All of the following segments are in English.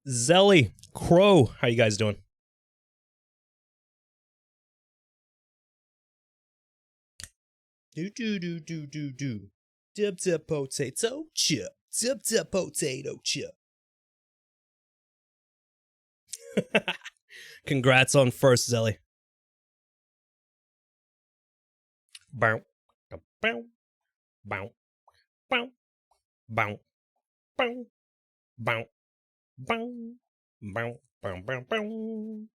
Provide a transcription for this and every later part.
Zelly, Crow, how you guys doing? Do. Dip potato chip. Dip potato chip. Congrats on first, Zelly. Bow, bow, bow, bow, bow, bow, bow, bow, bow, bow, bow, bow.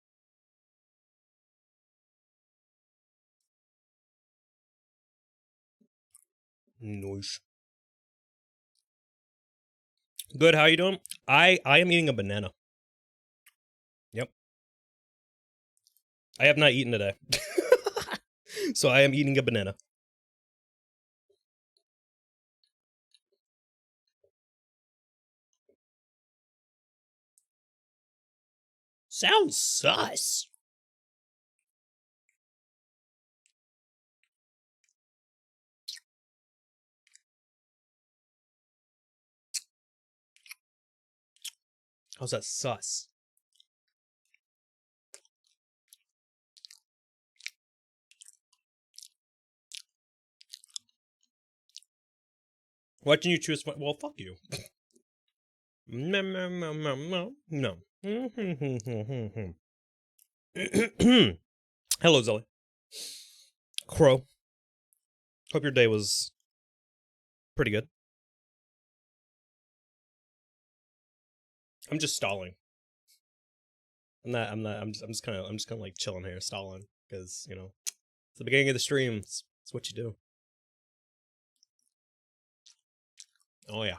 Nice. Good, how you doing? I am eating a banana. Yep. I have not eaten today. So I am eating a banana. Sounds sus. How's that sus? Why didn't you choose? Well, fuck you. No. Hello, Zelly. Crow. Hope your day was pretty good. I'm just stalling. I'm just kind of like chilling here, stalling, because you know it's the beginning of the stream. It's what you do. Oh yeah,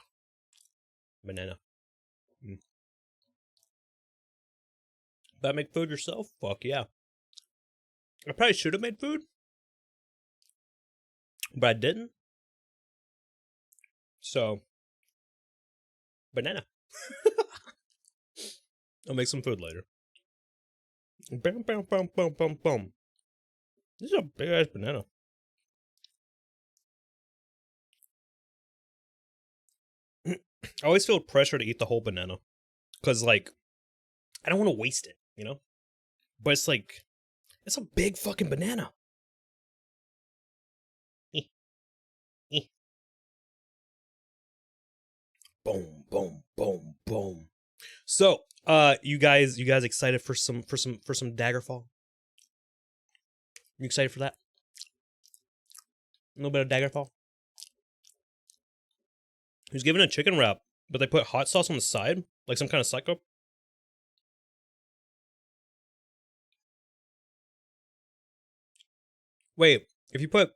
banana. That make food yourself? Fuck yeah. I probably should have made food, but I didn't. So, banana. I'll make some food later. Bam, bam, bam, bam, bam, bam. This is a big ass banana. I always feel pressure to eat the whole banana. Because, like, I don't want to waste it, you know? But it's like, it's a big fucking banana. Boom, boom, boom, boom. So, you guys excited for some Daggerfall? You excited for that? A little bit of Daggerfall? He was given a chicken wrap, but they put hot sauce on the side, like some kind of psycho. Wait, if you put...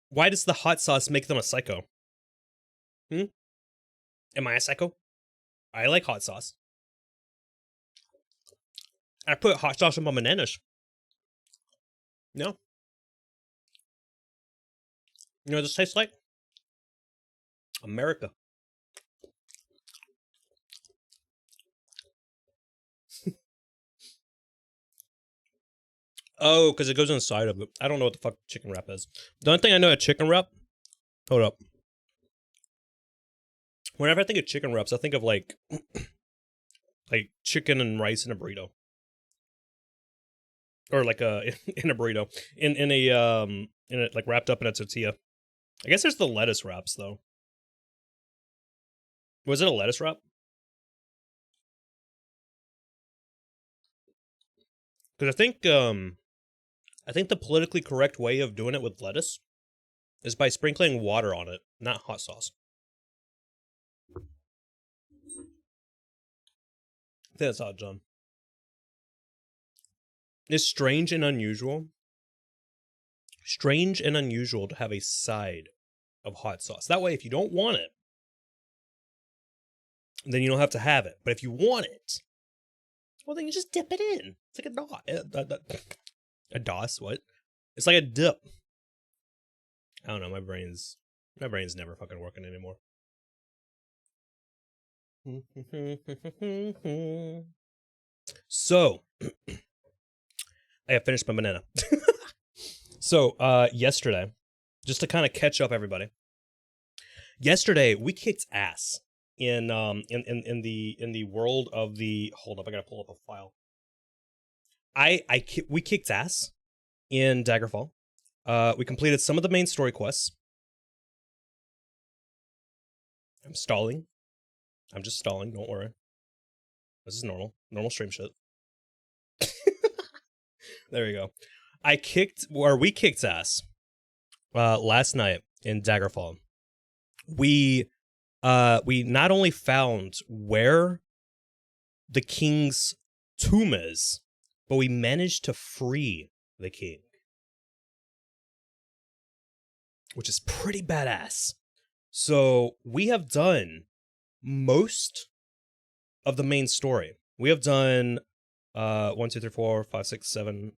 Why does the hot sauce make them a psycho? Am I a psycho? I like hot sauce. I put hot sauce on my bananas. No? You know what this tastes like? America. Oh, because it goes inside of it. I don't know what the fuck chicken wrap is. The only thing I know of chicken wrap... Hold up. Whenever I think of chicken wraps, I think of like... like chicken and rice in a burrito. Or like in a burrito. In a like wrapped up in a tortilla. I guess there's the lettuce wraps though. Was it a lettuce wrap? Because I think the politically correct way of doing it with lettuce is by sprinkling water on it, not hot sauce. I think that's how it's done. It's strange and unusual. Strange and unusual to have a side of hot sauce. That way, if you don't want it, then you don't have to have it. But if you want it, well, then you just dip it in. It's like a DOS. A DOS? What? It's like a dip. I don't know. My brain's never fucking working anymore. So, I have finished my banana. So, yesterday, just to kind of catch up everybody. Yesterday, we kicked ass in the world of the. Hold up, I gotta pull up a file. We kicked ass in Daggerfall. We completed some of the main story quests. I'm stalling. I'm just stalling. Don't worry. This is normal stream shit. There we go. We kicked ass last night in Daggerfall. We not only found where the king's tomb is, but we managed to free the king, which is pretty badass. So we have done most of the main story. We have done 1, 2, 3, 4, 5, 6, 7.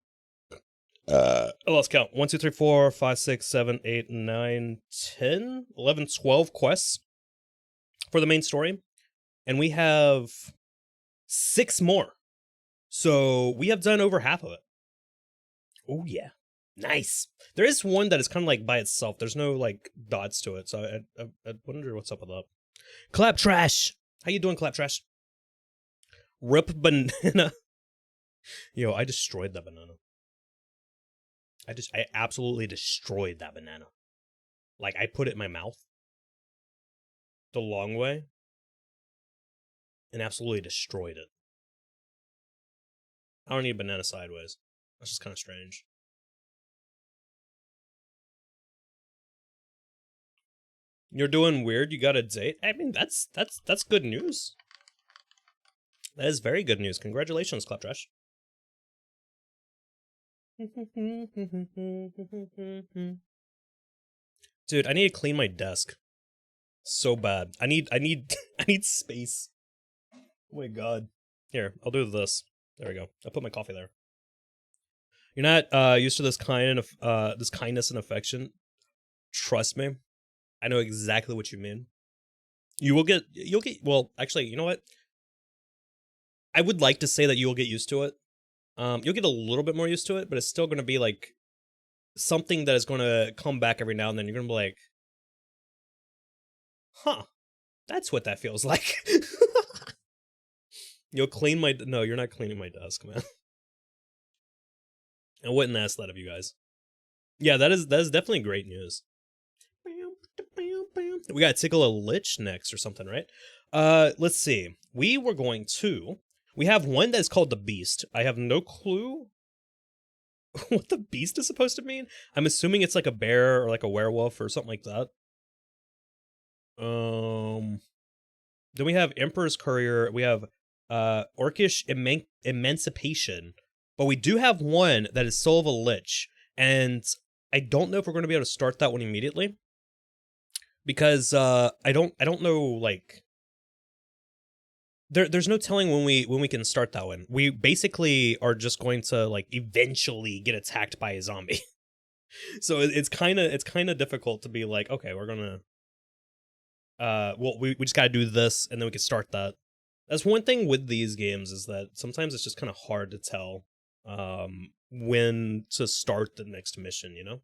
Let's count. 1, 2, 3, 4, 5, 6, 7, 8, 9, 10, 11, 12 quests for the main story. And we have 6 more. So we have done over half of it. Oh, yeah. Nice. There is one that is kind of like by itself. There's no like dots to it. So I wonder what's up with that. Clap Trash. How you doing, Clap Trash? Rip banana. Yo, I destroyed that banana. I absolutely destroyed that banana. Like, I put it in my mouth the long way and absolutely destroyed it. I don't need a banana sideways. That's just kind of strange. You're doing weird. You got a date? I mean, that's good news. That is very good news. Congratulations, Claptrash. Dude, I need to clean my desk. So bad. I need space. Oh my god. Here, I'll do this. There we go. I'll put my coffee there. You're not used to this kindness and affection. Trust me. I know exactly what you mean. You'll get well, actually, you know what? I would like to say that you will get used to it. You'll get a little bit more used to it, but it's still going to be like something that is going to come back every now and then. You're going to be like, huh, that's what that feels like. You'll clean my... No, you're not cleaning my desk, man. I wouldn't ask that of you guys. Yeah, that is definitely great news. We gotta tickle a lich next or something, right? Let's see. We have one that is called the Beast. I have no clue what the Beast is supposed to mean. I'm assuming it's like a bear or like a werewolf or something like that. Then we have Emperor's Courier. We have Orcish Emancipation. But we do have one that is Soul of a Lich. And I don't know if we're going to be able to start that one immediately. Because I don't know, like, there's no telling when we can start that one. We basically are just going to like eventually get attacked by a zombie. So it's kind of difficult to be like, okay, we're gonna well, we just gotta do this and then we can start that. That's one thing with these games, is that sometimes it's just kind of hard to tell when to start the next mission, you know?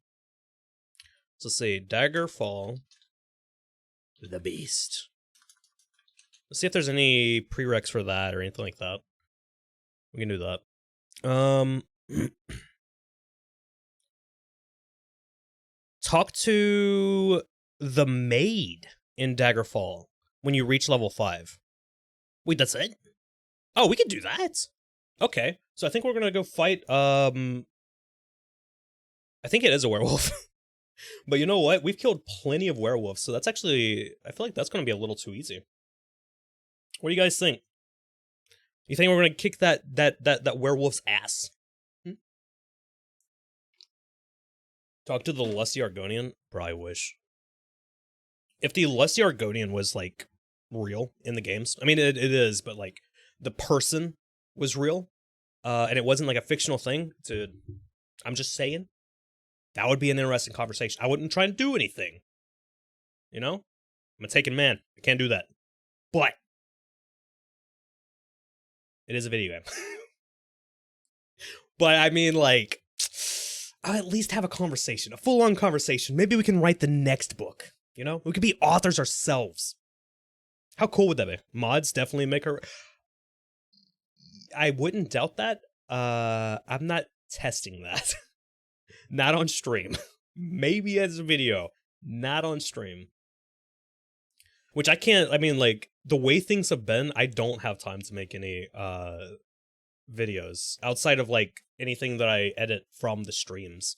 So let's see, Daggerfall, the Beast. Let's see if there's any prereqs for that or anything like that. We can do that. Talk to the maid in Daggerfall when you reach level 5. Wait, that's it? Oh, we can do that. Okay, so I think we're gonna go fight, I think it is a werewolf. But you know what? We've killed plenty of werewolves, so that's actually, I feel like that's gonna be a little too easy. What do you guys think? You think we're gonna kick that werewolf's ass? Talk to the Lusty Argonian? Bro, I wish. If the Lusty Argonian was, like, real in the games, I mean, it is, but, like, the person was real, and it wasn't, like, a fictional thing, dude, I'm just saying, that would be an interesting conversation. I wouldn't try and do anything, you know? I'm a taken man. I can't do that. But it is a video game. But, I mean, like, I'll at least have a conversation, a full-on conversation. Maybe we can write the next book, you know? We could be authors ourselves. How cool would that be? Mods definitely make her. I wouldn't doubt that. I'm not testing that. Not on stream. Maybe as a video. Not on stream. Which I can't, I mean, like, the way things have been, I don't have time to make any videos outside of, like, anything that I edit from the streams.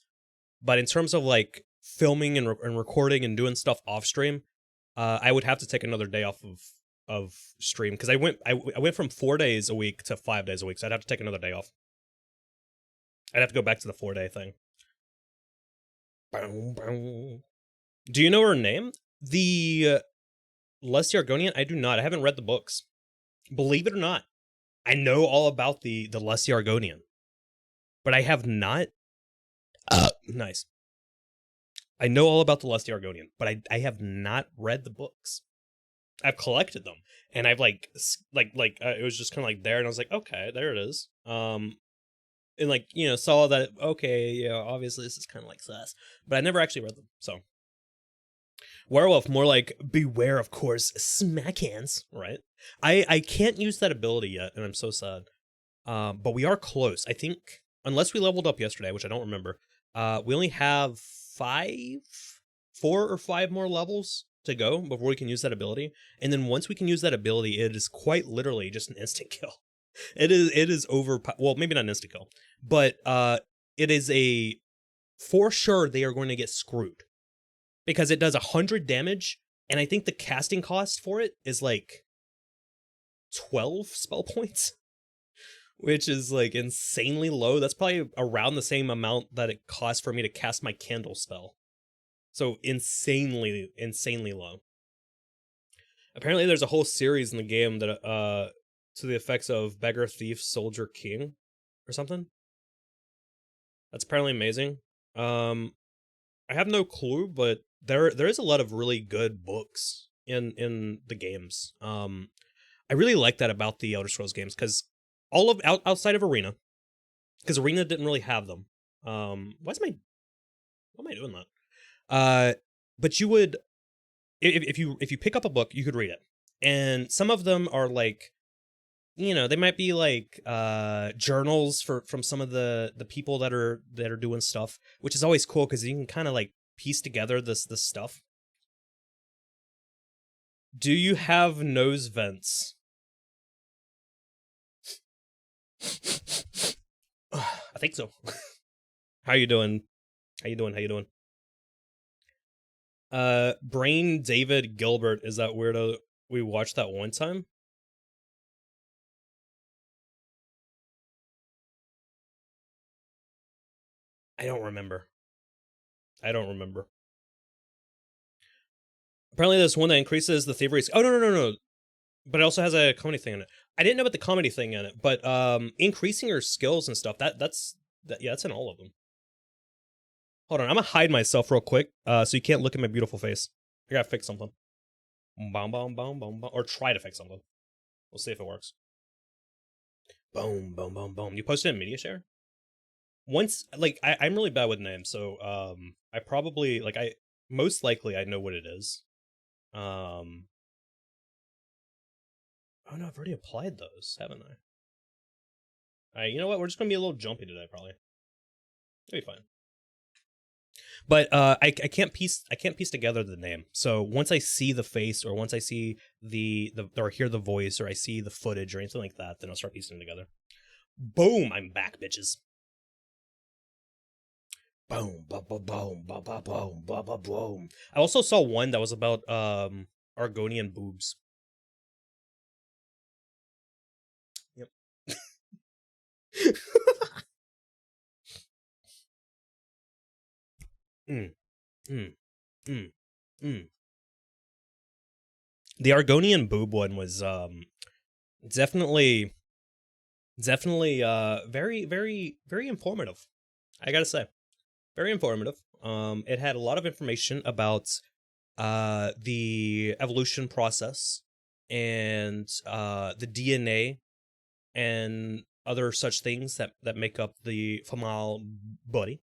But in terms of, like, filming and recording and doing stuff off stream, I would have to take another day off of stream, because I went from 4 days a week to 5 days a week, so I'd have to take another day off. I'd have to go back to the 4-day thing. Do you know her name? The Leslie Argonian? I do not. I haven't read the books. Believe it or not, I know all about the Leslie Argonian, but I have not. Nice. I know all about the Leslie Argonian, but I have not read the books. I've collected them, and I've it was just kind of like there, and I was like, okay, there it is. And like, you know, saw that, okay, yeah, obviously this is kind of like sus, but I never actually read them. So werewolf, more like beware of Khor's smack hands, right? I can't use that ability yet, and I'm so sad. But we are close. I think, unless we leveled up yesterday, which I don't remember, we only have 4 or 5 more levels to go before we can use that ability. And then once we can use that ability, it is quite literally just an instant kill. It is over. Well, maybe not an instant kill, but it is a, for sure they are going to get screwed, because it does 100 damage, and I think the casting cost for it is like 12 spell points, which is like insanely low. That's probably around the same amount that it costs for me to cast my candle spell. So insanely low. Apparently there's a whole series in the game that to the effects of Beggar, Thief, Soldier, King, or something. That's apparently amazing. I have no clue, but there is a lot of really good books in the games. I really like that about the Elder Scrolls games, because all of outside of Arena, because Arena didn't really have them. Why am I doing that? But you would, if you pick up a book, you could read it, and some of them are like, you know, they might be like journals from some of the people that are doing stuff, which is always cool, because you can kind of like piece together this stuff. Do you have nose vents? I think so. How you doing? Brain David Gilbert is that weirdo we watched that one time? I don't remember. Apparently there's one that increases the thievery. Oh, no. But it also has a comedy thing in it. I didn't know about the comedy thing in it, but increasing your skills and stuff, that's in all of them. Hold on, I'm gonna hide myself real quick, so you can't look at my beautiful face. I gotta fix something. Boom. Or try to fix something. We'll see if it works. Boom. You posted in media share? Once, like, I'm really bad with names, so I probably, like, most likely I know what it is. Oh no, I've already applied those, haven't I? Alright, you know what? We're just gonna be a little jumpy today, probably. It'll be fine. But I can't piece together the name. So once I see the face, or once I see the or hear the voice, or I see the footage or anything like that, then I'll start piecing them together. Boom! I'm back, bitches. Boom, boom. I also saw one that was about Argonian boobs. Yep. The Argonian boob one was definitely very informative. I gotta say, very informative. It had a lot of information about the evolution process, and the DNA and other such things that make up the female body,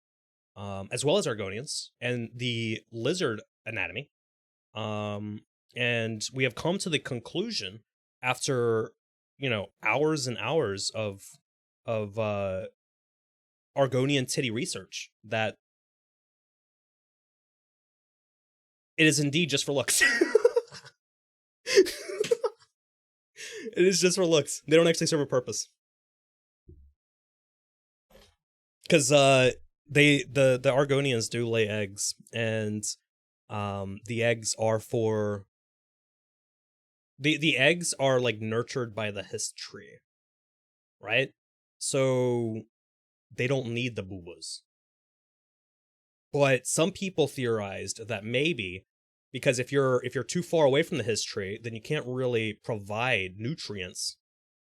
as well as Argonians, and the lizard anatomy, And we have come to the conclusion after, you know, hours and hours of Argonian titty research that it is indeed just for looks. It is just for looks. They don't actually serve a purpose. Because the Argonians do lay eggs, and the eggs are for the eggs are like nurtured by the history, right? So they don't need the boobas. But some people theorized that maybe because if you're too far away from the history, then you can't really provide nutrients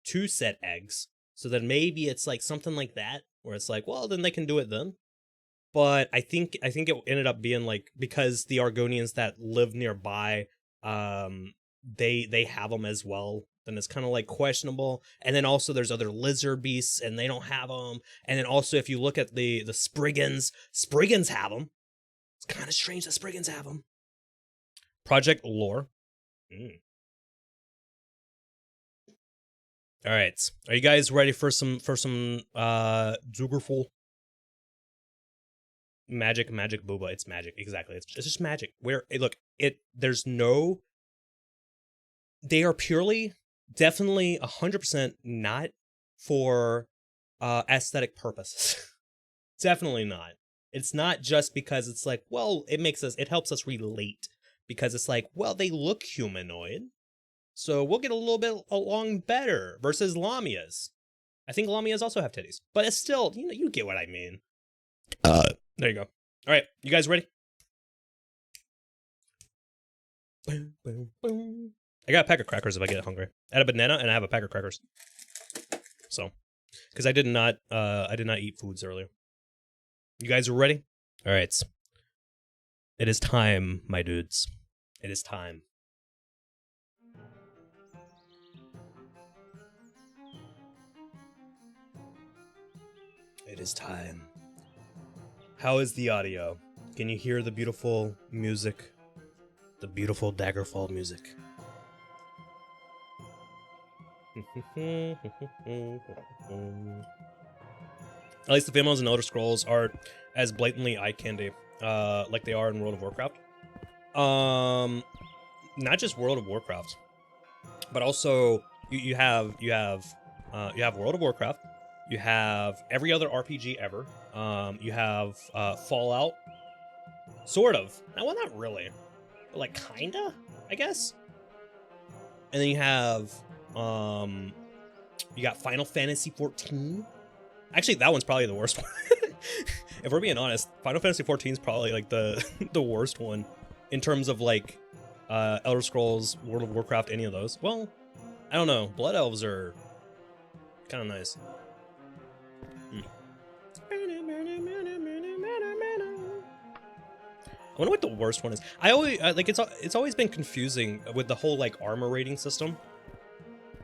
to said eggs. So then maybe it's like something like that, where it's like, well, then they can do it then. But I think it ended up being like, because the Argonians that live nearby, they have them as well. Then it's kind of like questionable. And then also there's other lizard beasts, and they don't have them. And then also if you look at the Spriggans have them. It's kind of strange that Spriggans have them. Project Lore. All right, are you guys ready for some Daggerfall? Magic booba. It's magic, exactly. It's just magic. Where look, there's no. They are purely, definitely 100% not for aesthetic purposes. Definitely not. It's not just because it's like, well, it helps us relate. Because it's like, well, they look humanoid, so we'll get a little bit along better versus Lamias. I think Lamias also have titties, but it's still, you know, you get what I mean. There you go. All right, you guys ready? Boom, boom, boom. I got a pack of crackers if I get hungry. I had a banana and I have a pack of crackers. So, because I did not eat foods earlier. You guys are ready? All right. It is time, my dudes. It is time. It is time. How is the audio? Can you hear the beautiful music? The beautiful Daggerfall music. At least the females in Elder Scrolls are as blatantly eye candy, like they are in World of Warcraft. Not just World of Warcraft, but also you have World of Warcraft. You have every other RPG ever. You have Fallout, sort of. Well, not really, but like kinda, I guess. And then you have you got Final Fantasy 14. Actually, that one's probably the worst one. If we're being honest, Final Fantasy 14 is probably like the the worst one in terms of like Elder Scrolls, World of Warcraft, any of those. Well, I don't know. Blood Elves are kind of nice. I wonder what the worst one is. I always like it's always been confusing with the whole like armor rating system.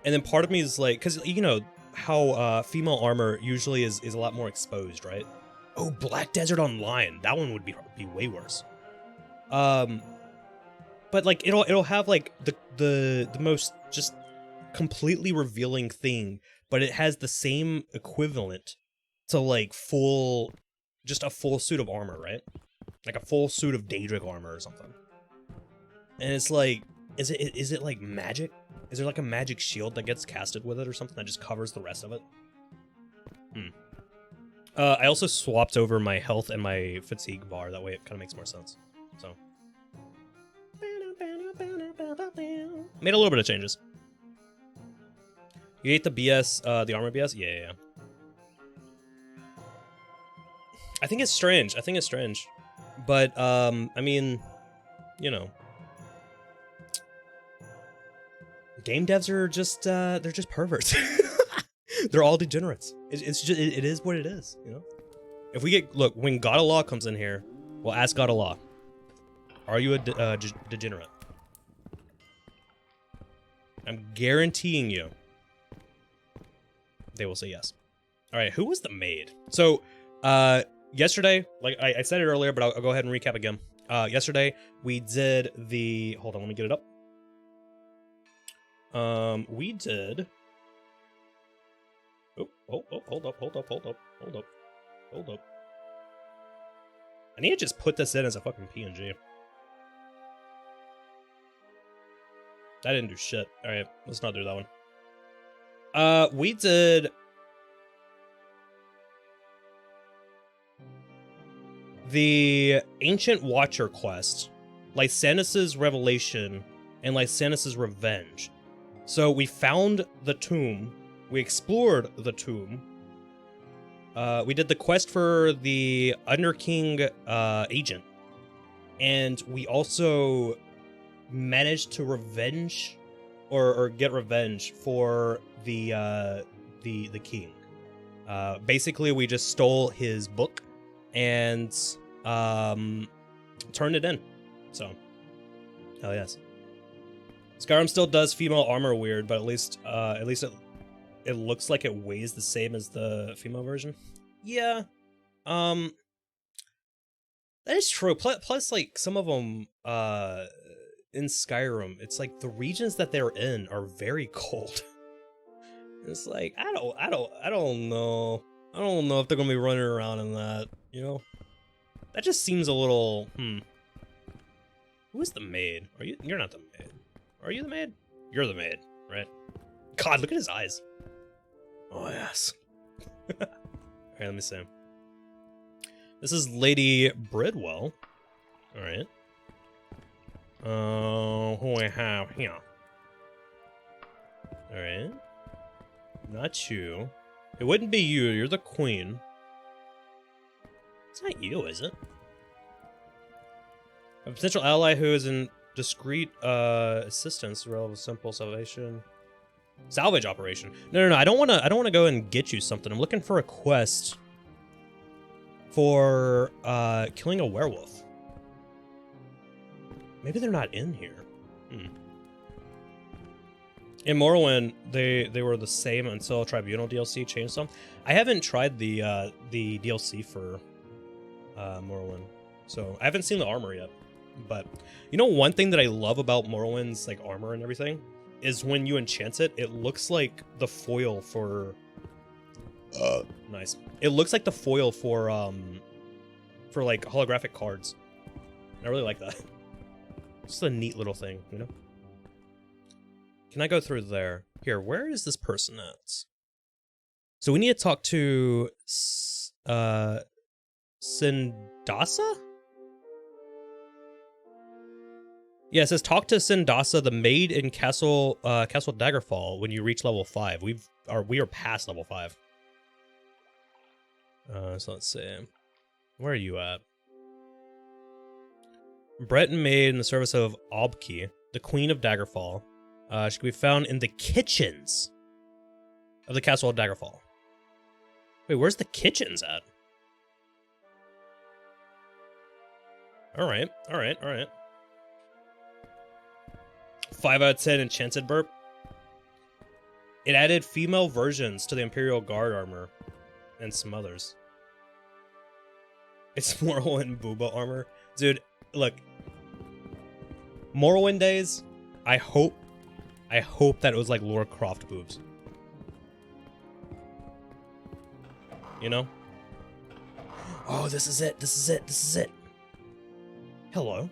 And then part of me is like, because you know how female armor usually is a lot more exposed, right? Oh, Black Desert Online, that one would be way worse. But like it'll have like the most just completely revealing thing, but it has the same equivalent to like just a full suit of armor, right? Like a full suit of Daedric armor or something. And it's like, is it like magic? Is there like a magic shield that gets casted with it or something that just covers the rest of it? I also swapped over my health and my fatigue bar. That way it kind of makes more sense. So. Made a little bit of changes. You ate the BS, the armor BS? Yeah. I think it's strange. But, I mean, you know. Game devs are just, they're just perverts. They're all degenerates. It is what it is, you know? If we get, look, when God of Law comes in here, we'll ask God of Law, are you a degenerate? I'm guaranteeing you they will say yes. All right, who was the maid? So, yesterday, like I said it earlier, but I'll go ahead and recap again. Yesterday, we did the... Hold on, let me get it up. We did. Oh, hold up. I need to just put this in as a fucking PNG. That didn't do shit. Alright, let's not do that one. We did... the Ancient Watcher quest, Lysanas's Revelation, and Lysanas's Revenge. So we found the tomb, we explored the tomb, we did the quest for the Underking agent, and we also managed to revenge, or get revenge for the king. Basically, we just stole his book and turned it in. So, hell yes. Skyrim still does female armor weird, but at least it looks like it weighs the same as the female version. Yeah, that is true. Plus, like some of them in Skyrim, it's like the regions that they're in are very cold. It's like I don't know. I don't know if they're gonna be running around in that. You know, that just seems a little. Who is the maid? Are you? You're not the maid. Are you the maid? You're the maid, right? God, look at his eyes. Oh, yes. Alright, let me see. This is Lady Bridwell. Alright. Who we have here? Alright. Not you. It wouldn't be you, you're the queen. It's not you, is it? A potential ally who is in discreet assistance, relative simple salvation. Salvage operation. No. I don't wanna go and get you something. I'm looking for a quest for killing a werewolf. Maybe they're not in here. In Morrowind, they were the same until Tribunal DLC changed some. I haven't tried the DLC for Morrowind, so I haven't seen the armor yet. But you know, one thing that I love about Morrowind's like armor and everything is when you enchant it, it looks like the foil for nice. It looks like the foil for like holographic cards. I really like that. Just a neat little thing, you know? Can I go through there? Here, where is this person at? So we need to talk to Sindasa? Yeah, it says talk to Sindasa, the maid in Castle Daggerfall when you reach level 5. We are past level 5. So let's see. Where are you at? Breton maid in the service of Obki, the Queen of Daggerfall. She can be found in the kitchens of the Castle of Daggerfall. Wait, where's the kitchens at? Alright. 5 out of 10 enchanted burp. It added female versions to the Imperial Guard armor and some others. It's Morrowind Booba armor. Dude, look. Morrowind days, I hope that it was like Lara Croft boobs. You know? Oh, this is it. Hello.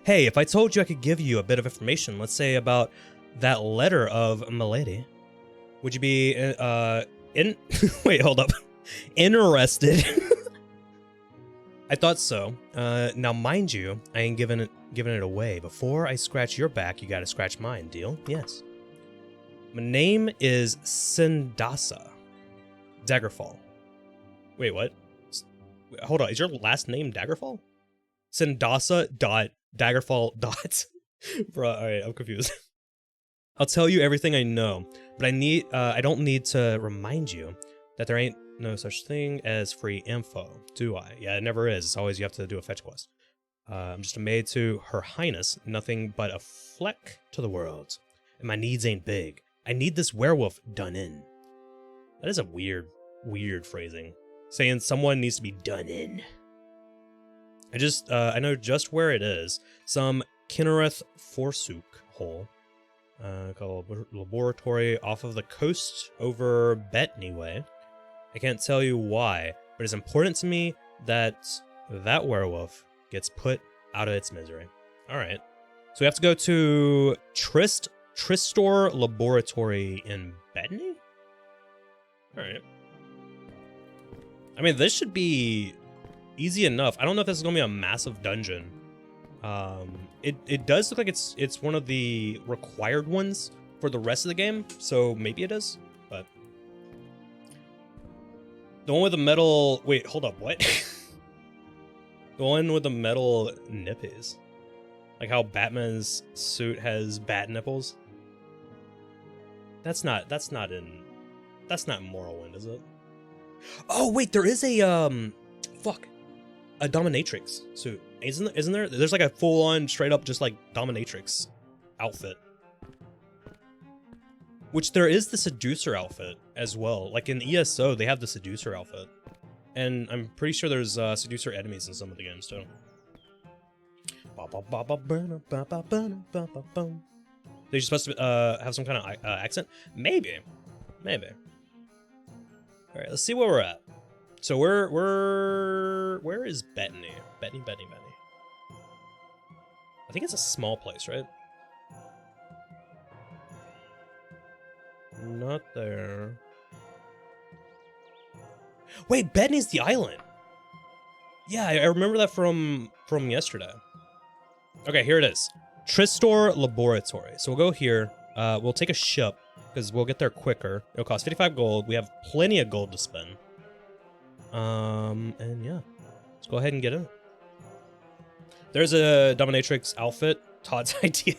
Hey, if I told you I could give you a bit of information, let's say about that letter of Milady, would you be wait, hold up. Interested? I thought so. Now mind you, I ain't giving it away. Before I scratch your back, you gotta scratch mine, deal? Yes. My name is Sindasa. Daggerfall. Wait, what? Hold on, is your last name Daggerfall? Sindasa. Daggerfall. Bro, alright, I'm confused. I'll tell you everything I know, but I don't need to remind you that there ain't no such thing as free info, do I? Yeah, it never is. It's always you have to do a fetch quest. I'm just a maid to Her Highness, nothing but a fleck to the world. And my needs ain't big. I need this werewolf done in. That is a weird phrasing. Saying someone needs to be done in. I know just where it is. Some Kinnereth Forsuk hole. Called Laboratory off of the coast over Bettany Way. I can't tell you why, but it's important to me that that werewolf gets put out of its misery. Alright. So we have to go to Tristor Laboratory in Bettany? Alright. I mean, this should be easy enough. I don't know if this is going to be a massive dungeon. It does look like it's one of the required ones for the rest of the game, so maybe it is, but... The one with the metal... Wait, hold up, what? The one with the metal nippies. Like how Batman's suit has bat nipples. That's not in Morrowind, is it? Oh wait, there is a a dominatrix suit. Isn't there? There's like a full-on straight up just like dominatrix outfit. Which there is the seducer outfit as well. Like in ESO, they have the seducer outfit. And I'm pretty sure there's seducer enemies in some of the games too. They're supposed to have some kind of accent? Maybe. Maybe. Alright, let's see where we're at. So where is Bettany? Bettany. I think it's a small place, right? Not there. Wait, Bettany's the island. Yeah, I remember that from yesterday. Okay, here it is. Tristor Laboratory. So we'll go here. We'll take a ship because we'll get there quicker. It'll cost 55 gold. We have plenty of gold to spend. And yeah, let's go ahead and get in. There's a dominatrix outfit. Todd's idea.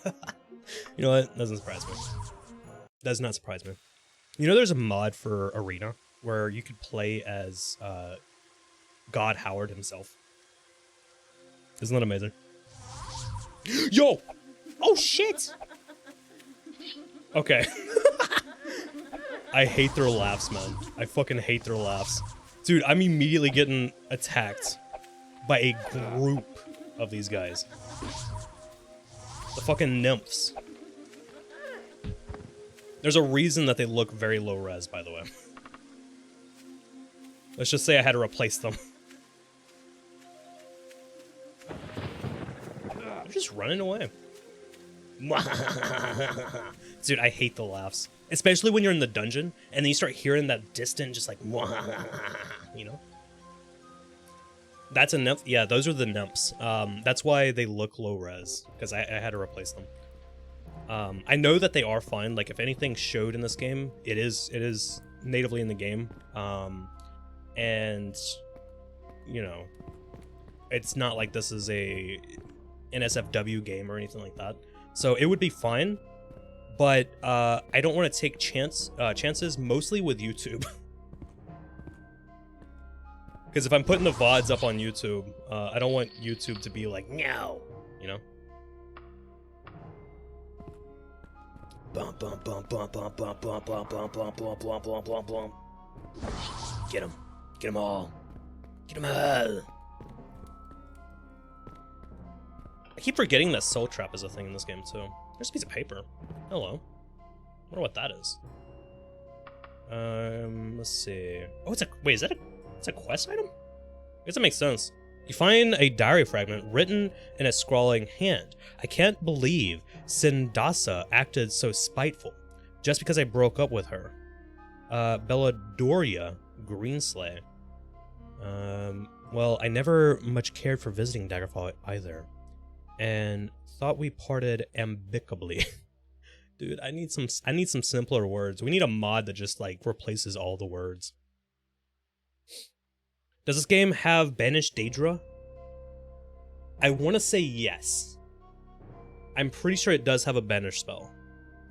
You know what? Doesn't surprise me. Does not surprise me. You know, there's a mod for Arena where you could play as God Howard himself. Isn't that amazing? Yo! Oh shit! Okay. I hate their laughs, man. I fucking hate their laughs. Dude, I'm immediately getting attacked by a group of these guys. The fucking nymphs. There's a reason that they look very low res, by the way. Let's just say I had to replace them. They're just running away. Dude, I hate the laughs. Especially when you're in the dungeon, and then you start hearing that distant, just like, you know? That's a nymph. Yeah, those are the nymphs. That's why they look low res, because I had to replace them. I know that they are fine. Like, if anything showed in this game, it is natively in the game. And, you know, it's not like this is a NSFW game or anything like that. So it would be fine, but I don't want to take chances, mostly with YouTube. Because if I'm putting the VODs up on YouTube, I don't want YouTube to be like, no, you know? Bum bum bum bum bum bum bum bum bum bum bum bum bum bum bum. Get him. Get them all. Get them all. I keep forgetting that soul trap is a thing in this game too. There's a piece of paper. Hello. I wonder what that is. Let's see. Oh, it's a wait. It's a quest item? I guess that makes sense. You find a diary fragment written in a scrawling hand. I can't believe Sindasa acted so spiteful just because I broke up with her. Belladoria Greenslay. Well, I never much cared for visiting Daggerfall either, and thought we parted amicably. Dude, I need some simpler words. We need a mod that just like replaces all the words. Does this game have Banished Daedra? I want to say yes. I'm pretty sure it does have a banish spell,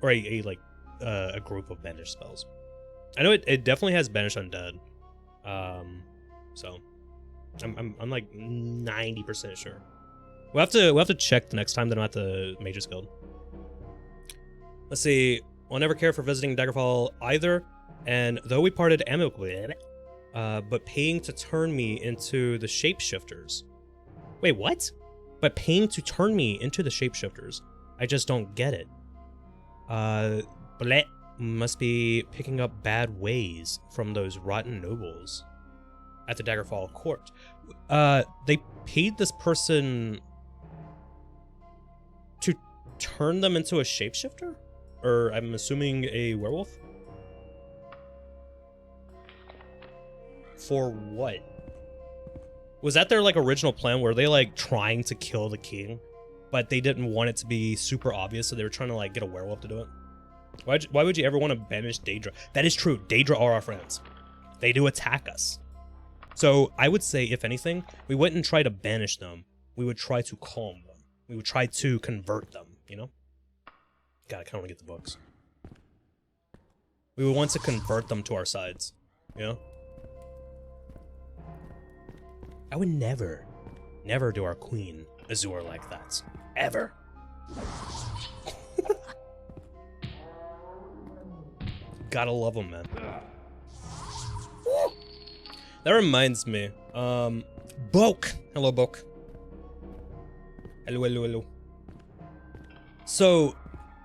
or a group of banish spells. I know it definitely has Banish Undead. So I'm like 90% sure. We'll have to check the next time that I'm at the Mage's Guild. Let's see. I'll never care for visiting Daggerfall either, and though we parted amicably, but paying to turn me into the shapeshifters. Wait, what? But paying to turn me into the shapeshifters. I just don't get it. Bleh must be picking up bad ways from those rotten nobles at the Daggerfall court. They paid this person to turn them into a shapeshifter? Or I'm assuming a werewolf? For what? Was that their like original plan? Were they like trying to kill the king, but they didn't want it to be super obvious, so they were trying to like get a werewolf to do it? Why would you ever want to banish Daedra? That is true. Daedra are our friends. They do attack us. So I would say, if anything, we wouldn't try to banish them. We would try to calm them. We would try to convert them, you know? God, I kind of want to get the books. We would want to convert them to our sides, you know? I would never do our queen Azure like that. Ever. Gotta love them, man. That reminds me. Boke. Hello, Boke. Hello. So,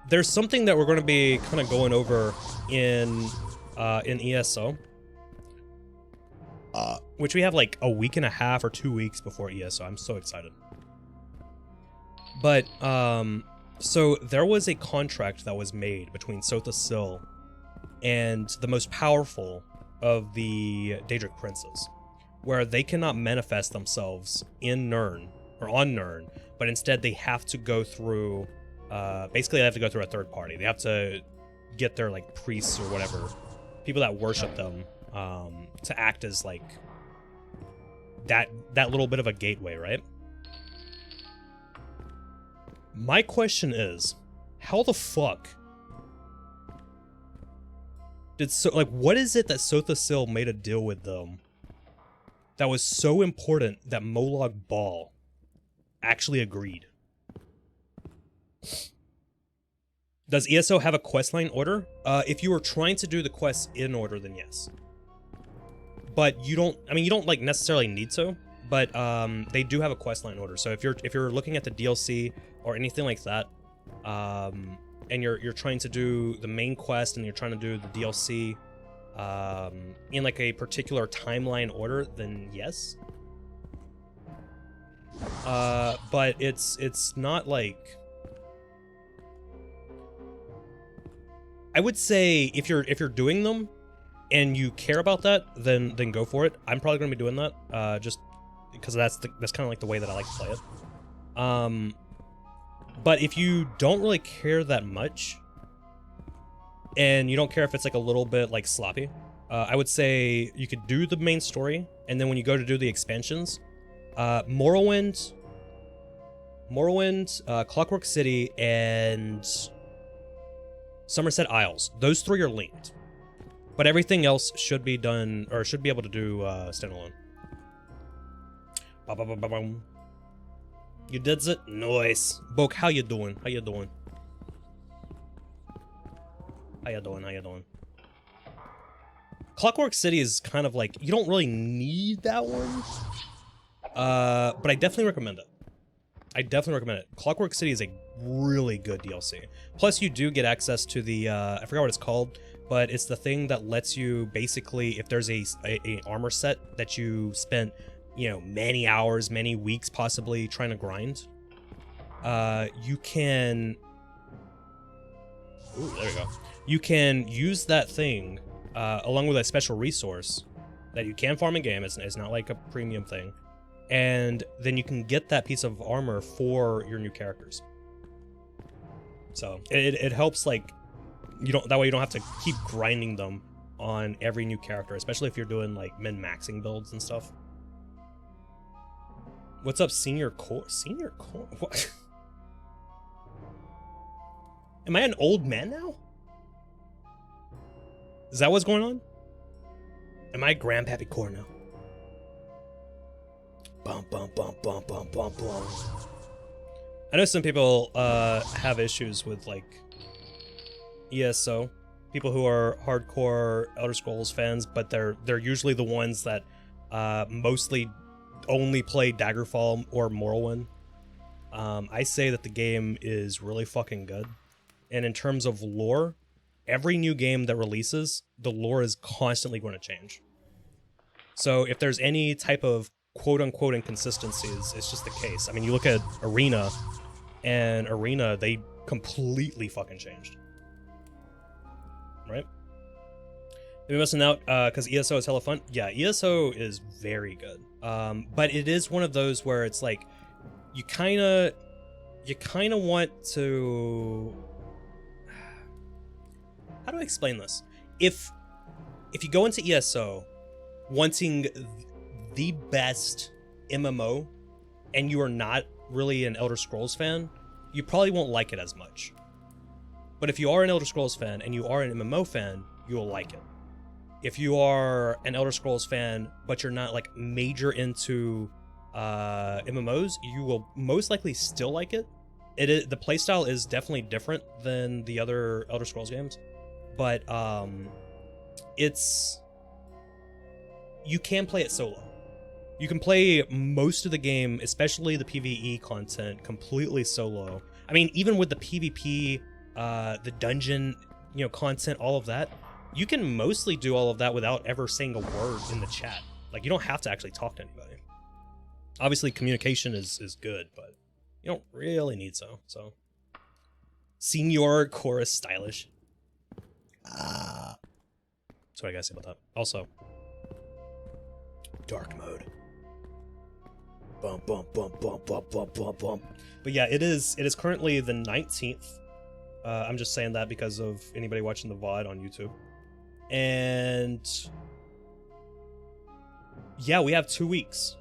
there's something that we're going to be kind of going over in ESO. Which we have like a week and a half or 2 weeks before ESO. I'm so excited. But, so there was a contract that was made between Sotha Sil and the most powerful of the Daedric princes, where they cannot manifest themselves in Nirn, or on Nirn, but instead they have to go through, basically they have to go through a third party. They have to get their, like, priests or whatever, people that worship them, to act as, like, that little bit of a gateway, right? My question is, how the fuck did what is it that Sotha Sil made a deal with them that was so important that Molag Bal actually agreed? Does ESO have a questline order? If you were trying to do the quests in order, then yes. But you don't, I mean, you don't like necessarily need to, but they do have a questline order. So if you're looking at the DLC or anything like that, and you're trying to do the main quest and you're trying to do the DLC in like a particular timeline order, then yes. But it's not like, I would say if you're doing them and you care about that, then go for it. I'm probably gonna be doing that just because that's kind of like the way that I like to play it. But if you don't really care that much, and you don't care if it's like a little bit like sloppy, I would say you could do the main story, and then when you go to do the expansions, Morrowind, Clockwork City, and Somerset Isles. Those three are linked, but everything else should be done, or should be able to do standalone. Ba-ba-ba-ba-bum. You did it? Nice. Boke, how you doing? How you doing? How you doing? How you doing? Clockwork City is kind of like, you don't really need that one. But I definitely recommend it. I definitely recommend it. Clockwork City is a really good DLC. Plus, you do get access to the, I forgot what it's called, but it's the thing that lets you basically, if there's a armor set that you spent, you know, many hours, many weeks possibly trying to grind, you can, ooh, there we go. You can use that thing along with a special resource that you can farm in game. It's not like a premium thing, and then you can get that piece of armor for your new characters. So it helps, like, that way you don't have to keep grinding them on every new character, especially if you're doing like min-maxing builds and stuff. What's up, Senior Khor? Senior Khor? What? Am I an old man now? Is that what's going on? Am I Grandpappy Khor now? Bum bum bum bum bum bum bum. I know some people have issues with like ESO, people who are hardcore Elder Scrolls fans, but they're usually the ones that mostly only play Daggerfall or Morrowind. I say that the game is really fucking good. And in terms of lore, every new game that releases, the lore is constantly going to change. So if there's any type of quote-unquote inconsistencies, it's just the case. I mean, you look at Arena, and Arena, they completely fucking changed. Right? Are we missing out because ESO is hella fun? Yeah, ESO is very good. But it is one of those where it's like, you kind of want to... How do I explain this? If you go into ESO wanting the best MMO and you are not really an Elder Scrolls fan, you probably won't like it as much. But if you are an Elder Scrolls fan and you are an MMO fan, you will like it. If you are an Elder Scrolls fan but you're not like major into MMOs, you will most likely still like it. The playstyle is definitely different than the other Elder Scrolls games, but you can play it solo. You can play most of the game, especially the PvE content, completely solo. I mean, even with the PvP, the dungeon, content, all of that, you can mostly do all of that without ever saying a word in the chat. Like, you don't have to actually talk to anybody. Obviously, communication is good, but you don't really need so. Senior Khor is stylish. That's what I gotta say about that. Also, dark mode. Bum bum bum bum bum bum bum bum. But yeah, it is currently the 19th. I'm just saying that because of anybody watching the VOD on YouTube. And yeah, we have 2 weeks.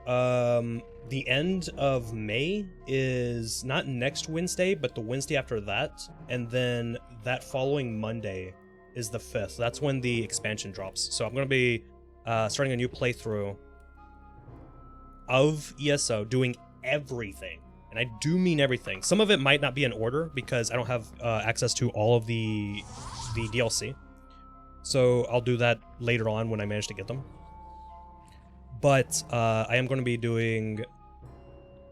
The end of May is not next Wednesday, but the Wednesday after that, and then that following Monday is the 5th. That's when the expansion drops. So I'm going to be starting a new playthrough of ESO, doing everything. And I do mean everything. Some of it might not be in order because I don't have access to all of the DLC. So I'll do that later on when I manage to get them. But I am going to be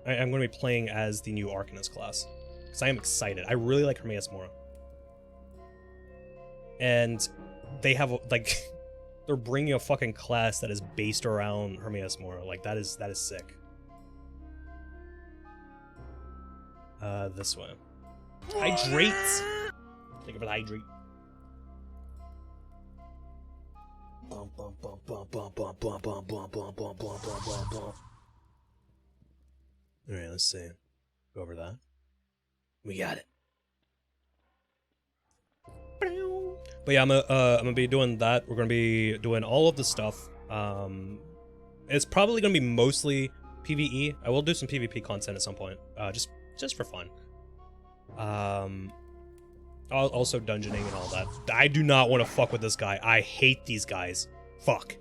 I'm going to be playing as the new Arcanist class. Because I am excited. I really like Hermaeus Mora. And they have, like, they're bringing a fucking class that is based around Hermaeus Mora. Like, that is sick. This way. Hydrate! Think of it, hydrate. Bum, bum, bum, bum, bum, bum, bum, bum, bum, bum, bum, bum, bum, bum. Alright, let's see. Go over that. We got it. But yeah, I'm gonna be doing that. We're gonna be doing all of the stuff. It's probably gonna be mostly PvE. I will do some PvP content at some point, just for fun. Also dungeoning and all that. I do not want to fuck with this guy. I hate these guys. Fuck.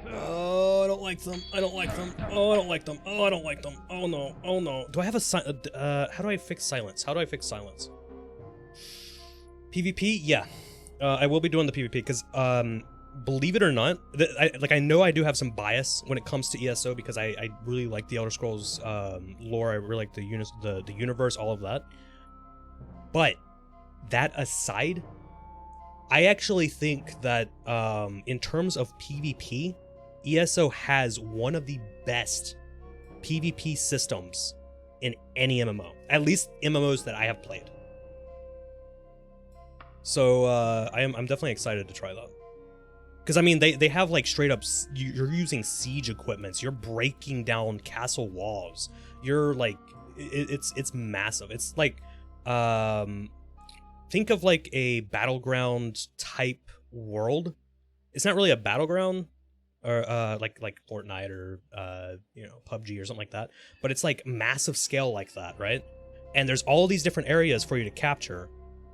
Oh, I don't like them. I don't like them. Oh, I don't like them. Oh, I don't like them. Oh no. Oh no. Do I have a how do I fix silence? How do I fix silence? PvP? Yeah. I will be doing the PvP because believe it or not, I know I do have some bias when it comes to ESO because I really like the Elder Scrolls lore. I really like the universe, all of that. But that aside, I actually think that in terms of PvP, ESO has one of the best PvP systems in any MMO. At least MMOs that I have played. So I'm definitely excited to try that. Because I mean, they have like straight up, you're using siege equipments, you're breaking down castle walls, you're like, it's massive. It's like, think of like a battleground type world. It's not really a battleground, or like Fortnite or PUBG or something like that, but it's like massive scale like that, right? And there's all these different areas for you to capture.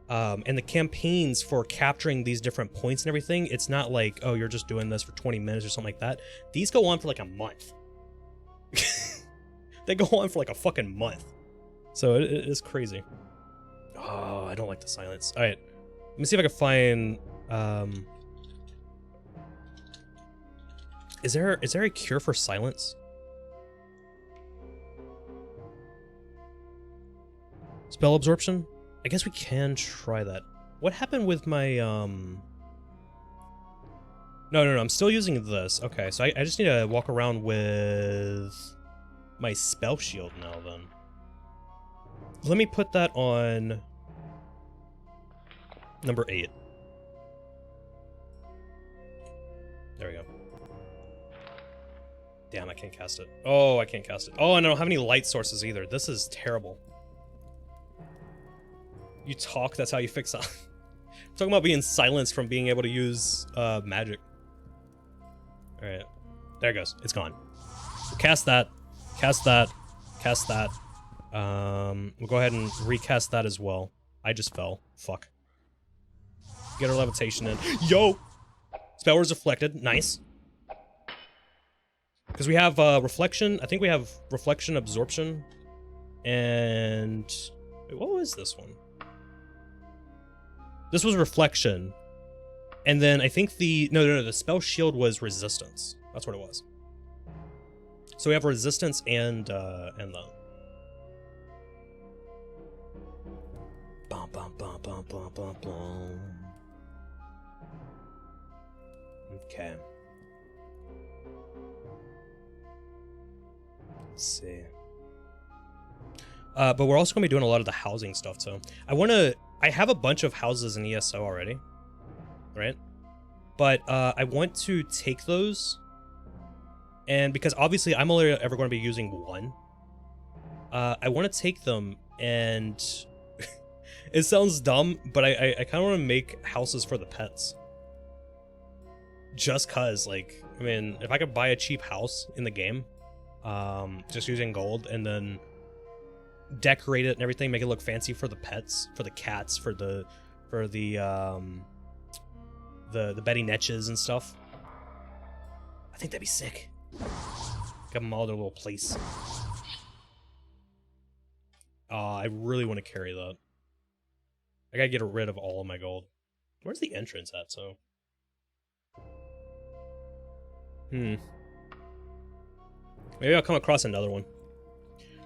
And the campaigns for capturing these different points and everything, it's not like, oh, you're just doing this for 20 minutes or something like that. These go on for like a month. They go on for like a fucking month. So it is crazy. Oh, I don't like the silence. All right, let me see if I can find. Is there a cure for silence? Spell absorption? I guess we can try that. What happened with my, No, I'm still using this. Okay, so I just need to walk around with my spell shield now, then. Let me put that on number 8. There we go. Damn, I can't cast it. Oh, I can't cast it. Oh, and I don't have any light sources either. This is terrible. You talk, that's how you fix it. Talking about being silenced from being able to use magic. Alright. There it goes. It's gone. Cast that. Cast that. Cast that. We'll go ahead and recast that as well. I just fell. Fuck. Get our levitation in. Yo! Spell was reflected. Nice. Because we have reflection. I think we have reflection, absorption, and... Wait, what was this one? This was reflection. And then I think the... No, the spell shield was resistance. That's what it was. So we have resistance and the... Bum, bum, bum, bum, bum, bum, bum. Okay. Let's see. But we're also going to be doing a lot of the housing stuff, too. I have a bunch of houses in ESO already. Right? But I want to take those. And because obviously I'm only ever going to be using one. I want to take them and... It sounds dumb, but I kind of want to make houses for the pets. Just cause, like, I mean, if I could buy a cheap house in the game, just using gold, and then decorate it and everything, make it look fancy for the pets, for the cats, for the Betty Netches and stuff. I think that'd be sick. Give them all their little place. I really want to carry that. I gotta get rid of all of my gold. Where's the entrance at, so? Maybe I'll come across another one.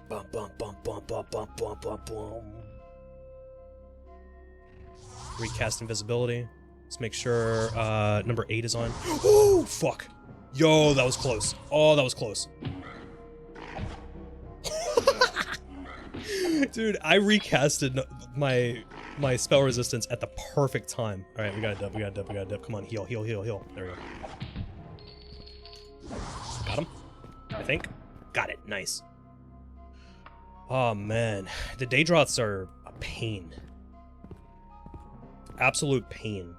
Bum, bum, bum, bum, bum, bum, bum, bum, bum. Recast invisibility. Let's make sure number 8 is on. Oh, fuck. Yo, that was close. Oh, that was close. Dude, I recasted my spell resistance at the perfect time. All right, we got a dub. Come on, heal. There we go. Got him, I think. Got it, nice. Oh, man. The Daedroths are a pain. Absolute pain.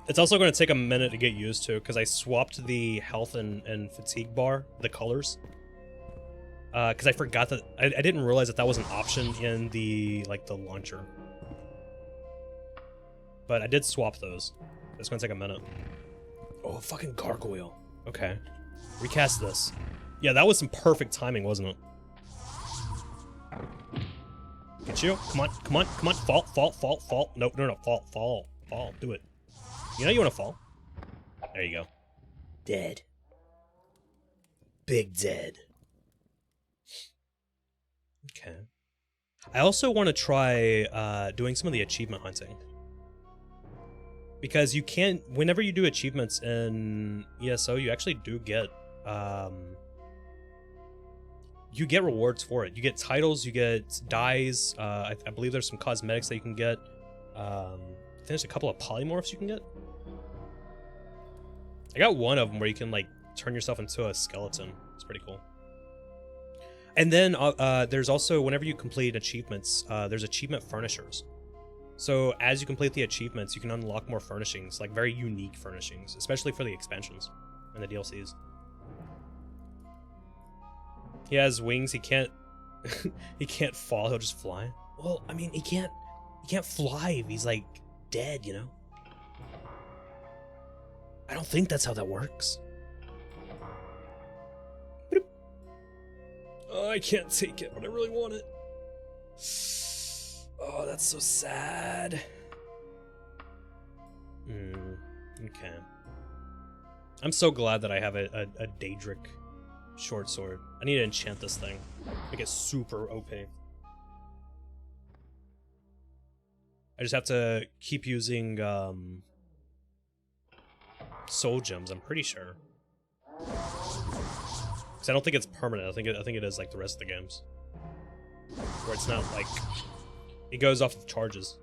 It's also going to take a minute to get used to, because I swapped the health and fatigue bar, the colors. Because I forgot that, I didn't realize that was an option in the launcher. But I did swap those. It's going to take a minute. Oh, fucking gargoyle. Okay. Recast this. Yeah, that was some perfect timing, wasn't it? Get you. Come on. Fall. No, fall. Do it. You know you want to fall. There you go. Dead. Big dead. Okay. I also want to try doing some of the achievement hunting. Because you can't, whenever you do achievements in ESO, you actually do get, rewards for it. You get titles, you get dyes, I believe there's some cosmetics that you can get. I think there's a couple of polymorphs you can get. I got one of them where you can, turn yourself into a skeleton. It's pretty cool. And then there's also, whenever you complete achievements, there's achievement furnishers. So as you complete the achievements, you can unlock more furnishings, very unique furnishings, especially for the expansions and the DLCs. He has wings. He can't. He can't fall. He'll just fly. Well, I mean, he can't fly if he's dead, you know. I don't think that's how that works. Oh, I can't take it, but I really want it. Oh, that's so sad. Okay. I'm so glad that I have a Daedric short sword. I need to enchant this thing. Make it super OP. I just have to keep using soul gems, I'm pretty sure. Because I don't think it's permanent. I think it is like the rest of the games. Where it's not like it goes off of charges.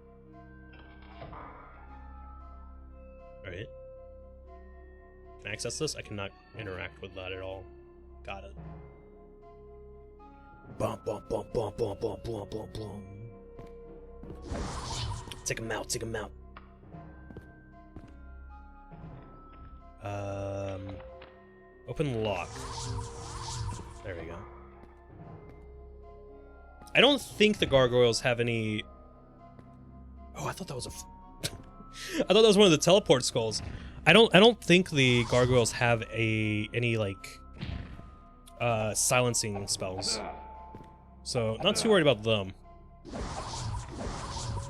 Alright. Can I access this? I cannot interact with that at all. Got it. Bum bum bum bum bum bum bum bum bum. Take him out, take him out. Open lock. There we go. I don't think the gargoyles have any... Oh, I thought that was a... I thought that was one of the teleport skulls. I don't think the gargoyles have any like silencing spells. So not too worried about them.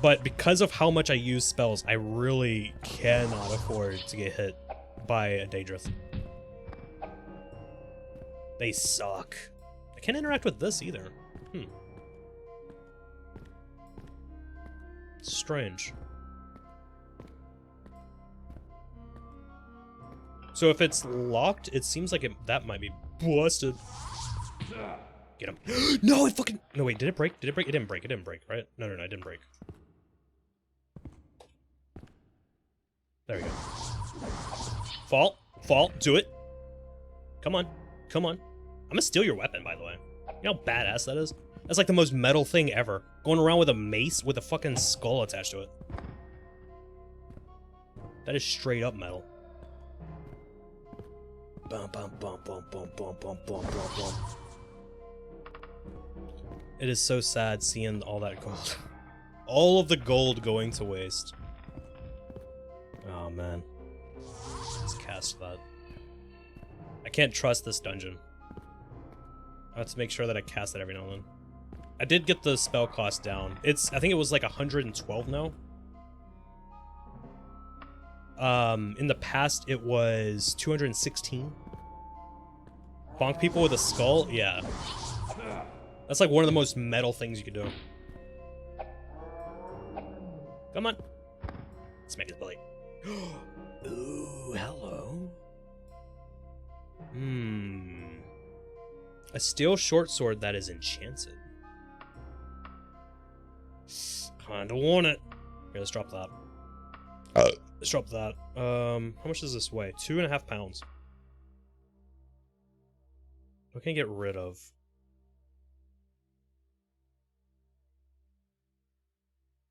But because of how much I use spells, I really cannot afford to get hit by a Daedrith. They suck. I can't interact with this either. Strange. So if it's locked, it seems like that might be busted. Get him. No, it fucking... No, wait, did it break? Did it break? It didn't break. It didn't break, right? No, it didn't break. There we go. Fall. Fall. Do it. Come on. Come on. I'm gonna steal your weapon, by the way. You know how badass that is? That's like the most metal thing ever. Going around with a mace with a fucking skull attached to it. That is straight up metal. Bum, bum, bum, bum, bum, bum, bum, bum, bum, bum. It is so sad seeing all that gold. All of the gold going to waste. Oh, man. Let's cast that. I can't trust this dungeon. I have to make sure that I cast it every now and then. I did get the spell cost down. I think it was like 112 now. In the past, it was 216. Bonk people with a skull? Yeah. That's like one of the most metal things you could do. Come on. Let's make his belly. Ooh, hello. A steel short sword that is enchanted. Kinda want it. Here, let's drop that. Let's drop that. How much does this weigh? 2.5 pounds. What can I get rid of?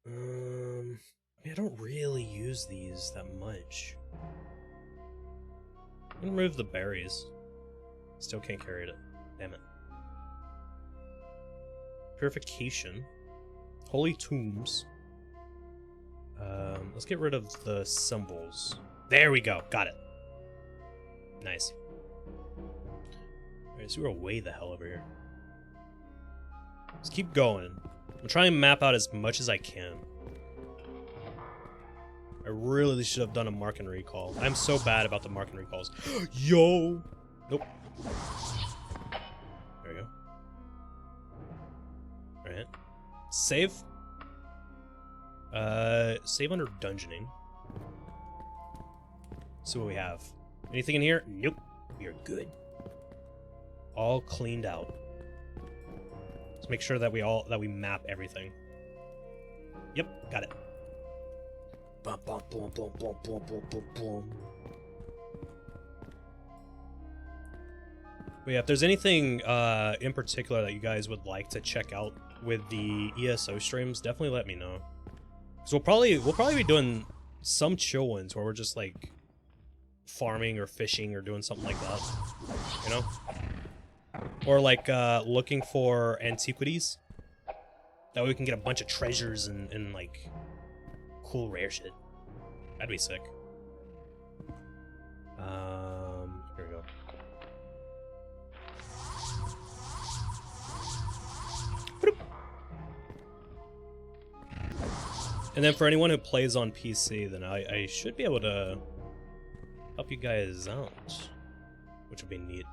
I mean, I don't really use these that much. I'm gonna remove the berries. Still can't carry it. Damn it. Purification. Holy tombs. Let's get rid of the symbols. There we go. Got it. Nice. Alright, so we're way the hell over here. Let's keep going. I'm trying to map out as much as I can. I really should have done a mark and recall. I'm so bad about the mark and recalls. Yo! Nope. There we go. Alright. Save. Save under dungeoning. See what we have. Anything in here? Nope. We are good. All cleaned out. Let's make sure that we map everything. Yep, got it. Bum, bum, bum, bum, bum, bum, bum, bum, bum. But yeah, if there's anything in particular that you guys would like to check out with the ESO streams, definitely let me know. Because we'll probably be doing some chill ones where we're just like farming or fishing or doing something like that, you know? Or like looking for antiquities. That way we can get a bunch of treasures and like cool rare shit. That'd be sick. Here we go. And then for anyone who plays on PC, then I should be able to help you guys out, which would be neat.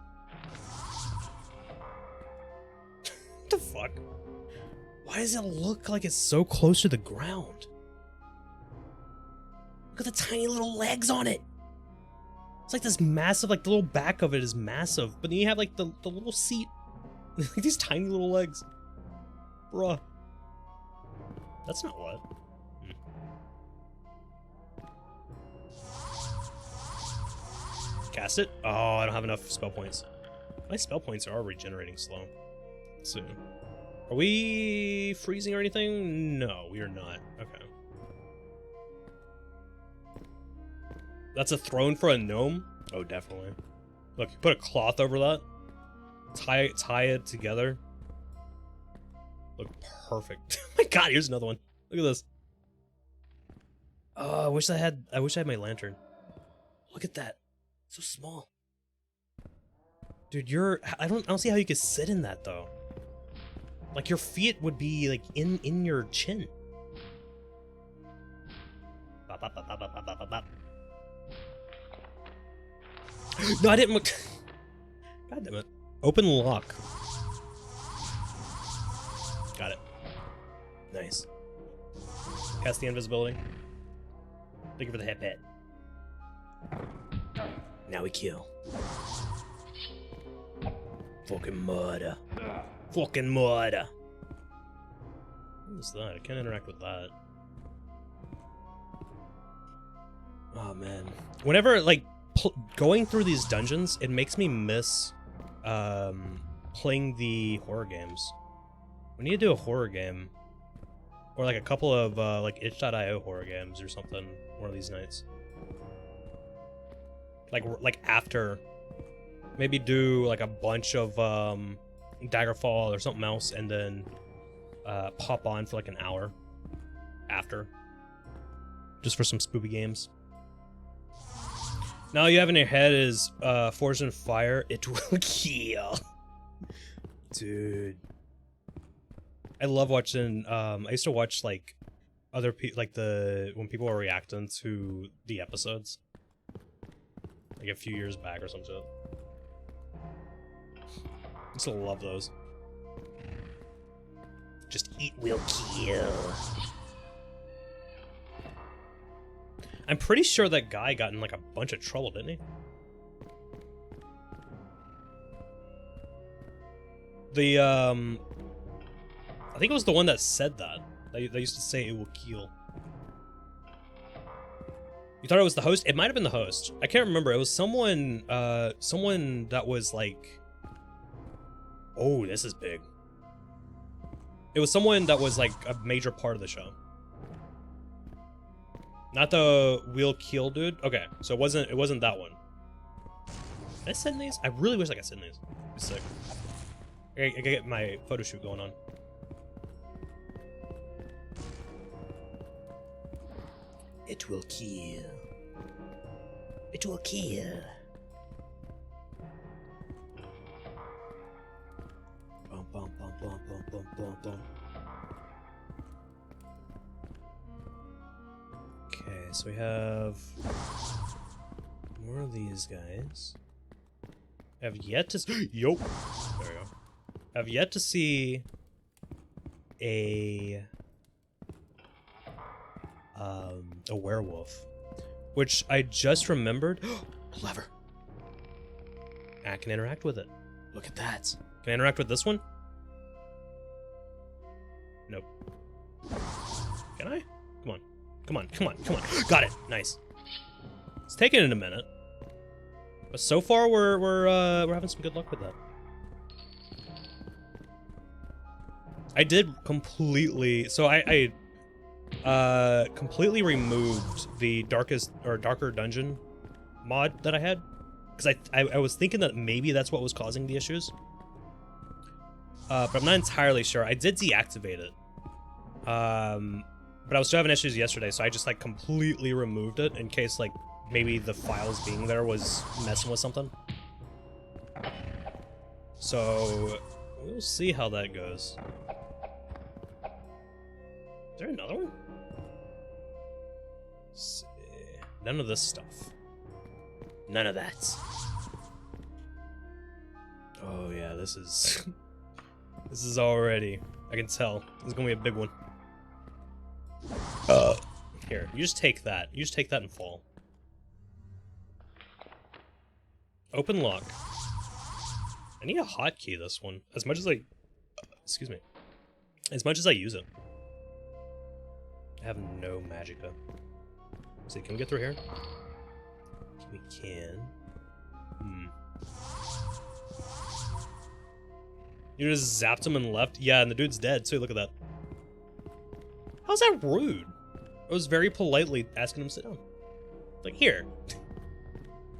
What the fuck? Why does it look like it's so close to the ground? Look at the tiny little legs on it. It's like this massive, like the little back of it is massive, but then you have like the little seat. Like these tiny little legs. Bruh. That's not what. Cast it? Oh, I don't have enough spell points. My spell points are regenerating slow. Let's see. Are we freezing or anything? No, we are not. Okay. That's a throne for a gnome? Oh, definitely. Look, you put a cloth over that. Tie it together. Look perfect. Oh my god, here's another one. Look at this. Oh, I wish I had my lantern. Look at that. So small. Dude, I don't see how you could sit in that though. Like your feet would be like in your chin. Bop, bop, bop, bop, bop, bop, bop. No, I didn't. God damn it. Open lock. Got it. Nice. Cast the invisibility. Thank you for the hit hit. Now we kill. Fucking murder. Fucking murder. What is that? I can't interact with that. Oh man. Whenever, like, going through these dungeons, it makes me miss playing the horror games. We need to do a horror game. Or like a couple of like itch.io horror games or something one of these nights. Like after, maybe do like a bunch of Daggerfall or something else, and then pop on for like an hour after, just for some spooky games. Now you have in your head is Forged in Fire. It will kill, dude. I love watching. I used to watch like other people, like when people were reacting to the episodes. Like a few years back or some shit. I still love those. Just eat will kill. I'm pretty sure that guy got in like a bunch of trouble, didn't he? I think it was the one that said that. They used to say it will kill. You thought it was the host? It might have been the host. I can't remember. It was someone that was like... Oh, this is big. It was someone that was like a major part of the show. Not the will kill dude. Okay, so it wasn't that one. Did I send these? I really wish I could send these. It's sick. I gotta get my photo shoot going on. It will kill. It will kill. Bum, bum, bum, bum, bum, bum, bum, bum. Okay, so we have more of these guys. Have yet to yo. There we go. Have yet to see a werewolf, which I just remembered. Lever. I can interact with it. Look at that. Can I interact with this one? Nope. Can I? Come on. Come on, come on, come on. Got it. Nice. It's taking it a minute. But so far we're having some good luck with that. I did completely I completely removed the darker dungeon mod that I had, because I was thinking that maybe that's what was causing the issues. But I'm not entirely sure. I did deactivate it. But I was still having issues yesterday, so I just like completely removed it in case like maybe the files being there was messing with something. So we'll see how that goes. Is there another one? Let's see. None of this stuff. None of that. Oh yeah, this is This is already, I can tell. This is gonna be a big one. Here, you just take that. You just take that and fall. Open lock. I need a hotkey this one. As much as I... Excuse me. As much as I use it. I have no magicka. See, can we get through here? We can. You just zapped him and left? Yeah, and the dude's dead too, look at that. How's that rude? I was very politely asking him to sit down. Like, here.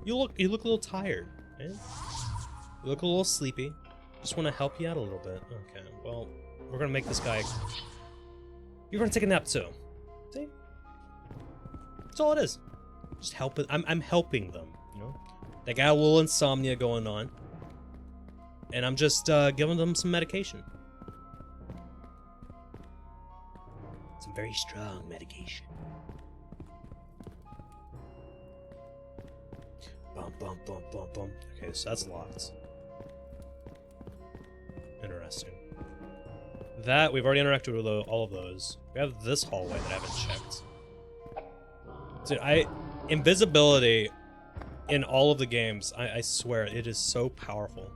You look a little tired, man. You look a little sleepy. Just want to help you out a little bit. Okay, well, we're gonna make this guy... You're gonna take a nap too. See? That's all it is. Just help it. I'm helping them, you know? They got a little insomnia going on. And I'm just giving them some medication. Some very strong medication. Bum, bum, bum, bum, bum. Okay, so that's locked. Interesting. That, we've already interacted with all of those. We have this hallway that I haven't checked. Dude, invisibility in all of the games, I swear, it is so powerful.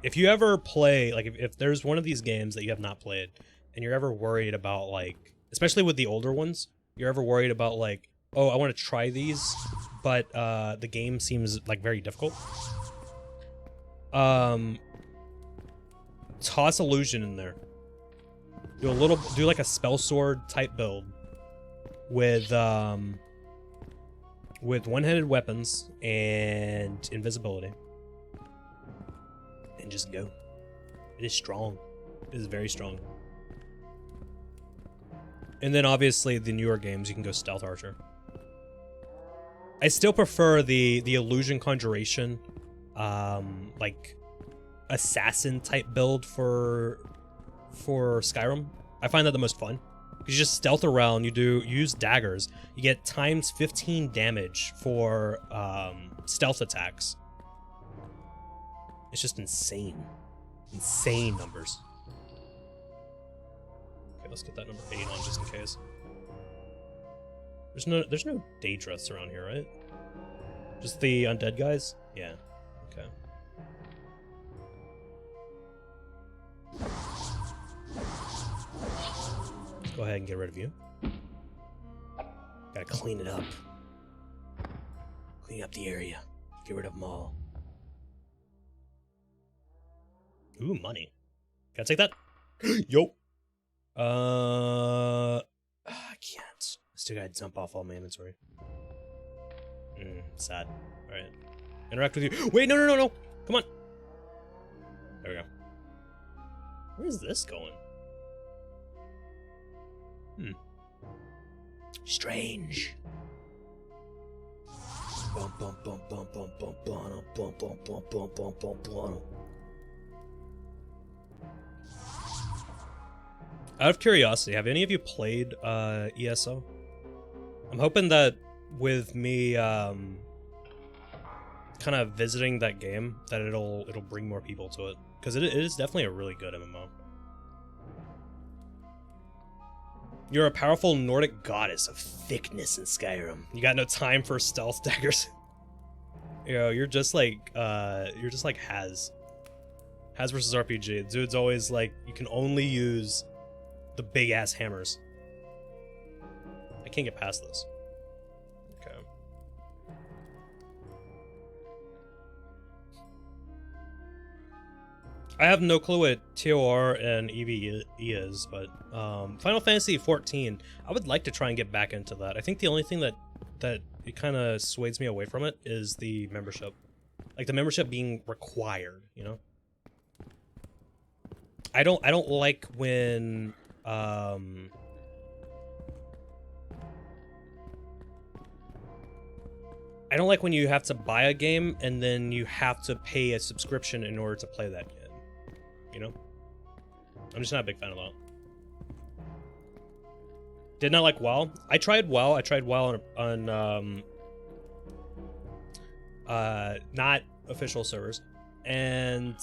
If you ever play, like, if there's one of these games that you have not played, and you're ever worried about, like, especially with the older ones, you're ever worried about, like, oh, I want to try these, but the game seems, like, very difficult. Toss illusion in there. Do like a spell sword type build with one-handed weapons and invisibility. And just go. It is strong. It is very strong. And then obviously the newer games you can go stealth archer. I still prefer the illusion conjuration, like assassin type build for Skyrim. I find that the most fun. You just stealth around. You use daggers. You get times 15 damage for stealth attacks. It's just insane. Insane numbers. Okay, let's get that number 8 on just in case. There's no Daedrus around here, right? Just the undead guys? Yeah. Okay. Go ahead and get rid of you. Gotta clean it up. Clean up the area. Get rid of them all. Ooh, money. Can I take that? Yo. I can't. I still gotta dump off all my inventory. Sad. Alright. Interact with you. Wait, no. Come on. There we go. Where is this going? Strange. Bum bum bum bum bum bum bum bum bum bum bum bum bum bum. Out of curiosity, have any of you played ESO? I'm hoping that with me kind of visiting that game, that it'll bring more people to it, because it is definitely a really good MMO. You're a powerful Nordic goddess of thickness in Skyrim. You got no time for stealth daggers. You know, you're just like Haz. Haz versus RPG. Dude's always like, you can only use the big ass hammers. I can't get past this. Okay. I have no clue what TOR and EVE is, but Final Fantasy 14, I would like to try and get back into that. I think the only thing that it kind of sways me away from it is the membership. Like the membership being required, you know? I don't like when I don't like when you have to buy a game and then you have to pay a subscription in order to play that game. You know? I'm just not a big fan of that. Did not like WoW. I tried WoW. I tried WoW on not official servers. And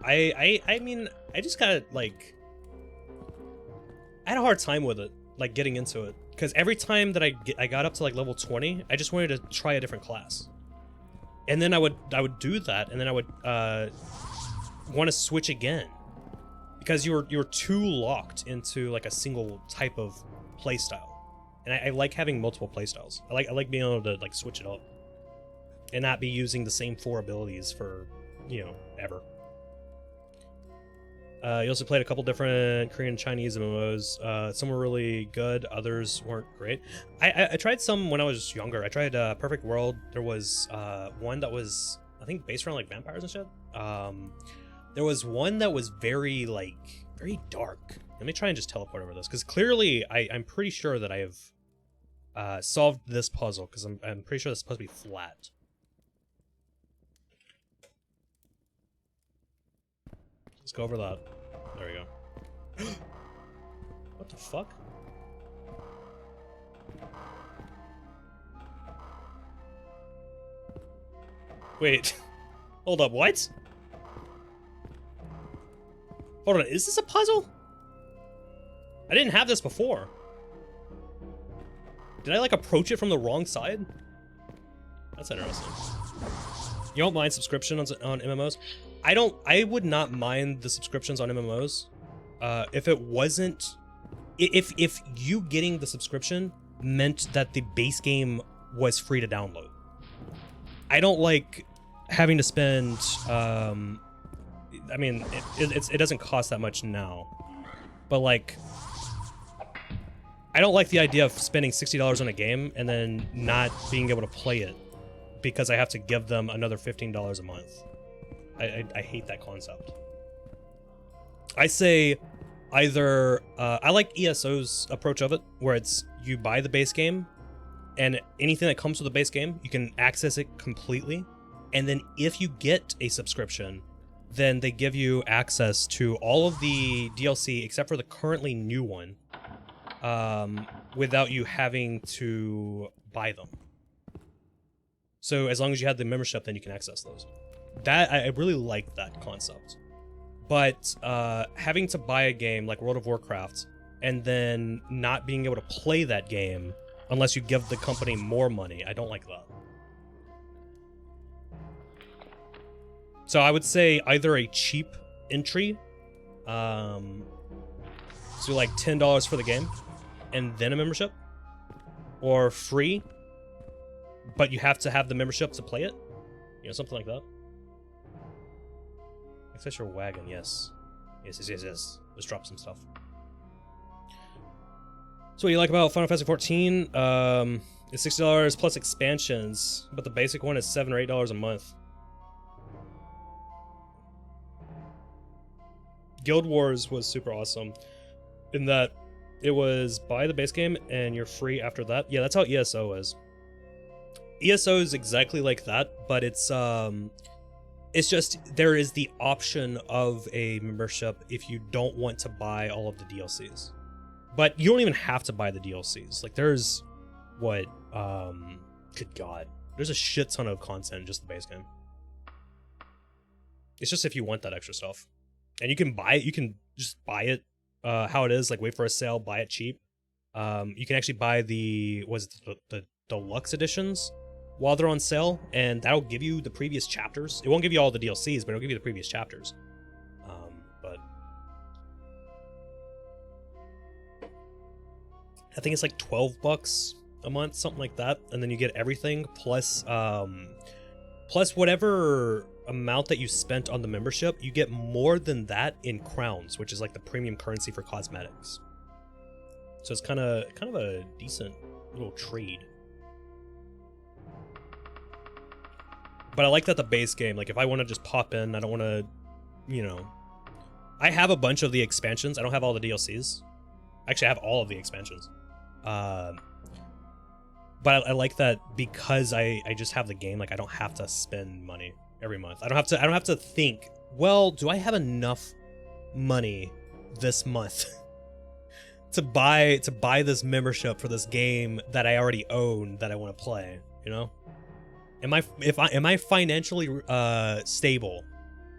I mean, I just got like, I had a hard time with it, like getting into it, because every time that I got up to like level 20, I just wanted to try a different class, and then I would do that, and then I would want to switch again, because you were too locked into like a single type of playstyle, and I like having multiple playstyles. I like being able to like switch it up, and not be using the same 4 abilities for, you know, ever. You also played a couple different Korean and Chinese MMOs. Some were really good, others weren't great. I tried some when I was younger. I tried Perfect World. There was one that was, I think, based around like vampires and shit. There was one that was very dark. Let me try and just teleport over this, because clearly I'm pretty sure that I have solved this puzzle, because I'm pretty sure this is supposed to be flat. Let's go over that. There we go. What the fuck? Wait. Hold up, what? Hold on, is this a puzzle? I didn't have this before. Did I like approach it from the wrong side? That's interesting. You don't mind subscriptions on MMOs? I would not mind the subscriptions on MMOs. If it wasn't, if you getting the subscription meant that the base game was free to download. I don't like having to spend, I mean, it doesn't cost that much now, but like, I don't like the idea of spending $60 on a game and then not being able to play it because I have to give them another $15 a month. I hate that concept. I say either, I like ESO's approach of it, where it's you buy the base game, and anything that comes with the base game, you can access it completely, and then if you get a subscription, then they give you access to all of the DLC except for the currently new one, without you having to buy them. So as long as you have the membership, then you can access those. That I really like that concept. But having to buy a game like World of Warcraft and then not being able to play that game unless you give the company more money, I don't like that. So I would say either a cheap entry, so like $10 for the game and then a membership, or free, but you have to have the membership to play it, you know, something like that. Access your wagon, yes. Yes. Let's drop some stuff. So what you like about Final Fantasy 14? It's $60 plus expansions, but the basic one is $7 or $8 a month. Guild Wars was super awesome in that it was buy the base game and you're free after that. Yeah, that's how ESO is. ESO is exactly like that, but it's just there is the option of a membership if you don't want to buy all of the DLCs. But you don't even have to buy the DLCs. Like there's what good god. There's a shit ton of content in just the base game. It's just if you want that extra stuff. And you can buy it, you can just buy it how it is, like wait for a sale, buy it cheap. You can actually buy the deluxe editions while they're on sale, and that'll give you the previous chapters. It won't give you all the DLCs, but it'll give you the previous chapters. But I think it's like $12 a month, something like that, and then you get everything plus whatever amount that you spent on the membership. You get more than that in crowns, which is like the premium currency for cosmetics. So it's kind of a decent little trade. But I like that the base game, like if I want to just pop in, I don't want to, you know, I have a bunch of the expansions. I don't have all the DLCs. Actually, I have all of the expansions. But I like that because I just have the game, like I don't have to spend money every month. I don't have to think, well, do I have enough money this month to buy this membership for this game that I already own that I want to play, you know? Am I financially stable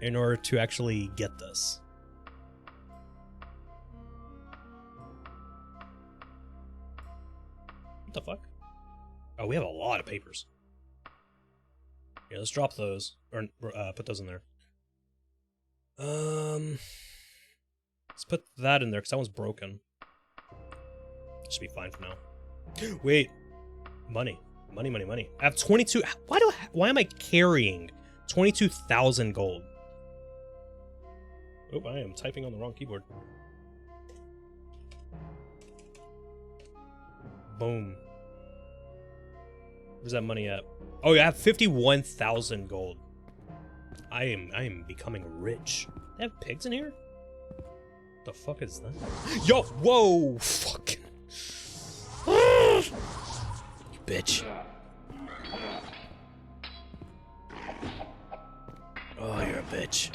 in order to actually get this. What the fuck? Oh, we have a lot of papers. Yeah, let's drop those. Or put those in there. Let's put that in there, because that one's broken. Should be fine for now. Wait. Money. Money, money, money. I have 22... Why am I carrying 22,000 gold? Oh, I am typing on the wrong keyboard. Boom. Where's that money at? Oh, yeah, I have 51,000 gold. I am becoming rich. They have pigs in here? What the fuck is that? Yo! Whoa! Fuck. You bitch. Oh, you're a bitch.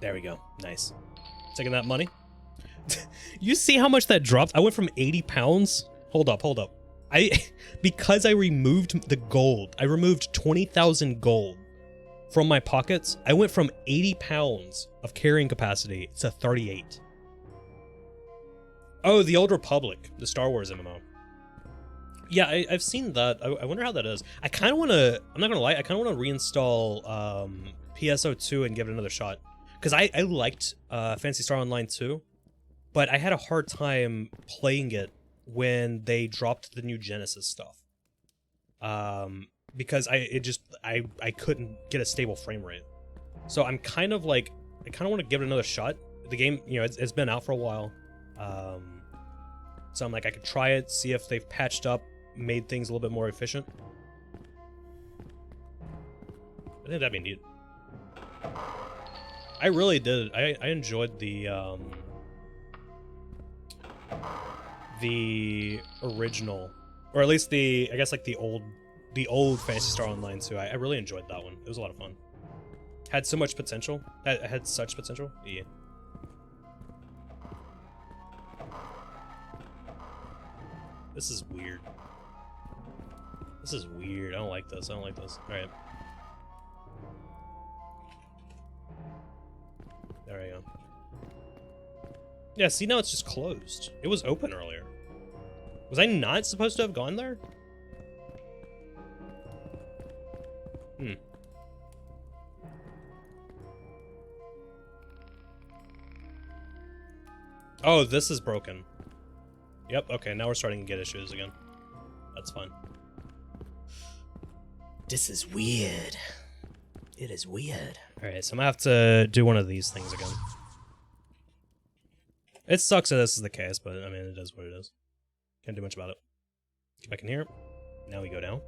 There we go. Nice. Taking that money. You see how much that dropped? I went from 80 pounds. Hold up, hold up. Because I removed the gold, I removed 20,000 gold from my pockets. I went from 80 pounds of carrying capacity to 38. Oh, the Old Republic, the Star Wars MMO. Yeah, I've seen that. I wonder how that is. I kind of want to, I'm not going to lie, I kind of want to reinstall PSO2 and give it another shot. Because I liked Phantasy Star Online 2, but I had a hard time playing it when they dropped the new Genesis stuff. Because I couldn't get a stable frame rate. So I'm kind of like, I kind of want to give it another shot. The game, you know, it's been out for a while. So I'm like, I could try it, see if they've patched up, made things a little bit more efficient. I think that'd be neat. I really did. I enjoyed the original, or at least I guess like the old Phantasy Star Online 2. I really enjoyed that one. It was a lot of fun. Had so much potential. Had such potential. Yeah. This is weird. This is weird. I don't like this. I don't like this. Alright. There we go. Yeah, see, now it's just closed. It was open earlier. Was I not supposed to have gone there? Hmm. Oh, this is broken. Yep, okay, now we're starting to get issues again. That's fine. This is weird. It is weird. Alright, so I'm gonna have to do one of these things again. It sucks that this is the case, but I mean, it is what it is. Can't do much about it. Get back in here. Now we go down.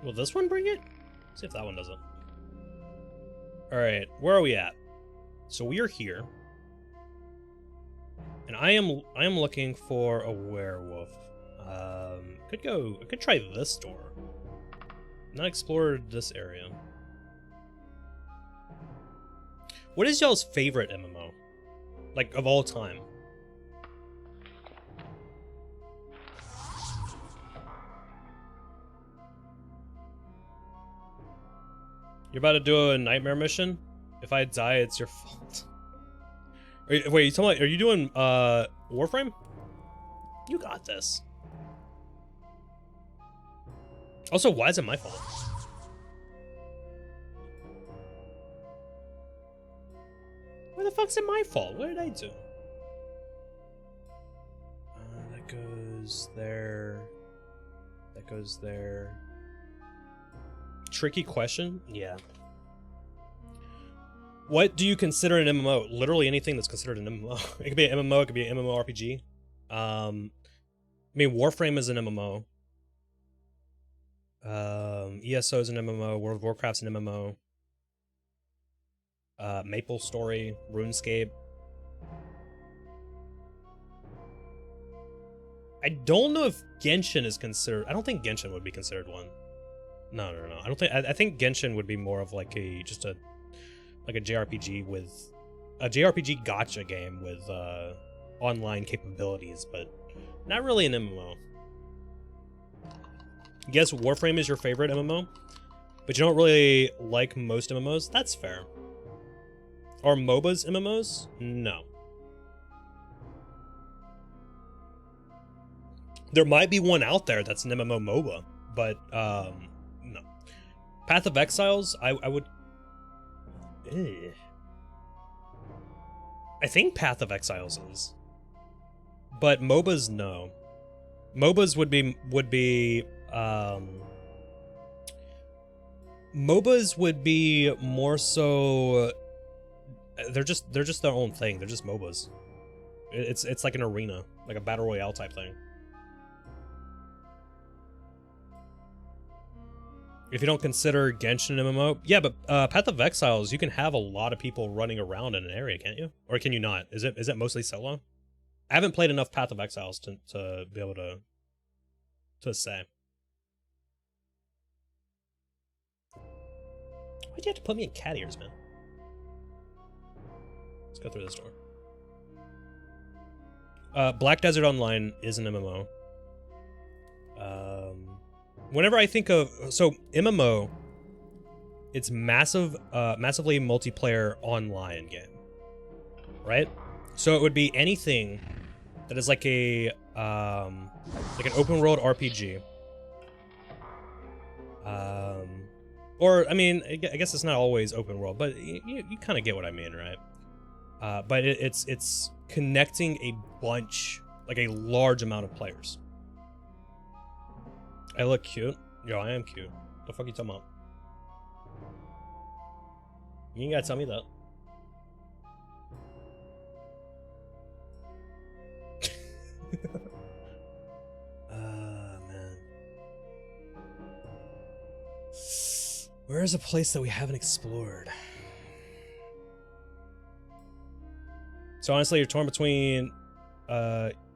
Will this one bring it? See if that one does it. Alright, where are we at? So we are here. And I am looking for a werewolf. I could try this door. Not explored this area. What is y'all's favorite MMO? Like, of all time? You're about to do a nightmare mission? If I die, it's your fault. Wait, you talking about, are you doing Warframe? You got this. Also, why is it my fault? Why the fuck's it my fault? What did I do? That goes there. That goes there. Tricky question? Yeah. What do you consider an MMO? Literally anything that's considered an MMO. It could be an MMO, it could be an MMORPG. I mean, Warframe is an MMO. ESO is an MMO. World of Warcraft's an MMO. Maple Story, RuneScape. I don't know if Genshin is considered. I don't think Genshin would be considered one. No. I don't think. I think Genshin would be more of like a JRPG with a JRPG gacha game with online capabilities, but Not really an MMO. Guess Warframe is your favorite MMO, but you don't really like most MMOs? That's fair. Are MOBAs MMOs? No. There might be one out there that's an MMO MOBA, but no. Path of Exiles, I would... I think Path of Exiles is. But MOBAs, no. MOBAs would be MOBAs would be more so they're just their own thing. They're just MOBAs. It's like an arena, like a battle royale type thing. If you don't consider Genshin an MMO, yeah, but Path of Exiles, you can have a lot of people running around in an area, can't you? Or can you not? Is it mostly solo? I haven't played enough Path of Exiles to be able to say. Why'd you have to put me in cat ears, man? Let's go through this door. Black Desert Online is an MMO. Whenever I think of... So, MMO, it's massively multiplayer online game. Right? So it would be anything that is like a... like an open world RPG. Or, I mean, I guess it's not always open world, but you kind of get what I mean, right? But it's connecting a bunch, like a large amount of players. I look cute. Yo, I am cute. The fuck you talking about? You ain't gotta tell me that. Man. Where is a place that we haven't explored? So honestly, you're torn between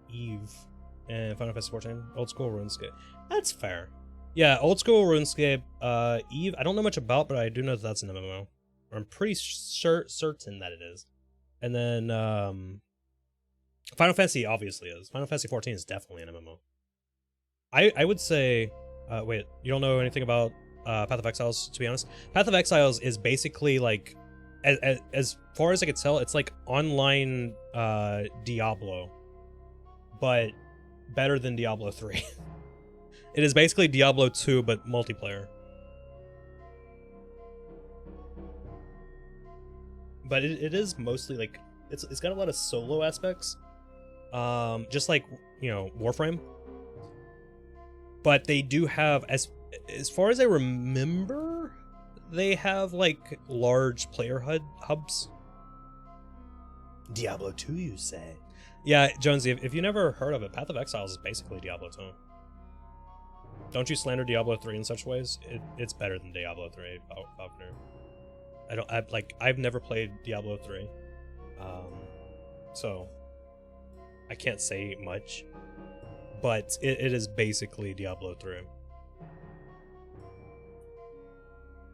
Eve and Final Fantasy 14, old school RuneScape. That's fair. Yeah, old school RuneScape, Eve, I don't know much about, but I do know that that's an MMO. Or I'm pretty certain that it is. And then Final Fantasy obviously is. Final Fantasy 14 is definitely an MMO. I would say, wait, you don't know anything about Path of Exiles, to be honest? Path of Exiles is basically like, as far as I could tell, it's like online Diablo, but better than Diablo 3. It is basically Diablo 2, but multiplayer. But it is mostly like, it's got a lot of solo aspects. Just like, you know, Warframe. But they do have, as far as I remember, they have like large player hubs. Diablo 2, you say? Yeah, Jonesy, if you never heard of it, Path of Exiles is basically Diablo 2. Don't you slander Diablo 3 in such ways? It's better than Diablo 3, Falconer. I've never played Diablo 3. So I can't say much. But it is basically Diablo 3.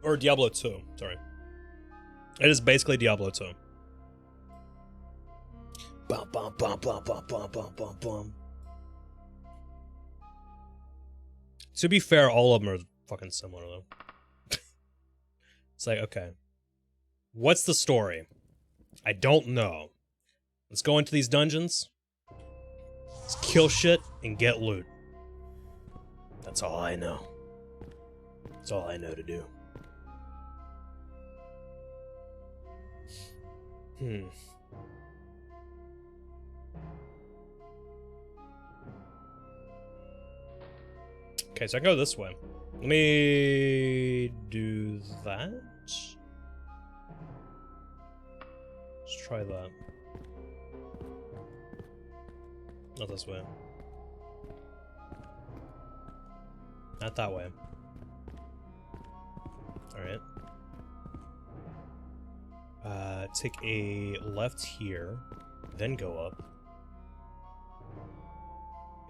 Or Diablo 2, sorry. It is basically Diablo 2. Bum, bum, bum, bum, bum, bum, bum, bum, bum. To be fair, all of them are fucking similar, though. It's like, okay. What's the story? I don't know. Let's go into these dungeons. Let's kill shit and get loot. That's all I know. That's all I know to do. Okay, so I can go this way. Let me do that. Let's try that. Not this way. Not that way. Alright. Take a left here, then go up.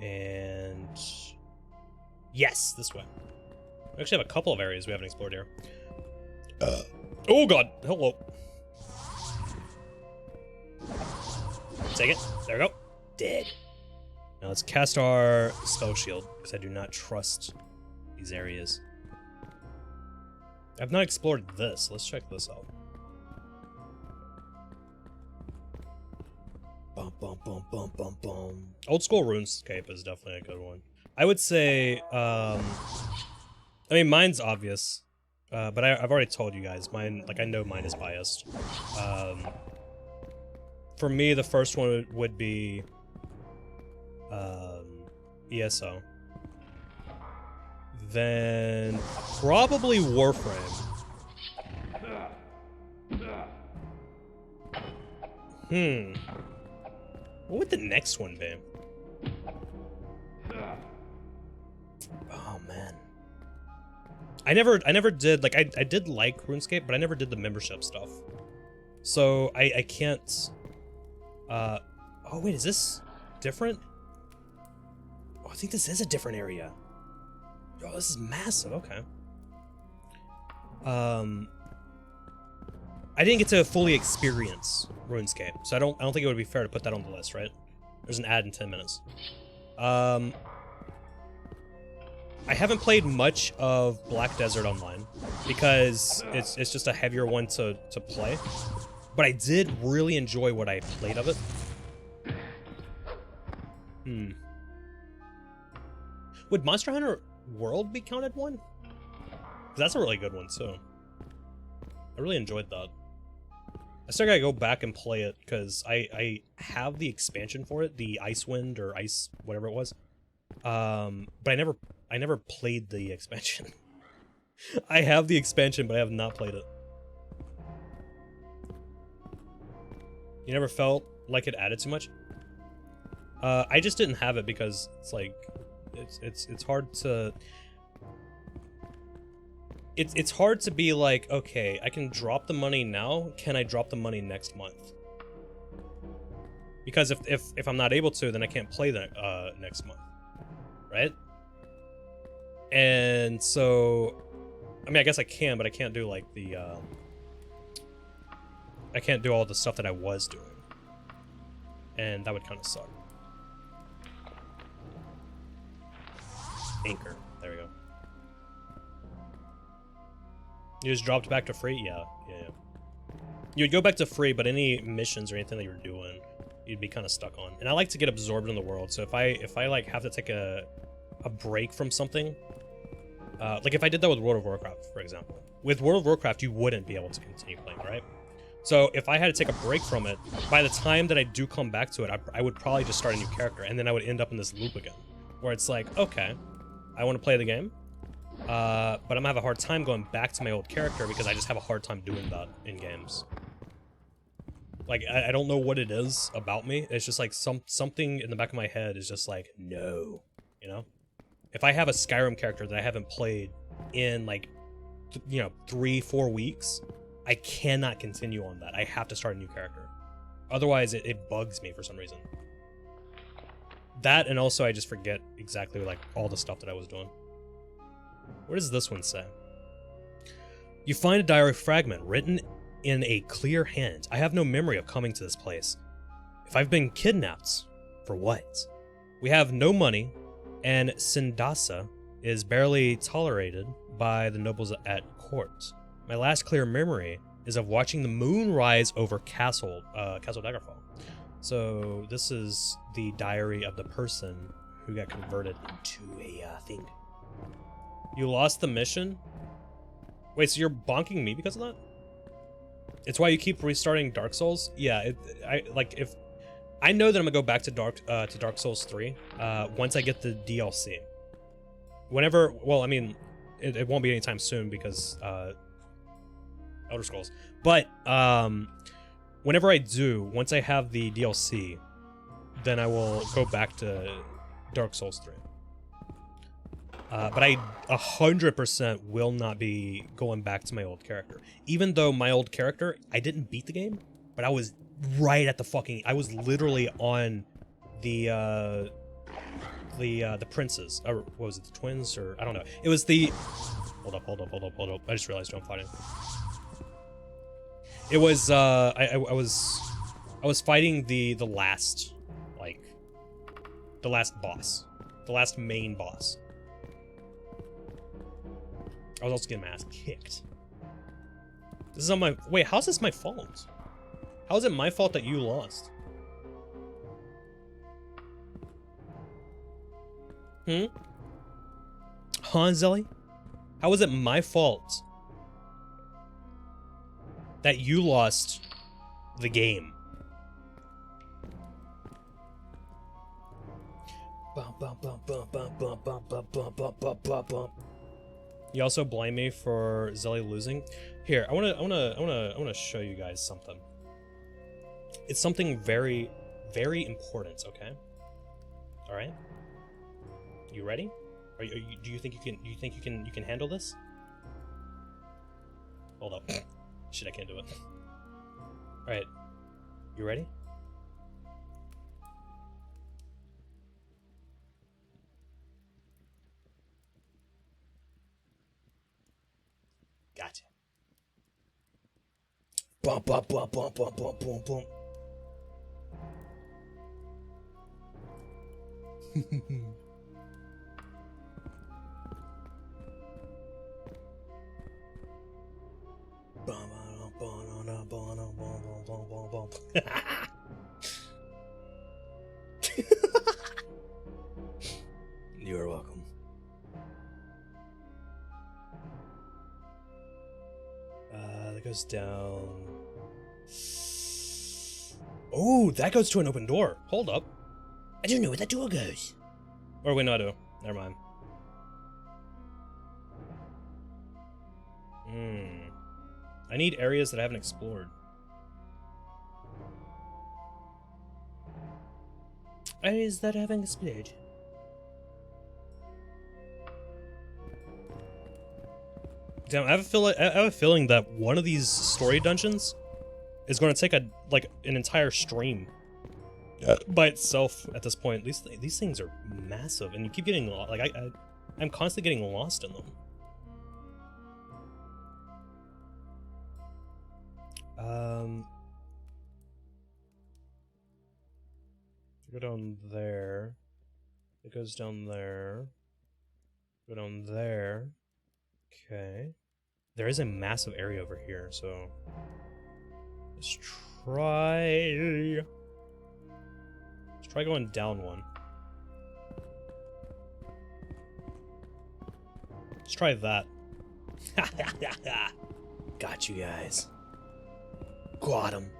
And... yes, this way. We actually have a couple of areas we haven't explored here. Oh god, hello. Take it. There we go. Dead. Now let's cast our spell shield, because I do not trust these areas. I've not explored this. Let's check this out. Bum, bum, bum, bum, bum, bum. Old school RuneScape is definitely a good one. I would say, I mean, mine's obvious, but I've already told you guys, mine, like, I know mine is biased. For me, the first one would be, ESO. Then probably Warframe. What would the next one be? Oh man. I never did, like, I did like RuneScape, but I never did the membership stuff. So I can't oh wait, is this different? Oh, I think this is a different area. Oh, this is massive. Okay. I didn't get to fully experience RuneScape, so I don't think it would be fair to put that on the list, right? There's an ad in 10 minutes. I haven't played much of Black Desert Online because it's just a heavier one to play, but I did really enjoy what I played of it. Would Monster Hunter World be counted one? 'Cause that's a really good one too. I really enjoyed that. I still gotta go back and play it because I have the expansion for it, the Icewind or Ice whatever it was. But I never played the expansion. I have the expansion, but I have not played it. You never felt like it added too much? I just didn't have it because it's like it's hard to it's hard to be like, okay, I can drop the money now, can I drop the money next month? Because if I'm not able to, then I can't play the next month, right? And so, I mean, I guess I can, but I can't do like the I can't do all the stuff that I was doing, and that would kind of suck. Anchor. There we go. You just dropped back to free? Yeah. You would go back to free, but any missions or anything that you were doing, you'd be kind of stuck on. And I like to get absorbed in the world, so if I like have to take a break from something, like if I did that with World of Warcraft, for example. With World of Warcraft, you wouldn't be able to continue playing, right? So if I had to take a break from it, by the time that I do come back to it, I would probably just start a new character, and then I would end up in this loop again, where it's like, okay, I want to play the game, but I'm gonna have a hard time going back to my old character because I just have a hard time doing that in games. Like, I don't know what it is about me. It's just like something in the back of my head is just like, no, you know? If I have a Skyrim character that I haven't played in like, 3-4 weeks, I cannot continue on that. I have to start a new character. Otherwise, it bugs me for some reason. That, and also I just forget exactly like all the stuff that I was doing. What does this one say? You find a diary fragment written in a clear hand. I have no memory of coming to this place. If I've been kidnapped, for what? We have no money, and Sindasa is barely tolerated by the nobles at court. My last clear memory is of watching the moon rise over Castle Daggerfall. So this is the diary of the person who got converted into a thing. You lost the mission? Wait, so you're bonking me because of that? It's why you keep restarting Dark Souls? Yeah, if I know that I'm gonna go back to Dark Souls 3 once I get the DLC. Whenever, well, I mean, it won't be anytime soon because Elder Scrolls. But whenever I do, once I have the DLC, then I will go back to Dark Souls 3. But I 100% will not be going back to my old character. Even though my old character, I didn't beat the game, but I was right at the fucking, I was literally on the princes, or what was it, the twins, or I don't know. It was the, hold up. I just realized who I'm fighting. It was, I was fighting the last, like, The last boss. The last main boss. I was also getting my ass kicked. This is on my... Wait, how's this my fault? How is it my fault that you lost? Hmm? Huh, Zelly? How is it my fault that you lost the game? You also blame me for Zelly losing. Here, I wanna show you guys something. It's something very, very important. Okay. All right. You ready? Do you think you can handle this? Hold up. Shit, I can't do it. All right. You ready? Gotcha. Bump, bump, bump, bump, bump, bump, bump, bump. You are welcome. That goes down. Oh, that goes to an open door. Hold up. I don't know where that door goes. Or wait, no, I do. Never mind. I need areas that I haven't explored. Areas that I haven't explored. Damn, I have a feeling that one of these story dungeons is going to take an entire stream by itself at this point. These things are massive, and you keep getting lost. Like I'm constantly getting lost in them. Go down there. It goes down there. Go down there. Okay. There is a massive area over here, so let's try going down one. Let's try that. Got you guys. Got him.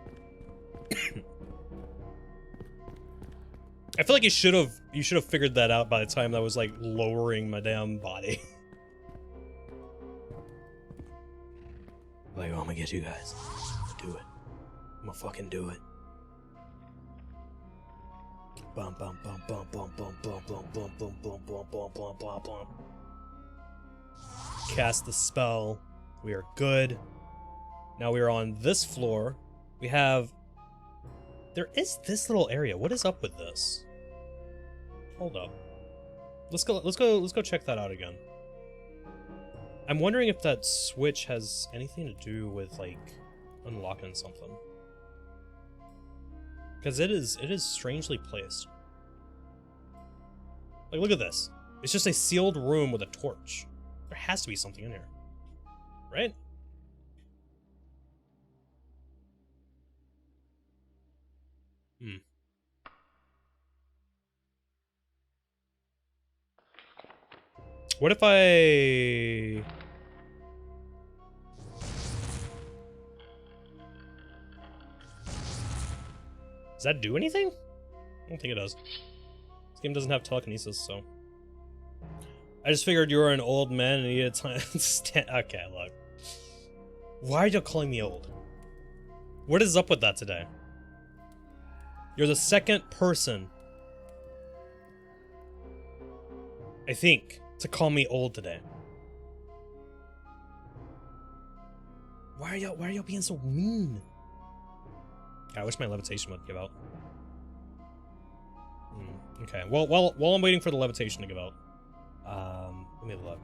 I feel like you should have figured that out by the time I was like lowering my damn body. Like, oh, I'm gonna get you guys. Do it. I'm gonna fucking do it. Bum bum bum bum bum bum bum bum bum bum bum bum bum bum bum bum. Cast the spell. We are good. Now we are on this floor. We have. There is this little area. What is up with this? Hold up. Let's go check that out again. I'm wondering if that switch has anything to do with like unlocking something. Because it is strangely placed. Like, look at this. It's just a sealed room with a torch. There has to be something in here. Right? What if I... Does that do anything? I don't think it does. This game doesn't have telekinesis, so... I just figured you were an old man and needed time to stand... Okay, look. Why are you calling me old? What is up with that today? You're the second person, I think, to call me old today. Why are y'all being so mean? God, I wish my levitation would give out. Okay, well, while I'm waiting for the levitation to give out, let me look.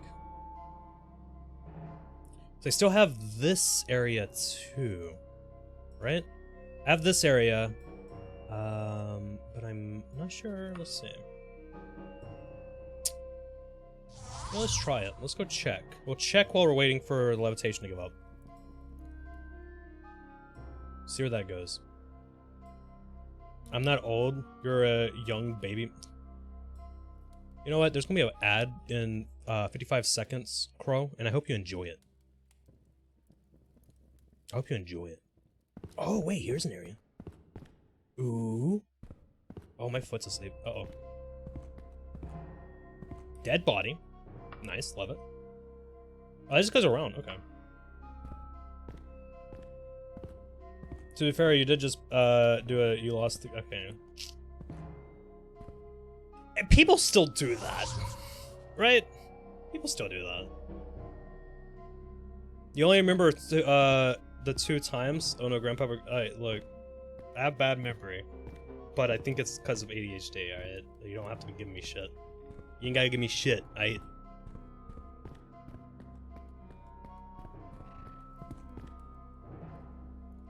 So I still have this area too, right? I have this area, but I'm not sure. Let's see. Well, let's try it. Let's go check. We'll check while we're waiting for the levitation to give up. See where that goes. I'm not old. You're a young baby. You know what? There's gonna be an ad in 55 seconds, Crow, and I hope you enjoy it. I hope you enjoy it. Oh, wait, here's an area. Ooh. Oh, my foot's asleep. Uh-oh. Dead body. Nice, love it. Oh, that just goes around. Okay. To be fair, you did just you lost the, okay. And people still do that. Right? People still do that. You only remember the 2 times? Oh no, Grandpa, look. I have bad memory. But I think it's because of ADHD, alright? You don't have to be giving me shit. You ain't gotta give me shit, alright?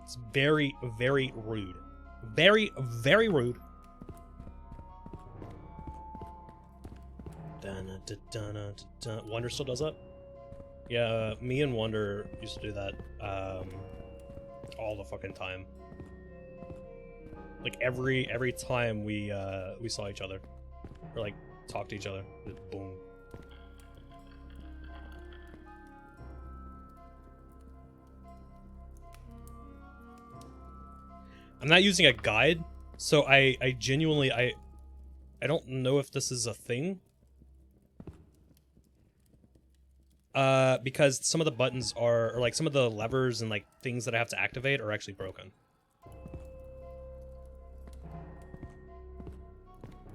It's very, very rude. Very, very rude. Wonder still does that? Yeah, me and Wonder used to do that all the fucking time. Like every time we saw each other or like talked to each other, just boom. I'm not using a guide, so I genuinely I don't know if this is a thing. Because some of the buttons are, or like some of the levers and like things that I have to activate are actually broken.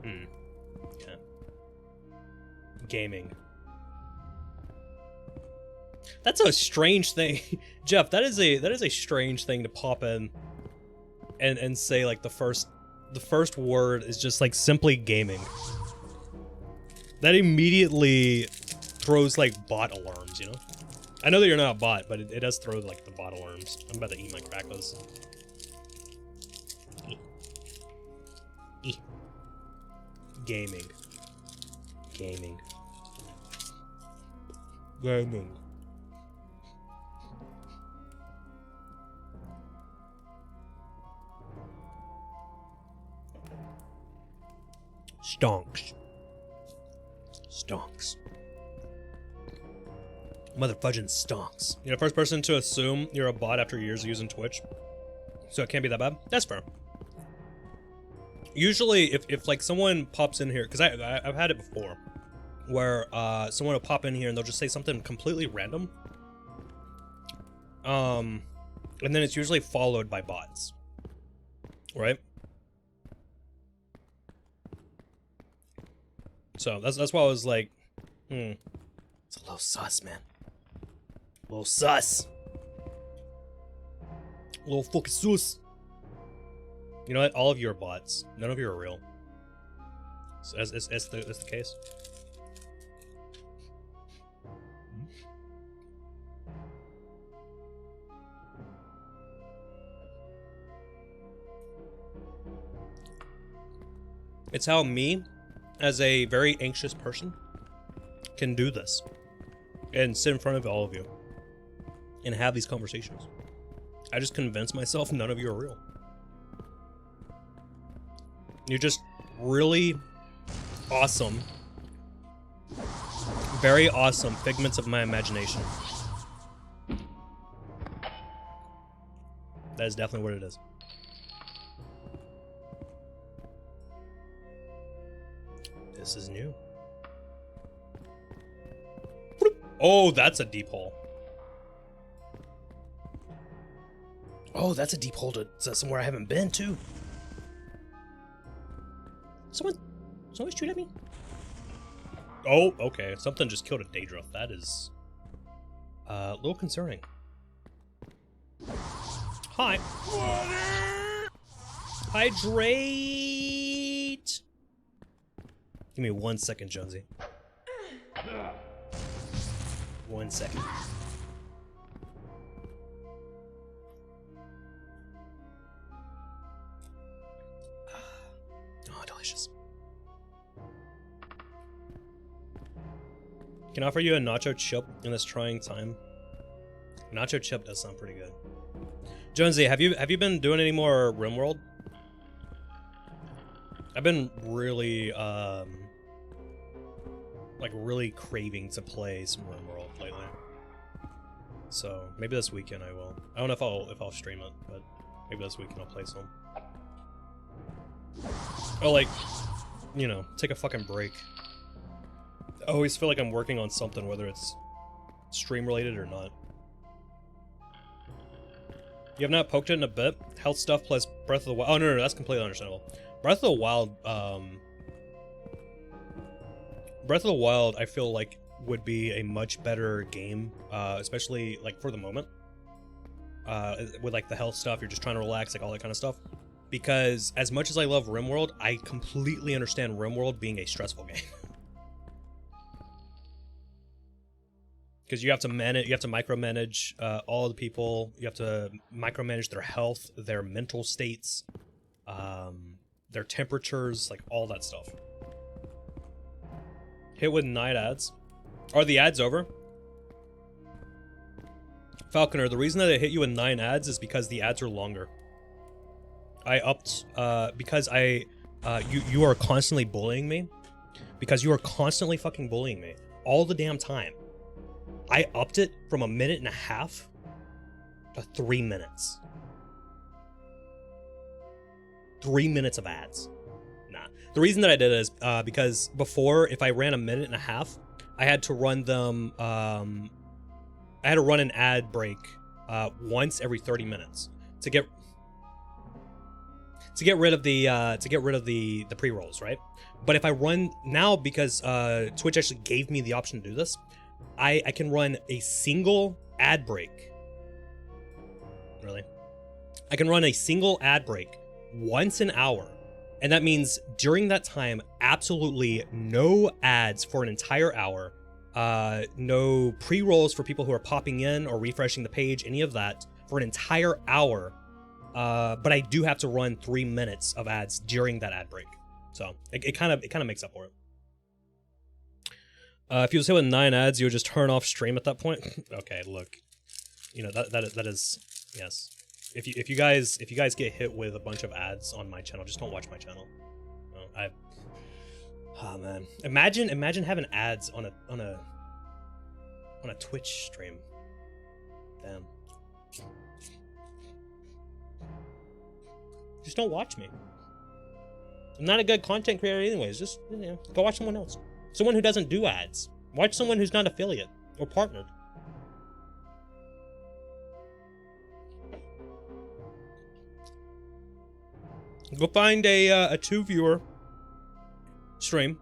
Okay. Gaming. That's a strange thing. Jeff, that is a strange thing to pop in and say like the first word is just like simply gaming. That immediately throws like bot alarms, you know? I know that you're not a bot, but it does throw like the bot alarms. I'm about to eat my crackers. Gaming. Gaming. Gaming. Stonks. Stonks. Motherfudging stonks. You're the first person to assume you're a bot after years of using Twitch, so it can't be that bad. That's fair. Usually, if like someone pops in here, because I've had it before, where someone will pop in here and they'll just say something completely random, and then it's usually followed by bots, right? So that's why I was like, it's a little sus, man. A little sus. A little fucking sus. You know what? All of you are bots. None of you are real. So that's the case. It's how me, as a very anxious person, can do this. And sit in front of all of you. And have these conversations. I just convince myself none of you are real. You're just really awesome. Very awesome figments of my imagination. That is definitely what it is. This is new. Oh, that's a deep hole. Oh, that's a deep hole to somewhere I haven't been to. Someone shoot at me? Oh, okay. Something just killed a Daedra. That is a little concerning. Hi. Hydrate. Give me 1 second, Jonesy. 1 second. Oh, delicious. Can I offer you a nacho chip in this trying time? Nacho chip does sound pretty good. Jonesy, have you been doing any more RimWorld? I've been really like really craving to play some RimWorld lately. So maybe this weekend I will. I don't know if I'll stream it, but maybe this weekend I'll play some. Or like, you know, take a fucking break. I always feel like I'm working on something, whether it's stream related or not. You have not poked it in a bit. Health stuff plus Breath of the Wild. Oh no, that's completely understandable. Breath of the Wild, I feel like would be a much better game, especially like for the moment. With like the health stuff, you're just trying to relax, like all that kind of stuff. Because as much as I love RimWorld, I completely understand RimWorld being a stressful game. Because you have to manage, you have to micromanage all the people. You have to micromanage their health, their mental states, their temperatures, like all that stuff. Hit with 9 ads. Are the ads over? Falconer, the reason that I hit you with 9 ads is because the ads are longer. I upped, because you are constantly bullying me. Because you are constantly fucking bullying me. All the damn time. I upped it from 1.5 minutes to 3 minutes. 3 minutes of ads. Nah. The reason that I did it is because before, if I ran 1.5 minutes, I had to run them. I had to run an ad break once every 30 minutes to get rid of the pre-rolls, right? But if I run now, because Twitch actually gave me the option to do this, I can run a single ad break. Really? I can run a single ad break once an hour. And that means during that time, absolutely no ads for an entire hour. No pre-rolls for people who are popping in or refreshing the page, any of that for an entire hour. But I do have to run 3 minutes of ads during that ad break. So it kind of makes up for it. If you was hit with 9 ads, you would just turn off stream at that point. Okay, look, you know that is yes. If you guys get hit with a bunch of ads on my channel, just don't watch my channel. No, oh man, imagine having ads on a Twitch stream. Damn. Just don't watch me. I'm not a good content creator anyways. Just, you know, go watch someone else. Someone who doesn't do ads. Watch someone who's not affiliate or partnered. Go find a 2-viewer stream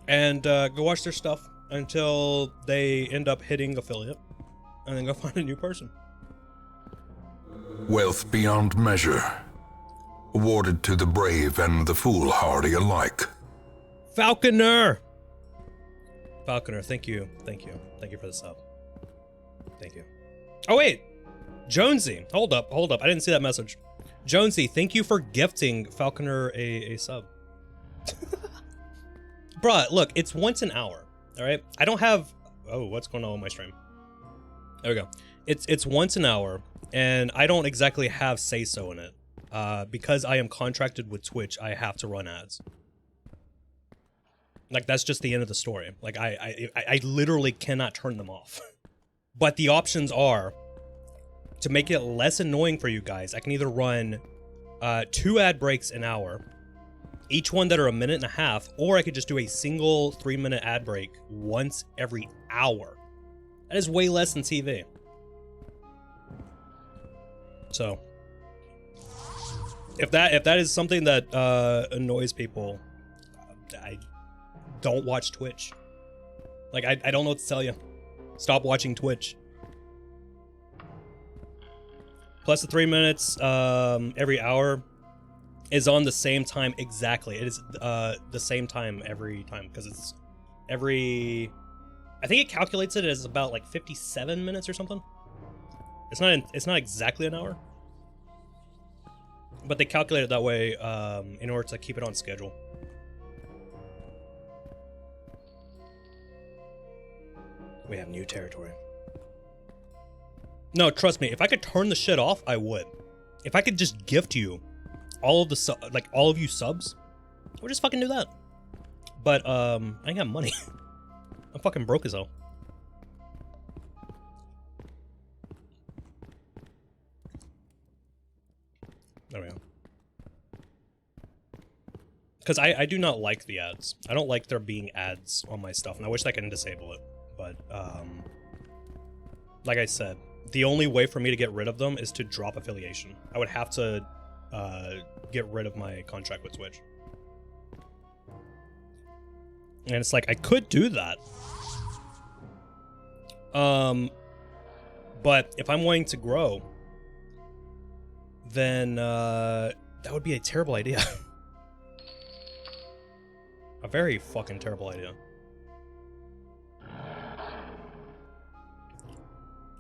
and go watch their stuff until they end up hitting affiliate, and then go find a new person. Wealth beyond measure, awarded to the brave and the foolhardy alike. Falconer, thank you for the sub. Thank you. Oh wait, Jonesy, hold up, I didn't see that message. Jonesy, thank you for gifting Falconer a sub. Bruh, look, it's once an hour, all right? I don't have, oh, what's going on with my stream? There we go. It's once an hour, and I don't exactly have say-so in it. Because I am contracted with Twitch, I have to run ads. Like, that's just the end of the story. Like, I literally cannot turn them off. But the options are, to make it less annoying for you guys, I can either run 2 ad breaks an hour, each one that are 1.5 minutes, or I could just do a single 3-minute ad break once every hour. That is way less than TV. So, if that is something that annoys people, I don't watch Twitch. Like, I don't know what to tell you. Stop watching Twitch. Plus the 3 minutes every hour is on the same time exactly. It is the same time every time, because it's every, I think it calculates it as about like 57 minutes or something. It's not exactly an hour, but they calculate it that way in order to keep it on schedule. We have new territory. No, trust me. If I could turn the shit off, I would. If I could just gift you all of the all of you subs, I would just fucking do that. But I ain't got money. I'm fucking broke as hell. There we go. Because I do not like the ads. I don't like there being ads on my stuff, and I wish I can disable it. But, like I said, the only way for me to get rid of them is to drop affiliation. I would have to get rid of my contract with Twitch. And it's like, I could do that. But if I'm wanting to grow, then that would be a terrible idea. A very fucking terrible idea.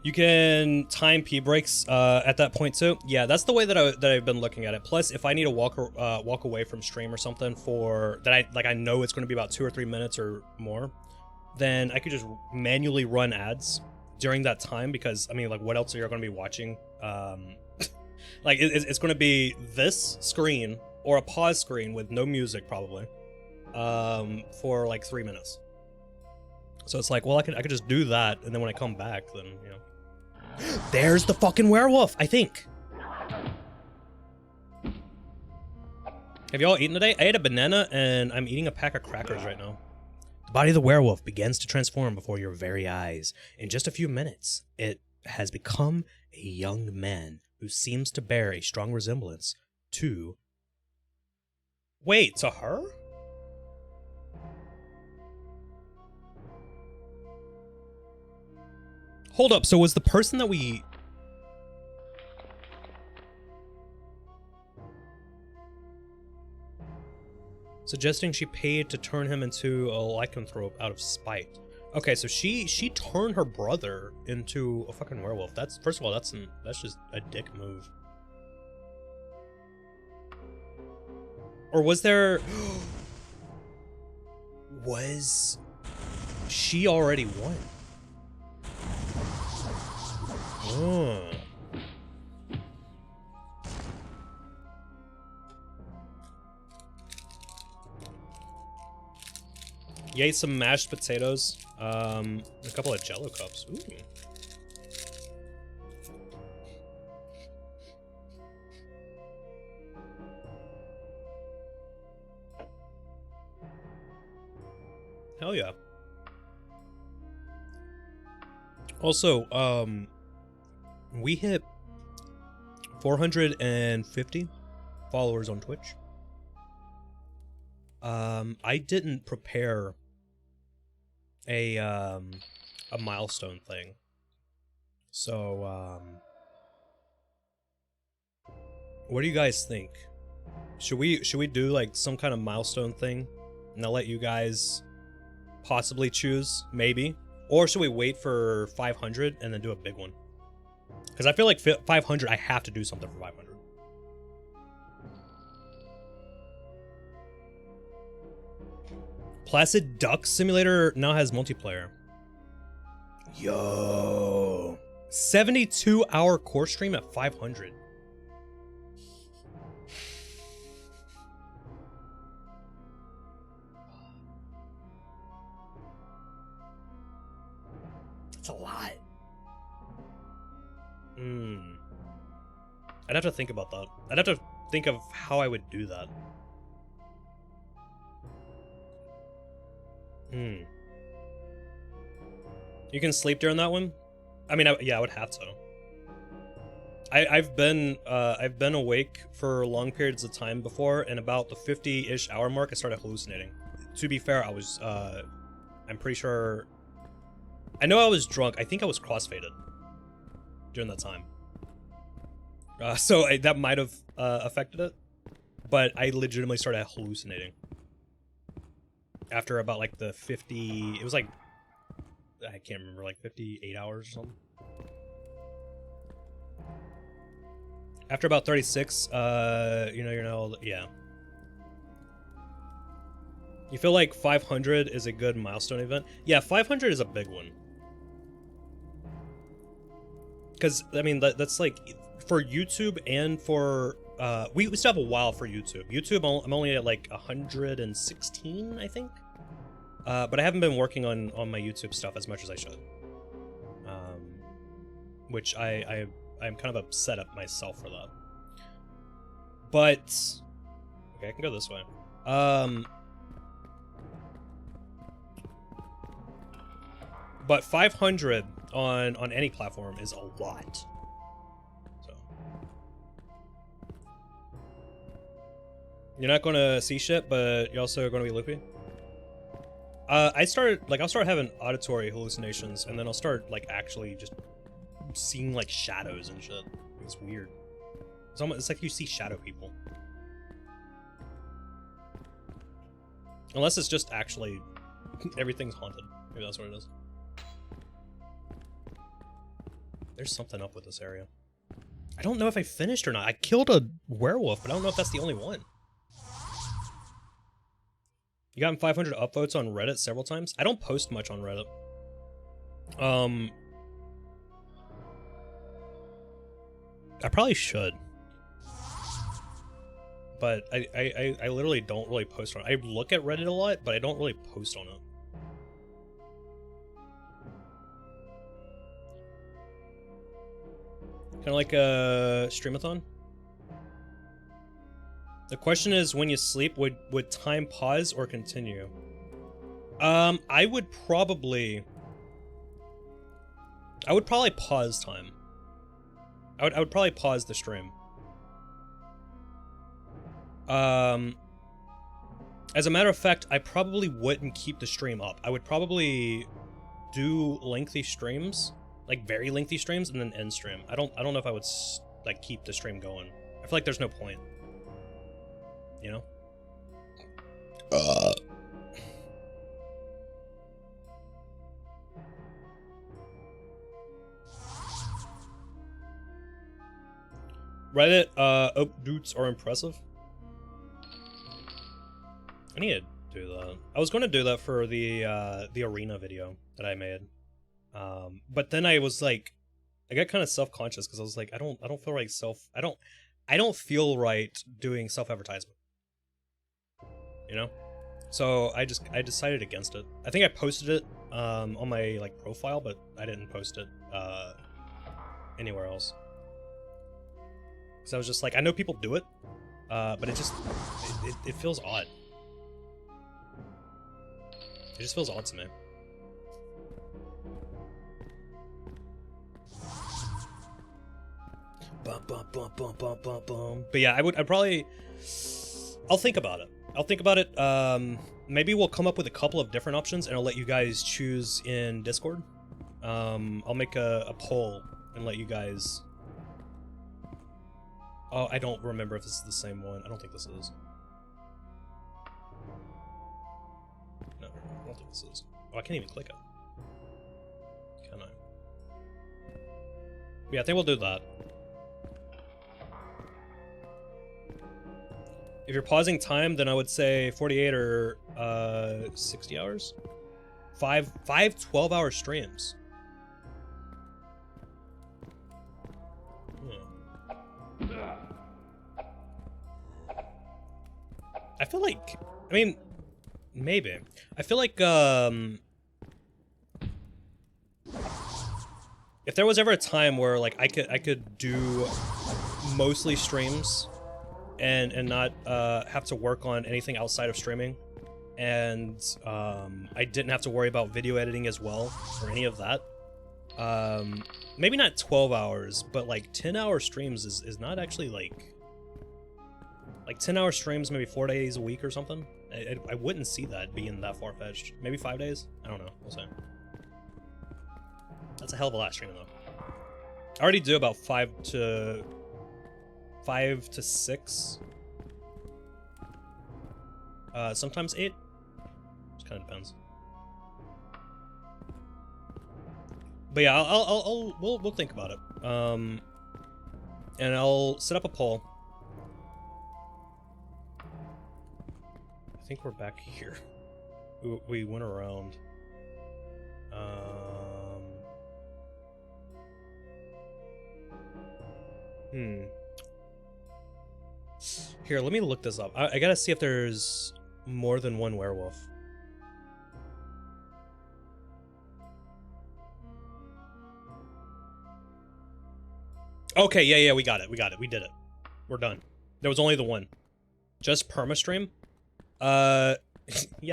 You can time P breaks at that point too. Yeah, that's the way that I've been looking at it. Plus, if I need to walk away from stream or something for that, I know it's going to be about 2 or 3 minutes or more, then I could just manually run ads during that time, because I mean, like, what else are you going to be watching? Like, it's going to be this screen or a pause screen with no music probably, for like 3 minutes. So it's like, well, I could just do that, and then when I come back, then, you know. There's the fucking werewolf, I think. Have y'all eaten today? I ate a banana, and I'm eating a pack of crackers right now. The body of the werewolf begins to transform before your very eyes. In just a few minutes, it has become a young man who seems to bear a strong resemblance to... Wait, to her? Hold up, so was the person that we... Suggesting she paid to turn him into a lycanthrope out of spite. Okay, so she turned her brother into a fucking werewolf. That's, first of all, that's just a dick move. Or was there... Was she already won? Oh. You ate some mashed potatoes, a couple of Jello cups. Ooh. Hell yeah. Also, we hit 450 followers on Twitch. I didn't prepare a milestone thing. So, what do you guys think? Should we do like some kind of milestone thing and I'll let you guys possibly choose, maybe? Or should we wait for 500 and then do a big one? Because I feel like 500, I have to do something for 500. Placid Duck Simulator now has multiplayer. Yo. 72-hour core stream at 500. That's a lot. I'd have to think about that. I'd have to think of how I would do that. You can sleep during that one? I mean, yeah, I would have to. I've been awake for long periods of time before, and about the 50-ish hour mark, I started hallucinating. To be fair, I was, I'm pretty sure... I know I was drunk. I think I was crossfaded during that time. So that might have affected it, but I legitimately started hallucinating. After about like the 50, it was like, I can't remember, like 58 hours or something. After about 36, you know, you're now, yeah. You feel like 500 is a good milestone event? Yeah, 500 is a big one. because I mean that's like for YouTube and for we still have a while for YouTube. I'm only at like 116, I think. But I haven't been working on my YouTube stuff as much as I should. Which I'm kind of upset at myself for that. But okay, I can go this way. But 500 on any platform is a lot. So you're not gonna see shit, but you're also gonna be loopy. I'll start having auditory hallucinations, and then I'll start like actually just seeing like shadows and shit. It's weird. It's like you see shadow people. Unless it's just actually everything's haunted. Maybe that's what it is. There's something up with this area. I don't know if I finished or not. I killed a werewolf, but I don't know if that's the only one. You gotten 500 upvotes on Reddit several times? I don't post much on Reddit. I probably should. But I literally don't really post on it. I look at Reddit a lot, but I don't really post on it. Kind of like a streamathon. The question is, when you sleep, would time pause or continue? I would probably pause time. I would probably pause the stream. As a matter of fact, I probably wouldn't keep the stream up. I would probably do lengthy streams, like very lengthy streams, and then end stream. I don't know if I would like keep the stream going. I feel like there's no point. You know? Reddit updates are impressive. I need to do that. I was going to do that for the arena video that I made. But then I was like, I got kind of self-conscious because I was like, I don't feel like I don't feel right doing self-advertisement. You know? So I decided against it. I think I posted it on my like profile, but I didn't post it anywhere else. Because I was just like, I know people do it, but it feels odd. It just feels odd to me. Bum, bum, bum, bum, bum, bum, bum. But yeah, I'll think about it. Maybe we'll come up with a couple of different options, and I'll let you guys choose in Discord. I'll make a poll and let you guys... Oh, I don't remember if this is the same one. I don't think this is. No, I don't think this is. Oh, I can't even click it. Can I? Yeah, I think we'll do that. If you're pausing time, then I would say 48 or 60 hours. Five 12-hour streams. I feel like, I mean, maybe. I feel like, if there was ever a time where like I could do mostly streams and not have to work on anything outside of streaming, and I didn't have to worry about video editing as well or any of that. Maybe not 12 hours, but like 10-hour streams is not actually like 10-hour streams, maybe 4 days a week or something. I wouldn't see that being that far-fetched. Maybe 5 days? I don't know. We'll see. That's a hell of a lot of streaming, though. I already do about 5 to 6. Sometimes 8. Just kind of depends. But yeah, we'll think about it. And I'll set up a poll. I think we're back here. We went around. Here, let me look this up. I gotta see if there's more than one werewolf. Okay, yeah, we got it. We did it. We're done. There was only the one. Just permastream? Yeah,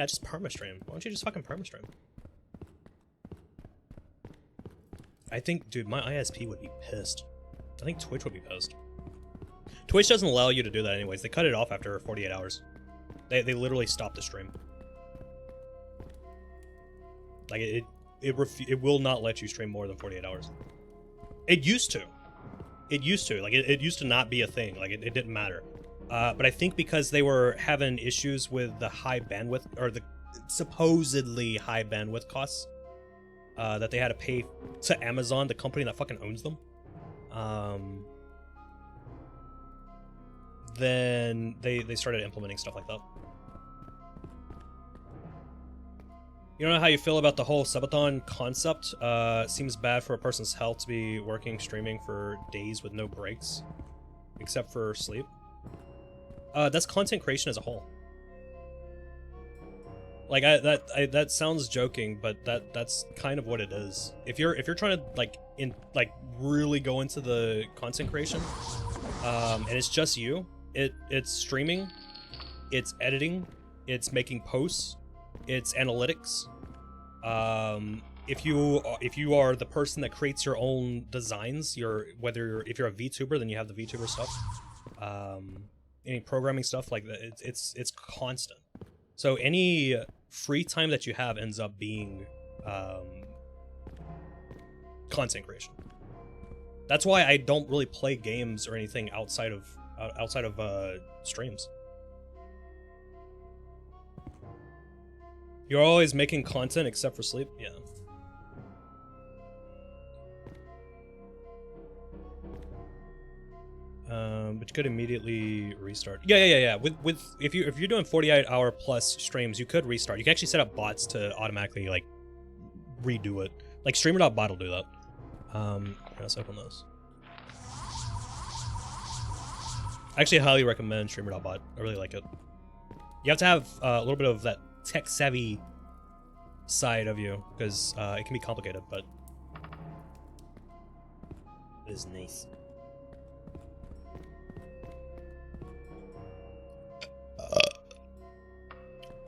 just permastream. Why don't you just fucking permastream? I think, dude, my ISP would be pissed. I think Twitch would be pissed. Twitch doesn't allow you to do that anyways. They cut it off after 48 hours. They literally stopped the stream. Like, it will not let you stream more than 48 hours. It used to. It used to. Like, it used to not be a thing. Like, it didn't matter. But I think because they were having issues with the high bandwidth, or the supposedly high bandwidth costs, that they had to pay to Amazon, the company that fucking owns them, then they started implementing stuff like that. You don't know how you feel about the whole subathon concept? Seems bad for a person's health to be working, streaming for days with no breaks, except for sleep. That's content creation as a whole. Like, that sounds joking, but that's kind of what it is. If you're trying to really go into the content creation, and it's just you, it's streaming, it's editing, it's making posts, it's analytics. If you are the person that creates your own designs, if you're a VTuber, then you have the VTuber stuff. Any programming stuff like that, it's constant. So any free time that you have ends up being content creation. That's why I don't really play games or anything outside of streams. You're always making content except for sleep? Yeah. But you could immediately restart. Yeah. With if you're doing 48-hour plus streams, you could restart. You can actually set up bots to automatically like redo it. Like streamer.bot will do that. Let's open this. I actually highly recommend streamer.bot. I really like it. You have to have a little bit of that tech savvy side of you, because it can be complicated, but it is nice.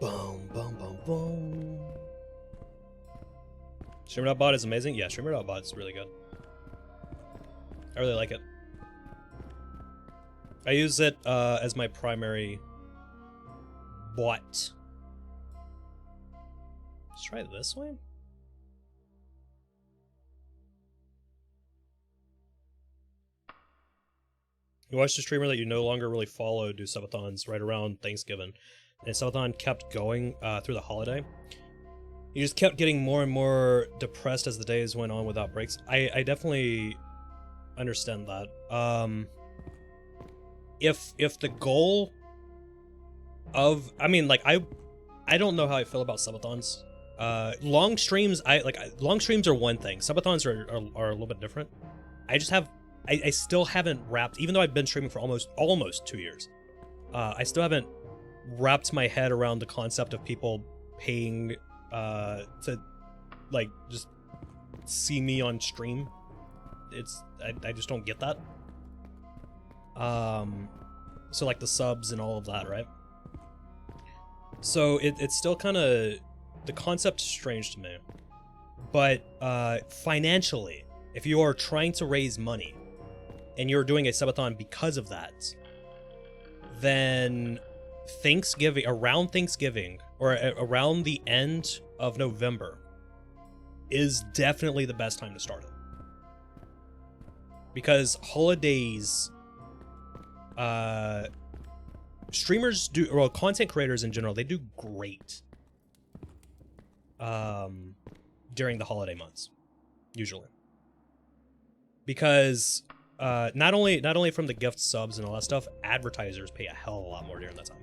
Boom, boom, boom, boom. Streamer.bot is amazing. Yeah, streamer.bot is really good. I really like it. I use it as my primary bot. Let's try it this way. You watched a streamer that you no longer really follow do subathons right around Thanksgiving. And subathon kept going through the holiday. He just kept getting more and more depressed as the days went on without breaks. I definitely understand that. If the goal of, I mean, like, I don't know how I feel about subathons. Long streams, long streams are one thing. Subathons are a little bit different. I still haven't wrapped, even though I've been streaming for almost 2 years. I still haven't wrapped my head around the concept of people paying to like just see me on stream. I just don't get that. So like the subs and all of that, right? So it's still kind of, the concept's strange to me. But financially, if you are trying to raise money and you're doing a subathon because of that, then around Thanksgiving or around the end of November is definitely the best time to start it. Because holidays, streamers do, well, content creators in general, they do great during the holiday months, usually. Because not only from the gift subs and all that stuff, advertisers pay a hell of a lot more during that time.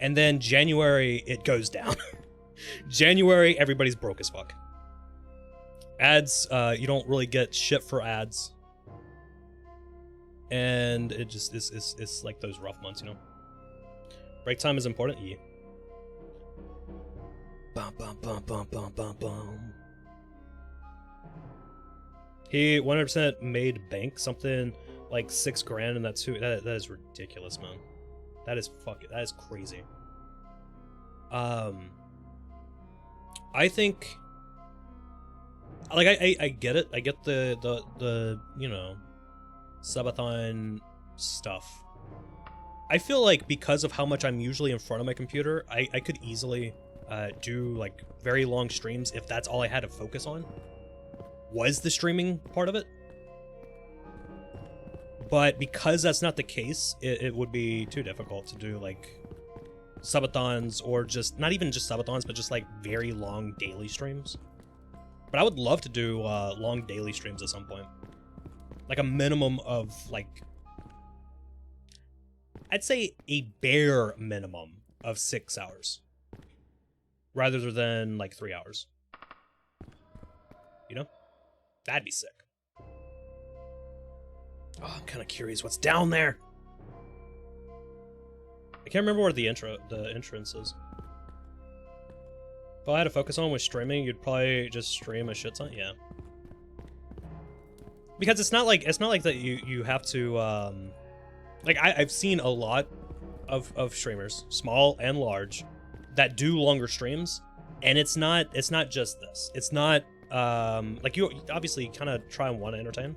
And then January, it goes down. January, everybody's broke as fuck. Ads, you don't really get shit for ads. And it just it's like those rough months, you know. Break time is important. Yeah. Bum bum bum bum bum bum bum. He 100% made bank, something like $6 grand, and that is ridiculous, man. That is crazy. I think, like, I get it. I get the you know, subathon stuff. I feel like because of how much I'm usually in front of my computer, I could easily do like very long streams if that's all I had to focus on was the streaming part of it. But because that's not the case, it would be too difficult to do like subathons, or just not even just subathons, but just like very long daily streams. But I would love to do long daily streams at some point, like a minimum of like, I'd say a bare minimum of 6 hours rather than like 3 hours. You know, that'd be sick. Oh, I'm kind of curious what's down there. I can't remember where the entrance is. If I had to focus on with streaming, you'd probably just stream a shit ton. Yeah. Because it's not like that you have to like I've seen a lot of streamers, small and large, that do longer streams, and it's not just this. It's not like you obviously kind of try and want to entertain.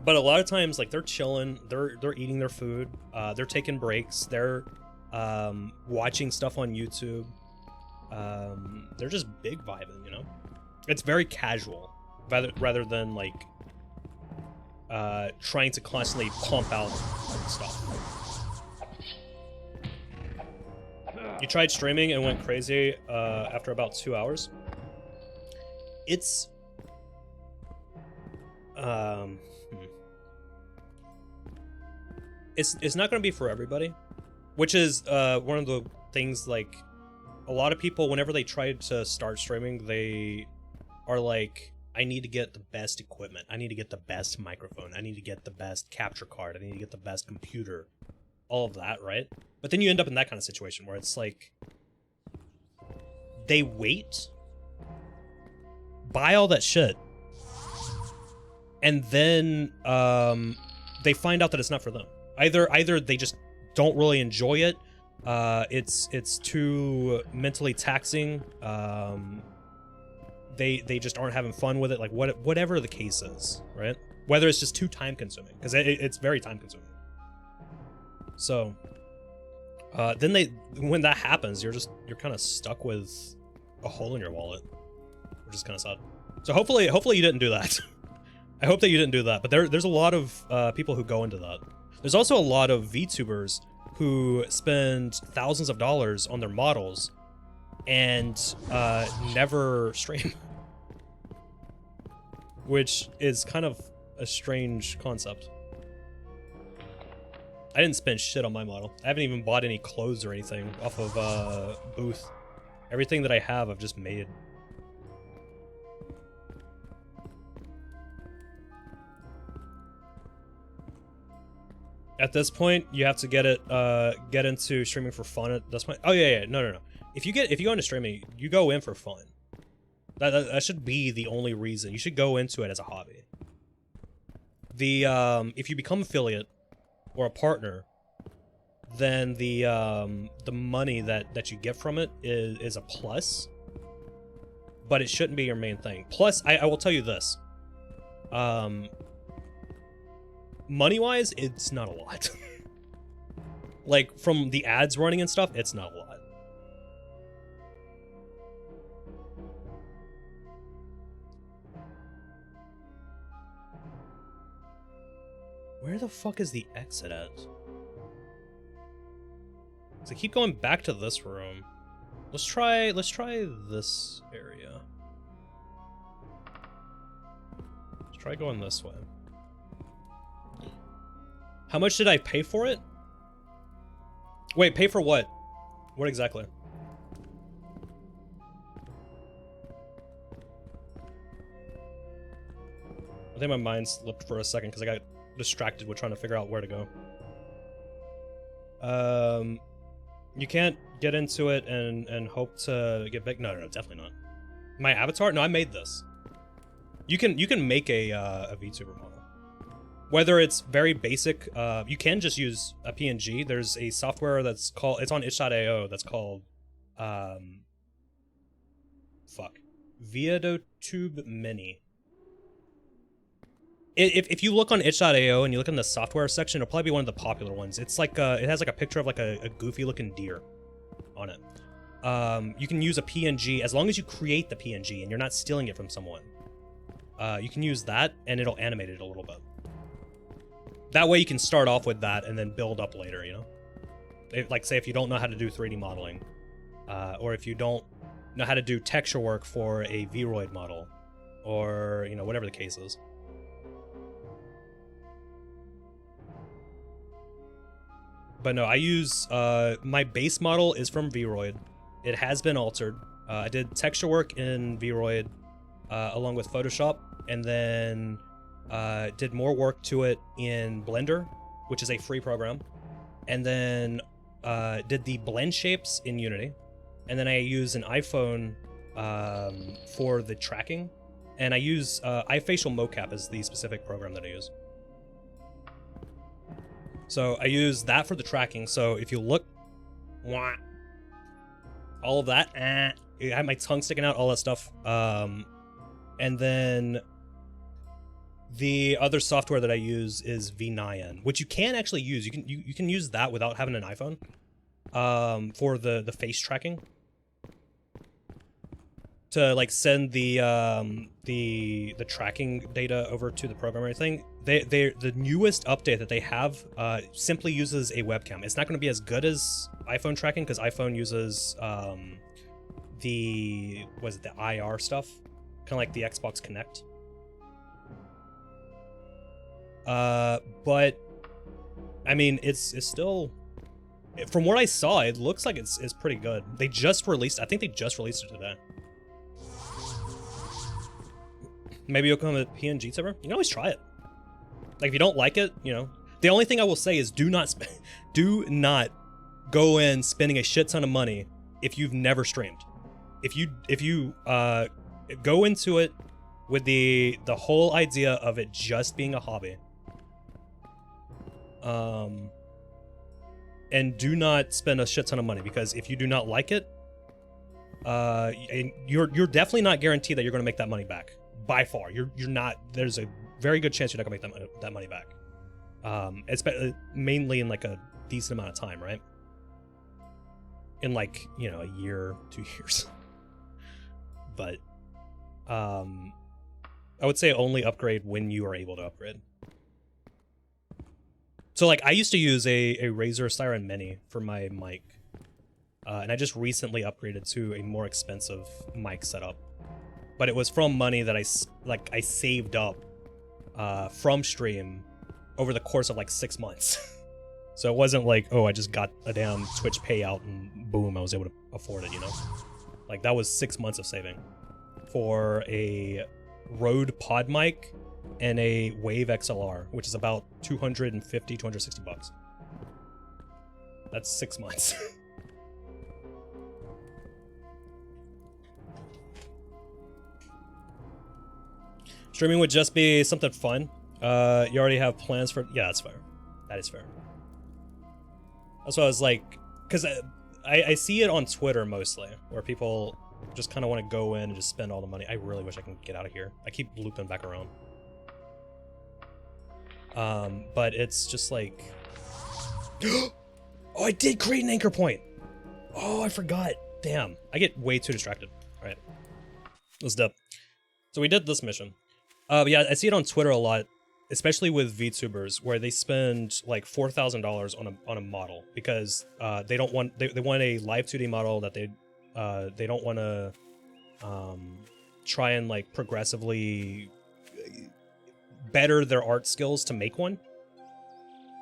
But a lot of times, like, they're chilling, they're eating their food, they're taking breaks, they're watching stuff on YouTube, they're just big vibing, you know? It's very casual, rather than like trying to constantly pump out stuff. You tried streaming and went crazy after about 2 hours. It's it's not going to be for everybody, which is one of the things. Like, a lot of people, whenever they try to start streaming, they are like, I need to get the best equipment, I need to get the best microphone, I need to get the best capture card, I need to get the best computer, all of that, right? But then you end up in that kind of situation where it's like, they wait, buy all that shit, and then they find out that it's not for them. Either they just don't really enjoy it, it's too mentally taxing, they just aren't having fun with it, like whatever the case is, right? Whether it's just too time consuming, because it's very time consuming. So then when that happens, you're kind of stuck with a hole in your wallet, which is kind of sad. So hopefully you didn't do that. I hope that you didn't do that, but there's a lot of people who go into that. There's also a lot of VTubers who spend thousands of dollars on their models and never stream, which is kind of a strange concept. I didn't spend shit on my model. I haven't even bought any clothes or anything off of Booth. Everything that I have, I've just made. At this point, you have to get into streaming for fun at this point. Oh yeah, no. If you go into streaming, you go in for fun. That should be the only reason. You should go into it as a hobby. If you become affiliate or a partner, then the money that you get from it is a plus, but it shouldn't be your main thing. Plus, I will tell you this. Money-wise, it's not a lot. Like, from the ads running and stuff, it's not a lot. Where the fuck is the exit at? So I keep going back to this room. Let's try this area. Let's try going this way. How much did I pay for it? Wait, pay for what? What exactly? I think my mind slipped for a second because I got distracted with trying to figure out where to go. You can't get into it and hope to get big. No, definitely not. My avatar? No, I made this. You can make a VTuber model. Whether it's very basic, you can just use a PNG. There's a software that's called, it's on itch.io, that's called, VOD Mini. If you look on itch.io and you look in the software section, it'll probably be one of the popular ones. It's like, it has like a picture of like a goofy looking deer on it. You can use a PNG as long as you create the PNG and you're not stealing it from someone. You can use that and it'll animate it a little bit. That way you can start off with that and then build up later, you know? Like, say if you don't know how to do 3D modeling, or if you don't know how to do texture work for a Vroid model, or, you know, whatever the case is. But no, I use, my base model is from Vroid. It has been altered. I did texture work in Vroid, along with Photoshop, and then did more work to it in Blender, which is a free program, and then did the blend shapes in Unity, and then I use an iPhone for the tracking, and I use iFacial Mocap as the specific program that I use. So I use that for the tracking. So if you look, all of that, I had my tongue sticking out, all that stuff. And then the other software that I use is V9, which you can actually use. You can use that without having an iPhone, for the face tracking, to like send the tracking data over to the program or anything. The newest update that they have simply uses a webcam. It's not going to be as good as iPhone tracking because iPhone uses the IR stuff, kind of like the Xbox Connect. But I mean, it's still, from what I saw, it looks like it's pretty good. They just released, I think they just released it today. Maybe you'll come with PNG server. You can always try it. Like, if you don't like it, you know. The only thing I will say is do not go in spending a shit ton of money if you've never streamed. If you go into it with the whole idea of it just being a hobby, and do not spend a shit ton of money, because if you do not like it, you're definitely not guaranteed that you're going to make that money back. By far, you're not. There's a very good chance you're not gonna make that money back. Mainly in like a decent amount of time, right? In like, you know, a year, 2 years. But I would say only upgrade when you are able to upgrade. So like, I used to use a Razer Siren Mini for my mic, and I just recently upgraded to a more expensive mic setup. But it was from money that I saved up from stream over the course of like 6 months. So it wasn't like, oh, I just got a damn Twitch payout and boom, I was able to afford it, you know? Like, that was 6 months of saving for a Rode pod mic and a Wave XLR, which is about 250, 260 bucks. That's 6 months. Streaming would just be something fun. You already have plans for... Yeah, that's fair. That is fair. That's what I was like... Because I see it on Twitter mostly, where people just kind of want to go in and just spend all the money. I really wish I can get out of here. I keep looping back around. But it's just like... Oh, I did create an anchor point! Oh, I forgot. Damn. I get way too distracted. Alright. Let's do it. So we did this mission. But yeah, I see it on Twitter a lot, especially with VTubers, where they spend like $4,000 on a model because they don't want they want a live 2D model that they don't want to try and like progressively better their art skills to make one.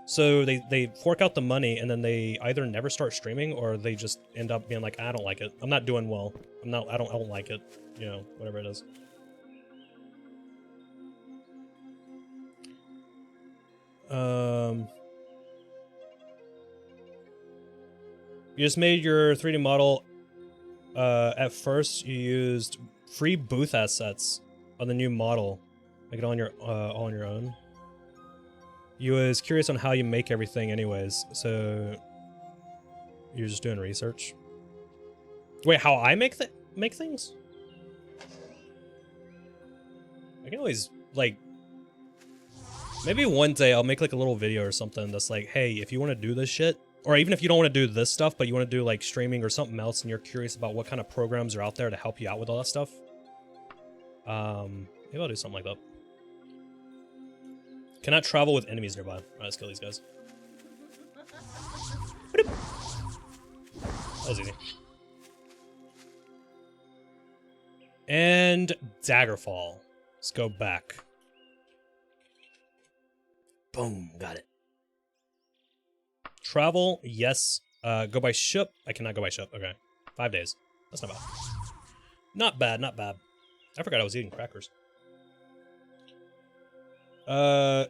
So they fork out the money and then they either never start streaming or they just end up being like, I don't like it. I'm not doing well. I don't like it. You know, whatever it is. You just made your 3D model. At first, you used free booth assets on the new model, make it on your all on your own. You was curious on how you make everything, anyways. So you're just doing research. Wait, how I make things? I can always like. Maybe one day I'll make like a little video or something that's like, hey, if you want to do this shit, or even if you don't want to do this stuff, but you want to do like streaming or something else and you're curious about what kind of programs are out there to help you out with all that stuff, maybe I'll do something like that. Cannot travel with enemies nearby. Alright, let's kill these guys. That was easy. And Daggerfall. Let's go back. Boom, got it. Travel, yes. Go by ship. I cannot go by ship. Okay. 5 days. That's not bad. Not bad, not bad. I forgot I was eating crackers. Was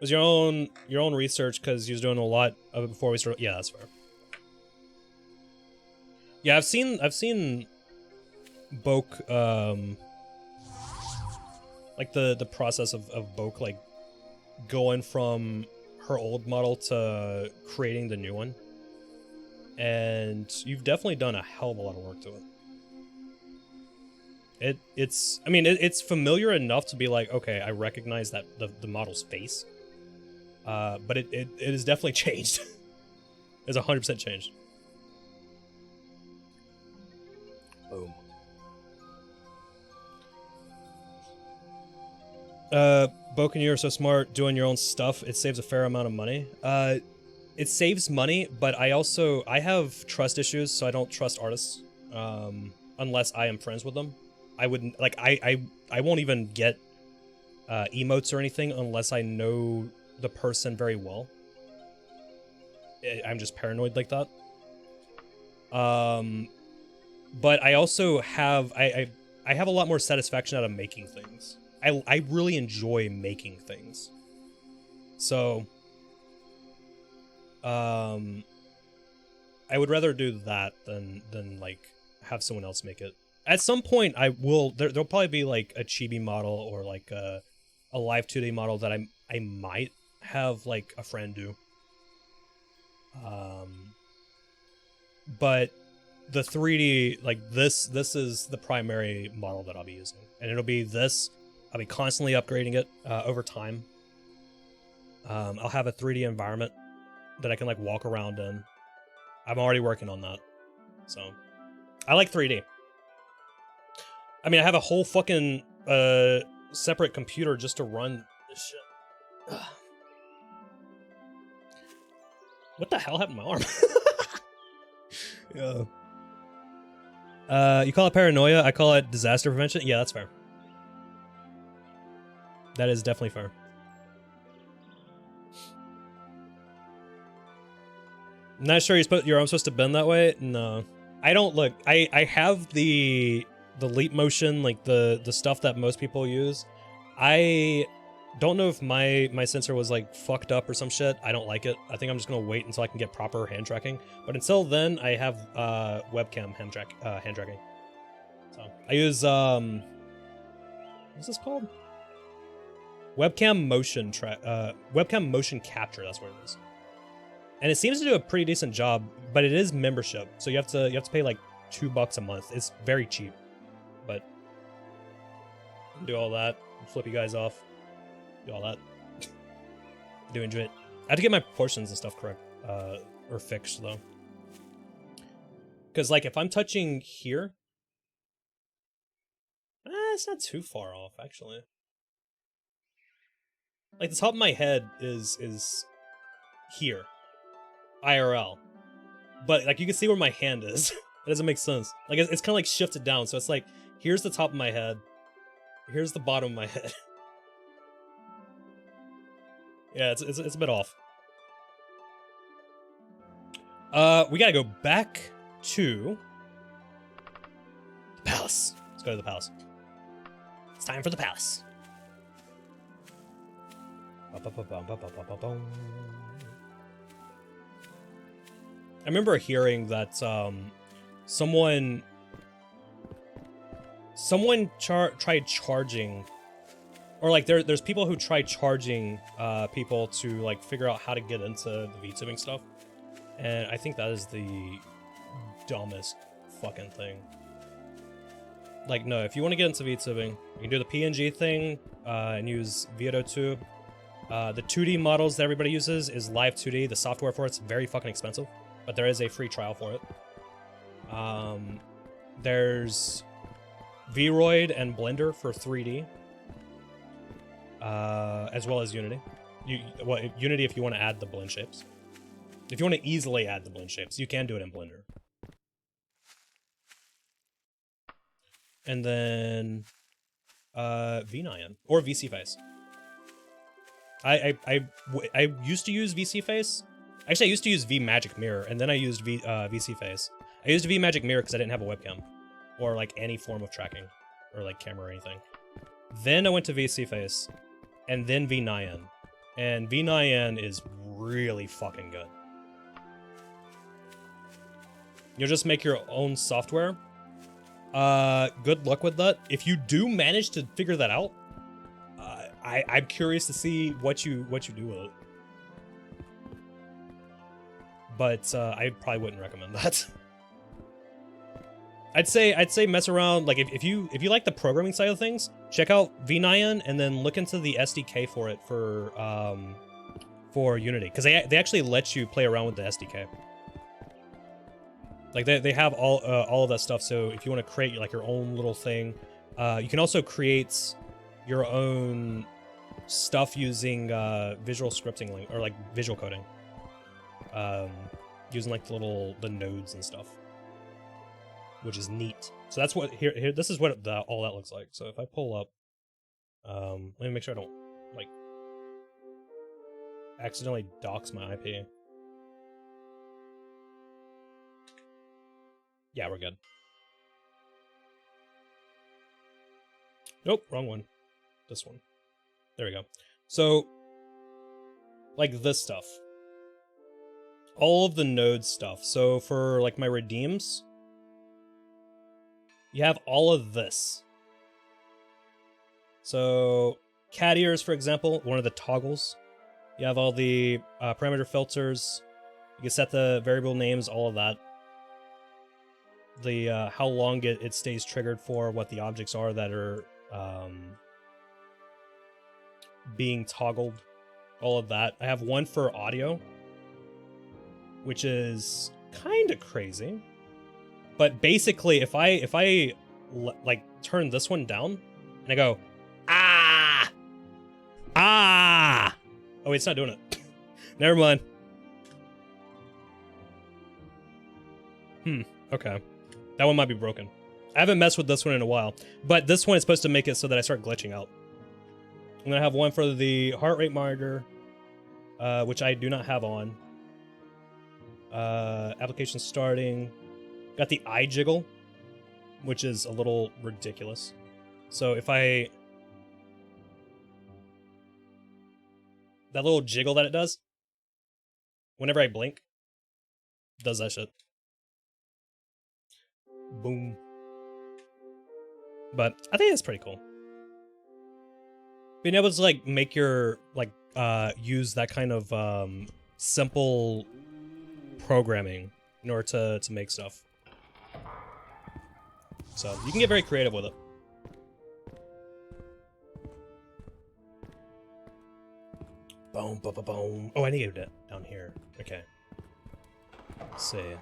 your own research because you was doing a lot of it before we started? Yeah, that's fair. Yeah, I've seen Boke, like the process of Boke, like going from her old model to creating the new one, and you've definitely done a hell of a lot of work to it. It's I mean it's familiar enough to be like, okay, I recognize that the model's face, but it has definitely changed. It's 100% changed. Boom. Boke and you are so smart doing your own stuff. It saves a fair amount of money. It saves money, but I have trust issues, so I don't trust artists unless I am friends with them. I wouldn't like I won't even get emotes or anything unless I know the person very well. I'm just paranoid like that. But I also have I have a lot more satisfaction out of making things. I really enjoy making things. So I would rather do that than like have someone else make it. At some point I will there'll probably be like a chibi model or like a live 2D model that I might have like a friend do. But the 3D, like this is the primary model that I'll be using, and it'll be this. I'll be constantly upgrading it over time. I'll have a 3D environment that I can like walk around in. I'm already working on that, so I like 3D. I mean, I have a whole fucking separate computer just to run this shit. Ugh. What the hell happened to my arm? Yeah. You call it paranoia, I call it disaster prevention. Yeah, that's fair. That is definitely fair. I'm not sure your arm's supposed to bend that way. No, I don't. Look, I have the leap motion, like the stuff that most people use. I don't know if my sensor was like fucked up or some shit. I don't like it. I think I'm just gonna wait until I can get proper hand tracking. But until then, I have webcam hand tracking. So I use what's this called? Webcam motion capture. That's what it is. And it seems to do a pretty decent job, but it is membership, so you have to pay like $2 a month. It's very cheap, but do all that, flip you guys off, do all that. Do enjoy it. I have to get my proportions and stuff correct, or fixed though, because like if I'm touching here, it's not too far off actually. Like the top of my head is here. IRL, but like you can see where my hand is. That doesn't make sense. Like it's kind of like shifted down, so it's like here's the top of my head, here's the bottom of my head. Yeah, it's a bit off. We gotta go back to the palace. Let's go to the palace. It's time for the palace. I remember hearing that someone tried charging, or like there's people who try charging people to like figure out how to get into the VTubing stuff, and I think that is the dumbest fucking thing. Like, no, if you want to get into VTubing, you can do the PNG thing and use VOD2. The 2D models that everybody uses is Live 2D. The software for it's very fucking expensive, but there is a free trial for it. There's Vroid and Blender for 3D, as well as Unity. Unity if you want to add the blend shapes. If you want to easily add the blend shapes, you can do it in Blender. And then V9 or VC Face. I used to use VC Face. Actually, I used to use V Magic Mirror, and then I used VC Face. I used V Magic Mirror because I didn't have a webcam or like any form of tracking or like camera or anything. Then I went to VC Face, and then V9, and V9 is really fucking good. You'll just make your own software. Good luck with that. If you do manage to figure that out, I'm curious to see what you do with it. But I probably wouldn't recommend that. I'd say mess around, like if you like the programming side of things, check out V9 and then look into the SDK for it for Unity, because they actually let you play around with the SDK. Like they have all of that stuff. So if you want to create like your own little thing, you can also create your own stuff using visual scripting or like visual coding, using like the nodes and stuff, which is neat. So that's what here. This is what all that looks like. So if I pull up, let me make sure I don't like accidentally dox my IP. Yeah, we're good. Nope, wrong one. This one. There we go. So, like this stuff. All of the node stuff. So for like my redeems, you have all of this. So cat ears, for example, one of the toggles. You have all the parameter filters. You can set the variable names, all of that. The how long it stays triggered for, what the objects are that are being toggled, all of that. I have one for audio, which is kind of crazy, but basically if I like turn this one down and I go ah, oh wait, it's not doing it. Never mind. Okay. That one might be broken. I haven't messed with this one in a while, but this one is supposed to make it so that I start glitching out. I'm gonna have one for the heart rate monitor, which I do not have on. Application starting. Got the eye jiggle, which is a little ridiculous. So if that little jiggle that it does, whenever I blink, does that shit. Boom. But I think it's pretty cool. Being able to like make your like use that kind of simple programming in order to make stuff. So you can get very creative with it. Boom, boom, boom, boom. Oh, I need to get it down here. Okay. Let's see.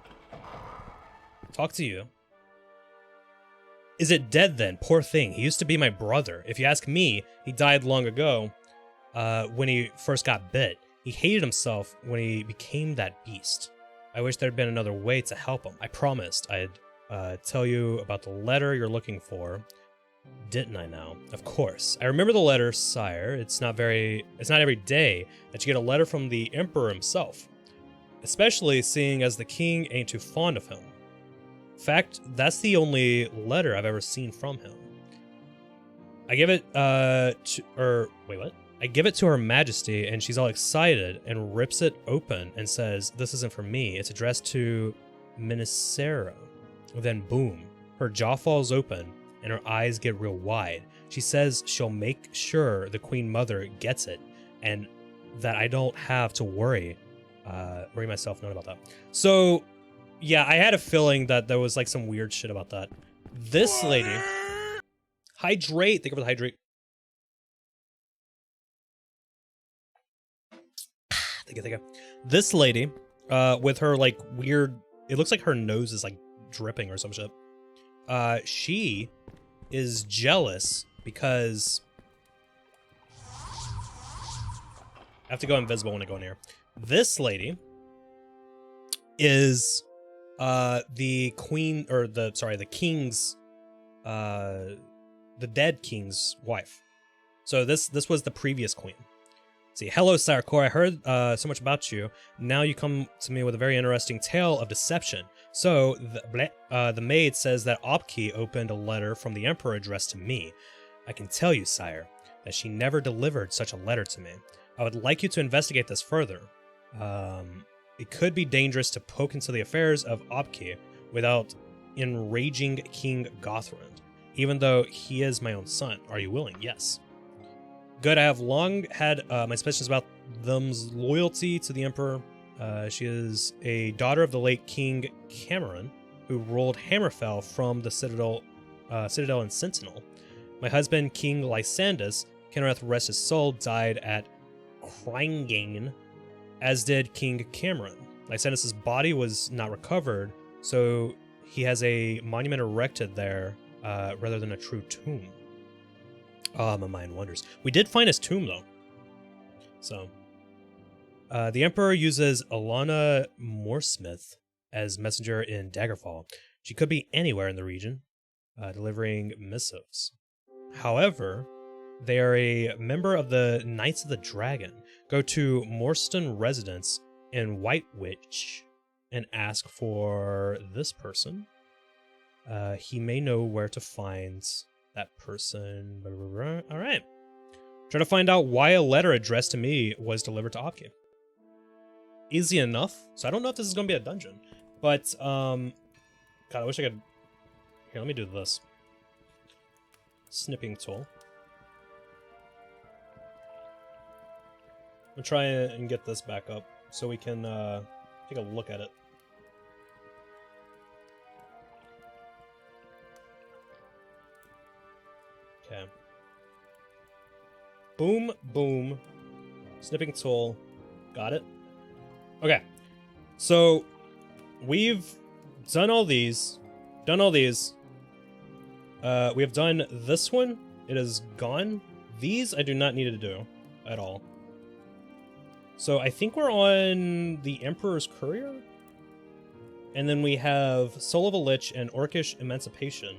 Talk to you. Is it dead then? Poor thing. He used to be my brother. If you ask me, he died long ago when he first got bit. He hated himself when he became that beast. I wish there'd been another way to help him. I promised I'd tell you about the letter you're looking for. Didn't I now? Of course. I remember the letter, sire. It's not every day that you get a letter from the emperor himself. Especially seeing as the king ain't too fond of him. In fact, that's the only letter I've ever seen from him. I give it, wait, what? I give it to Her Majesty, and she's all excited and rips it open and says, "This isn't for me. It's addressed to Minisera." Then boom, her jaw falls open and her eyes get real wide. She says she'll make sure the Queen Mother gets it and that I don't have to worry myself not about that. So yeah, I had a feeling that there was like some weird shit about that. This lady, hydrate. Think of the hydrate. Think of. This lady, with her like weird, it looks like her nose is like dripping or some shit. She is jealous because I have to go invisible when I go in here. This lady is the queen, or the king's, the dead king's wife. So this was the previous queen. See, hello, Sire Khor. I heard so much about you. Now you come to me with a very interesting tale of deception. So the maid says that Opki opened a letter from the Emperor addressed to me. I can tell you, Sire, that she never delivered such a letter to me. I would like you to investigate this further. It could be dangerous to poke into the affairs of Opki without enraging King Gothrund, even though he is my own son. Are you willing? Yes. Good, I have long had my suspicions about them's loyalty to the Emperor. She is a daughter of the late King Cameron, who ruled Hammerfell from the Citadel and Sentinel. My husband, King Lysandus, Kenrith rest his soul, died at Cryingane, as did King Cameron. Lysandus' body was not recovered, so he has a monument erected there rather than a true tomb. Oh, my mind wanders. We did find his tomb, though. So, the Emperor uses Alana Moorsmith as messenger in Daggerfall. She could be anywhere in the region, delivering missives. However, they are a member of the Knights of the Dragon. Go to Morston residence in White Witch and ask for this person. He may know where to find that person. All right. Try to find out why a letter addressed to me was delivered to Opki. Easy enough. So I don't know if this is going to be a dungeon, but God, I wish I could. Here, let me do this. Snipping tool. I'm gonna try and get this back up so we can take a look at it. Okay. Boom, boom. Snipping tool. Got it. Okay. So we've done all these. We have done this one. It is gone. These I do not need to do at all. So I think we're on the Emperor's Courier. And then we have Soul of a Lich and Orcish Emancipation.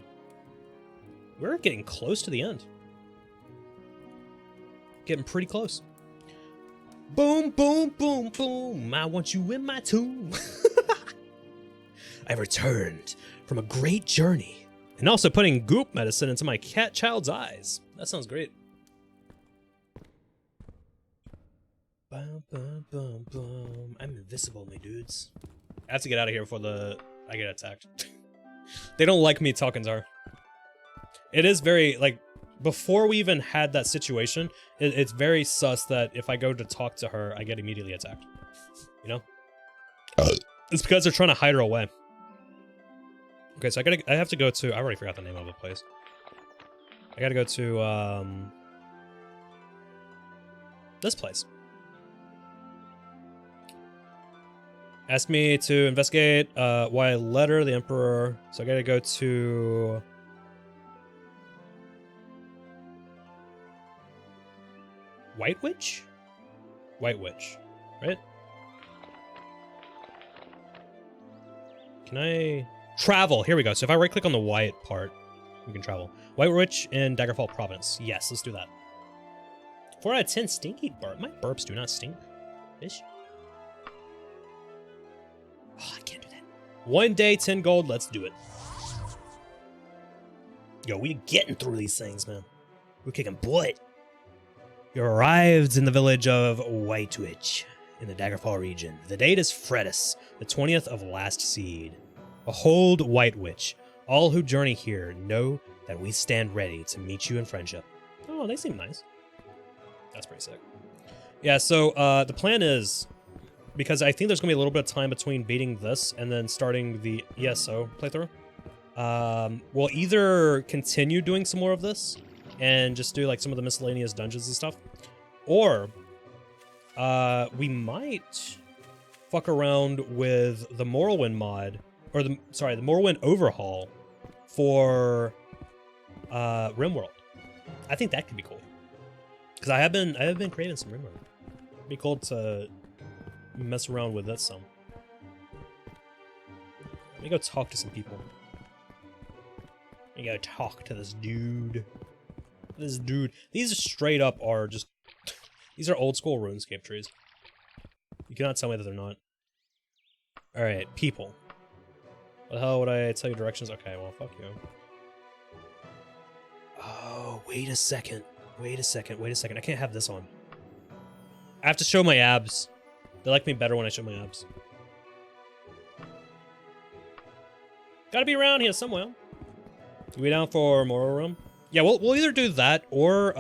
We're getting close to the end. Getting pretty close. Boom, boom, boom, boom. I want you in my tomb. I returned from a great journey. And also putting goop medicine into my cat child's eyes. That sounds great. Bum, bum, bum, bum. I'm invisible, my dudes. I have to get out of here before I get attacked. They don't like me talking to her. It is very, like, before we even had that situation, it's very sus that if I go to talk to her, I get immediately attacked. You know? It's because they're trying to hide her away. Okay, so I have to go to, I already forgot the name of the place. I gotta go to, this place. Ask me to investigate why a letter the Emperor. So I gotta go to White Witch? White Witch, right? Can I travel? Here we go. So if I right click on the white part, we can travel. White Witch in Daggerfall Province. Yes, let's do that. 4 out of 10 stinky burp. My burps do not stink. Fish. Oh, I can't do that. 1 day, 10 gold. Let's do it. Yo, we getting through these things, man. We're kicking butt. You arrived in the village of Whitewitch in the Daggerfall region. The date is Fredis, the 20th of last seed. Behold Whitewitch. All who journey here know that we stand ready to meet you in friendship. Oh, they seem nice. That's pretty sick. Yeah, so the plan is, because I think there's going to be a little bit of time between beating this and then starting the ESO playthrough, we'll either continue doing some more of this and just do like some of the miscellaneous dungeons and stuff, or we might fuck around with the Morrowind mod, or the Morrowind overhaul for RimWorld. I think that could be cool, because I have been craving some RimWorld. It'd be cool to mess around with that some. Let me go talk to some people. Let me go talk to this dude. This dude. These straight up are just... These are old school RuneScape trees. You cannot tell me that they're not. Alright, people. What the hell would I tell you directions? Okay, well, fuck you. Oh, wait a second. Wait a second. Wait a second. I can't have this on. I have to show my abs. They like me better when I show my abs. Gotta be around here somewhere. You be down for Morrow Room? Yeah, we'll either do that, or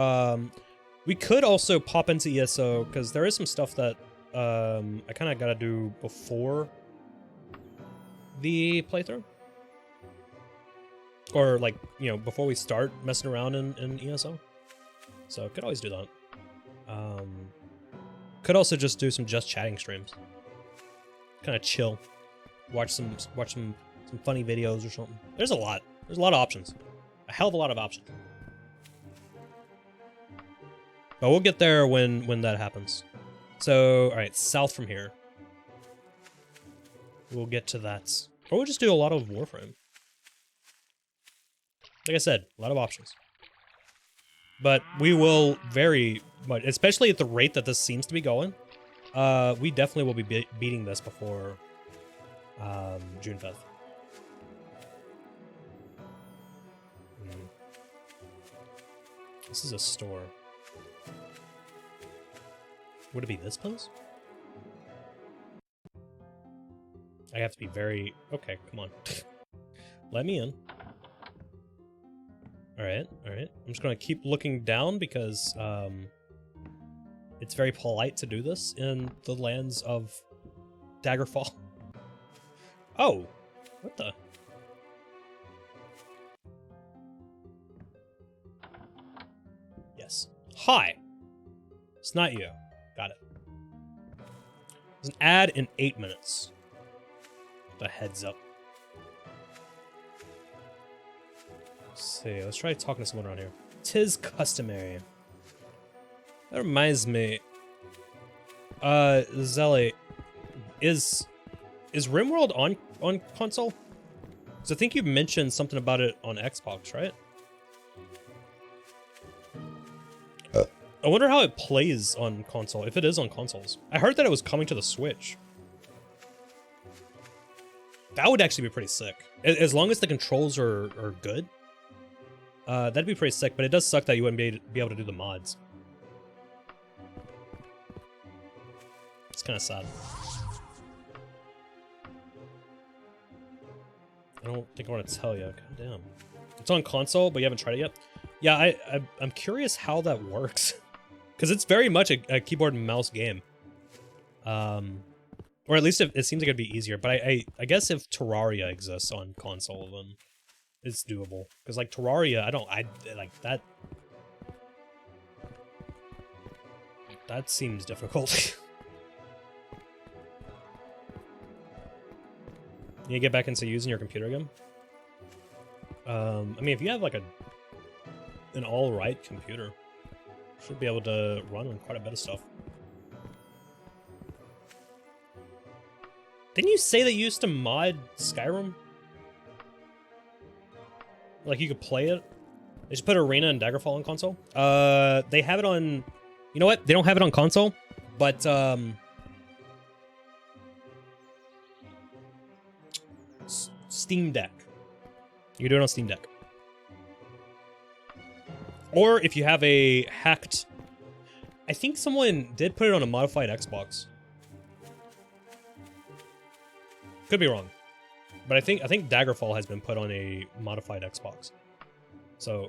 we could also pop into ESO, because there is some stuff that I kind of gotta do before the playthrough. Or, like, you know, before we start messing around in ESO. So, could always do that. Could also just do some just chatting streams. Kind of chill. Watch some funny videos or something. There's a lot of options. A hell of a lot of options. But we'll get there when that happens. So, alright, south from here. We'll get to that. Or we'll just do a lot of Warframe. Like I said, a lot of options. But we will very much, especially at the rate that this seems to be going, we definitely will be beating this before June 5th. This is a store. Would it be this place? I have to be very... Okay, come on. Let me in. Alright, alright. I'm just gonna keep looking down because it's very polite to do this in the lands of Daggerfall. Oh! What the... Yes. Hi! It's not you. Got it. There's an ad in 8 minutes. The heads up. Let's see, let's try talking to someone around here. 'Tis customary. That reminds me. Zelly, is RimWorld on console? So I think you mentioned something about it on Xbox, right? I wonder how it plays on console, if it is on consoles. I heard that it was coming to the Switch. That would actually be pretty sick. As long as the controls are good. That'd be pretty sick, but it does suck that you wouldn't be able to do the mods. It's kind of sad. I don't think I want to tell you. God damn. It's on console, but you haven't tried it yet? Yeah, I'm curious how that works. Because it's very much a keyboard and mouse game. Or at least it seems like it'd be easier. But I guess if Terraria exists on console, then it's doable. Because like Terraria, I like that. That seems difficult. You get back into using your computer again? I mean, if you have like an all-right computer, should be able to run on quite a bit of stuff. Didn't you say that you used to mod Skyrim? Like you could play it? They just put Arena and Daggerfall on console? They have it on... You know what? They don't have it on console, but Steam Deck. You can do it on Steam Deck. Or if you have a hacked I think someone did put it on a modified Xbox. Could be wrong. But I think Daggerfall has been put on a modified Xbox. So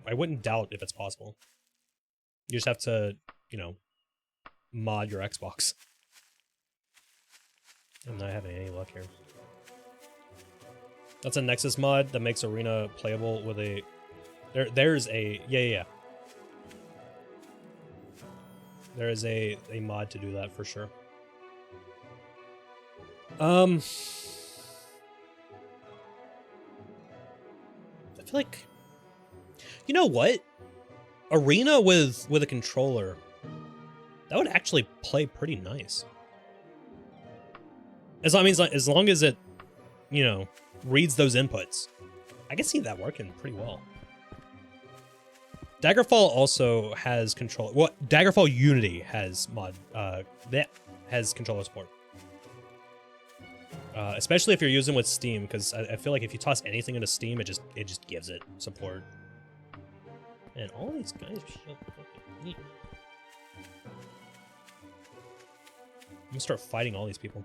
I wouldn't doubt if it's possible. You just have to, you know, mod your Xbox. I'm not having any luck here. That's a Nexus mod that makes Arena playable with a... There's a... Yeah. There is a mod to do that for sure. I feel like... You know what? Arena with a controller, that would actually play pretty nice. As long as it, you know, reads those inputs. I can see that working pretty well. Daggerfall also has control. Well, Daggerfall Unity has that has controller support. Especially if you're using with Steam, because I feel like if you toss anything into Steam, it just gives it support. And all these guys are so fucking neat. I'm gonna start fighting all these people.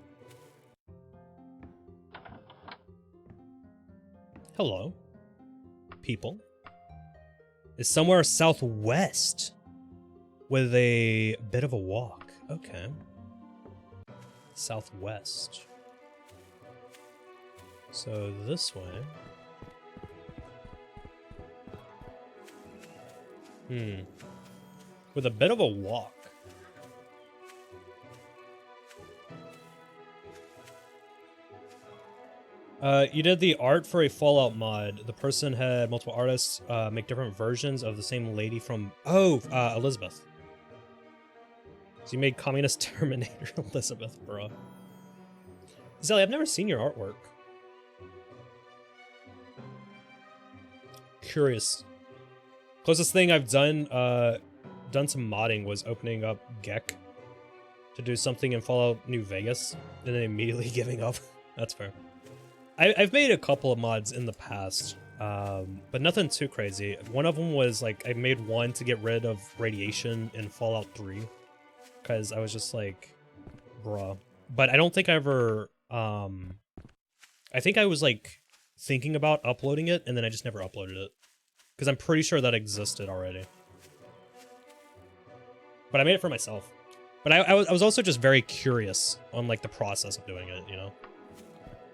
Hello, people. Is somewhere southwest with a bit of a walk. Okay. Southwest. So this way. With a bit of a walk. You did the art for a Fallout mod. The person had multiple artists make different versions of the same lady from... Oh, Elizabeth. So you made Communist Terminator Elizabeth, bro. Zelly, I've never seen your artwork. Curious. Closest thing I've done some modding was opening up Gek to do something in Fallout New Vegas and then immediately giving up. That's fair. I've made a couple of mods in the past, but nothing too crazy. One of them was like I made one to get rid of radiation in Fallout 3 because I was just like, bruh. But I don't think I ever. I think I was like thinking about uploading it and then I just never uploaded it because I'm pretty sure that existed already. But I made it for myself. But I was also just very curious on like the process of doing it, you know.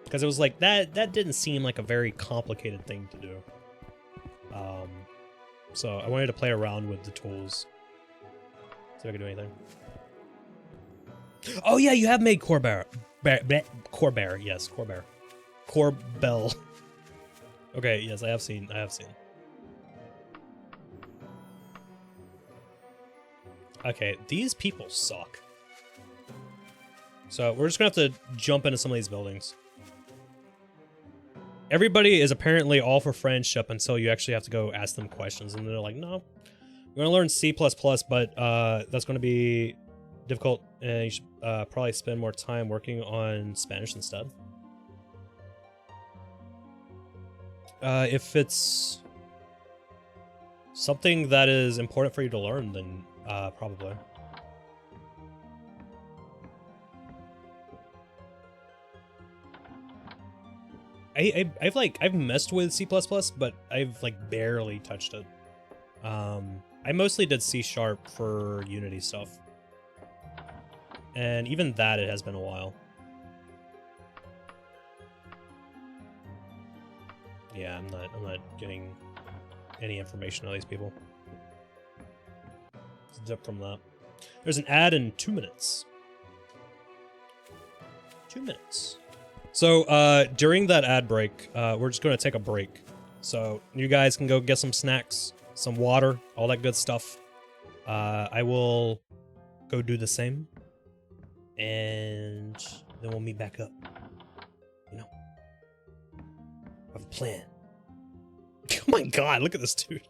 Because it was like, that didn't seem like a very complicated thing to do. So I wanted to play around with the tools. See if I can do anything. Oh yeah, you have made Khor Bear. Khor Bear, yes, Khor Bear. Khor Bell. Okay, yes, I have seen. Okay, these people suck. So we're just gonna have to jump into some of these buildings. Everybody is apparently all for friendship until you actually have to go ask them questions, and they're like, no, we're gonna learn C++, but that's gonna be difficult, and you should probably spend more time working on Spanish instead. If it's something that is important for you to learn, then probably. I've messed with C++, but I've like barely touched it. I mostly did C# for Unity stuff. And even that, it has been a while. Yeah, I'm not getting any information on these people. Let's dip from that. There's an ad in 2 minutes. 2 minutes. So, during that ad break, we're just going to take a break. So, you guys can go get some snacks, some water, all that good stuff. I will go do the same. And then we'll meet back up. You know. I have a plan. Oh my god, look at this dude.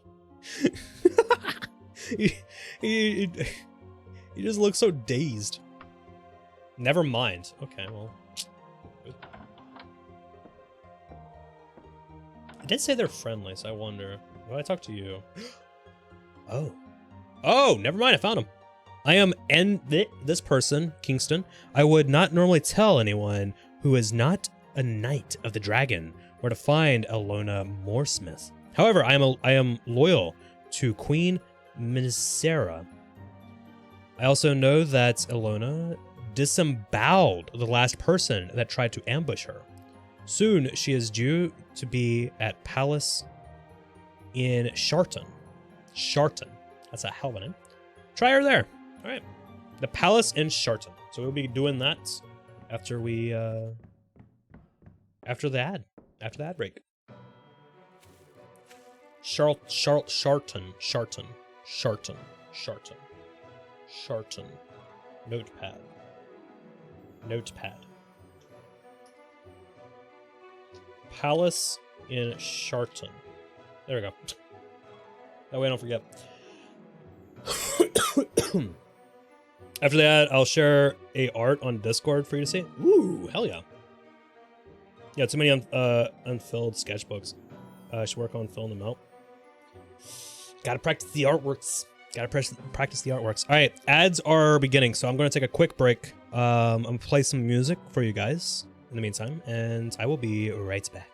he just looks so dazed. Never mind. Okay, well. I did say they're friendly, so I wonder. Why did I talk to you? Oh. Oh, never mind, I found him. I am this person, Kingston. I would not normally tell anyone who is not a knight of the dragon where to find Elona Moorsmith. However, I am loyal to Queen Misera. I also know that Elona disemboweled the last person that tried to ambush her. Soon, she is due to be at Palace in Sharton. Sharton. That's a hell of a name. Try her there. All right. The Palace in Sharton. So we'll be doing that after we, after the ad break. Sharton. Notepad. Palace in Sharton. There we go. That way I don't forget. After that, I'll share a art on Discord for you to see. Ooh, hell yeah. Yeah, too many unfilled sketchbooks. I should work on filling them out. Gotta practice the artworks. Practice the artworks. All right, ads are beginning, so I'm going to take a quick break. I'm going to play some music for you guys in the meantime, and I will be right back.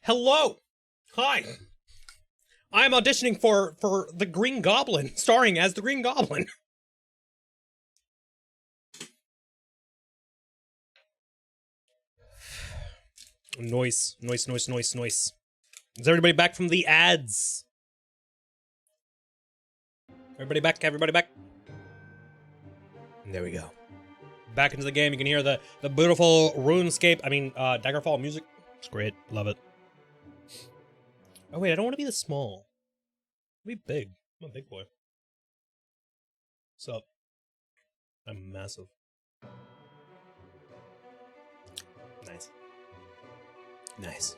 Hello! Hi! I'm auditioning for the Green Goblin, starring as the Green Goblin. Noise. Is everybody back from the ads? Everybody back. There we go. Back into the game. You can hear the beautiful RuneScape, Daggerfall music. It's great. Love it. Oh wait, I don't want to be the small. I want to be big. I'm a big boy. What's up? I'm massive. Nice.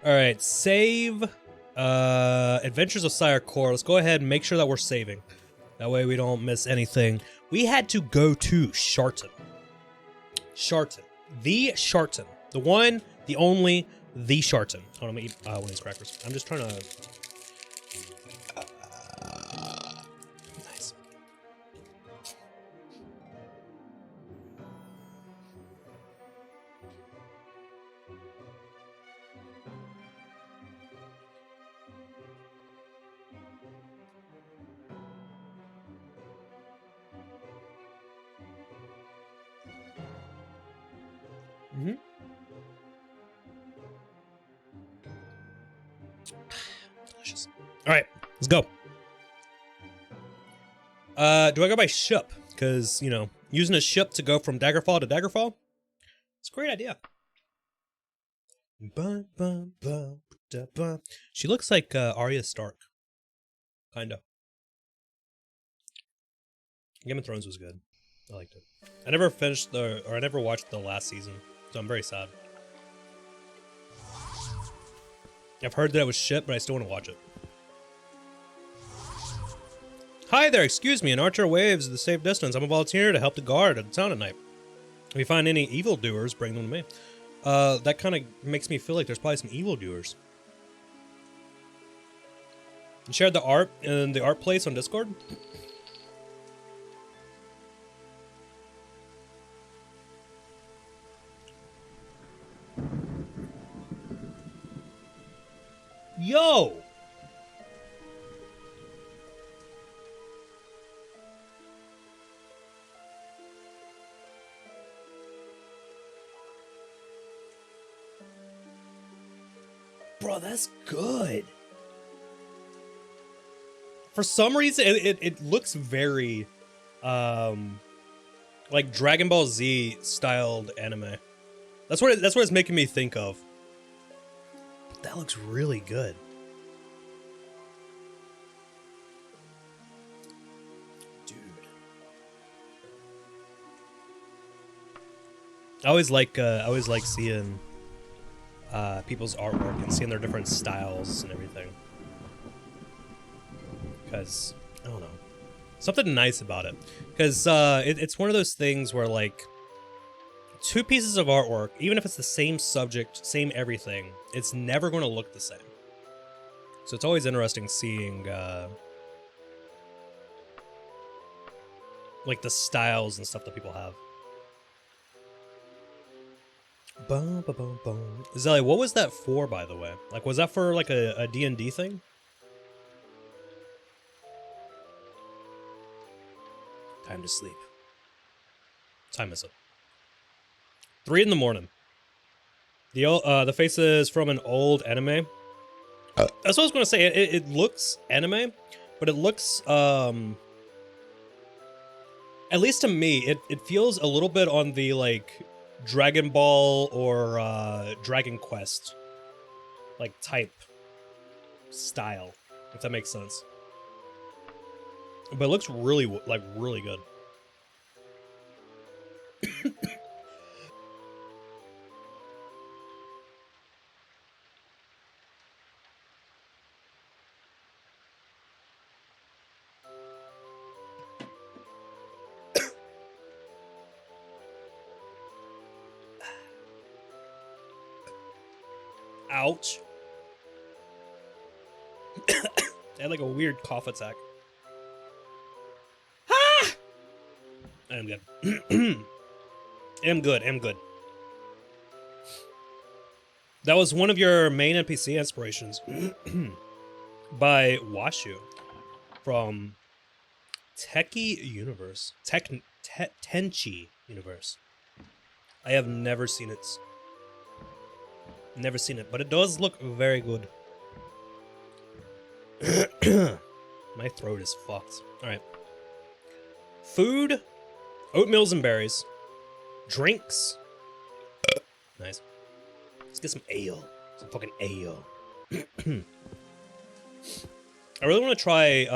Alright, save. Adventures of Sire Khor. Let's go ahead and make sure that we're saving. That way we don't miss anything. We had to go to Sharton. The Sharton. The one, the only, the Sharton. Hold on, I'm gonna eat one of these crackers. I'm just trying to... Nice. Mm-hmm. Delicious. All right, let's go. Do I go by ship? Because, you know, using a ship to go from Daggerfall to Daggerfall, it's a great idea. She looks like Arya Stark. Kinda. Game of Thrones was good. I liked it. I never finished I never watched the last season, so I'm very sad. I've heard that it was shit, but I still want to watch it. Hi there, excuse me, an archer waves the safe distance. I'm a volunteer to help the guard at the town at night. If you find any evildoers, bring them to me. That kind of makes me feel like there's probably some evildoers. You shared the art in the art place on Discord? Yo! Bro, that's good. For some reason, it looks very, like Dragon Ball Z styled anime. That's what it's making me think of. But that looks really good. Dude. I always like seeing people's artwork and seeing their different styles and everything. Because, I don't know. Something nice about it. Because it's one of those things where, like, two pieces of artwork, even if it's the same subject, same everything, it's never going to look the same. So it's always interesting seeing, like, the styles and stuff that people have. Bum, ba, bum, bum. Zelly, what was that for, by the way? Like, was that for, like, a D&D thing? Time to sleep. Time is up. 3 in the morning. The face is from an old anime. That's what I was going to say. It looks anime, but it looks, at least to me, it feels a little bit on the, like, Dragon Ball or Dragon Quest, like, type style, if that makes sense. But it looks really, like, really good. Ouch. I had like a weird cough attack. Ah! I'm good. I'm good. That was one of your main NPC inspirations by Washu from Tenchi Universe. Tenchi Universe. I have never seen it. Never seen it, but it does look very good. My throat is fucked. Alright. Food, oatmeals and berries, drinks. Nice. Let's get some ale. Some fucking ale. I really want to try,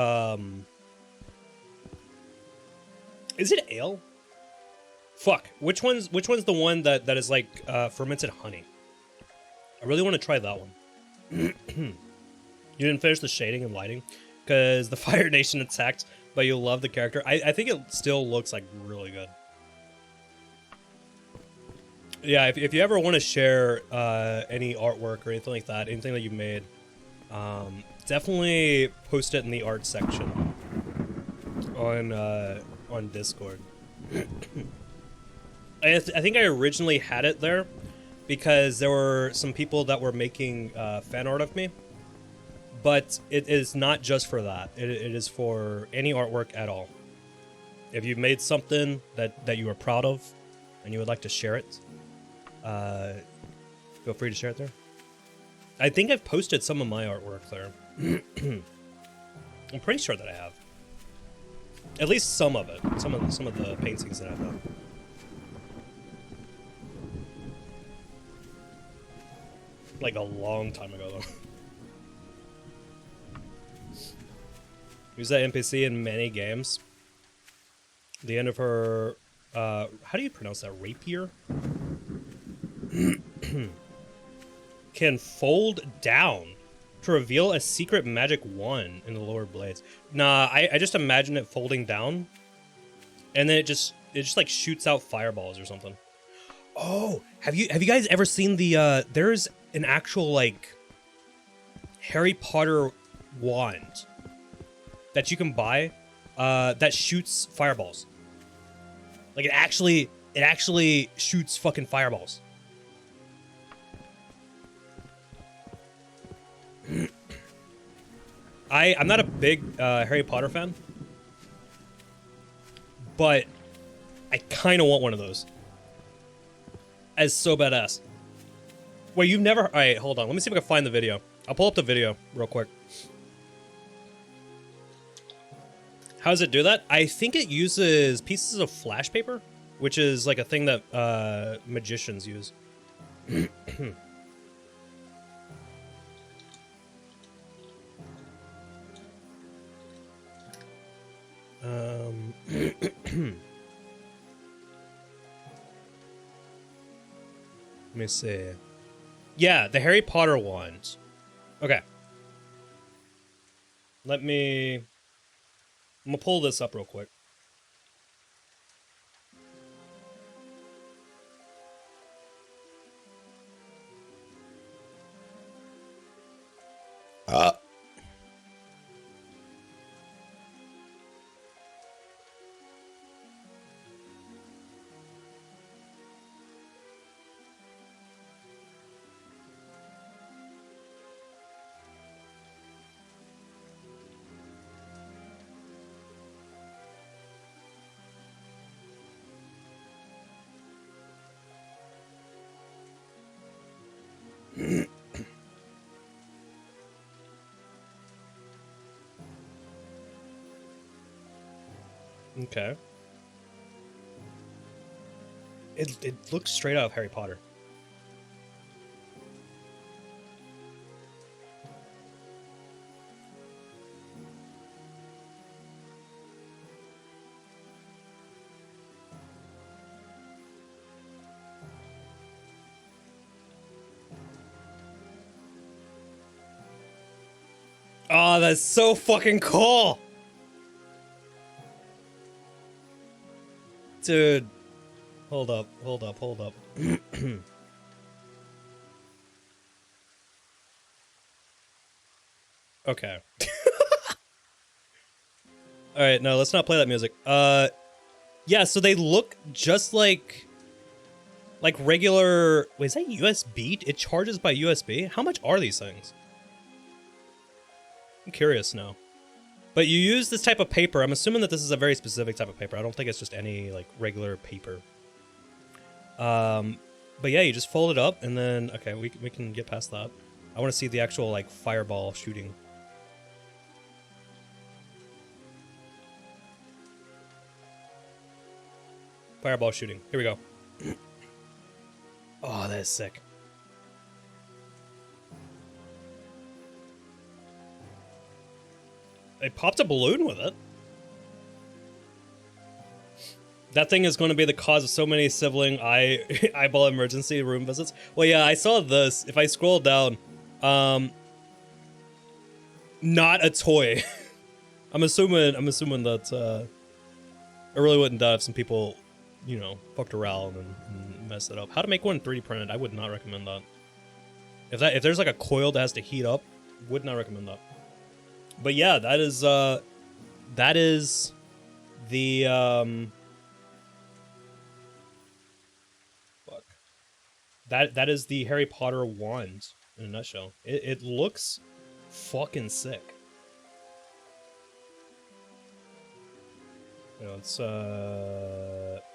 is it ale? Fuck. Which one's the one that is like, fermented honey? I really want to try that one. You didn't finish the shading and lighting? Because the Fire Nation attacked, but you love the character. I think it still looks like really good. Yeah, if you ever want to share any artwork or anything like that, anything that you've made, definitely post it in the art section on Discord. I think I originally had it there because there were some people that were making fan art of me, but it is not just for that. It is for any artwork at all. If you've made something that you are proud of and you would like to share it, feel free to share it there. I think I've posted some of my artwork there. I'm pretty sure that I have. At least some of it. Some of the paintings that I've done. Like a long time ago though. Use that NPC in many games. The end of her how do you pronounce that? Rapier? Can fold down to reveal a secret magic wand in the lower blades. Nah, I just imagine it folding down, and then it just like shoots out fireballs or something. Oh, have you guys ever seen the there's an actual like Harry Potter wand that you can buy that shoots fireballs. Like it actually shoots fucking fireballs. I'm not a big Harry Potter fan, but I kind of want one of those. As so badass. Wait, you've never... Alright, hold on. Let me see if I can find the video. I'll pull up the video real quick. How does it do that? I think it uses pieces of flash paper, which is like a thing that magicians use. Let me see. Yeah, the Harry Potter ones. Okay. I'm gonna pull this up real quick. Okay. It looks straight out of Harry Potter. Oh, that's so fucking cool! Dude. Hold up. Okay. Alright, no, let's not play that music. Yeah, so they look just like like regular... Wait, is that USB? It charges by USB? How much are these things? I'm curious now. But you use this type of paper. I'm assuming that this is a very specific type of paper. I don't think it's just any, like, regular paper. But yeah, you just fold it up, and then... Okay, we can get past that. I want to see the actual, like, fireball shooting. Fireball shooting. Here we go. Oh, that is sick. They popped a balloon with it. That thing is going to be the cause of so many sibling eyeball emergency room visits. Well, yeah, I saw this. If I scroll down, not a toy. I'm assuming that I really wouldn't doubt if some people, you know, fucked around and messed it up. How to make one 3D printed? I would not recommend that. If there's like a coil that has to heat up, would not recommend that. But yeah, that is the fuck. That is the Harry Potter wand in a nutshell. It looks fucking sick. You know, let's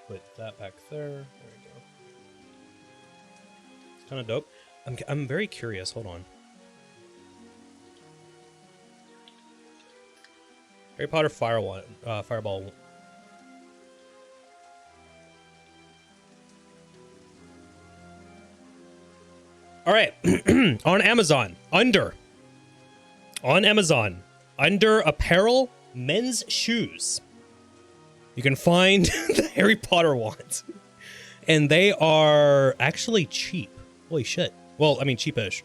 put that back there. There we go. It's kind of dope. I'm very curious. Hold on. Harry Potter Fireball. All right, on Amazon, under apparel, men's shoes, you can find the Harry Potter ones, and they are actually cheap. Holy shit! Well, I mean cheapish.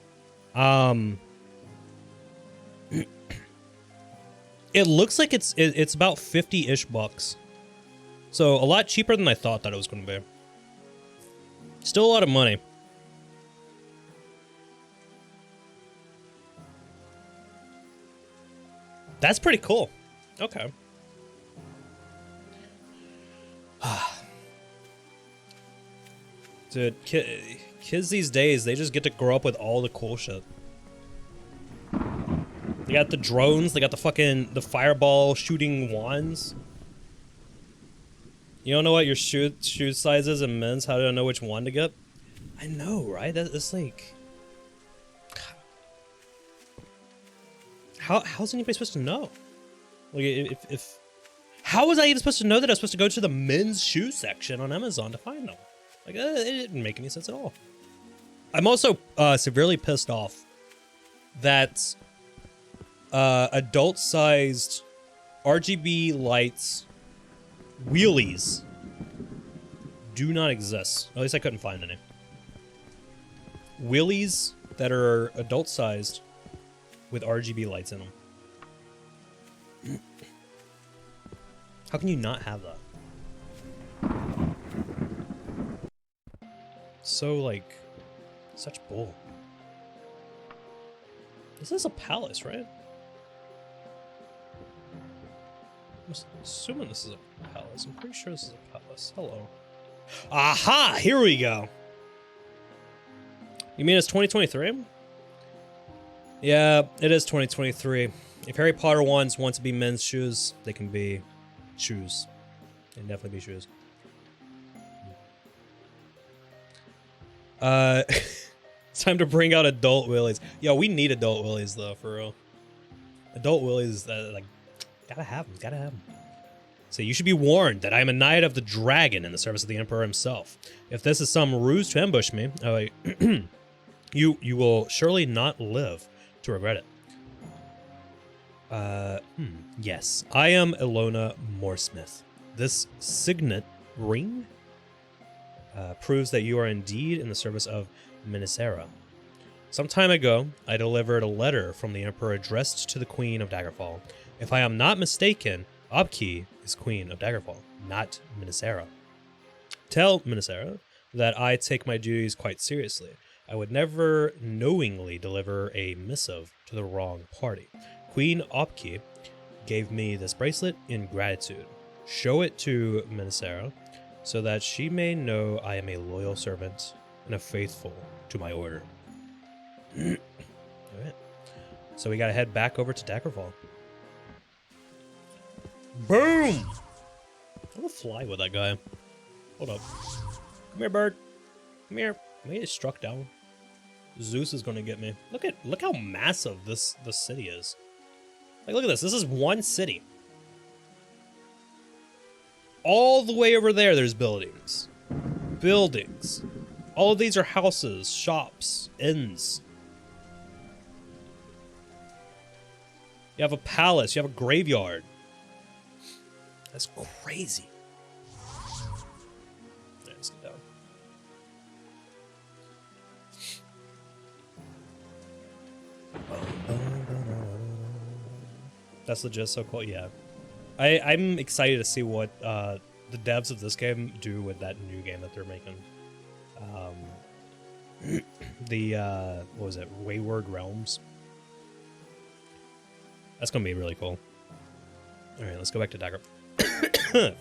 It looks like it's about 50-ish bucks. So a lot cheaper than I thought that it was going to be. Still a lot of money. That's pretty cool. Okay. Dude, kids these days, they just get to grow up with all the cool shit. They got the drones, they got the fireball shooting wands. You don't know what your shoe size is in men's? How do I know which one to get? I know, right? That's like... How's anybody supposed to know? Like, if... How was I even supposed to know that I was supposed to go to the men's shoe section on Amazon to find them? Like, it didn't make any sense at all. I'm also severely pissed off that adult-sized RGB lights wheelies do not exist. At least I couldn't find any. Wheelies that are adult-sized with RGB lights in them. How can you not have that? So, like, such bull. This is a palace, right? I'm assuming this is a palace. I'm pretty sure this is a palace. Hello. Aha! Here we go. You mean it's 2023? Yeah, it is 2023. If Harry Potter wands want to be men's shoes, they can be shoes. They can definitely be shoes. It's time to bring out adult willies. Yo, we need adult willies though, for real. Adult willies, like, gotta have them. Gotta have them. So you should be warned that I am a knight of the dragon in the service of the emperor himself. If this is some ruse to ambush me, you will surely not live to regret it. Yes, I am Ilona Mooresmith. This signet ring proves that you are indeed in the service of Minisera. Some time ago, I delivered a letter from the Emperor addressed to the Queen of Daggerfall. If I am not mistaken, Abki is Queen of Daggerfall, not Minisera. Tell Minisera that I take my duties quite seriously. I would never knowingly deliver a missive to the wrong party. Queen Abki gave me this bracelet in gratitude. Show it to Minisera so that she may know I am a loyal servant and a faithful to my order. Alright. So we gotta head back over to Daggerfall. Boom! I'm gonna fly with that guy. Hold up. Come here, bird. Come here. Can we get struck down? Zeus is gonna get me. Look how massive this city is. Like, look at this. This is one city. All the way over there, there's buildings. Buildings. All of these are houses, shops, inns. You have a palace. You have a graveyard. That's crazy. Yeah, let's get down. That's legit so cool. Yeah, I'm excited to see what the devs of this game do with that new game that they're making. What was it? Wayward Realms. That's gonna be really cool. All right, let's go back to Dagger.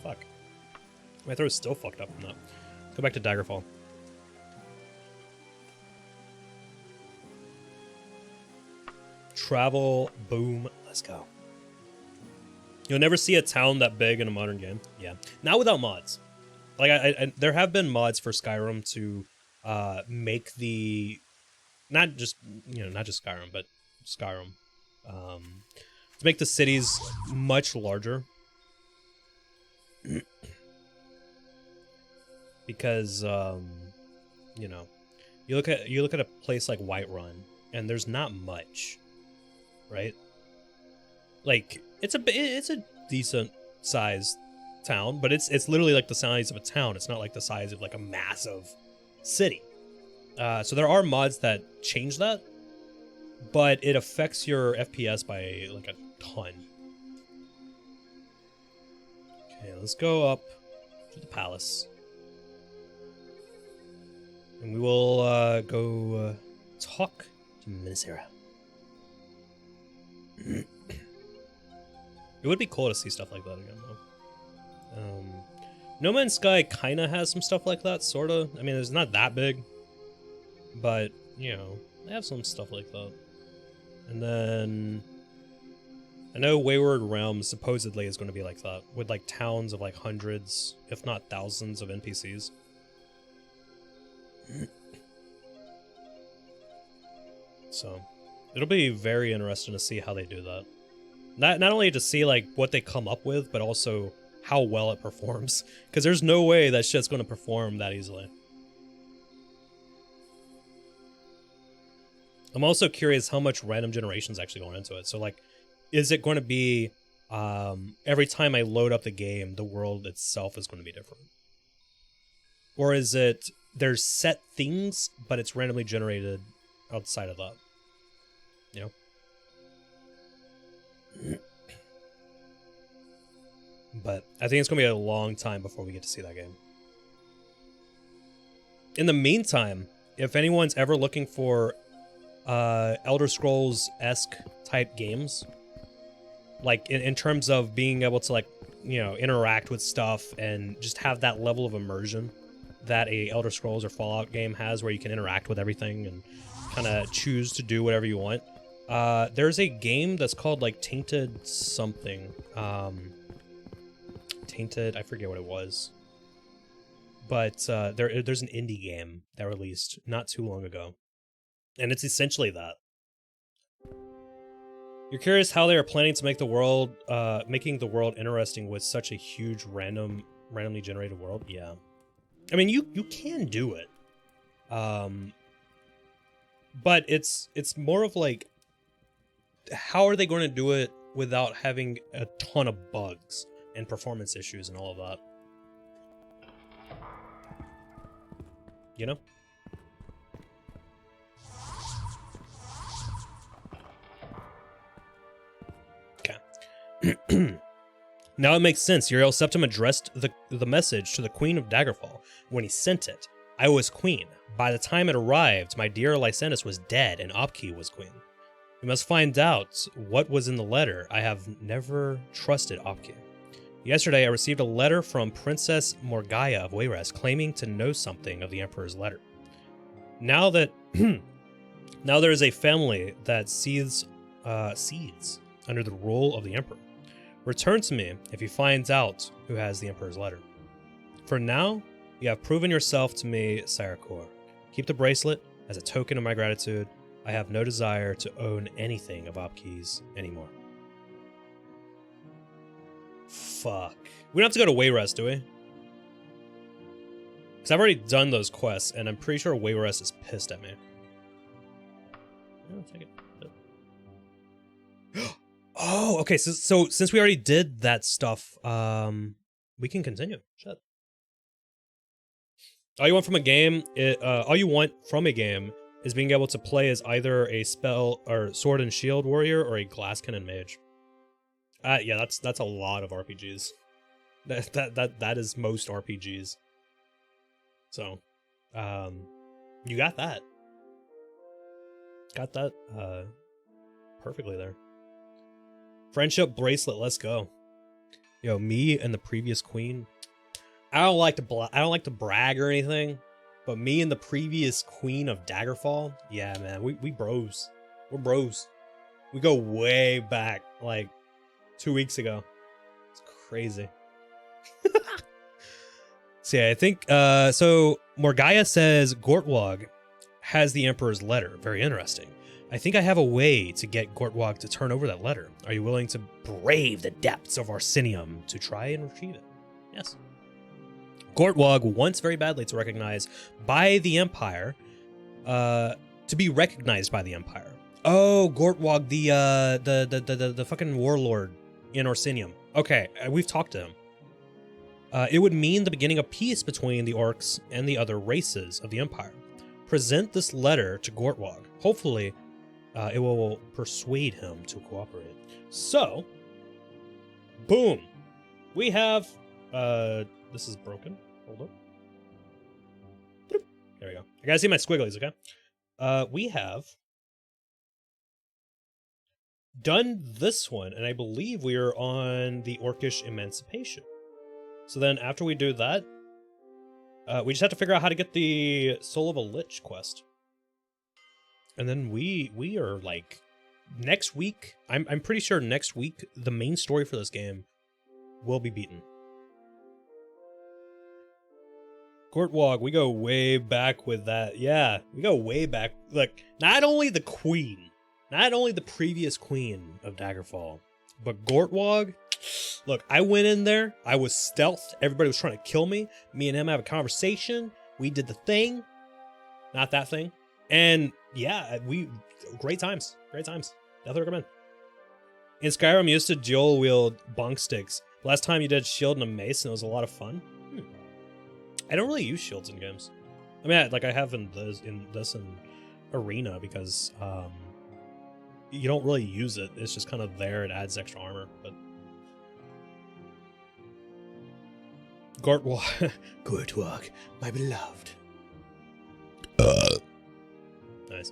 Fuck, my throat's still fucked up from that. Let's go back to Daggerfall. Travel, boom, let's go. You'll never see a town that big in a modern game. Yeah, not without mods. Like I there have been mods for Skyrim to make the not just Skyrim, but Skyrim to make the cities much larger. Because you know, you look at a place like Whiterun and there's not much, right? Like it's a decent sized town, but it's literally like the size of a town. It's not like the size of like a massive city. So there are mods that change that, but it affects your FPS by like a ton. Okay, let's go up to the palace. And we will go talk to Minisera. It would be cool to see stuff like that again, though. No Man's Sky kind of has some stuff like that, sort of. I mean, it's not that big, but, you know, they have some stuff like that. And then I know Wayward Realms supposedly is going to be like that, with like towns of like hundreds, if not thousands of NPCs. So it'll be very interesting to see how they do that. Not only to see like what they come up with, but also how well it performs. Because there's no way that shit's going to perform that easily. I'm also curious how much random generation's actually going into it. So like, is it going to be every time I load up the game, the world itself is going to be different? Or is it there's set things, but it's randomly generated outside of that? You know? But I think it's going to be a long time before we get to see that game. In the meantime, if anyone's ever looking for Elder Scrolls-esque type games, like in terms of being able to like, you know, interact with stuff and just have that level of immersion that a Elder Scrolls or Fallout game has, where you can interact with everything and kind of choose to do whatever you want. There's a game that's called like Tainted something. Tainted, I forget what it was. But there's an indie game that released not too long ago. And it's essentially that. You're curious how they are planning to make the world, making the world interesting with such a huge randomly generated world? Yeah. I mean, you can do it. But it's more of like, how are they going to do it without having a ton of bugs and performance issues and all of that? You know? Okay. Now it makes sense. Uriel Septim addressed the message to the Queen of Daggerfall. When he sent it, I was queen. By the time it arrived, my dear Lysanis was dead and Opki was queen. We must find out what was in the letter. I have never trusted Opki. Yesterday, I received a letter from Princess Morgaya of Wayrest claiming to know something of the Emperor's letter. Now that now there is a family that seethes under the rule of the Emperor. Return to me if he finds out who has the Emperor's letter. For now, you have proven yourself to me, Sire Khor. Keep the bracelet as a token of my gratitude. I have no desire to own anything of Opke's anymore. Fuck. We don't have to go to Wayrest, do we? Because I've already done those quests, and I'm pretty sure Wayrest is pissed at me. I don't think it... Oh, okay. So since we already did that stuff, we can continue. Shit. All you want from a game, is being able to play as either a spell or sword and shield warrior or a glass cannon mage. Yeah, that's a lot of RPGs. That is most RPGs. So, you got that. Got that perfectly there. Friendship bracelet, let's go. Yo, me and the previous queen. I don't like to brag or anything, but me and the previous queen of Daggerfall, yeah, man, we bros. We're bros. We go way back, like 2 weeks ago. It's crazy. So yeah, I think so Morgaya says Gortwog has the Emperor's letter. Very interesting. I think I have a way to get Gortwog to turn over that letter. Are you willing to brave the depths of Arsenium to try and retrieve it? Yes. Gortwog wants very badly to recognize by the Empire, to be recognized by the Empire. Oh, Gortwog, the fucking warlord in Orsinium. Okay, we've talked to him. It would mean the beginning of peace between the orcs and the other races of the Empire. Present this letter to Gortwog. Hopefully, it will persuade him to cooperate. So, boom. We have, this is broken. Hold up. Boop. There we go. I gotta see my squigglies, okay? We have done this one, and I believe we are on the Orcish Emancipation. So then after we do that, we just have to figure out how to get the Soul of a Lich quest. And then we are like, next week, I'm pretty sure next week, the main story for this game will be beaten. Gortwog, we go way back with that. Yeah, we go way back. Look, not only the queen, not only the previous queen of Daggerfall, but Gortwog. Look, I went in there. I was stealthed. Everybody was trying to kill me. Me and him have a conversation. We did the thing. Not that thing. And yeah, great times. Great times. Definitely recommend. In Skyrim, you used to dual wield bonk sticks. Last time you did shield and a mace, and it was a lot of fun. I don't really use shields in games. I mean, I have in this Arena because you don't really use it. It's just kind of there. It adds extra armor, but Gortwog, my beloved. Nice.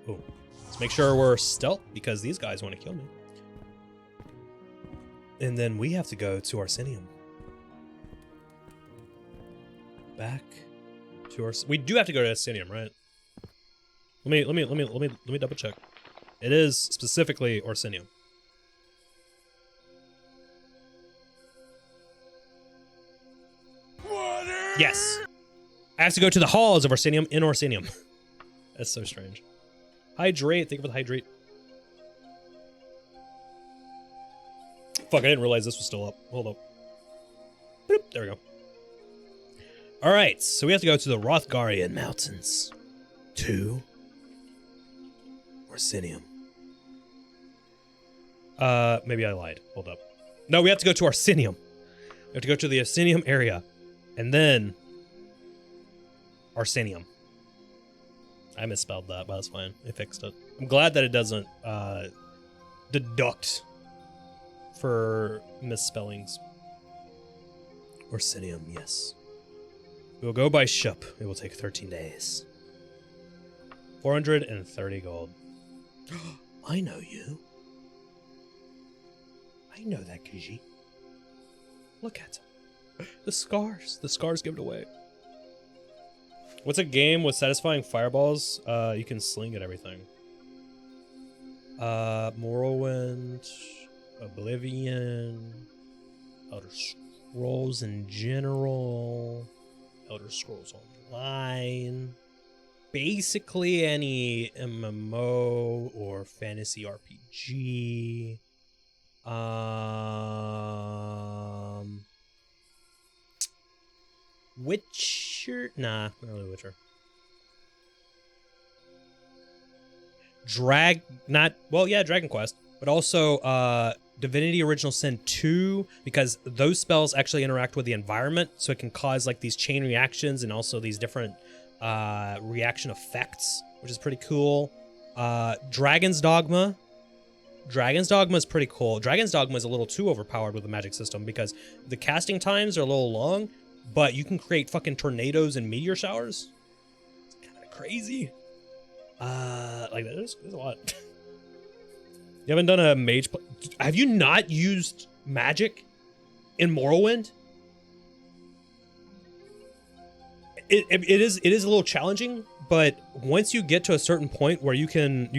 Oh, let's make sure we're stealth because these guys want to kill me. And then we have to go to Arsenium. Back to we do have to go to Arsenium, right? Let me double check. It is specifically Arsenium. Yes. I have to go to the halls of Arsenium in Arsenium. That's so strange. Hydrate. Think of the hydrate. Fuck, I didn't realize this was still up. Hold up. Boop, there we go. Alright, so we have to go to the Rothgarian Mountains. To Arsenium. Maybe I lied. Hold up. No, we have to go to Arsenium. We have to go to the Arsenium area. And then Arsenium. I misspelled that, but that's fine. I fixed it. I'm glad that it doesn't deduct for misspellings. Arsenium, yes. We will go by ship. It will take 13 days. 430 gold. I know you. I know that, Kiji. Look at them. The scars. The scars give it away. What's a game with satisfying fireballs? You can sling at everything. Morrowind, Oblivion, Elder Scrolls in general, Elder Scrolls Online, basically any MMO or fantasy RPG. Witcher? Nah, not really Witcher. Dragon Quest, but also Divinity Original Sin 2, because those spells actually interact with the environment, so it can cause like these chain reactions and also these different reaction effects, which is pretty cool. Dragon's Dogma. Dragon's Dogma is pretty cool. Dragon's Dogma is a little too overpowered with the magic system because the casting times are a little long, but you can create fucking tornadoes and meteor showers. It's kind of crazy. Like there's a lot. You haven't done a mage have you not used magic in Morrowind? It is a little challenging, but once you get to a certain point where you can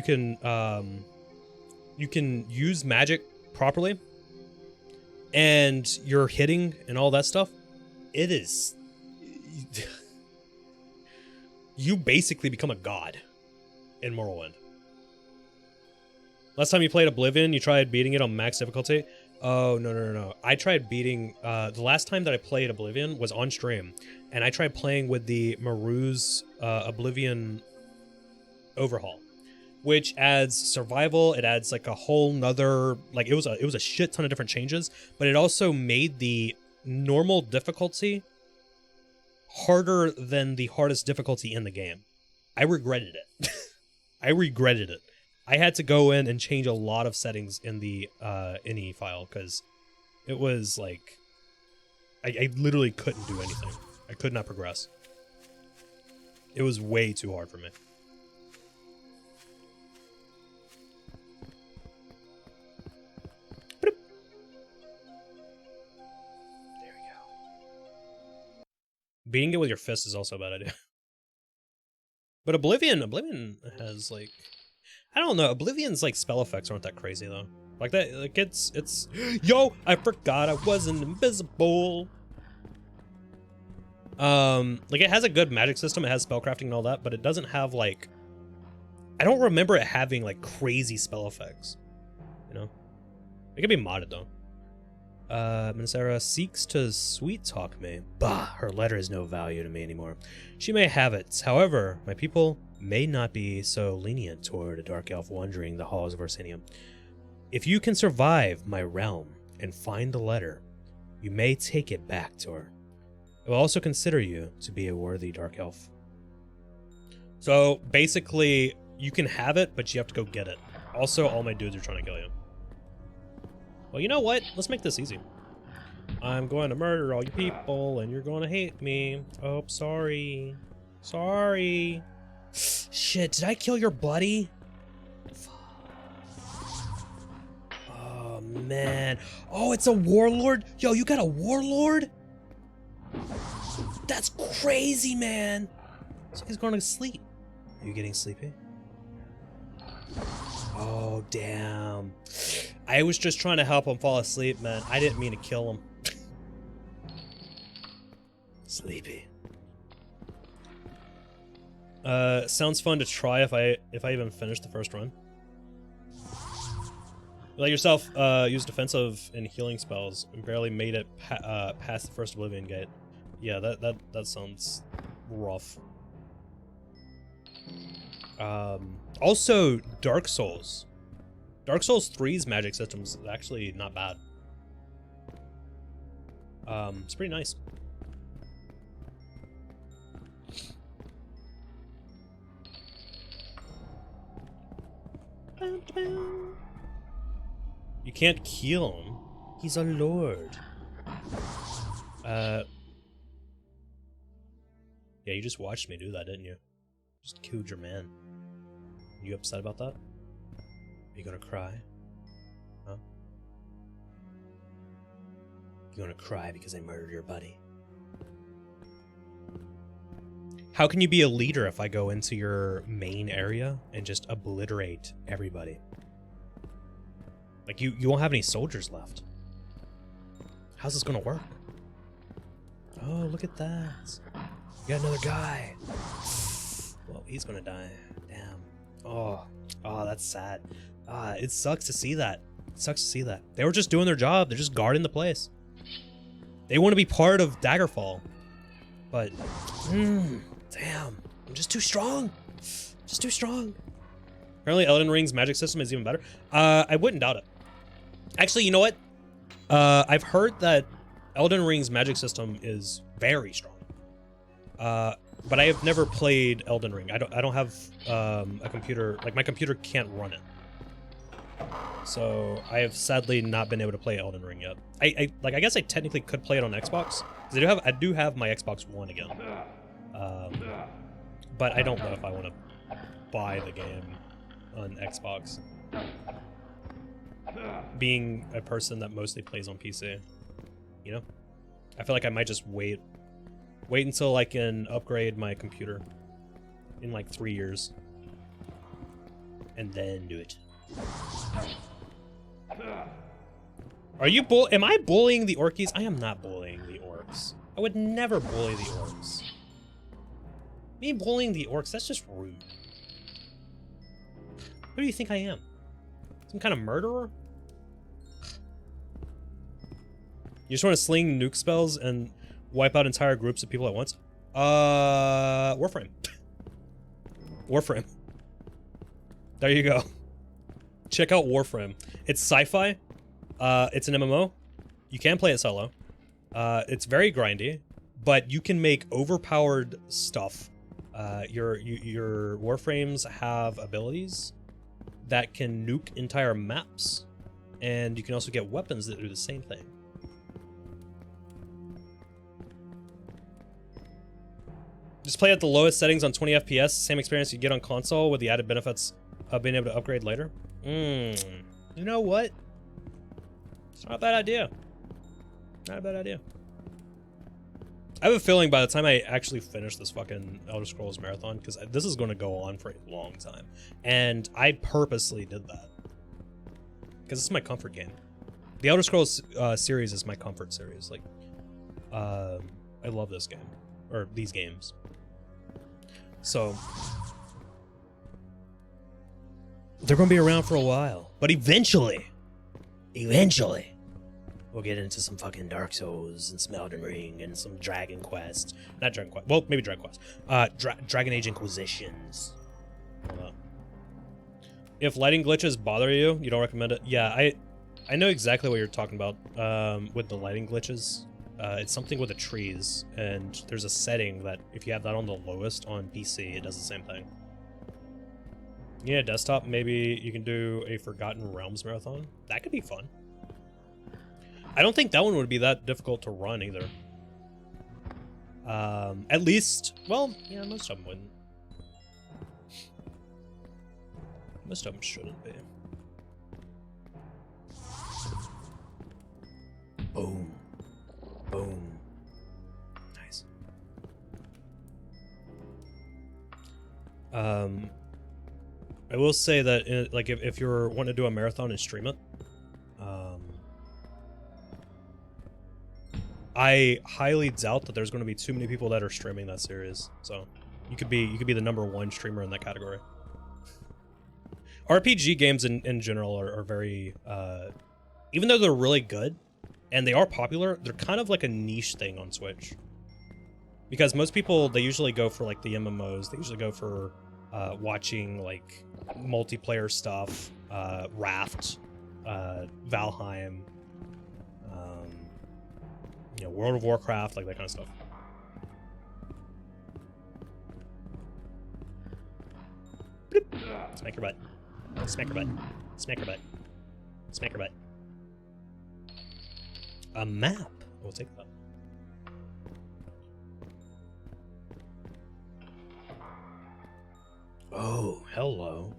use magic properly and you're hitting and all that stuff, it is you basically become a god in Morrowind. Last time you played Oblivion, you tried beating it on max difficulty. Oh, no. I tried beating... the last time that I played Oblivion was on stream, and I tried playing with the Maru's Oblivion overhaul, which adds survival. It adds like a whole nother... Like, it was a shit ton of different changes, but it also made the normal difficulty harder than the hardest difficulty in the game. I regretted it. I regretted it. I had to go in and change a lot of settings in the INI file because it was like I literally couldn't do anything. I could not progress. It was way too hard for me. There we go. Beating it with your fist is also a bad idea. But Oblivion has like, I don't know, Oblivion's like spell effects aren't that crazy though. Like that, like it's yo, I forgot I wasn't invisible. Like it has a good magic system, it has spellcrafting and all that, but it doesn't have like, I don't remember it having like crazy spell effects. You know? It can be modded though. Minnesara seeks to sweet talk me. Bah, her letter is no value to me anymore. She may have it. However, my people may not be so lenient toward a dark elf wandering the halls of Orsinium. If you can survive my realm and find the letter, you may take it back to her. I will also consider you to be a worthy dark elf. So basically, you can have it, but you have to go get it. Also, all my dudes are trying to kill you. Well, you know what? Let's make this easy. I'm going to murder all you people, and you're going to hate me. Oh, sorry. Sorry. Shit, did I kill your buddy? Oh, man. Oh, it's a warlord? Yo, you got a warlord? That's crazy, man. So he's going to sleep. Are you getting sleepy? Oh, damn. I was just trying to help him fall asleep, man. I didn't mean to kill him. Sleepy. Sounds fun to try if I even finish the first run. Like yourself, use defensive and healing spells and barely made it past the first Oblivion gate. Yeah, that sounds rough. Also, Dark Souls. Dark Souls 3's magic system is actually not bad. It's pretty nice. You can't kill him. He's a lord. Yeah, you just watched me do that, didn't you? Just killed your man. You upset about that? Are you gonna cry? Huh? You want to cry because I murdered your buddy? How can you be a leader if I go into your main area and just obliterate everybody? Like, you won't have any soldiers left. How's this gonna work? Oh, look at that. You got another guy. Well, he's gonna die. Damn. Oh, that's sad. It sucks to see that. It sucks to see that. They were just doing their job. They're just guarding the place. They want to be part of Daggerfall. But, damn. I'm just too strong. Just too strong. Apparently Elden Ring's magic system is even better. I wouldn't doubt it. Actually, you know what? I've heard that Elden Ring's magic system is very strong. But I have never played Elden Ring. I don't have a computer, like my computer can't run it. So I have sadly not been able to play Elden Ring yet. I guess I technically could play it on Xbox. 'Cause I do have my Xbox One again. But I don't know if I want to buy the game on Xbox. Being a person that mostly plays on PC, you know? I feel like I might just wait until I can upgrade my computer in like 3 years. And then do it. Are you am I bullying the orkies? I am not bullying the orcs. I would never bully the orcs. Me bullying the orcs, that's just rude. Who do you think I am? Some kind of murderer? You just want to sling nuke spells and wipe out entire groups of people at once? Warframe. Warframe. There you go. Check out Warframe. It's sci-fi. It's an MMO. You can play it solo. It's very grindy, but you can make overpowered stuff. Your Warframes have abilities that can nuke entire maps, and you can also get weapons that do the same thing. Just play at the lowest settings on 20 FPS, same experience you get on console with the added benefits of being able to upgrade later. You know what? It's not a bad idea. Not a bad idea. I have a feeling by the time I actually finish this fucking Elder Scrolls marathon, because this is going to go on for a long time, and I purposely did that because it's my comfort game. The Elder Scrolls series is my comfort series. Like, I love this game, or these games. So they're going to be around for a while, but eventually, we'll get into some fucking Dark Souls and some Elden Ring and some Dragon Quest. Not Dragon Quest. Well, maybe Dragon Quest. Dragon Age Inquisitions. Hold on. If lighting glitches bother you, you don't recommend it? Yeah, I know exactly what you're talking about with the lighting glitches. It's something with the trees, and there's a setting that if you have that on the lowest on PC, it does the same thing. Yeah, desktop, maybe you can do a Forgotten Realms marathon. That could be fun. I don't think that one would be that difficult to run either. At least, well, yeah, most of them wouldn't. Most of them shouldn't be. Boom. Boom. Nice. I will say that, like, if you're wanting to do a marathon and stream it, I highly doubt that there's going to be too many people that are streaming that series. So you could be the #1 streamer in that category. RPG games in general are very, even though they're really good and they are popular, they're kind of like a niche thing on Switch. Because most people, they usually go for like the MMOs. They usually go for watching like multiplayer stuff, Raft, Valheim, you know, World of Warcraft, like that kind of stuff. Bloop. Smack your butt. Smack your butt. Smack your butt. Smack your butt. A map. We'll take that. Oh, hello.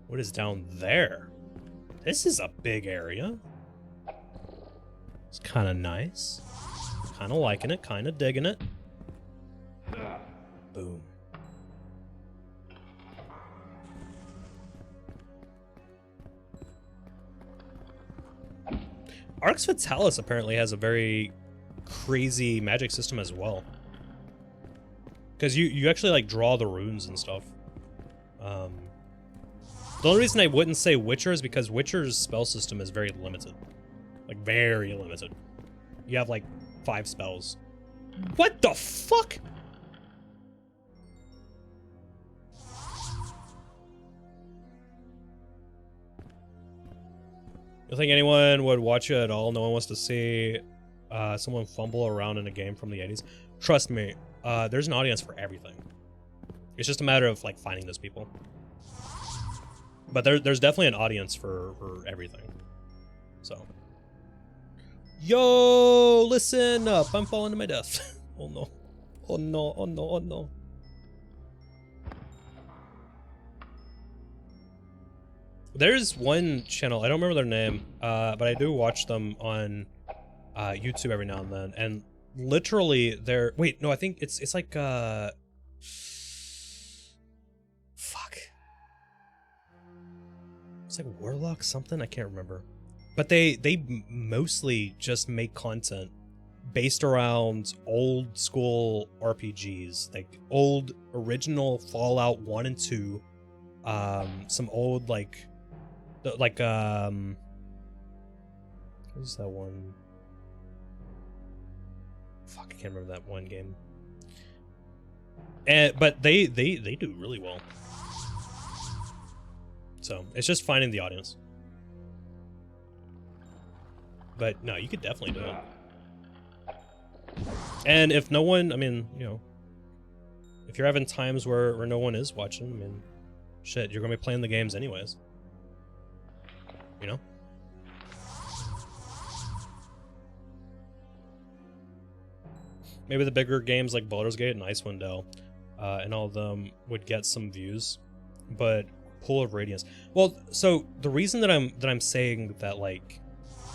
What is down there? This is a big area. It's kind of nice. Kind of liking it, kind of digging it. Boom. Arx Fatalis apparently has a very crazy magic system as well. Because you actually like draw the runes and stuff. The only reason I wouldn't say Witcher is because Witcher's spell system is very limited. Like, very limited. You have like 5 spells. What the fuck? You think anyone would watch it at all? No one wants to see someone fumble around in a game from the 80s. Trust me, there's an audience for everything. It's just a matter of like finding those people. But there's definitely an audience for everything. So. Yo, listen up. I'm falling to my death. Oh no. Oh no, oh no, oh no. There's one channel, I don't remember their name, but I do watch them on YouTube every now and then, and literally they're, wait, no, I think it's like, fuck. It's like Warlock something, I can't remember. But they mostly just make content based around old school RPGs, like old original Fallout 1 and 2, some old like what was that one? Fuck, I can't remember that one game. But they do really well. So it's just finding the audience. But no, you could definitely do it. And if no one, I mean, you know, if you're having times where no one is watching, I mean, shit, you're gonna be playing the games anyways. You know? Maybe the bigger games like Baldur's Gate and Icewind Dale, and all of them would get some views, but Pool of Radiance. Well, so the reason that I'm saying that, like,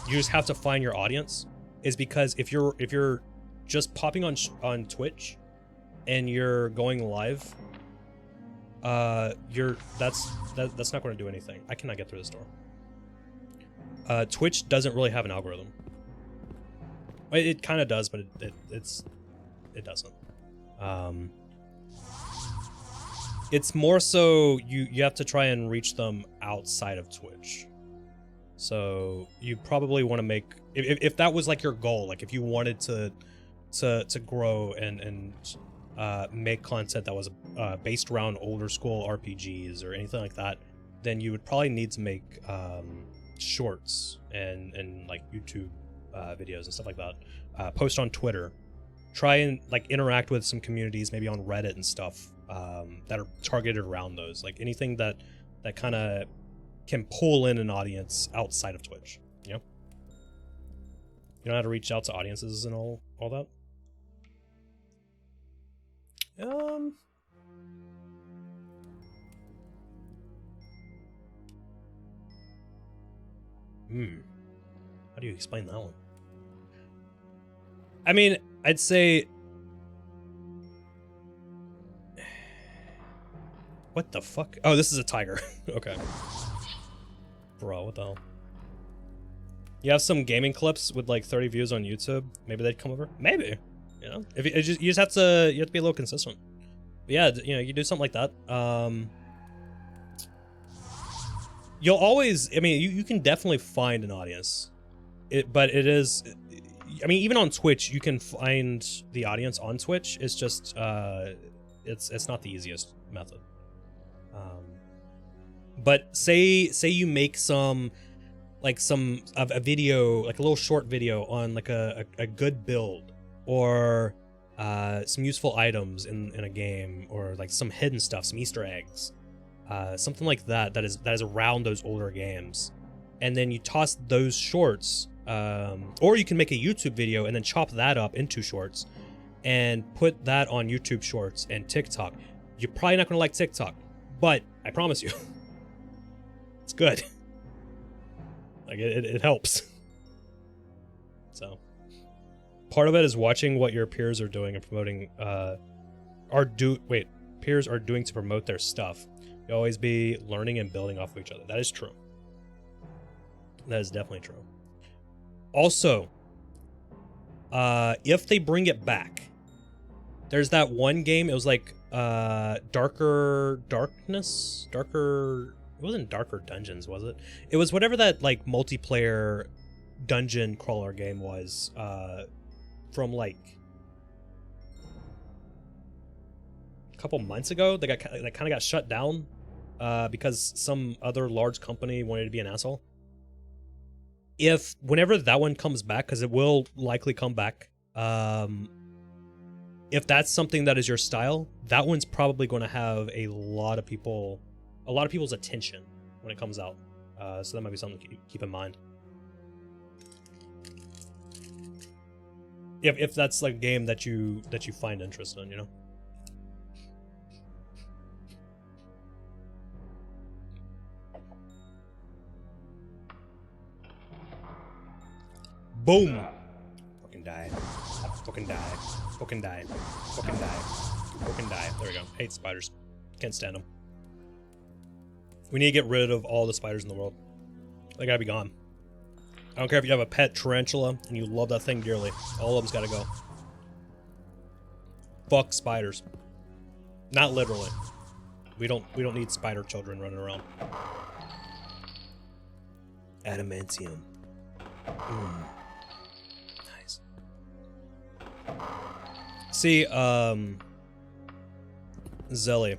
you just have to find your audience is because if you're just popping on Twitch and you're going live, that's not going to do anything. I cannot get through this door. Twitch doesn't really have an algorithm. It kind of does, but it doesn't. It's more so you have to try and reach them outside of Twitch. So you probably want to make, if that was like your goal, like if you wanted to grow and make content that was based around older school RPGs or anything like that, then you would probably need to make shorts and like YouTube videos and stuff like that. Post on Twitter. Try and like interact with some communities, maybe on Reddit and stuff, that are targeted around those. Like anything that kind of can pull in an audience outside of Twitch, you know? You know how to reach out to audiences and all that? How do you explain that one? I mean, I'd say... What the fuck? Oh, this is a tiger. Okay. Bro, what the hell? You have some gaming clips with like 30 views on YouTube. Maybe they'd come over. Maybe, you know. If you just have to be a little consistent. But yeah, you know, you do something like that. You'll always. I mean, you can definitely find an audience. But it is. I mean, even on Twitch, you can find the audience on Twitch. It's just it's not the easiest method. But say you make a video, like a little short video on like a good build, or some useful items in a game, or like some hidden stuff, some Easter eggs, something like that is around those older games, and then you toss those shorts, or you can make a YouTube video and then chop that up into shorts and put that on YouTube Shorts and TikTok. You're probably not gonna like TikTok, but I promise you, it's good. Like it helps. So part of it is watching what your peers are doing and promoting. Peers are doing to promote their stuff. You always be learning and building off of each other. That is true. That is definitely true. Also, if they bring it back, there's that one game. It was like Darker Darkness, Darker. It wasn't Darker Dungeons, was it? It was whatever that like multiplayer dungeon crawler game was. From like a couple months ago, that kind of got shut down because some other large company wanted to be an asshole. Whenever that one comes back, because it will likely come back, if that's something that is your style, that one's probably going to have a lot of people's attention when it comes out. So that might be something to keep in mind. If that's like a game that you find interest in, you know. Boom! Fucking die. Fucking die. Fucking die. Fucking die. Fucking die. There we go. Hate spiders. Can't stand them. We need to get rid of all the spiders in the world. They gotta be gone. I don't care if you have a pet tarantula and you love that thing dearly. All of them's gotta go. Fuck spiders. Not literally. We don't need spider children running around. Adamantium. Nice. See, Zelly.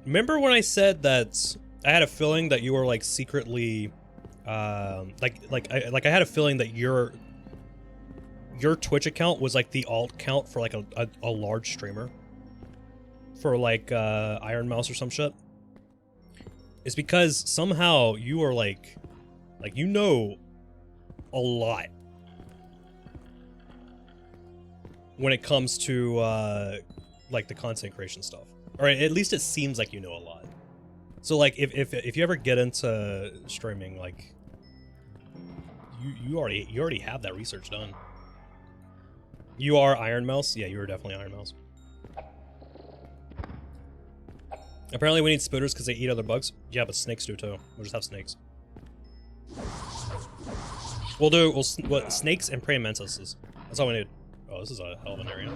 Remember when I said that I had a feeling that you were like secretly, I had a feeling that your Twitch account was like the alt count for like a large streamer, for like Iron Mouse or some shit. It's because somehow you are like you know a lot when it comes to like the content creation stuff, or at least it seems like you know a lot. So like if you ever get into streaming, like you already have that research done. You are Iron Mouse? Yeah, you are definitely Iron Mouse. Apparently we need spooters because they eat other bugs. Yeah, but snakes do too. We'll just have snakes. We'll snakes and praying mantises. That's all we need. Oh, this is a hell of an area.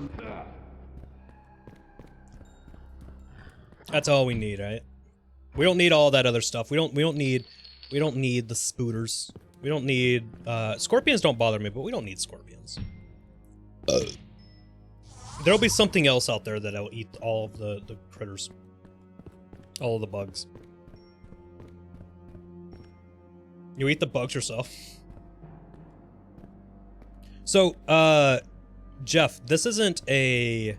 That's all we need, right? We don't need all that other stuff. We don't need the spooters. We don't need scorpions. Don't bother me, but we don't need scorpions. There'll be something else out there that'll eat all of the critters, all of the bugs. You eat the bugs yourself. So, Jeff, this isn't a...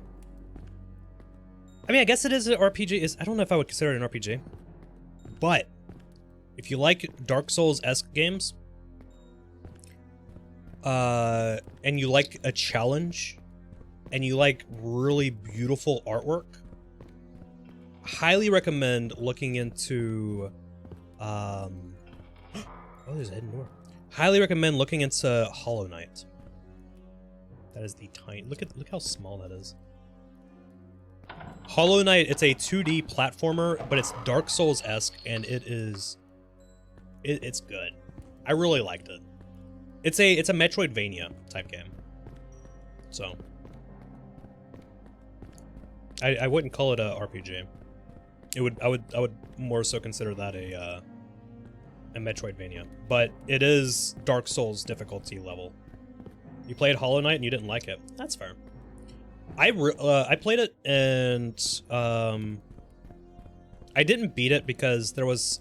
I mean, I guess it is an RPG. I don't know if I would consider it an RPG. But, if you like Dark Souls-esque games, and you like a challenge, and you like really beautiful artwork, highly recommend looking into, oh, there's a hidden door. Highly recommend looking into Hollow Knight. That is the tiny, look how small that is. Hollow Knight, it's a 2D platformer, but it's Dark Souls-esque, and it's good. I really liked it. It's a Metroidvania type game. So I wouldn't call it a RPG. I would more so consider that a Metroidvania, but it is Dark Souls difficulty level. You played Hollow Knight and you didn't like it. That's fair. I played it and I didn't beat it because there was,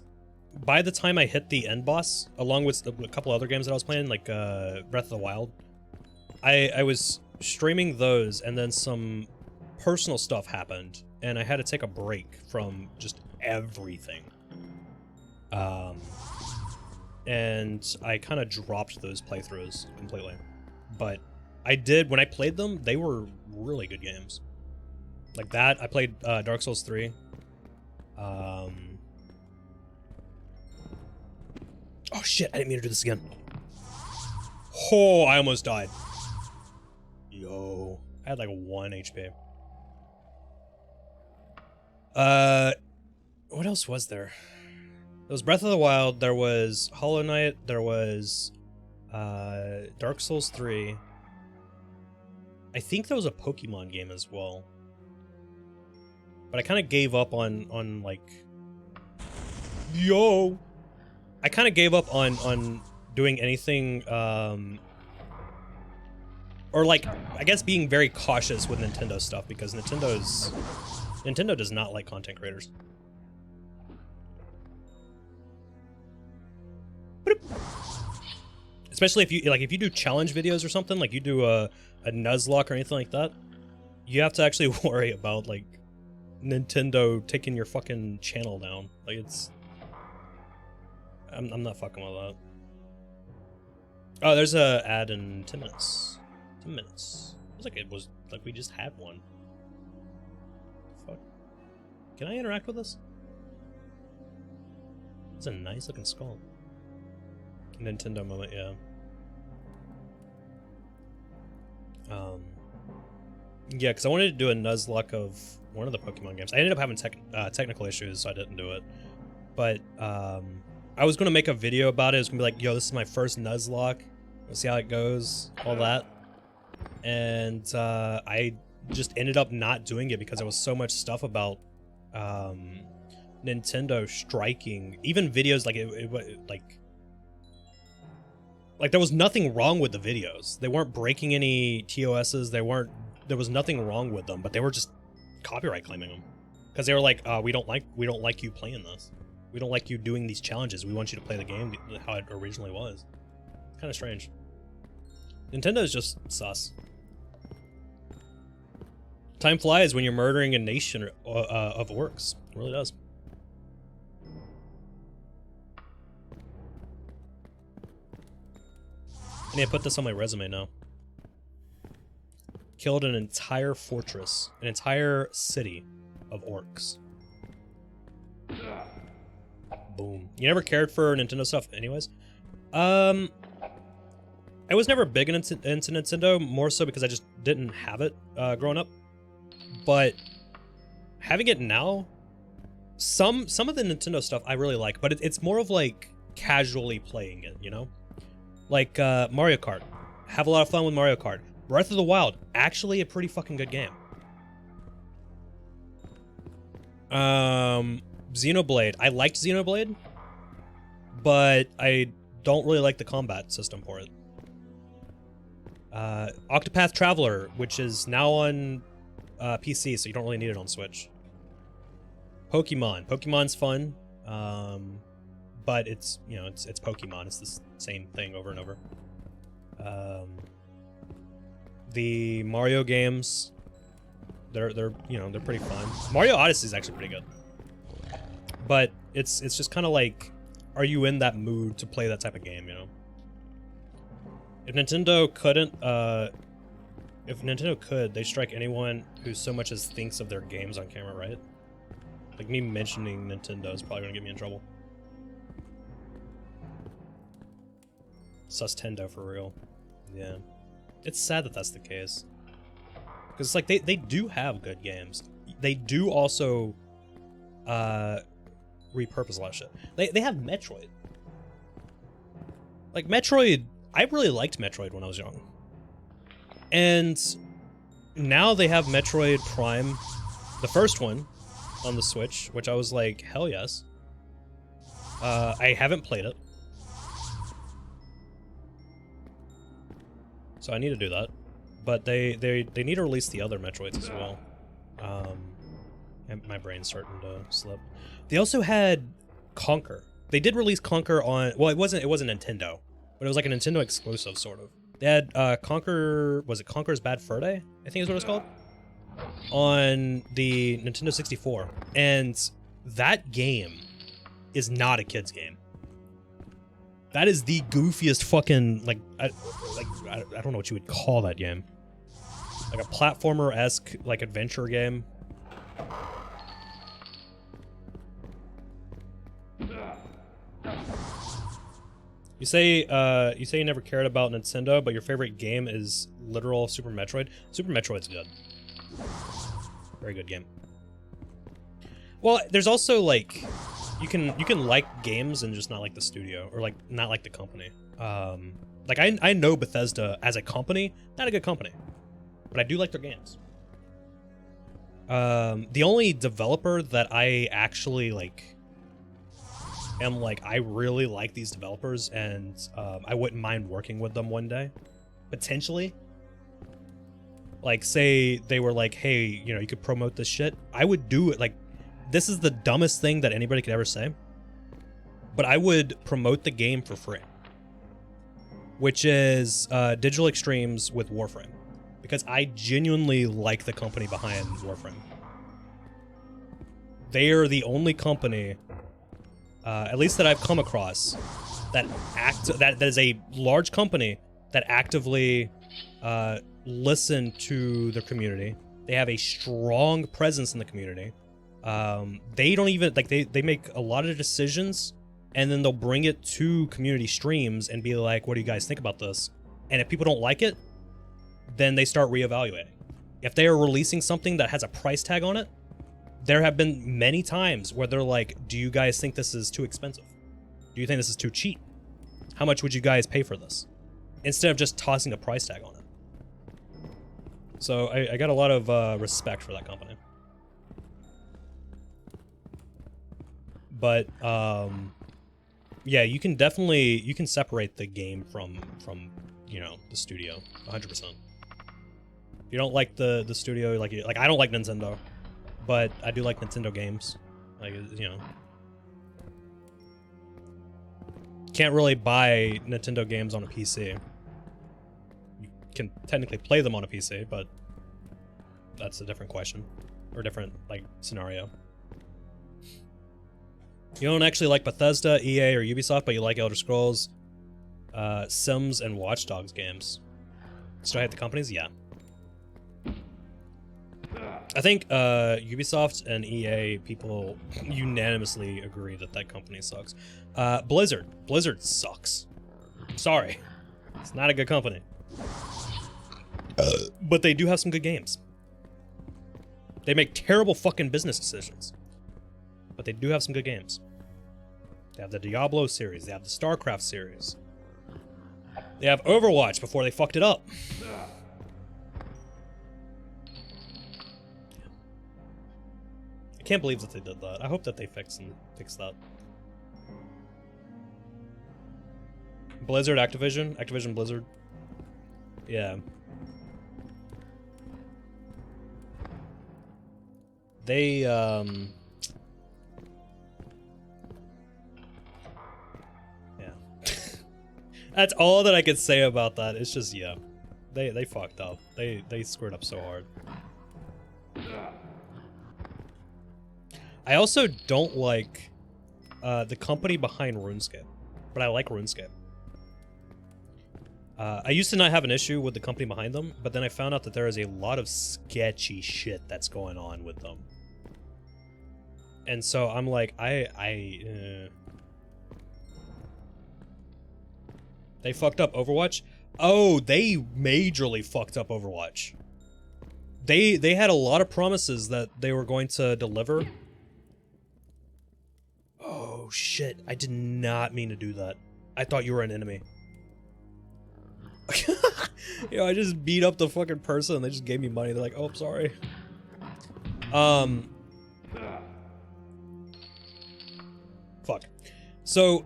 by the time I hit the end boss, along with a couple other games that I was playing, like Breath of the Wild, I was streaming those, and then some personal stuff happened, and I had to take a break from just everything. And I kind of dropped those playthroughs completely. But I did, when I played them, they were really good games. Like that, I played Dark Souls 3. Oh shit, I didn't mean to do this again. Oh, I almost died. Yo. I had like 1 HP. What else was there? There was Breath of the Wild, there was Hollow Knight, there was Dark Souls 3. I think there was a Pokemon game as well. But I kind of gave up on like... Yo! I kind of gave up on doing anything, or like, I guess being very cautious with Nintendo stuff, because Nintendo does not like content creators. Especially if you do challenge videos or something, like you do a Nuzlocke or anything like that, you have to actually worry about like Nintendo taking your fucking channel down. Like it's, I'm not fucking with that. Oh, there's a ad in 10 minutes. 10 minutes. It was like we just had one. Fuck. Can I interact with this? It's a nice looking skull. Nintendo moment, yeah. Yeah, because I wanted to do a Nuzlocke of one of the Pokemon games. I ended up having technical issues, so I didn't do it. But I was going to make a video about it. It was going to be like, yo, this is my first Nuzlocke. We'll see how it goes, all that. And I just ended up not doing it because there was so much stuff about Nintendo striking. Even videos, like there was nothing wrong with the videos. They weren't breaking any TOSs. There was nothing wrong with them, but they were just copyright claiming them. Because they were like, we don't like you playing this. We don't like you doing these challenges. We want you to play the game how it originally was. Kind of strange. Nintendo is just sus. Time flies when you're murdering a nation of orcs. It really does. I need to put this on my resume now. Killed an entire fortress, an entire city of orcs. Boom. You never cared for Nintendo stuff anyways? I was never big into Nintendo, more so because I just didn't have it growing up. But having it now, some of the Nintendo stuff I really like, but it's more of like casually playing it, you know? Like Mario Kart. Have a lot of fun with Mario Kart. Breath of the Wild, actually a pretty fucking good game. Xenoblade. I liked Xenoblade, but I don't really like the combat system for it. Octopath Traveler, which is now on PC, so you don't really need it on Switch. Pokemon. Pokemon's fun, but it's, you know, it's Pokemon. It's the same thing over and over. The Mario games, they're you know, they're pretty fun. Mario Odyssey is actually pretty good, but it's just kind of like, are you in that mood to play that type of game, you know? If Nintendo could, they strike anyone who so much as thinks of their games on camera, right? Like me mentioning Nintendo is probably gonna get me in trouble. Sustendo for real. Yeah. It's sad that that's the case. Because it's like they do have good games. They do also repurpose a lot of shit. They have Metroid. Like Metroid, I really liked Metroid when I was young. And now they have Metroid Prime, the first one, on the Switch, which I was like, hell yes. I haven't played it. So I need to do that. But they need to release the other Metroids as well. And my brain's starting to slip. They also had Conker. They did release Conker on, well, it wasn't Nintendo, but it was like a Nintendo exclusive sort of. They had Conker, was it Conker's Bad Fur Day? I think is what it's called. On the Nintendo 64. And that game is not a kid's game. That is the goofiest fucking, like I don't know what you would call that game. Like a platformer-esque, like, adventure game. You say you never cared about Nintendo, but your favorite game is literal Super Metroid. Super Metroid's good. Very good game. Well, there's also like you can like games and just not like the studio, or like not like the company. Like I know Bethesda as a company, not a good company, but I do like their games. The only developer that I actually am like, I really like these developers, and I wouldn't mind working with them one day, potentially. Like, say they were like, hey, you know, you could promote this shit. I would do it. Like, this is the dumbest thing that anybody could ever say, but I would promote the game for free, which is Digital Extremes with Warframe, because I genuinely like the company behind Warframe. They are the only company, at least that I've come across, that is a large company that actively listen to the community. They have a strong presence in the community. They don't even, like, they make a lot of decisions, and then they'll bring it to community streams and be like, what do you guys think about this? And if people don't like it, then they start reevaluating. If they are releasing something that has a price tag on it, there have been many times where they're like, do you guys think this is too expensive? Do you think this is too cheap? How much would you guys pay for this? Instead of just tossing a price tag on it. So I got a lot of respect for that company. But yeah, you can definitely, you can separate the game from you know, the studio 100%. If you don't like the studio, like I don't like Nintendo, but I do like Nintendo games. Like, you know, can't really buy Nintendo games on a PC. You can technically play them on a PC, but that's a different question, or different, like, scenario. You don't actually like Bethesda, EA, or Ubisoft, but you like Elder Scrolls, Sims, and Watch Dogs games. Still hate the companies? Yeah. I think Ubisoft and EA people unanimously agree that that company sucks. Blizzard. Blizzard sucks. Sorry. It's not a good company. But they do have some good games. They make terrible fucking business decisions, but they do have some good games. They have the Diablo series. They have the StarCraft series. They have Overwatch before they fucked it up. I can't believe that they did that. I hope that they fix that. Blizzard, Activision, Blizzard. Yeah. They, yeah. That's all that I could say about that. It's just, yeah. They fucked up. They screwed up so hard. I also don't like the company behind RuneScape, but I like RuneScape. I used to not have an issue with the company behind them, but then I found out that there is a lot of sketchy shit that's going on with them. And so I'm like, they fucked up Overwatch? Oh, they majorly fucked up Overwatch. They had a lot of promises that they were going to deliver. Oh shit, I did not mean to do that. I thought you were an enemy. You know, I just beat up the fucking person and they just gave me money. They're like, oh, I'm sorry. Fuck. So,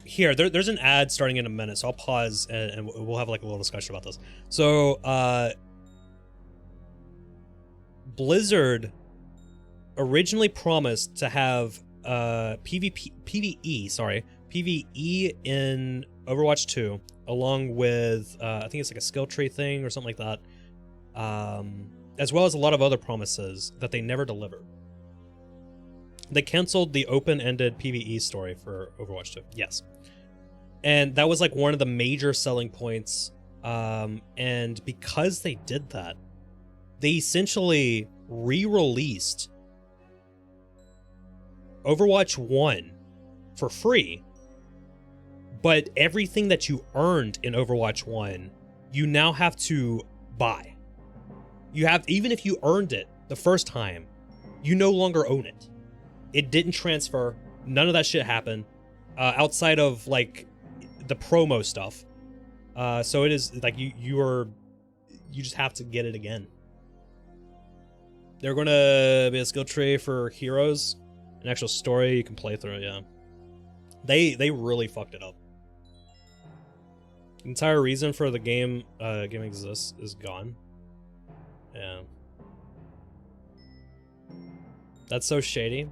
here, there's an ad starting in a minute, so I'll pause and we'll have like a little discussion about this. So, Blizzard originally promised to have PvE in Overwatch 2, along with I think it's like a skill tree thing or something like that, as well as a lot of other promises that they never delivered. They canceled the open-ended PvE story for Overwatch 2. Yes. And that was like one of the major selling points. And because they did that, they essentially re-released Overwatch 1 for free, But everything that you earned in Overwatch 1, you now have to buy. You have, even if you earned it the first time, you no longer own it. It didn't transfer. None of that shit happened. Outside of like the promo stuff. So it is like you just have to get it again. They're gonna be a skill tree for heroes, an actual story you can play through. Yeah, they really fucked it up. The entire reason for the game exists is gone. Yeah, that's so shady.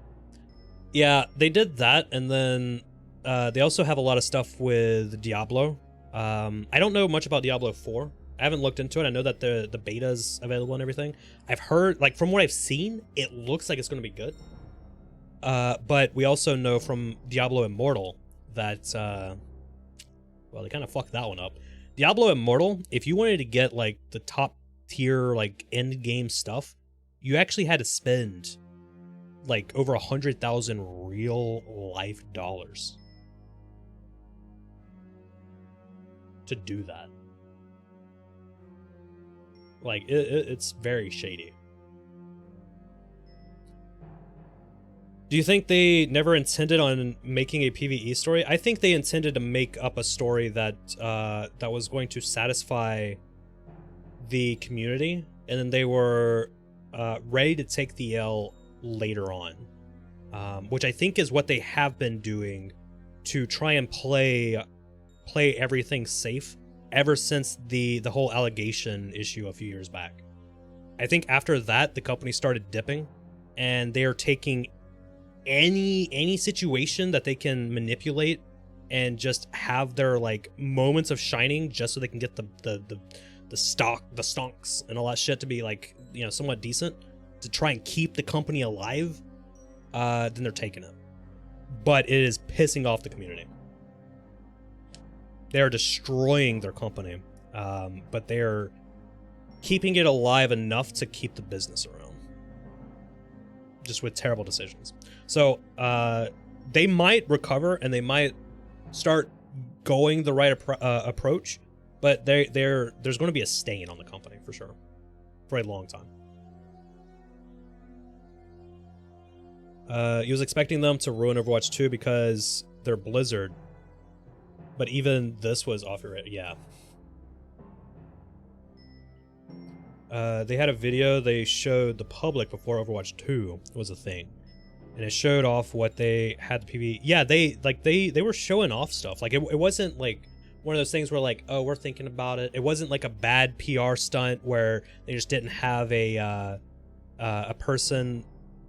Yeah, they did that, and then they also have a lot of stuff with Diablo. I don't know much about Diablo 4. I haven't looked into it. I know that the beta's available and everything. I've heard, like, from what I've seen, it looks like it's going to be good. But we also know from Diablo Immortal that, well, they kind of fucked that one up. Diablo Immortal, if you wanted to get, like, the top tier, like, end game stuff, you actually had to spend, like, over 100,000 real life dollars to do that. Like, it's very shady. Do you think they never intended on making a PvE story? I think they intended to make up a story that that was going to satisfy the community, and then they were ready to take the L later on, which I think is what they have been doing to try and play everything safe ever since the whole allegation issue a few years back. I think after that, the company started dipping, and they are taking any situation that they can manipulate and just have their like moments of shining just so they can get the stonks and all that shit to be like, you know, somewhat decent to try and keep the company alive. Then they're taking it, but it is pissing off the community. They're destroying their company, but they're keeping it alive enough to keep the business around, just with terrible decisions. So they might recover and they might start going the right approach, but there's going to be a stain on the company for sure, for a long time. He was expecting them to ruin Overwatch 2 because they're Blizzard, but even this was off your rate. Yeah. They had a video they showed the public before Overwatch 2 was a thing, and it showed off what they had the PvE. Yeah, they were showing off stuff. Like it wasn't like one of those things where like, oh, we're thinking about it. It wasn't like a bad PR stunt where they just didn't have a person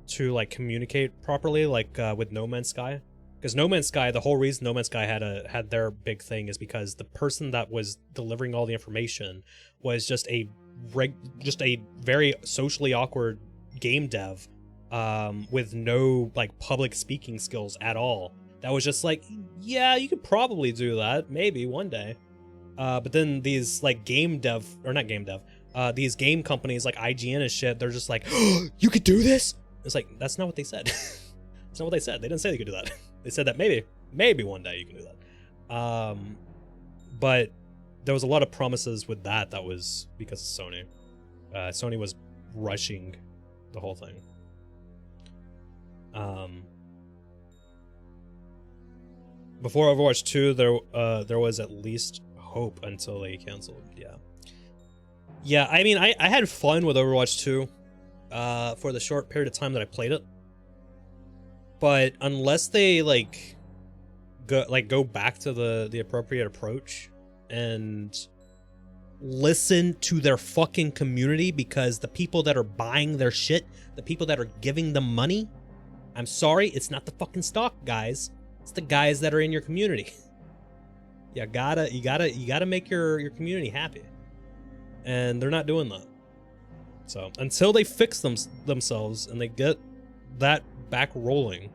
to like communicate properly, like with No Man's Sky. Because No Man's Sky, the whole reason No Man's Sky had their big thing is because the person that was delivering all the information was just a very socially awkward game dev with no like public speaking skills at all. That was just like, yeah, you could probably do that, maybe one day. But then these like these game companies like IGN and shit, they're just like, oh, you could do this? It's like, that's not what they said. That's not what they said. They didn't say they could do that. They said that maybe one day you can do that. But there was a lot of promises with that was because of Sony. Sony was rushing the whole thing. Before Overwatch 2, there was at least hope until they canceled. Yeah. I mean, I had fun with Overwatch 2 for the short period of time that I played it. But unless they go back to the appropriate approach and listen to their fucking community, because the people that are buying their shit, the people that are giving them money, I'm sorry, it's not the fucking stock guys. It's the guys that are in your community. You gotta make your community happy, and they're not doing that. So until they fix themselves and they get that back rolling,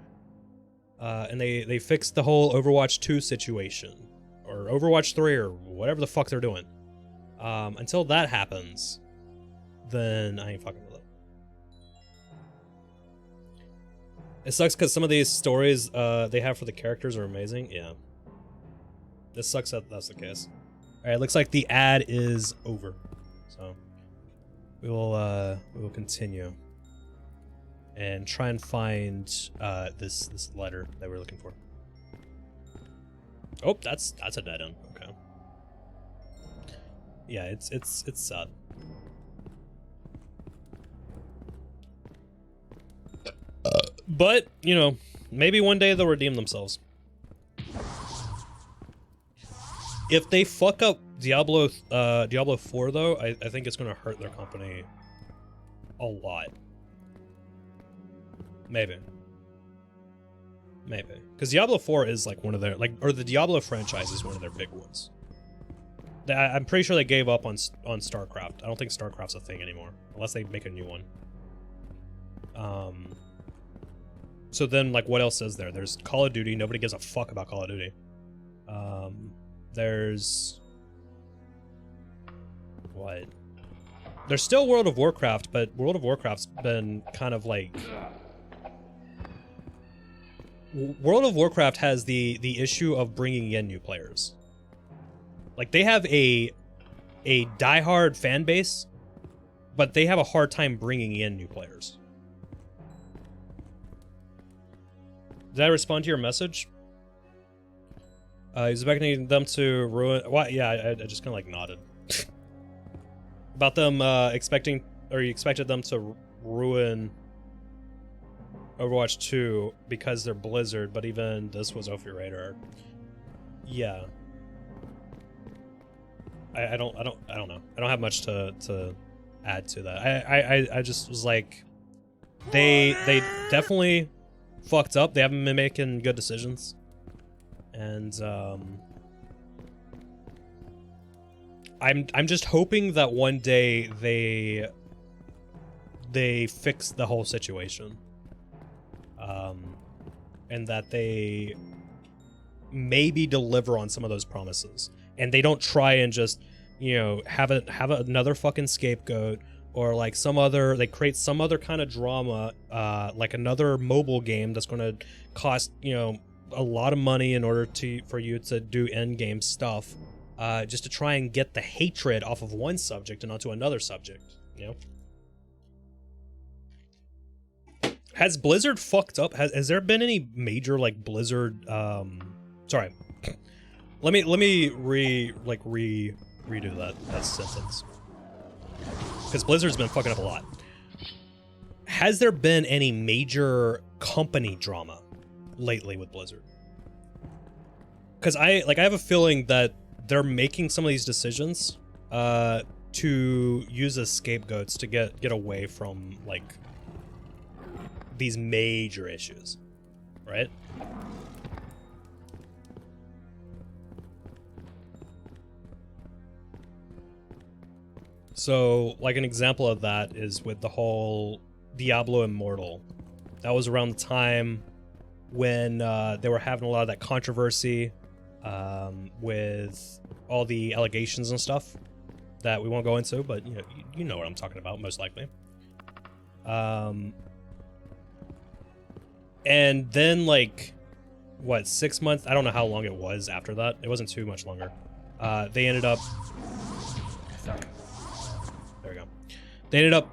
and they fix the whole Overwatch 2 situation or Overwatch 3 or whatever the fuck they're doing, until that happens, then I ain't fucking with it. It sucks because some of these stories they have for the characters are amazing. Yeah. This sucks that that's the case. All right, looks like the ad is over. So we will continue and try and find this letter that we're looking for. Oh, that's a dead end. Okay. Yeah, it's sad. But, you know, maybe one day they'll redeem themselves. If they fuck up Diablo 4 though, I think it's gonna hurt their company a lot. Maybe. Because Diablo 4 is like one of their, or the Diablo franchise is one of their big ones. I'm pretty sure they gave up on StarCraft. I don't think StarCraft's a thing anymore, unless they make a new one. So then, like, what else is there? There's Call of Duty. Nobody gives a fuck about Call of Duty. There's... what? There's still World of Warcraft, but World of Warcraft's been kind of like... World of Warcraft has the issue of bringing in new players. Like, they have a diehard fan base, but they have a hard time bringing in new players. Did I respond to your message? He's expecting them to ruin... What? Yeah, I just kind of like nodded. About them expecting... Or you expected them to ruin Overwatch 2 because they're Blizzard, but even this was off your radar. Yeah. I don't know. I don't have much to add to that. I just was like... They definitely fucked up. They haven't been making good decisions. And I'm just hoping that one day they fix the whole situation. And that they maybe deliver on some of those promises. And they don't try and just, you know, have another fucking scapegoat, or like they create some other kind of drama, like another mobile game that's going to cost, you know, a lot of money in order for you to do end game stuff, just to try and get the hatred off of one subject and onto another subject, you know? Has Blizzard fucked up? Has there been any major, like, Blizzard, sorry. Let me redo that sentence. Because Blizzard's been fucking up a lot. Has there been any major company drama lately with Blizzard? Because I have a feeling that they're making some of these decisions to use as scapegoats to get away from, like, these major issues, right? So, like, an example of that is with the whole Diablo Immortal. That was around the time when they were having a lot of that controversy with all the allegations and stuff that we won't go into, but you know what I'm talking about, most likely. And then, like, what, 6 months? I don't know how long it was after that. It wasn't too much longer. They ended up... Fuck. There we go. They ended up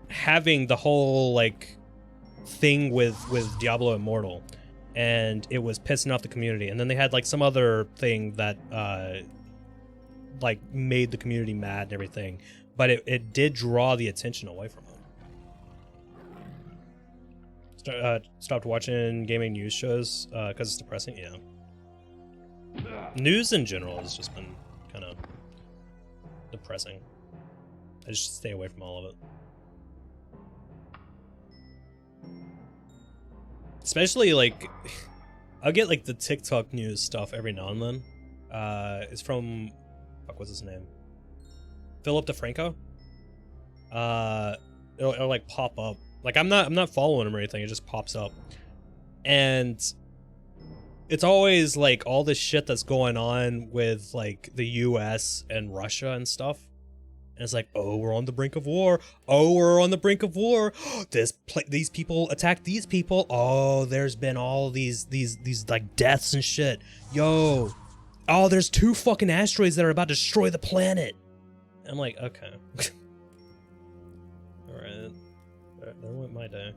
having the whole, like, thing with Diablo Immortal. And it was pissing off the community. And then they had, like, some other thing that, like, made the community mad and everything. But it did draw the attention away from it. Stopped watching gaming news shows because it's depressing. Yeah. News in general has just been kind of depressing. I just stay away from all of it. Especially, like, I'll get, like, the TikTok news stuff every now and then. It's from, fuck, what's his name? Philip DeFranco. It'll like pop up. Like, I'm not following him or anything. It just pops up, and it's always like all this shit that's going on with, like, the U.S. and Russia and stuff. And it's like, oh, we're on the brink of war. Oh, we're on the brink of war. These people attacked these people. Oh, there's been all these like deaths and shit. Yo, Oh, there's 2 fucking asteroids that are about to destroy the planet. I'm like, okay. Alright. There went my day.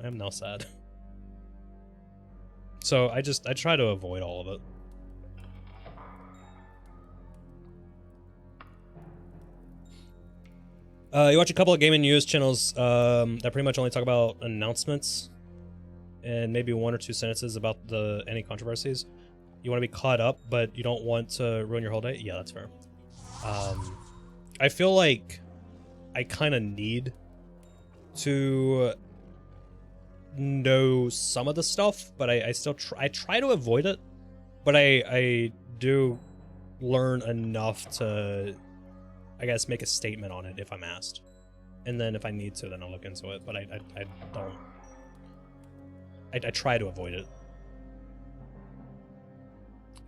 I am now sad. So I try to avoid all of it. You watch a couple of gaming news channels that pretty much only talk about announcements and maybe 1 or 2 sentences about any controversies. You want to be caught up, but you don't want to ruin your whole day? Yeah, that's fair. I feel like I kind of need to know some of the stuff, but I still try to avoid it, but I do learn enough to, I guess, make a statement on it if I'm asked. And then if I need to, then I'll look into it, but I don't. I try to avoid it.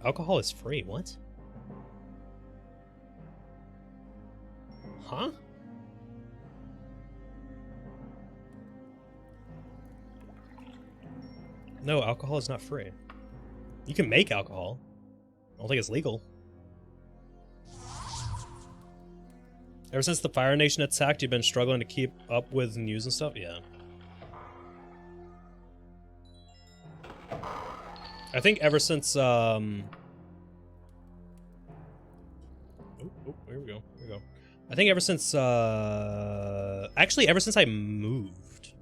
Alcohol is free, what? Huh? No, alcohol is not free. You can make alcohol. I don't think it's legal. Ever since the Fire Nation attacked, you've been struggling to keep up with news and stuff? Yeah. I think ever since, oh, here we go. I think ever since, actually ever since I moved.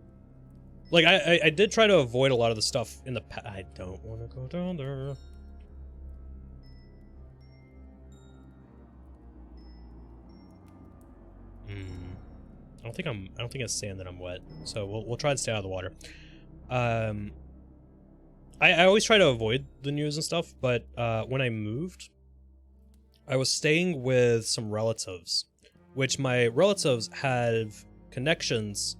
Like, I did try to avoid a lot of the stuff in the past. I don't want to go down there. I don't think it's saying that I'm wet. So we'll try to stay out of the water. I always try to avoid the news and stuff, but when I moved, I was staying with some relatives, which my relatives have connections.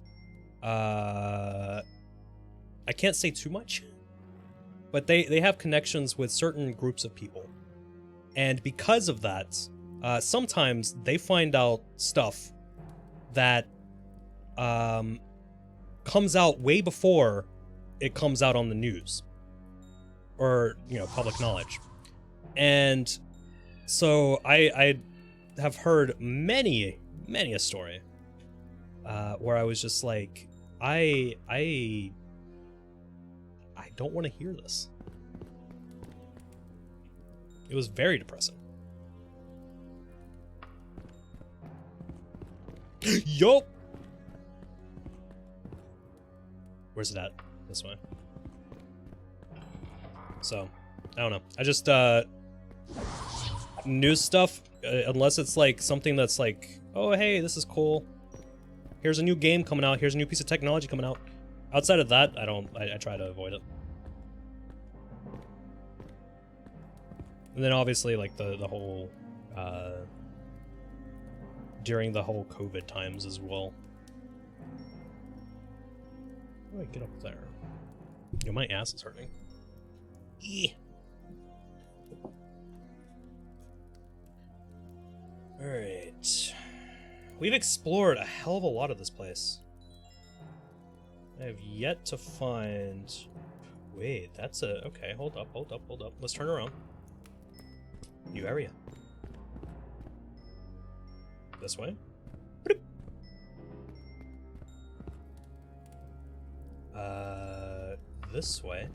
I can't say too much, but they have connections with certain groups of people. And because of that, sometimes they find out stuff that comes out way before it comes out on the news or, you know, public knowledge. And so I have heard many a story where I was just like, I don't want to hear this. It was very depressing. Yo! Where's it at? This way. So, I don't know. I just, news stuff, unless it's like something that's like, oh, hey, this is cool. Here's a new game coming out. Here's a new piece of technology coming out. Outside of that, I try to avoid it. And then obviously, like, the whole, during the whole COVID times as well. How do I get up there? Yo, my ass is hurting. Yeah. Alright. We've explored a hell of a lot of this place. I have yet to find... Wait, that's a... Okay, hold up. Let's turn around. New area. This way? This way.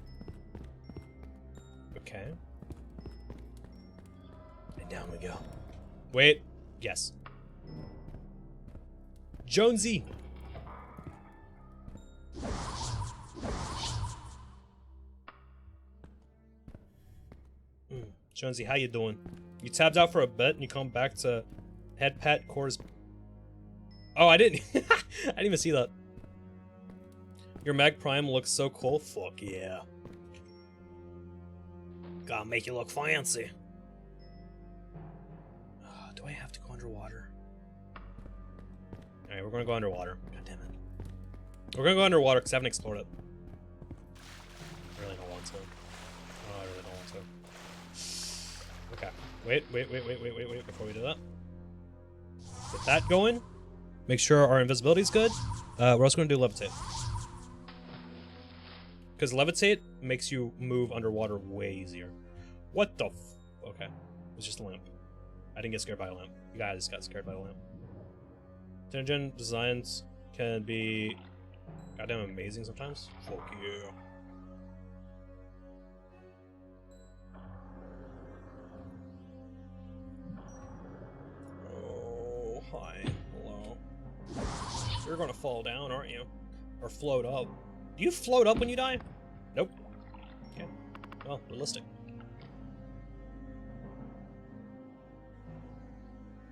Okay. And down we go. Wait. Yes. Jonesy! Jonesy, how you doing? You tabbed out for a bit and you come back to head pat Khor's... Oh, I didn't... I didn't even see that. Your Mag Prime looks so cool. Fuck yeah. Gotta make you look fancy. Do I have to go underwater? Alright, we're gonna go underwater. God damn it. We're gonna go underwater because I haven't explored it. I really don't want to. Oh, I really don't want to. Okay. Wait, before we do that. Get that going. Make sure our invisibility's good. We're also gonna do levitate. Because levitate makes you move underwater way easier. What the okay. It was just a lamp. I didn't get scared by a lamp. You guys got scared by a lamp. Dungeon designs can be goddamn amazing sometimes. Fuck you. Oh, hi. Hello. You're gonna fall down, aren't you? Or float up. Do you float up when you die? Nope. Okay. Well, realistic.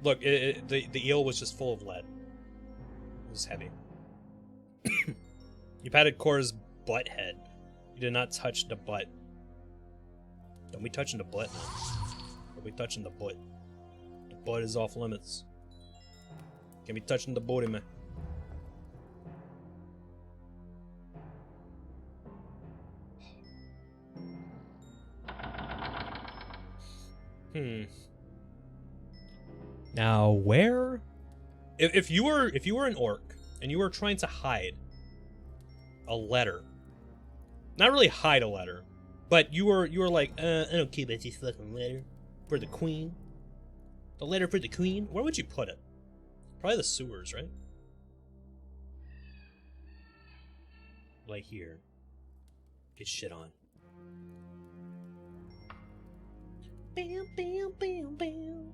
Look, the eel was just full of lead. It was heavy. You patted Khor's butt head. You did not touch the butt. Don't be touching the butt now. Don't be touching the butt. The butt is off limits. Can't be touching the booty, man. Now where? If you were an orc and you were trying to hide a letter, not really hide a letter, but you were like, I don't care about this fucking letter for the queen. The letter for the queen. Where would you put it? Probably the sewers, right? Like here. Get shit on. Bam, bam, bam, bam.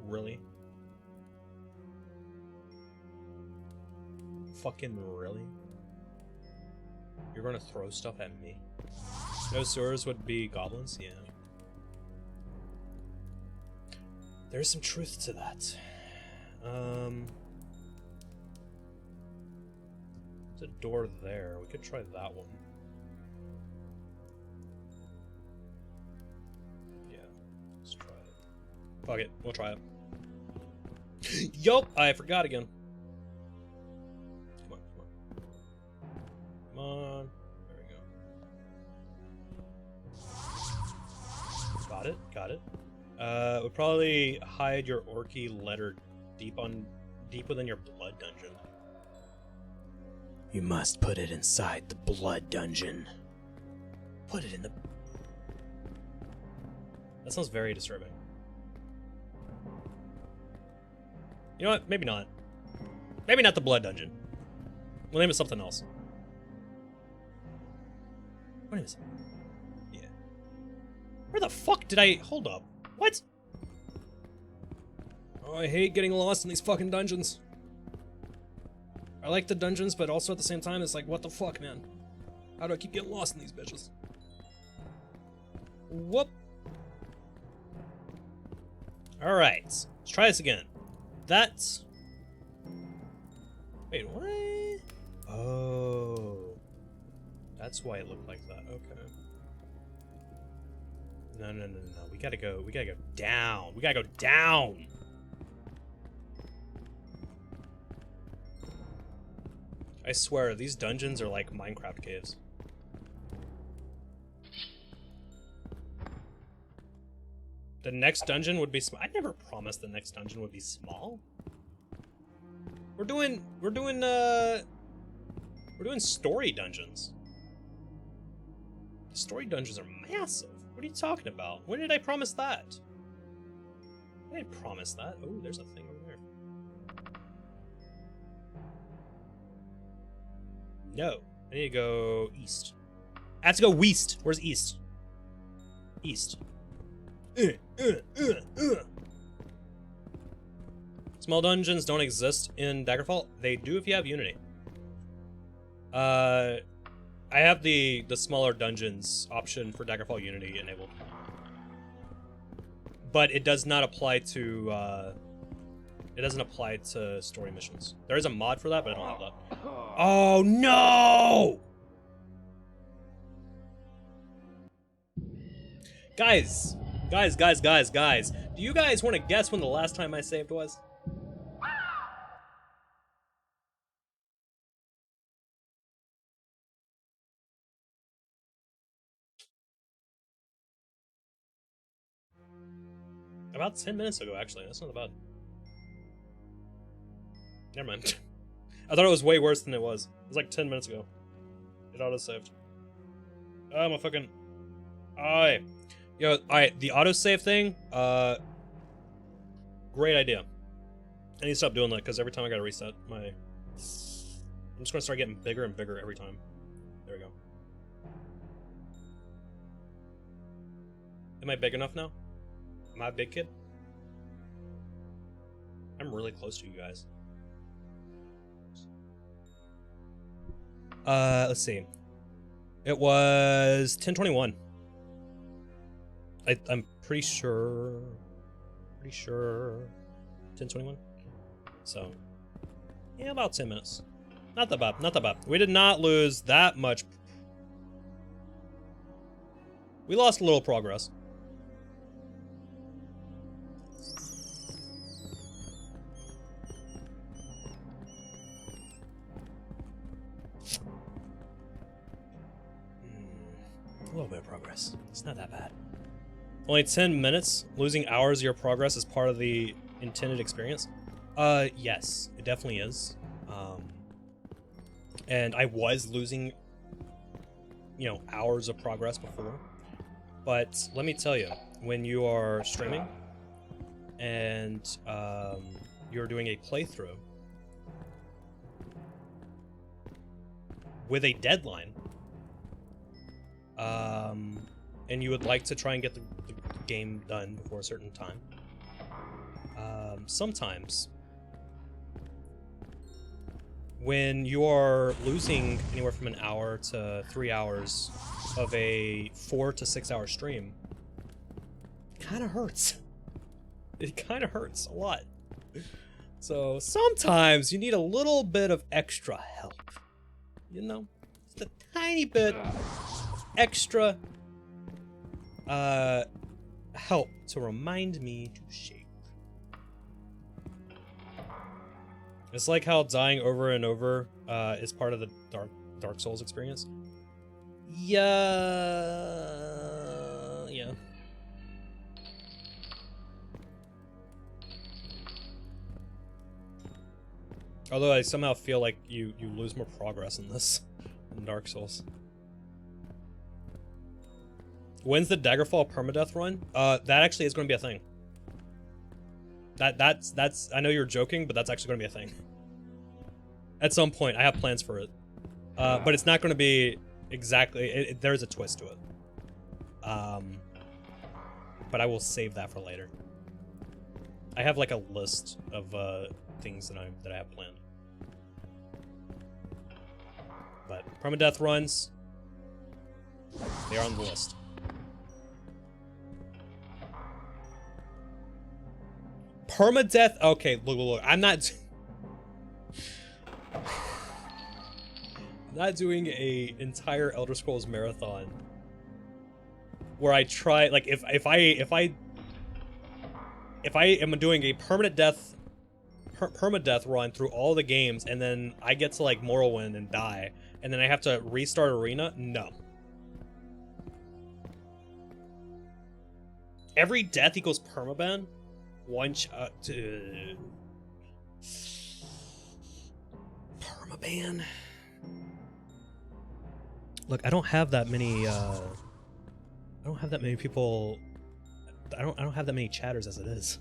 Really? Fucking really? You're gonna throw stuff at me? No sewers would be goblins? Yeah. There's some truth to that. There's a door there. We could try that one. Yeah, let's try it. Fuck it, we'll try it. Yup, I forgot again. Come on, come on. Come on. There we go. Got it, got it. Would probably hide your orky letter deep within your blood dungeon. You must put it inside the blood dungeon. Put it in the... That sounds very disturbing. You know what? Maybe not. Maybe not the blood dungeon. We'll name it something else. What is it? Yeah. Where the fuck did I... Hold up. What? Oh, I hate getting lost in these fucking dungeons. I like the dungeons, but also at the same time, it's like, what the fuck, man? How do I keep getting lost in these bitches? Whoop. Alright. Let's try this again. That's... Wait, what? Oh. That's why it looked like that. Okay. No, no, no, no, no. We gotta go down. We gotta go down. I swear, these dungeons are like Minecraft caves. The next dungeon would be small. I never promised the next dungeon would be small. We're doing story dungeons. The story dungeons are massive. What are you talking about? When did I promise that? I didn't promise that. Oh, there's a thing over there. No. I need to go east. I have to go west. Where's east? East. Small dungeons don't exist in Daggerfall. They do if you have Unity. I have the smaller dungeons option for Daggerfall Unity enabled. But it does not apply to it doesn't apply to story missions. There is a mod for that, but I don't have that. Oh no! Guys, do you guys want to guess when the last time I saved was? About 10 minutes ago, actually. That's not bad. Never mind. I thought it was way worse than it was. It was like 10 minutes ago. It auto-saved. I'm a fucking... Alright. Yo, alright, the autosave thing, great idea. I need to stop doing that, because every time I gotta reset my... I'm just gonna start getting bigger and bigger every time. There we go. Am I big enough now? Am I a big kid? I'm really close to you guys. Let's see. It was 10:21. I'm pretty sure 10:21. So, yeah, about 10 minutes. Not that bad, not that bad. We did not lose that much. We lost a little progress. A little bit of progress. It's not that bad. Only 10 minutes? Losing hours of your progress is part of the intended experience? Yes, it definitely is. And I was losing, you know, hours of progress before. But let me tell you, when you are streaming and you're doing a playthrough with a deadline, and you would like to try and get the game done before a certain time, sometimes when you are losing anywhere from an hour to 3 hours of a 4 to 6 hour stream, it kind of hurts. It kind of hurts a lot. So sometimes you need a little bit of extra help. You know, just a tiny bit extra help to remind me to shake. It's like how dying over and over is part of the Dark Souls experience. Yeah. Although I somehow feel like you lose more progress in this than Dark Souls. When's the Daggerfall permadeath run? That actually is going to be a thing. That's I know you're joking, but that's actually going to be a thing. At some point, I have plans for it. But it's not going to be exactly... there's a twist to it. But I will save that for later. I have like a list of things that I have planned. But permadeath runs, they are on the list. Permadeath. Okay, look. I'm not doing a entire Elder Scrolls marathon where I try, like, if I am doing a permadeath run through all the games and then I get to like Morrowind and die and then I have to restart Arena. No. Every death equals permaban. Permaban. Look, I don't have that many people. I don't have that many chatters as it is.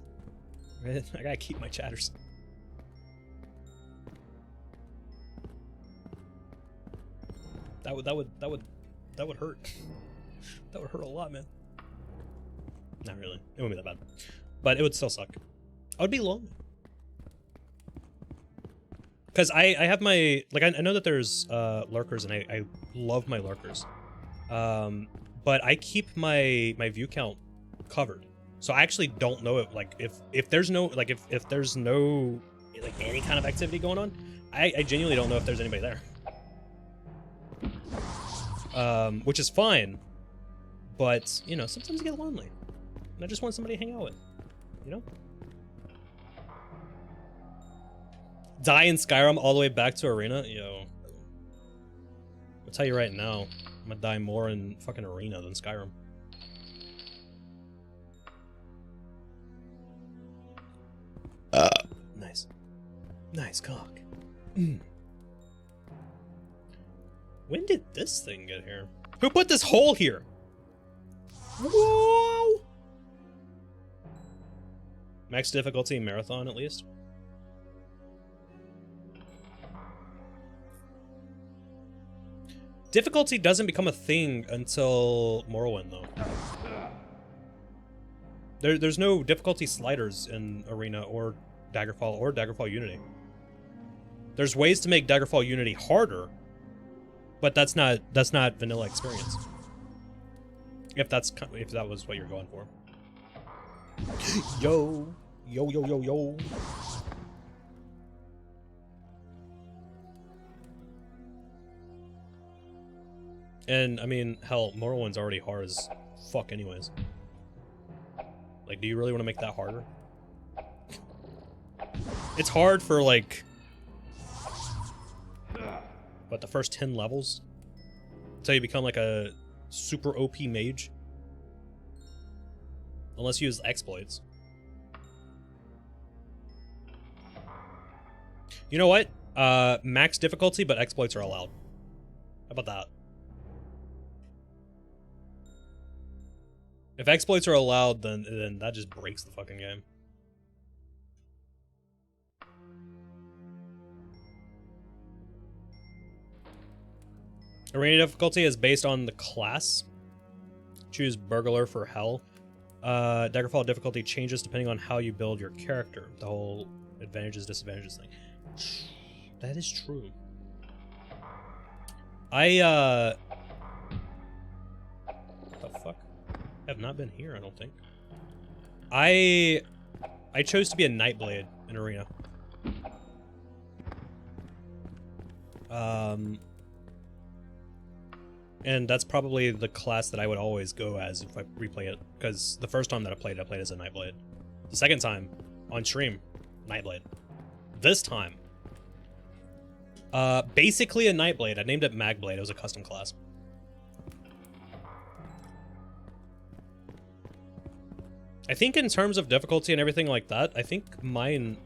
Right? I gotta keep my chatters. That would hurt. That would hurt a lot, man. Not really. It wouldn't be that bad. But it would still suck. I would be lonely. Because I have my... Like, I know that there's lurkers, and I love my lurkers. But I keep my view count covered. So I actually don't know if, like, if there's no... Like, if there's no, like, any kind of activity going on, I genuinely don't know if there's anybody there. Which is fine. But, you know, sometimes you get lonely. And I just want somebody to hang out with. You know? Die in Skyrim all the way back to Arena? Yo. I'll tell you right now, I'm gonna die more in fucking Arena than Skyrim. Nice. Nice cock. When did this thing get here? Who put this hole here? Whoa! Max difficulty marathon, at least. Difficulty doesn't become a thing until Morrowind, though. There's no difficulty sliders in Arena or Daggerfall Unity. There's ways to make Daggerfall Unity harder, but that's not vanilla experience. If that was what you're going for. Yo. And I mean, hell, Morrowind's already hard as fuck anyways. Like, do you really want to make that harder? It's hard for, like, what, the first 10 levels? Until you become, like, a super OP mage? Unless you use exploits. You know what? Max difficulty, but exploits are allowed. How about that? If exploits are allowed, then that just breaks the fucking game. Arena difficulty is based on the class. Choose Burglar for Hell. Daggerfall difficulty changes depending on how you build your character. The whole advantages, disadvantages thing. That is true. What the fuck? I have not been here, I don't think. I chose to be a Nightblade in Arena. And that's probably the class that I would always go as if I replay it, because the first time that I played as a Nightblade. The second time, on stream, Nightblade. This time, basically a Nightblade. I named it Magblade. It was a custom class. I think in terms of difficulty and everything like that, I think mine,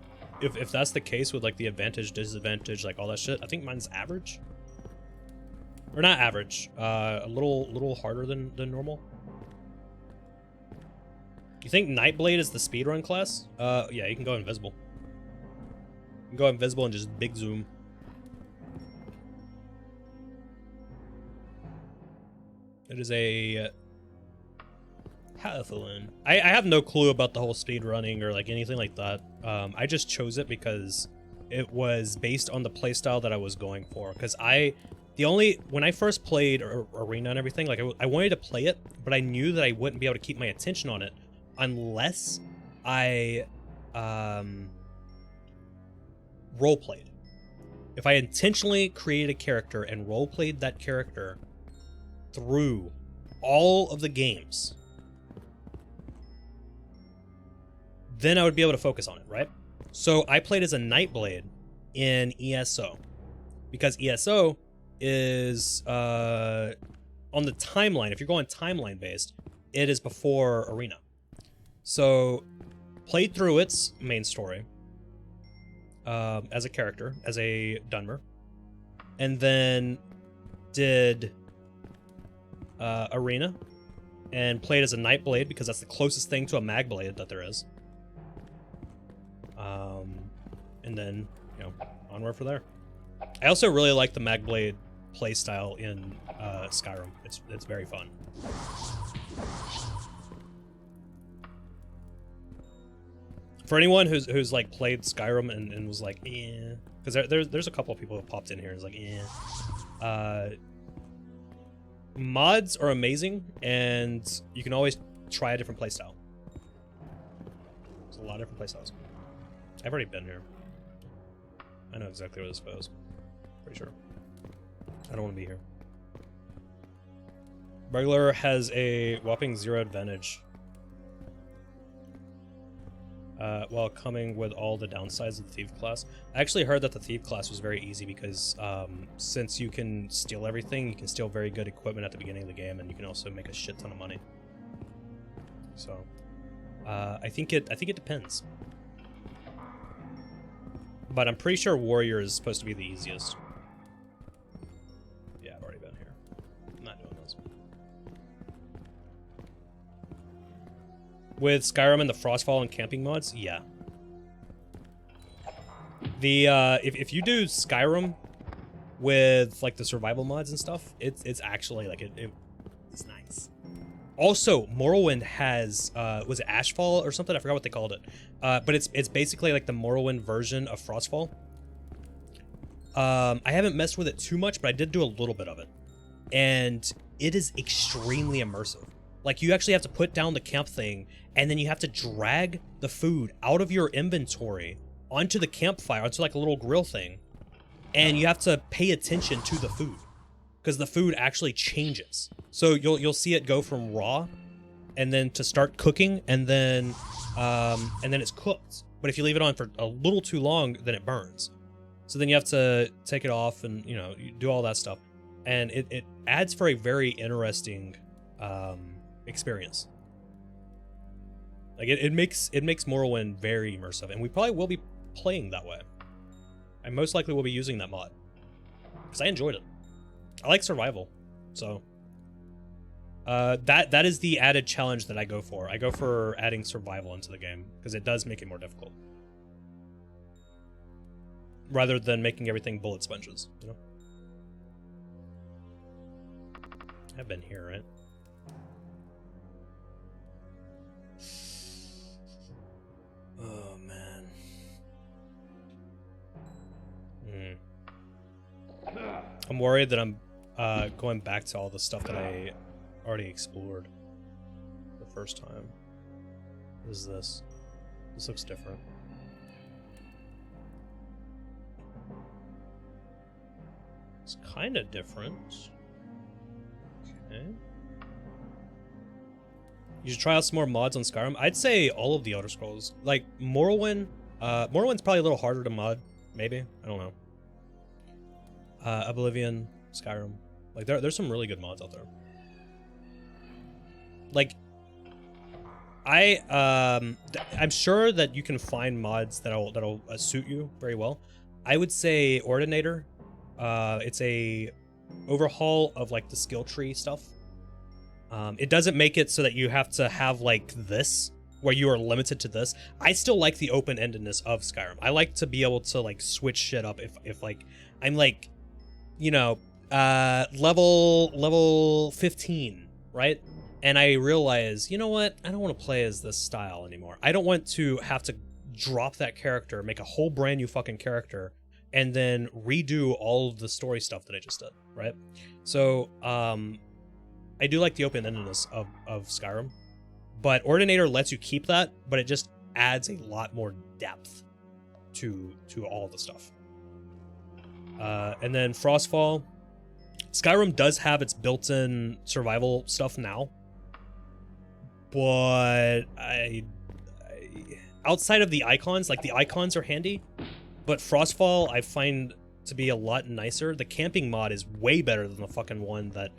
if that's the case with like the advantage, disadvantage, like all that shit, I think mine's average. Or not average, a little harder than normal. You think Nightblade is the speedrun class? Yeah, you can go invisible. You can go invisible and just big zoom. It is a powerful one. I have no clue about the whole speed running or like anything like that. I just chose it because it was based on the playstyle that I was going for. Because when I first played Arena and everything, like I wanted to play it, but I knew that I wouldn't be able to keep my attention on it unless I roleplayed. If I intentionally created a character and roleplayed that character through all of the games, then I would be able to focus on it, right? So I played as a Nightblade in ESO, because ESO is on the timeline. If you're going timeline based, it is before Arena. So played through its main story as a character, as a Dunmer, and then did Arena and played as a Nightblade because that's the closest thing to a Magblade that there is. And then, you know, onward for there. I also really like the Magblade playstyle in Skyrim. It's very fun. For anyone who's like played Skyrim and was like, eh, because there's a couple of people who popped in here and was like, eh. Mods are amazing, and you can always try a different playstyle. There's a lot of different playstyles. I've already been here. I know exactly where this goes. Pretty sure. I don't want to be here. Burglar has a whopping 0 advantage. While coming with all the downsides of the Thief class. I actually heard that the Thief class was very easy because since you can steal everything, you can steal very good equipment at the beginning of the game, and you can also make a shit ton of money. So, I think it depends. But I'm pretty sure Warrior is supposed to be the easiest. Yeah, I've already been here. I'm not doing this. With Skyrim and the Frostfall and camping mods, yeah. The if you do Skyrim with like the survival mods and stuff, it's actually like it's nice. Also, Morrowind has was it Ashfall or something? I forgot what they called it. But it's basically like the Morrowind version of Frostfall. I haven't messed with it too much, but I did do a little bit of it. And it is extremely immersive. Like, you actually have to put down the camp thing, and then you have to drag the food out of your inventory onto the campfire, onto like a little grill thing. And you have to pay attention to the food, because the food actually changes. So you'll see it go from raw, and then to start cooking, and then it's cooked. But if you leave it on for a little too long, then it burns. So then you have to take it off, and you do all that stuff, and it adds for a very interesting experience. Like it makes Morrowind very immersive, and we probably will be playing that way. I most likely will be using that mod because I enjoyed it. I like survival, so that is the added challenge that I go for. I go for adding survival into the game because it does make it more difficult, rather than making everything bullet sponges. I've been here, right? Oh man. I'm worried that I'm going back to all the stuff that I already explored the first time. What is this? This looks different. It's kind of different. Okay. You should try out some more mods on Skyrim. I'd say all of the Elder Scrolls. Like, Morrowind. Morrowind's probably a little harder to mod, maybe. I don't know. Oblivion, Skyrim. Like, there's some really good mods out there. Like, I'm sure that you can find mods that'll suit you very well. I would say Ordinator. It's a overhaul of like the skill tree stuff. It doesn't make it so that you have to have like this, where you are limited to this. I still like the open-endedness of Skyrim. I like to be able to like switch shit up if like I'm like, level 15, right? And I realize, you know what? I don't want to play as this style anymore. I don't want to have to drop that character, make a whole brand new fucking character, and then redo all of the story stuff that I just did, right? So, I do like the open-endedness of Skyrim, but Ordinator lets you keep that, but it just adds a lot more depth to all the stuff. And then Frostfall. Skyrim does have its built-in survival stuff now, but outside of the icons, like the icons are handy, but Frostfall I find to be a lot nicer. The camping mod is way better than the fucking one that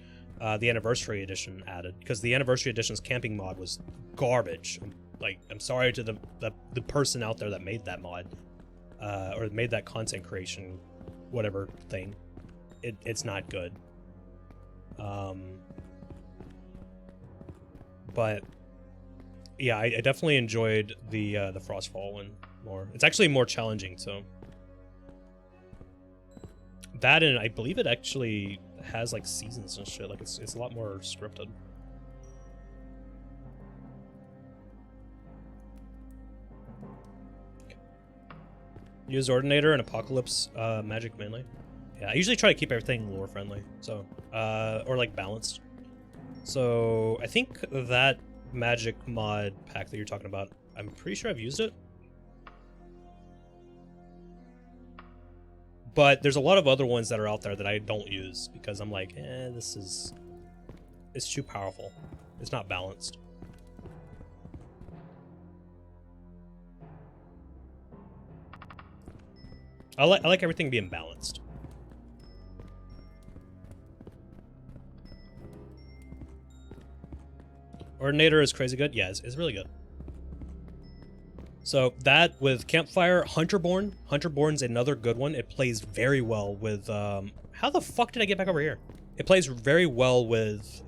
the Anniversary Edition added, because the Anniversary Edition's camping mod was garbage. I'm sorry to the person out there that made that mod, or made that content creation, whatever thing. It's not good. But yeah, I definitely enjoyed the Frostfall one more. It's actually more challenging, so that, and I believe it actually has like seasons and shit. Like it's a lot more scripted. Use Ordinator and Apocalypse magic mainly. Yeah, I usually try to keep everything lore friendly, so or like balanced. So I think that magic mod pack that you're talking about, I'm pretty sure I've used it. But there's a lot of other ones that are out there that I don't use because I'm like, it's too powerful. It's not balanced. I like everything being balanced. Ordinator is crazy good. Yeah, it's really good. So that with Campfire, Hunterborn. Hunterborn's another good one. It plays very well with how the fuck did I get back over here? It plays very well with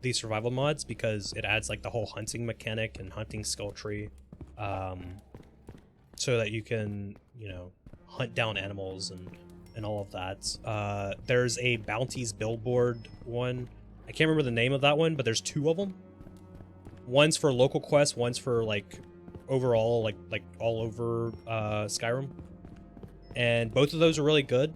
these survival mods because it adds like the whole hunting mechanic and hunting skill tree, so that you can, you know, hunt down animals and all of that. There's a bounties billboard one. I can't remember the name of that one, but there's 2 of them. One's for local quests, one's for like overall, like all over Skyrim. And both of those are really good.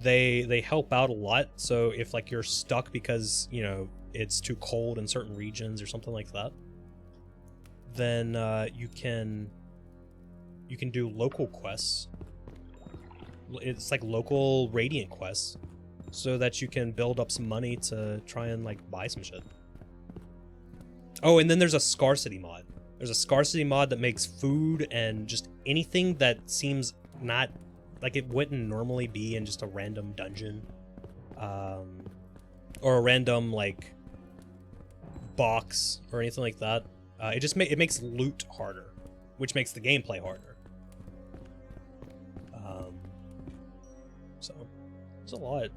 They help out a lot. So if like you're stuck because, you know, it's too cold in certain regions or something like that, then you can do local quests. It's like local radiant quests, so that you can build up some money to try and like buy some shit. Oh, and then there's a scarcity mod. There's a scarcity mod that makes food and just anything that seems not like it wouldn't normally be in just a random dungeon, or a random like box or anything like that. It makes loot harder, which makes the gameplay harder. So there's a lot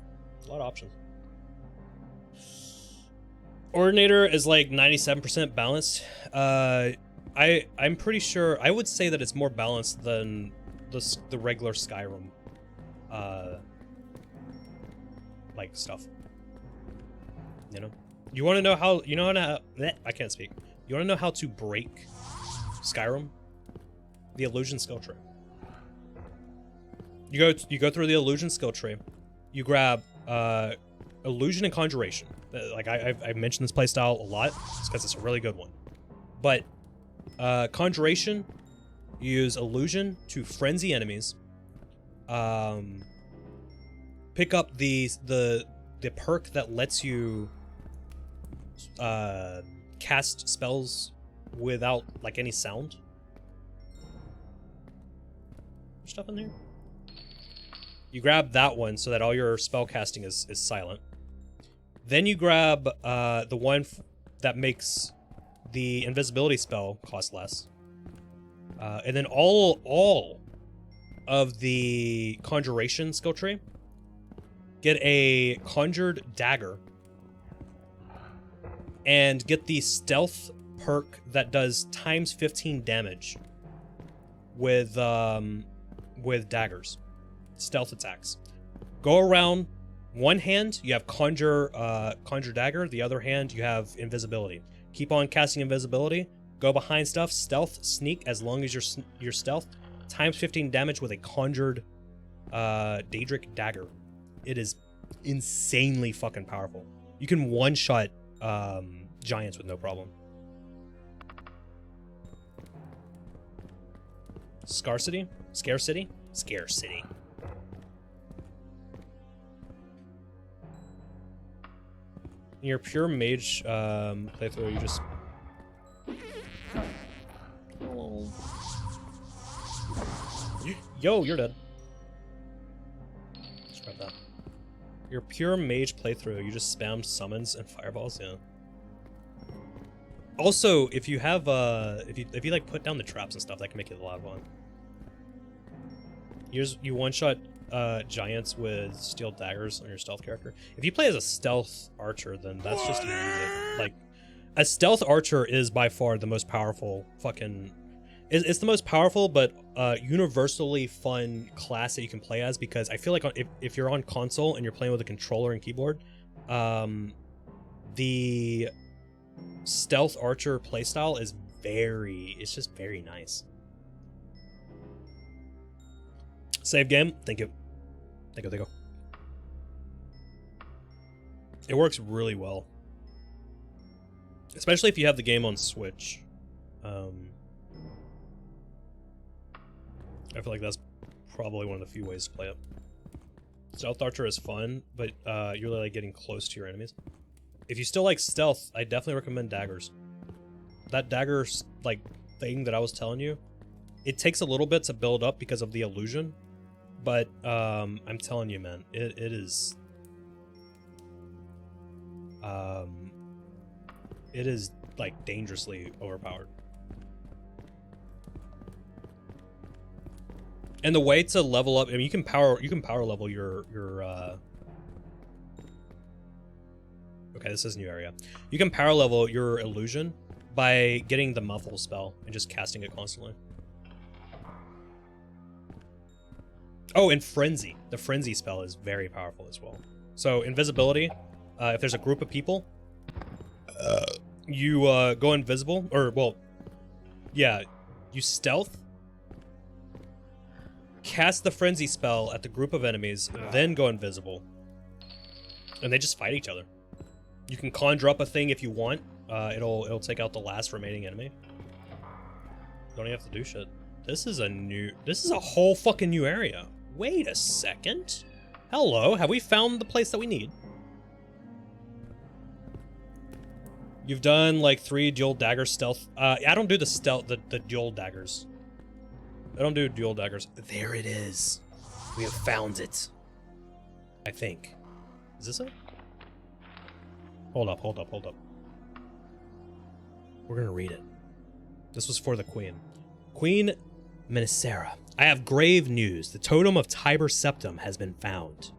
of options. Ordinator is like 97% balanced. I'm pretty sure, I would say that it's more balanced than the regular Skyrim like stuff. You know, you want to know how, you know how I can't speak. You want to know how to break Skyrim? The illusion skill tree. You go through the illusion skill tree. You grab illusion and conjuration. Like I've mentioned this playstyle a lot because it's a really good one. But conjuration, you use illusion to frenzy enemies. Pick up the perk that lets you cast spells without like any sound. There's stuff in there. You grab that one so that all your spell casting is silent. Then you grab the one that makes the invisibility spell cost less. And then all of the conjuration skill tree. Get a conjured dagger. And get the stealth perk that does times 15 damage with daggers. Stealth attacks. Go around. One hand you have conjure dagger. The other hand you have invisibility. Keep on casting invisibility. Go behind stuff. Stealth sneak as long as you're stealth. Times 15 damage with a conjured Daedric dagger. It is insanely fucking powerful. You can one shot giants with no problem. Scarcity. In your pure mage playthrough, you just... Oh. Yo, you're dead. Just grab that. Your pure mage playthrough, you just spam summons and fireballs, yeah. Also, if you have if you like put down the traps and stuff, that can make it a lot of fun. You one-shot giants with steel daggers on your stealth character. If you play as a stealth archer, then that's just immediate. Like, a stealth archer is by far the most powerful fucking... It's the most powerful, but universally fun class that you can play as, because I feel like if you're on console and you're playing with a controller and keyboard, the stealth archer playstyle is it's just very nice. Save game. Thank you. Thank you. It works really well. Especially if you have the game on Switch. I feel like that's probably one of the few ways to play it. Stealth Archer is fun, but you're like getting close to your enemies. If you still like stealth, I definitely recommend daggers. That dagger like thing that I was telling you, it takes a little bit to build up because of the illusion. But I'm telling you, man, it is like dangerously overpowered. And the way to level up, I mean, you can power level your Okay, this is a new area. You can power level your illusion by getting the muffle spell and just casting it constantly. Oh, and frenzy. The frenzy spell is very powerful as well. So invisibility, if there's a group of people, you go invisible, or well, yeah, you stealth, cast the frenzy spell at the group of enemies, then go invisible, and they just fight each other. You can conjure up a thing if you want. It'll take out the last remaining enemy. Don't even have to do shit. This is a whole fucking new area. Wait a second. Hello, have we found the place that we need? You've done like 3 dual dagger stealth. I don't do the stealth, the dual daggers. I don't do dual daggers. There it is. We have found it. I think. Is this it? Hold up. We're gonna read it. This was for the queen. Queen Menesera. I have grave news. The totem of Tiber Septim has been found.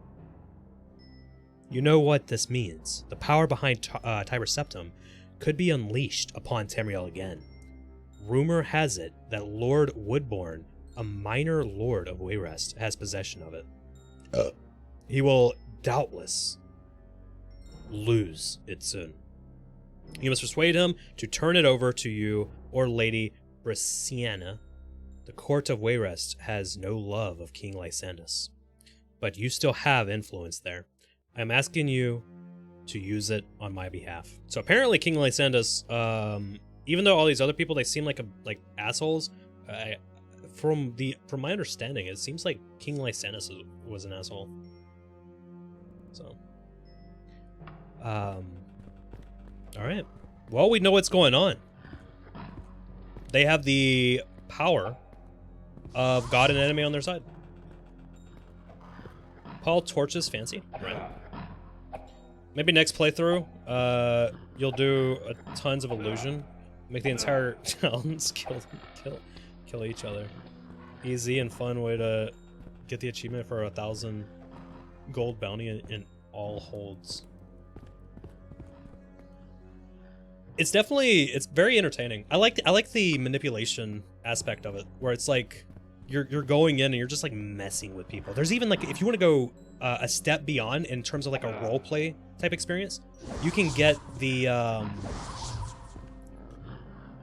You know what this means. The power behind Tiber Septim could be unleashed upon Tamriel again. Rumor has it that Lord Woodborn, a minor lord of Wayrest, has possession of it. He will doubtless lose it soon. You must persuade him to turn it over to you or Lady Brisciana. The court of Wayrest has no love of King Lysandus, but you still have influence there. I'm asking you to use it on my behalf. So apparently King Lysandus, even though all these other people, they seem like assholes, from my understanding, it seems like King Lysandus was an asshole. So, all right. Well, we know what's going on. They have the power of God and enemy on their side. Paul torches fancy. Right. Maybe next playthrough, you'll do tons of illusion. Make the entire towns kill each other. Easy and fun way to get the achievement for 1,000 gold bounty in all holds. It's very entertaining. I like the manipulation aspect of it, where it's like you're going in and you're just like messing with people. There's even like, if you want to go a step beyond in terms of like a role play type experience, you can get the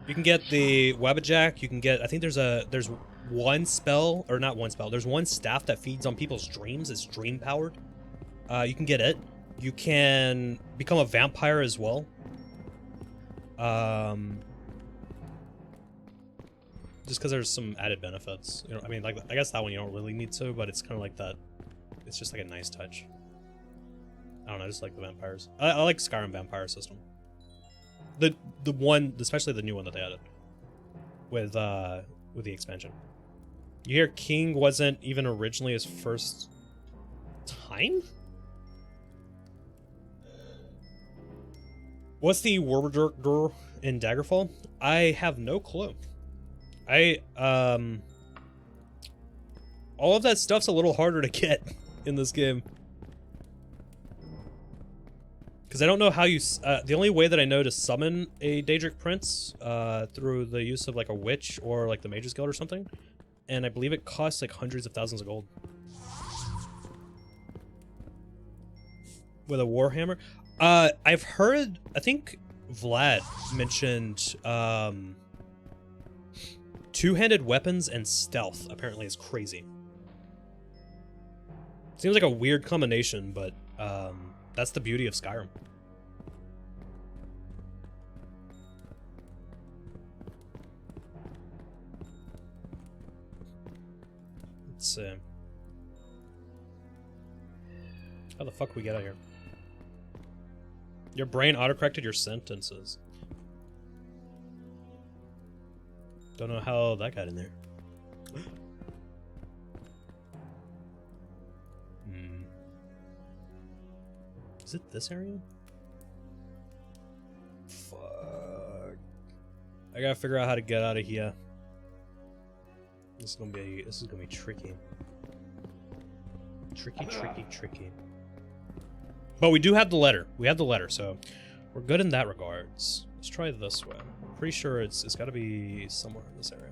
Wabbajack. You can get, I think there's one spell, or not one spell, there's one staff that feeds on people's dreams. It's dream powered. You can get it. You can become a vampire as well. Just because there's some added benefits, you know. I mean, like, I guess that one you don't really need to, but it's kind of like that. It's just like a nice touch. I don't know, I just like the vampires. I like Skyrim vampire system. The one, especially the new one that they added with the expansion. You hear King wasn't even originally his first time? What's the Warbler in Daggerfall? I have no clue. All of that stuff's a little harder to get in this game. Because I don't know how you... the only way that I know to summon a Daedric Prince through the use of like a witch or like the Mage's Guild or something. And I believe it costs like hundreds of thousands of gold. With a Warhammer. I've heard... I think Vlad mentioned... two-handed weapons and stealth apparently is crazy. Seems like a weird combination, but that's the beauty of Skyrim. Let's see. How the fuck we get out of here? Your brain autocorrected your sentences. Don't know how that got in there. Is it this area? Fuck. I gotta figure out how to get out of here. This is gonna be tricky. Tricky. But we do have the letter. We have the letter, so we're good in that regards. Let's try this way. I'm pretty sure it's got to be somewhere in this area.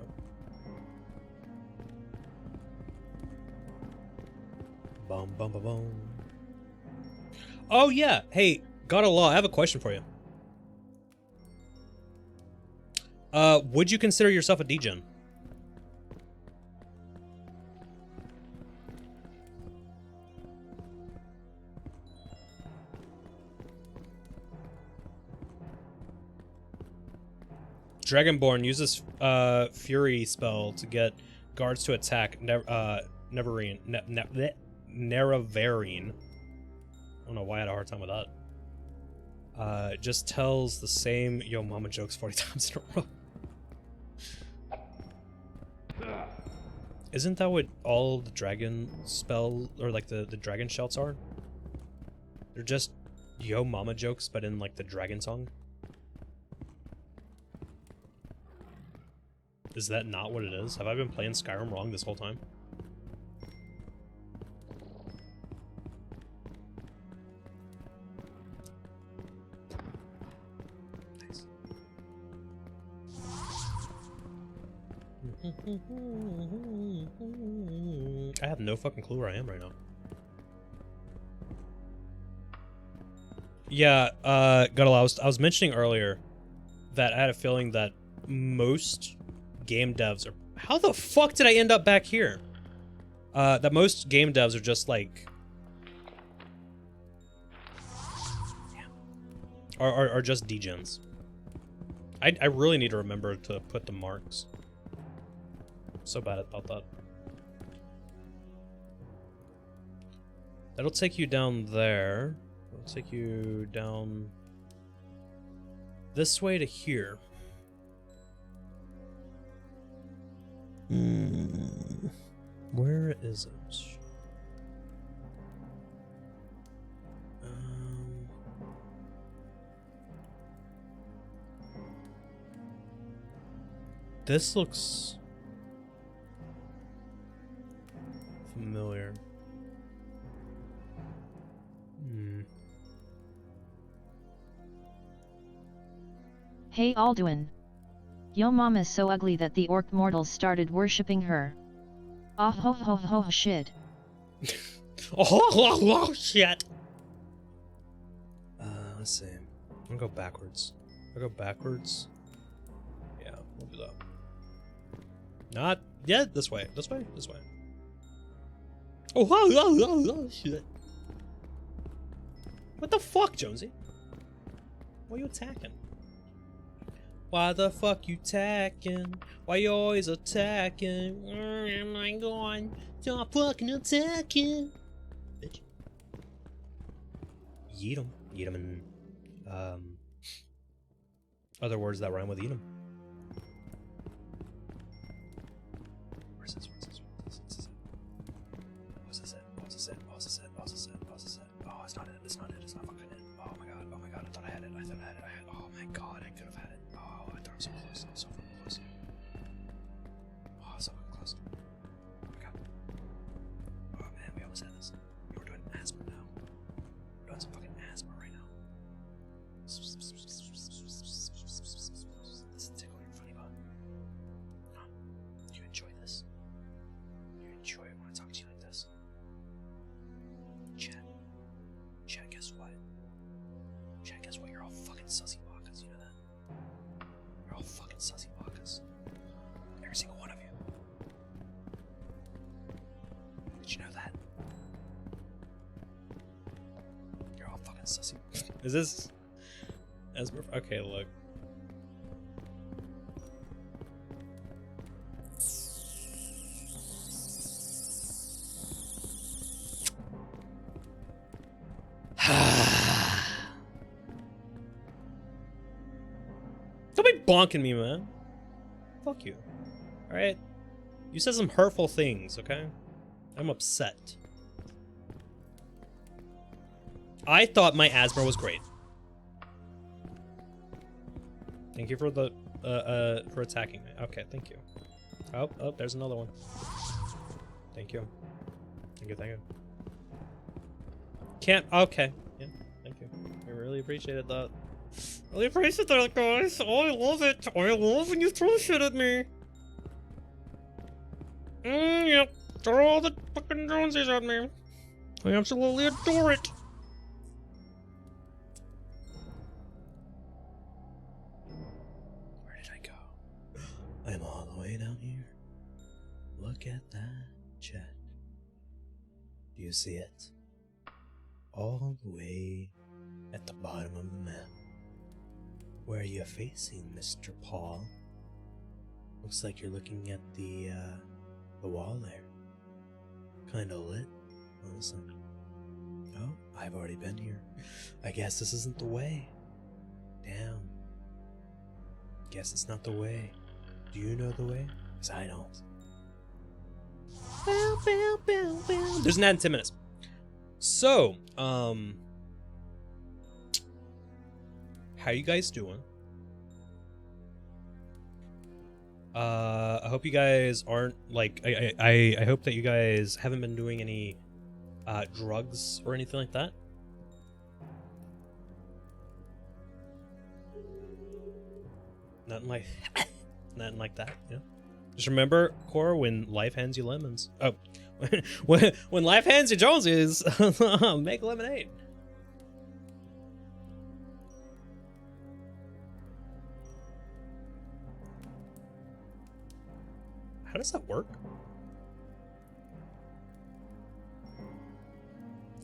Bum bum bum bum. Oh yeah. Hey, God of Law, I have a question for you. Would you consider yourself a degen? Dragonborn uses Fury spell to get guards to attack Neverine. Nerevarine. I don't know why I had a hard time with that. Just tells the same yo mama jokes 40 times in a row. Isn't that what all the dragon spell or like the dragon shouts are? They're just yo mama jokes, but in like the dragon song. Is that not what it is? Have I been playing Skyrim wrong this whole time? Nice. I have no fucking clue where I am right now. Yeah, Godala, I was mentioning earlier that I had a feeling that most game devs are... How the fuck did I end up back here? That most game devs are just like... Are just degens. I really need to remember to put the marks. I'm so bad about that. That'll take you down there. It'll take you down this way to here. Where is it? This looks familiar. Hey Alduin. Yo mom is so ugly that the orc mortals started worshipping her. Ah ho ho ho shit. Oh ho ho ho shit. Let's see. I'm gonna go backwards. I'll go backwards. Yeah, we'll do that. Not yet. This way. This way. This way. Oh ho ho ho ho shit. What the fuck, Jonesy? Why are you attacking? Why the fuck you attacking? Why you always attacking? Oh my god, stop fucking attacking, bitch. Yeet 'em. Yeet 'em in, other words that rhyme with eat 'em. Where's this? Where's this? Where's this? What's this at? What's this at? What's this at? What's this at? What's this at? Oh, it's not it. It's not it. It's not fucking it. Oh my god. Oh my god. I thought I had it. I thought I had it. Oh my god. I could have had it. Oh, I thought I was so close. I was so fucking close. Oh, so fucking close. Oh my god. Oh man, we almost had this. We're doing asthma now. We're doing some fucking asthma right now. This is tickle your funny bone. Huh? Do you enjoy this? You enjoy it when I talk to you like this? Chat. Chat, guess what? Chat, guess what? You're all fucking sussy wakas, you know that? You're all fucking sussy wakas. Every single one of you. Did you know that? You're all fucking sussy. Is this... Esmer? Okay, look. Don't be bonking me, man. Fuck you. Alright? You said some hurtful things, okay? I'm upset. I thought my asthma was great. Thank you for the, for attacking me. Okay, thank you. Oh, there's another one. Thank you. Thank you, thank you. Can't, okay. Yeah. you. I really appreciated that. Really appreciate that, guys. Oh, I love it. I love when you throw shit at me. Yep. Throw all the fucking Jonesies at me. I absolutely adore it. Where did I go? I'm all the way down here. Look at that jet. Do you see it? All the way at the bottom of the map. Where are you facing, Mr. Paul? Looks like you're looking at the wall there. Kinda lit, honestly. Oh, I've already been here. I guess this isn't the way. Damn. Guess it's not the way. Do you know the way? 'Cause I don't. Bow, bow, bow, bow. There's an ad in 10 minutes. So, how you guys doing? I hope you guys aren't like I hope that you guys haven't been doing any drugs or anything like that. Nothing like nothing like that, you know? Just remember, Khor, when life hands you lemons. Oh, when life hands you Jonesies, make lemonade. How does that work?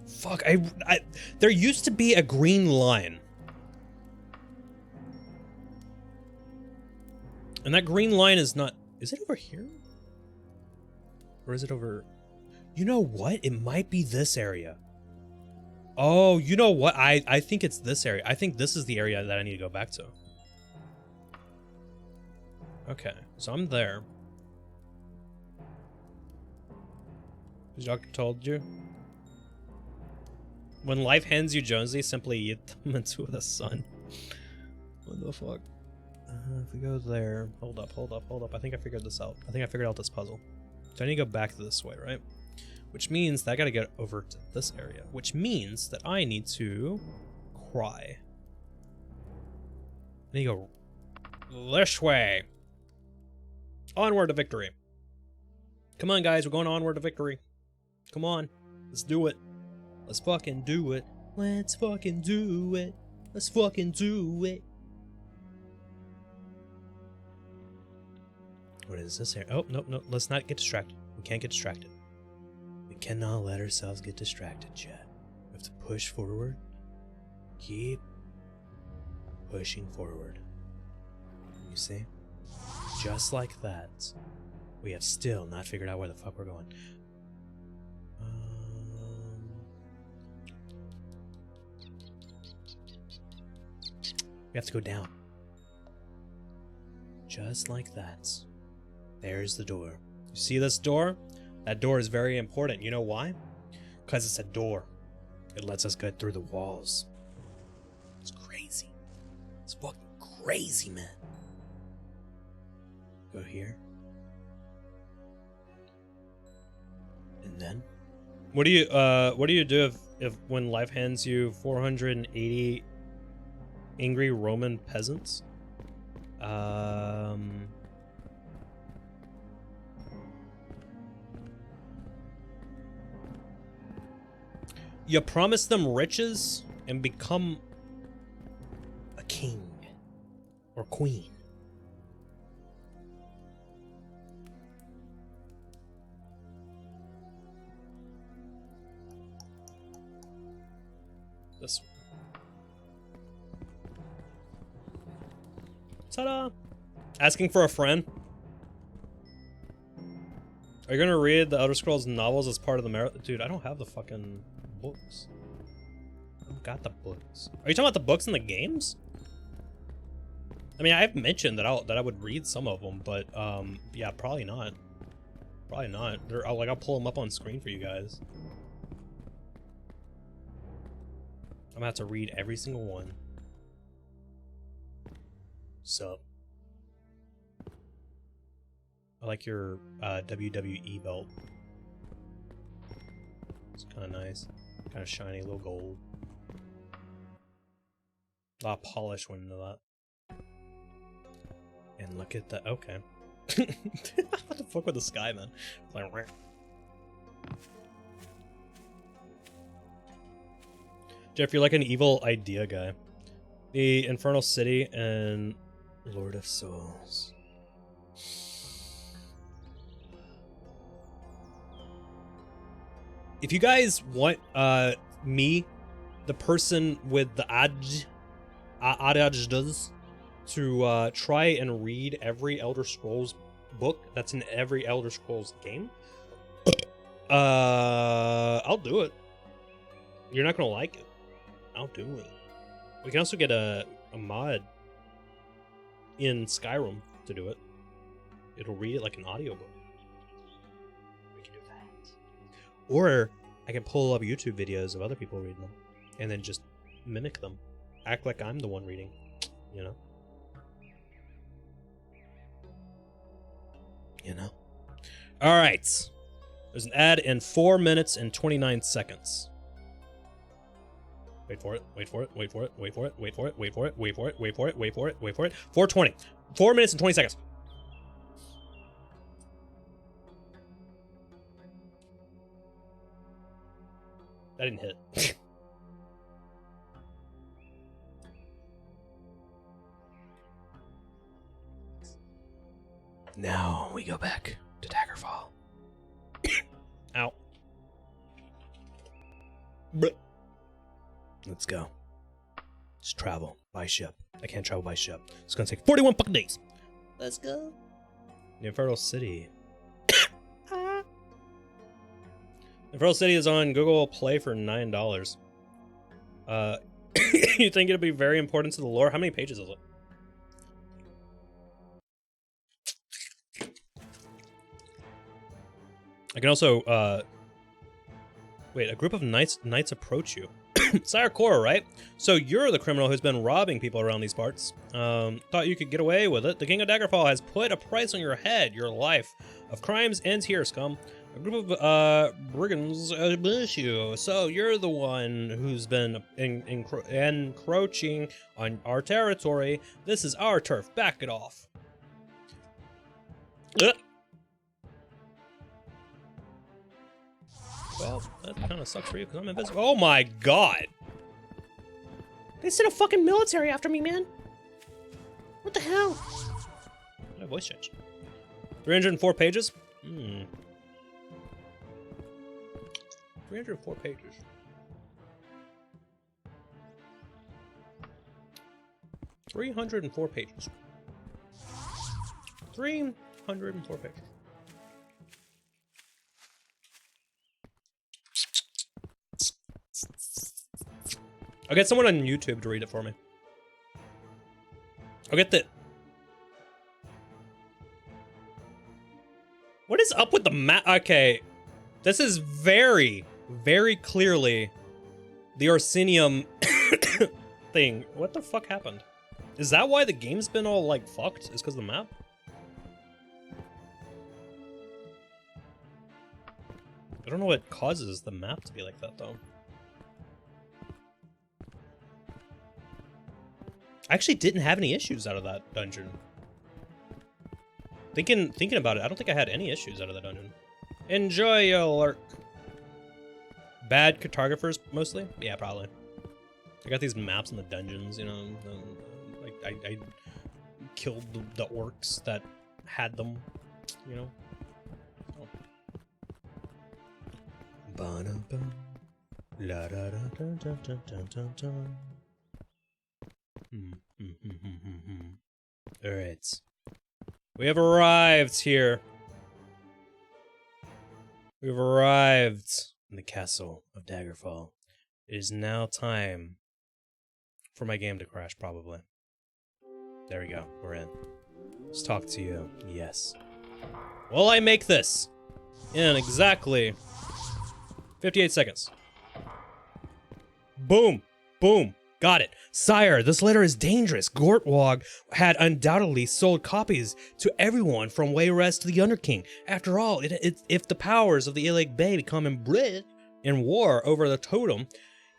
Fuck, there used to be a green line. And that green line is not... Is it over here? Or is it over... You know what? It might be this area. Oh, you know what? I think it's this area. I think this is the area that I need to go back to. Okay, so I'm there. The doctor told you? When life hands you Jonesy, simply eat them into the sun. What the fuck? If we go there... Hold up. I think I figured this out. I think I figured out this puzzle. So I need to go back this way, right? Which means that I gotta get over to this area. Which means that I need to... cry. I need to go... this way! Onward to victory. Come on, guys. We're going onward to victory. Come on. Let's do it. Let's fucking do it. Let's fucking do it. Let's fucking do it. What is this here? Oh, nope. Let's not get distracted. We can't get distracted. We cannot let ourselves get distracted, chat. We have to push forward. Keep pushing forward. You see? Just like that. We have still not figured out where the fuck we're going. We have to go down. Just like that. There's the door. You see this door? That door is very important. You know why? Because it's a door. It lets us get through the walls. It's crazy. It's fucking crazy, man. Go here. And then? What do you do if when life hands you 480 angry Roman peasants? You promise them riches and become a king or queen. This one. Ta-da! Asking for a friend. Are you gonna read the Elder Scrolls novels as part of the marathon? Dude, I don't have the fucking books. I don't got the books. Are you talking about the books in the games? I mean, I've mentioned that I would read some of them, but yeah, probably not. Probably not. I'll pull them up on screen for you guys. I'm gonna have to read every single one. So, I like your WWE belt. It's kind of nice, kind of shiny, a little gold. A lot of polish went into that. And look at that. Okay. What the fuck with the sky, man? It's like, rah. Jeff, you're like an evil idea guy. The Infernal City and Lord of Souls. If you guys want me, the person with the adjectives, to try and read every Elder Scrolls book that's in every Elder Scrolls game, I'll do it. You're not gonna like it. I'll do it. We can also get a mod in Skyrim to do it. It'll read it like an audiobook. We can do that. Or I can pull up YouTube videos of other people reading them and then just mimic them. Act like I'm the one reading, you know? You know? All right. There's an ad in 4 minutes and 29 seconds. Wait for it, wait for it, wait for it, wait for it, wait for it, wait for it, wait for it, wait for it, wait for it, wait for it. 4:20. 4 minutes and 20 seconds. That didn't hit. Now we go back to Daggerfall. Ow. Blech. Let's go. Just travel by ship. I can't travel by ship. It's gonna take 41 fucking days. Let's go. The Infernal City. Infernal City is on Google Play for $9. You think it'll be very important to the lore? How many pages is it? I can also, wait, a group of knights approach you. Sire Khor, right? So you're the criminal who's been robbing people around these parts. Thought you could get away with it. The King of Daggerfall has put a price on your head. Your life of crimes ends here, scum. A group of brigands ambush you. So you're the one who's been encroaching on our territory. This is our turf. Back it off. Well, that kind of sucks for you because I'm invisible. Oh my god! They sent a fucking military after me, man! What the hell? My voice changed. 304 pages? 304 pages. $304 pages. 304 pages. I'll get someone on YouTube to read it for me. I'll get the... What is up with the map? Okay. This is very, very clearly the Orsinium thing. What the fuck happened? Is that why the game's been all, like, fucked? Is because of the map? I don't know what causes the map to be like that, though. I actually didn't have any issues out of that dungeon. Thinking about it, I don't think I had any issues out of that dungeon. Enjoy your lurk. Bad cartographers, mostly? Yeah, probably. I got these maps in the dungeons, you know. I killed the orcs that had them, you know. Oh. Ba-da-ba. La-da-da-da-da-da-da-da. Alright. We have arrived here. We've arrived in the castle of Daggerfall. It is now time for my game to crash, probably. There we go. We're in. Let's talk to you. Yes. Will I make this in exactly 58 seconds? Boom. Boom. Got it. Sire, this letter is dangerous. Gortwog had undoubtedly sold copies to everyone from Wayrest to the Underking. After all, if the powers of the Illig Bay become embroiled in war over the totem,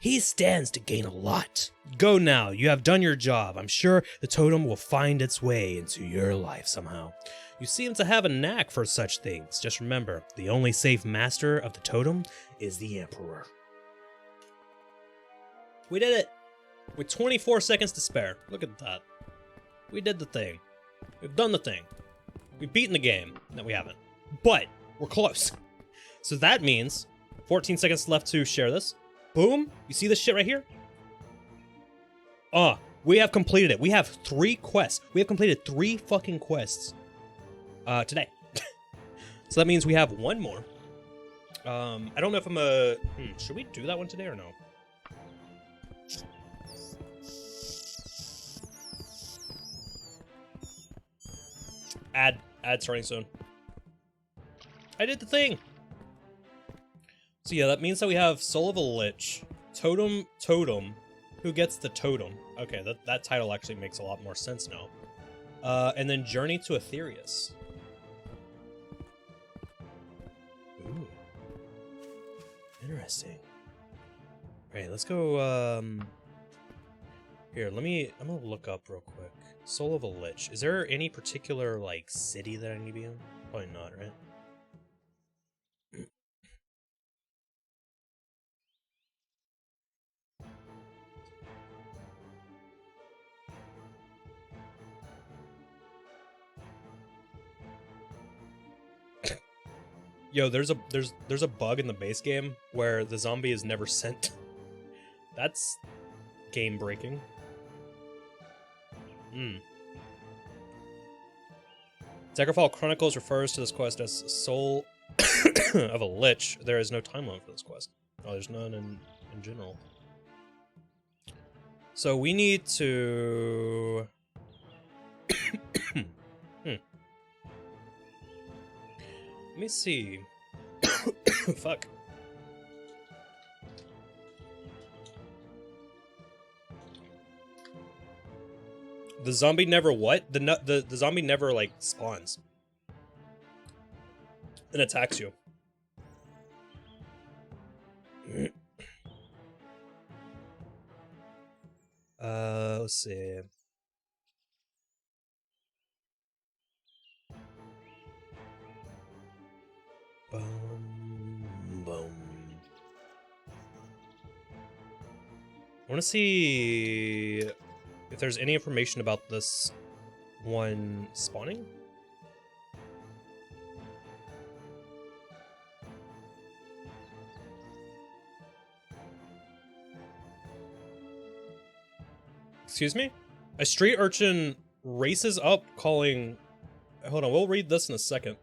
He stands to gain a lot. Go now, you have done your job. I'm sure the totem will find its way into your life somehow. You seem to have a knack for such things. Just remember, the only safe master of the totem is the Emperor. We did it! With 24 seconds to spare. Look at that. We did the thing. We've done the thing. We've beaten the game. No, we haven't. But, we're close. So that means 14 seconds left to share this. Boom. You see this shit right here? We have completed it. We have 3 quests. We have completed 3 fucking quests. Today. So that means we have 1 more. I don't know if I'm should we do that one today or no? Ad starting soon. I did the thing. So yeah, that means that we have Soul of a Lich, Totem, who gets the totem. Okay, that title actually makes a lot more sense now. And then Journey to Aetherius. Ooh. Interesting. Alright, let's go, here, I'm gonna look up real quick. Soul of a Lich. Is there any particular, like, city that I need to be in? Probably not, right? Yo, there's a bug in the base game where the zombie is never sent. That's game breaking. Daggerfall Chronicles refers to this quest as Soul of a Lich. There is no timeline for this quest. Oh, there's none in general. So we need to Let me see. Fuck. The zombie never what? The zombie never, like, spawns. And attacks you. Let's see. Boom. I want to see if there's any information about this one spawning. Excuse me? A street urchin races up calling... Hold on, we'll read this in a second.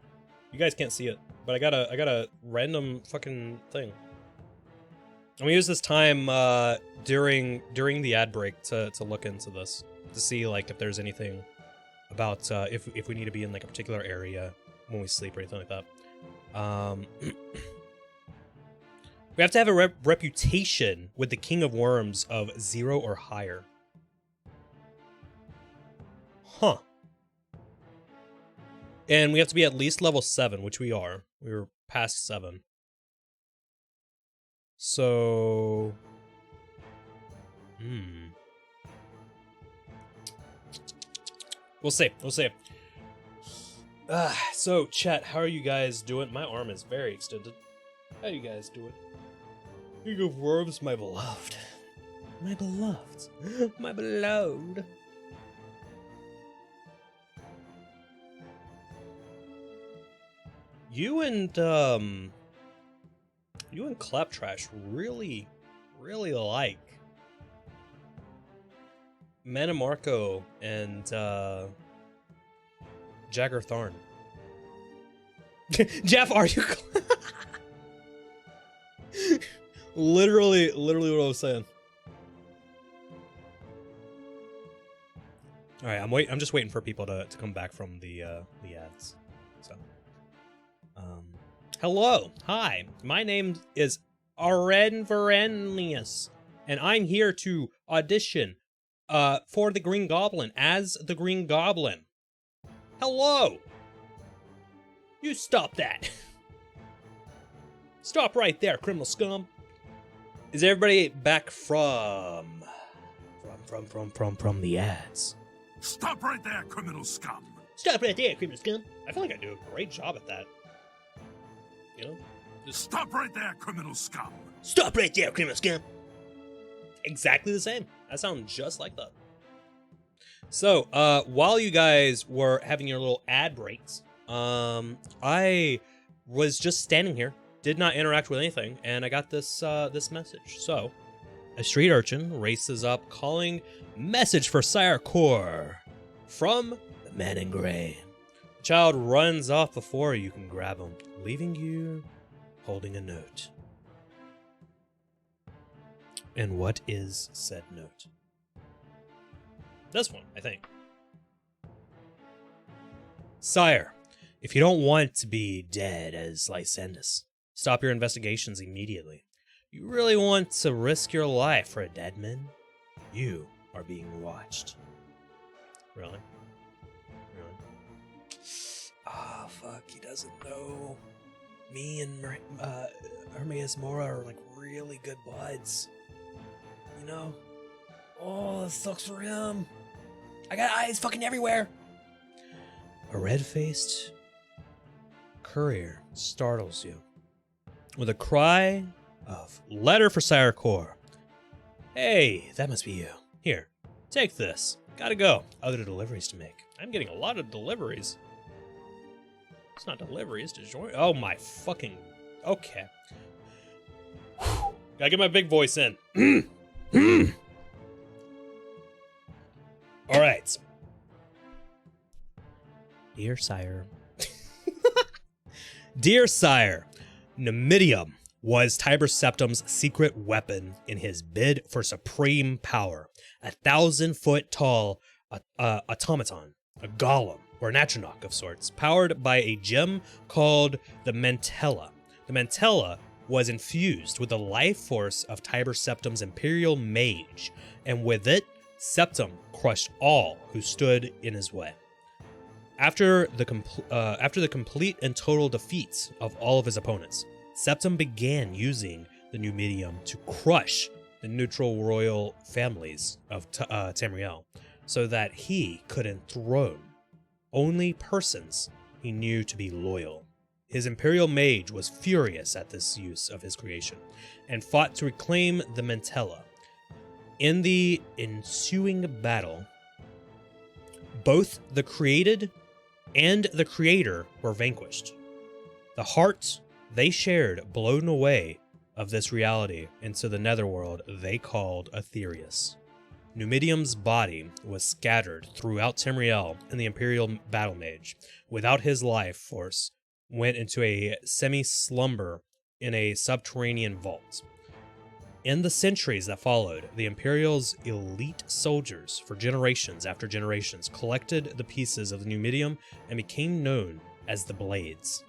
You guys can't see it, but I got a random fucking thing. I'm gonna use this time during the ad break to look into this, to see, like, if there's anything about if we need to be in, like, a particular area when we sleep or anything like that. We have to have a reputation with the King of Worms of 0 or higher. Huh. And we have to be at least level 7, which we are. We were past 7. So... We'll see. We'll see. So, chat, how are you guys doing? My arm is very extended. How you guys doing? King of Worms, my beloved. My beloved. My beloved. You and Claptrash really like Manamarco and Jagger Tharn. Jeff, are you literally what I was saying. All right, I'm just waiting for people to come back from the ads. So hello, hi, my name is Arenverenius, and I'm here to audition for the Green Goblin as the Green Goblin. Hello! You stop that! Stop right there, criminal scum! Is everybody back from the ads? Stop right there, criminal scum! Stop right there, criminal scum. I feel like I do a great job at that. You know? Just Stop right there, criminal scum! stop right there, criminal scum. Exactly the same. I sound just like that. So, while you guys were having your little ad breaks, I was just standing here, did not interact with anything, and I got this this message. So, a street urchin races up, calling, "Message for Sire Khor from the man in gray." The child runs off before you can grab him, leaving you holding a note. And what is said note? This one, I think. Sire, if you don't want to be dead as Lycandus, stop your investigations immediately. You really want to risk your life for a dead man? You are being watched. Really? Really? Ah, fuck, he doesn't know. Me and Hermes Mora are like really good buds. You know? Oh, this sucks for him. I got eyes fucking everywhere. A red-faced courier startles you with a cry of "Letter for Sire Khor." Hey, that must be you. Here, take this. Gotta go. Other deliveries to make. I'm getting a lot of deliveries. It's not deliveries to join. Oh my fucking. Okay. Gotta get my big voice in. All right. Dear Sire. Dear Sire, Numidium was Tiber Septim's secret weapon in his bid for supreme power. 1,000-foot tall automaton, a golem, or an atronach of sorts, powered by a gem called the Mantella. The Mantella was infused with the life force of Tiber Septim's imperial mage, and with it, Septim crushed all who stood in his way. After the complete and total defeats of all of his opponents, Septim began using the Numidium to crush the neutral royal families of Tamriel, so that he could enthrone only persons he knew to be loyal. His imperial mage was furious at this use of his creation, and fought to reclaim the Mantella. In the ensuing battle, both the created and the creator were vanquished. The heart they shared blown away of this reality into the netherworld they called Aetherius. Numidium's body was scattered throughout Tamriel, and the Imperial Battle Mage, without his life force, went into a semi-slumber in a subterranean vault. In the centuries that followed, the Imperial's elite soldiers, for generations after generations, collected the pieces of the Numidium and became known as the Blades.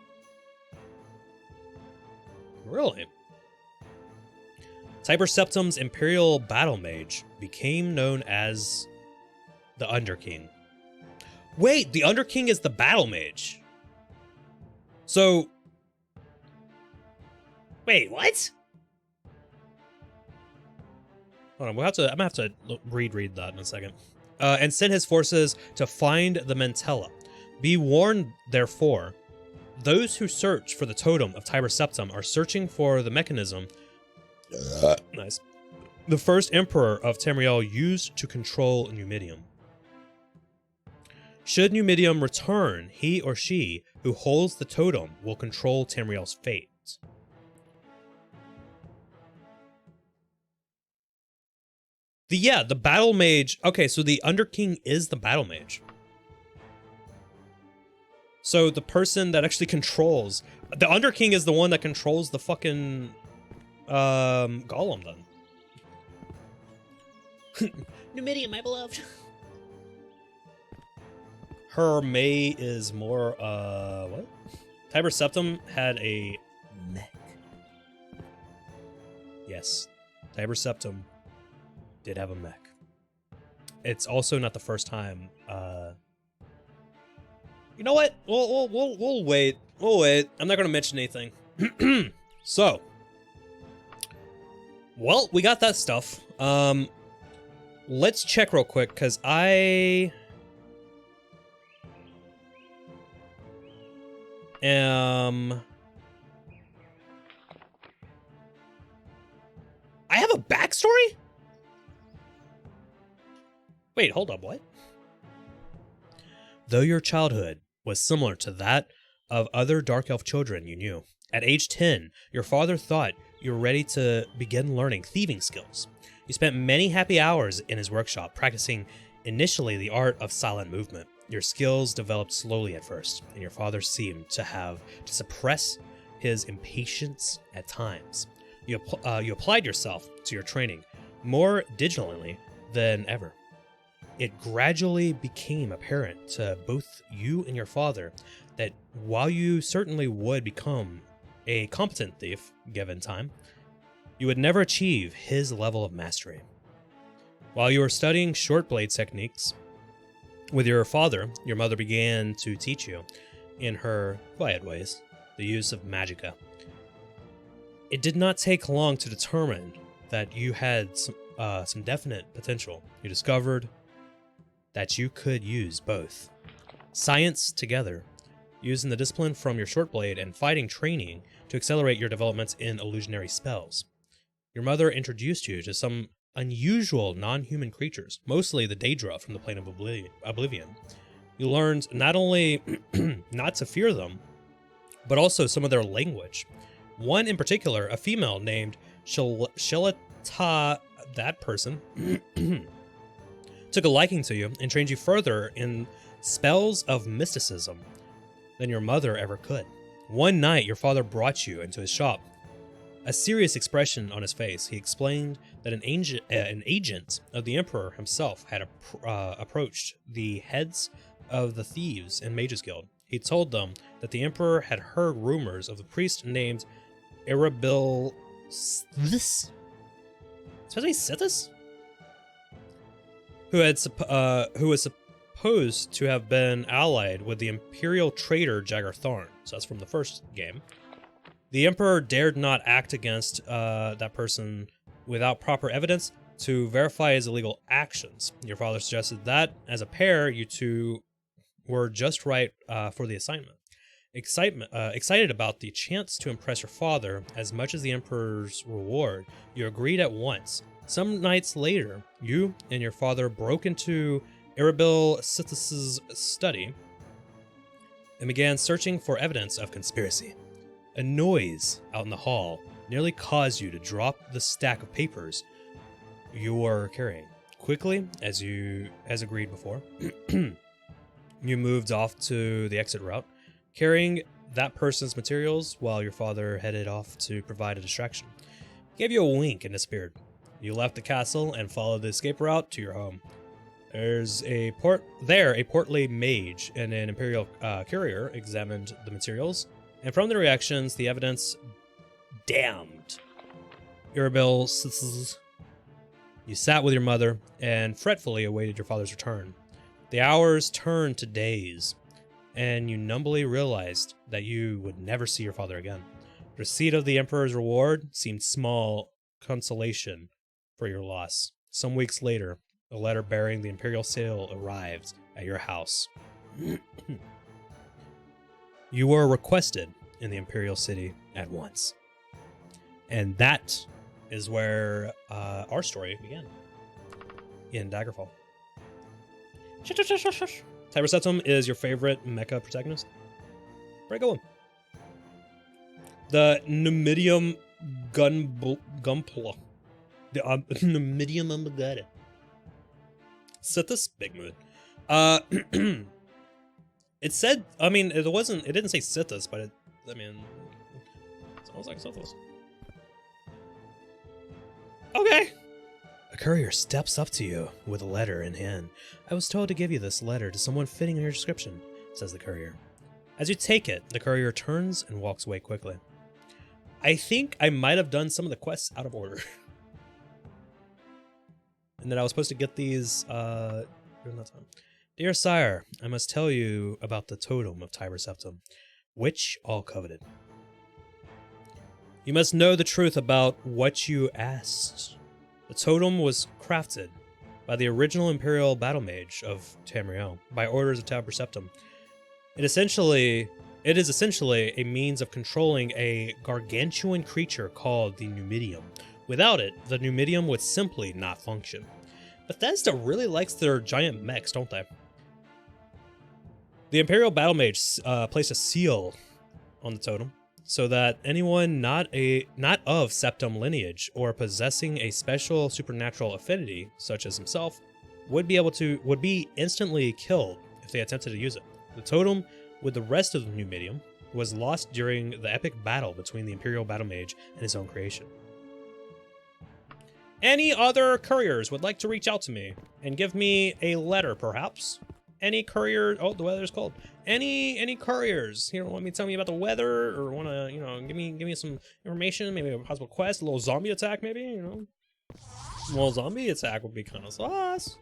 Really? Tiber Septim's Imperial Battle Mage became known as the Underking. Wait, the Underking is the Battle Mage. So, wait, what? Hold on, I'm gonna have to reread that in a second. And sent his forces to find the Mantella. Be warned, therefore, those who search for the totem of Tiber Septim are searching for the mechanism. Nice. The first emperor of Tamriel used to control Numidium. Should Numidium return, he or she who holds the totem will control Tamriel's fate. The battle mage. Okay, so the Underking is the battle mage. So the person that actually controls the Underking is the one that controls the fucking golem then. Numidium, my beloved. Her May is more what? Tiber Septim had a mech. Yes, Tiber Septim did have a mech. It's also not the first time. You know what? We'll wait. We'll wait. I'm not going to mention anything. So, Well, we got that stuff. Let's check real quick, because I have a backstory? Wait, hold up, what? Though your childhood was similar to that of other Dark Elf children you knew, at age 10, your father thought you were ready to begin learning thieving skills. You spent many happy hours in his workshop practicing initially the art of silent movement. Your skills developed slowly at first, and your father seemed to have to suppress his impatience at times. You applied yourself to your training more diligently than ever. It gradually became apparent to both you and your father that while you certainly would become a competent thief given time, you would never achieve his level of mastery. While you were studying short blade techniques with your father, your mother began to teach you, in her quiet ways, the use of magicka. It did not take long to determine that you had some definite potential. You discovered that you could use both science together, using the discipline from your short blade and fighting training to accelerate your developments in illusionary spells. Your mother introduced you to some unusual non-human creatures, mostly the Daedra from the plane of Oblivion. You learned not only not to fear them, but also some of their language. One in particular, a female named Shelita, that person, took a liking to you and trained you further in spells of mysticism than your mother ever could. One night, your father brought you into his shop. A serious expression on his face, he explained that an agent of the Emperor himself had approached the heads of the Thieves and Mages Guild. He told them that the Emperor had heard rumors of a priest named Arabil Sithis? Who was supposed to have been allied with the Imperial traitor Daggerfall. So that's from the first game. The Emperor dared not act against that person without proper evidence to verify his illegal actions. Your father suggested that, as a pair, you two were just right for the assignment. Excited about the chance to impress your father as much as the Emperor's reward, you agreed at once. Some nights later, you and your father broke into Arabil Sithis' study and began searching for evidence of conspiracy. A noise out in the hall nearly caused you to drop the stack of papers you were carrying. Quickly, as agreed before, you moved off to the exit route, carrying that person's materials while your father headed off to provide a distraction. He gave you a wink and disappeared. You left the castle and followed the escape route to your home. There's a portly mage and an Imperial courier examined the materials, and from their reactions, the evidence damned Arabil. You sat with your mother and fretfully awaited your father's return. The hours turned to days, and you numbly realized that you would never see your father again. Receipt of the Emperor's reward seemed small consolation for your loss. Some weeks later, a letter bearing the Imperial seal arrived at your house. You were requested in the Imperial City at once. And that is where our story began. In Daggerfall. Tiber Septim is your favorite mecha protagonist? Very good one. The Numidium Gumpla. The Numidium Umbagata. Sithis, big mood. It said, I mean, it didn't say Sithis, but it sounds like Sithis. Okay. A courier steps up to you with a letter in hand. I was told to give you this letter to someone fitting in your description, says the courier. As you take it, the courier turns and walks away quickly. I think I might have done some of the quests out of order. And then I was supposed to get these during that time. Dear sire, I must tell you about the totem of Tiber Septim, which all coveted. You must know the truth about what you asked. The totem was crafted by the original Imperial Battle Mage of Tamriel by orders of Tab Perceptum. It is essentially a means of controlling a gargantuan creature called the Numidium. Without it, the Numidium would simply not function. Bethesda really likes their giant mechs, don't they? The Imperial Battle Mage placed a seal on the totem so that anyone not of Septum lineage or possessing a special supernatural affinity, such as himself, would be instantly killed if they attempted to use it. The totem, with the rest of the Numidium, was lost during the epic battle between the Imperial Battle Mage and his own creation. Any other couriers would like to reach out to me and give me a letter, perhaps? Any courier? Oh, the weather's cold. Any couriers here want me to tell me about the weather, or want to, give me some information, maybe a possible quest, a little zombie attack, maybe, A little zombie attack would be kind of sauce.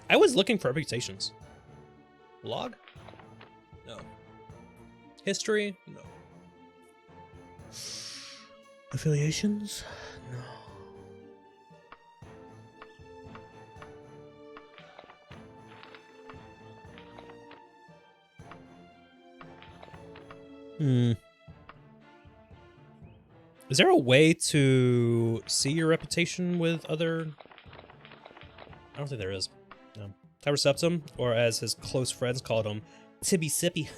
I was looking for reputations. Log? No. History? No. Affiliations? No. Is there a way to see your reputation with other... I don't think there is. No. Tab Perceptum, or as his close friends called him, Tibby Sippy.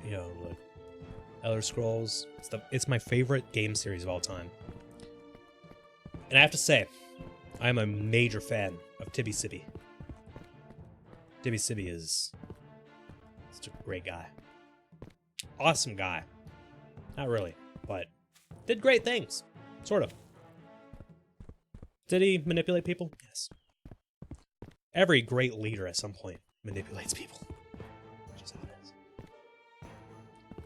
Like Elder Scrolls. It's my favorite game series of all time. And I have to say, I'm a major fan of Tibby Sippy. Tibby Sippy is such a great guy. Awesome guy. Not really, but did great things. Sort of. Did he manipulate people? Yes. Every great leader at some point manipulates people. Which is how it is.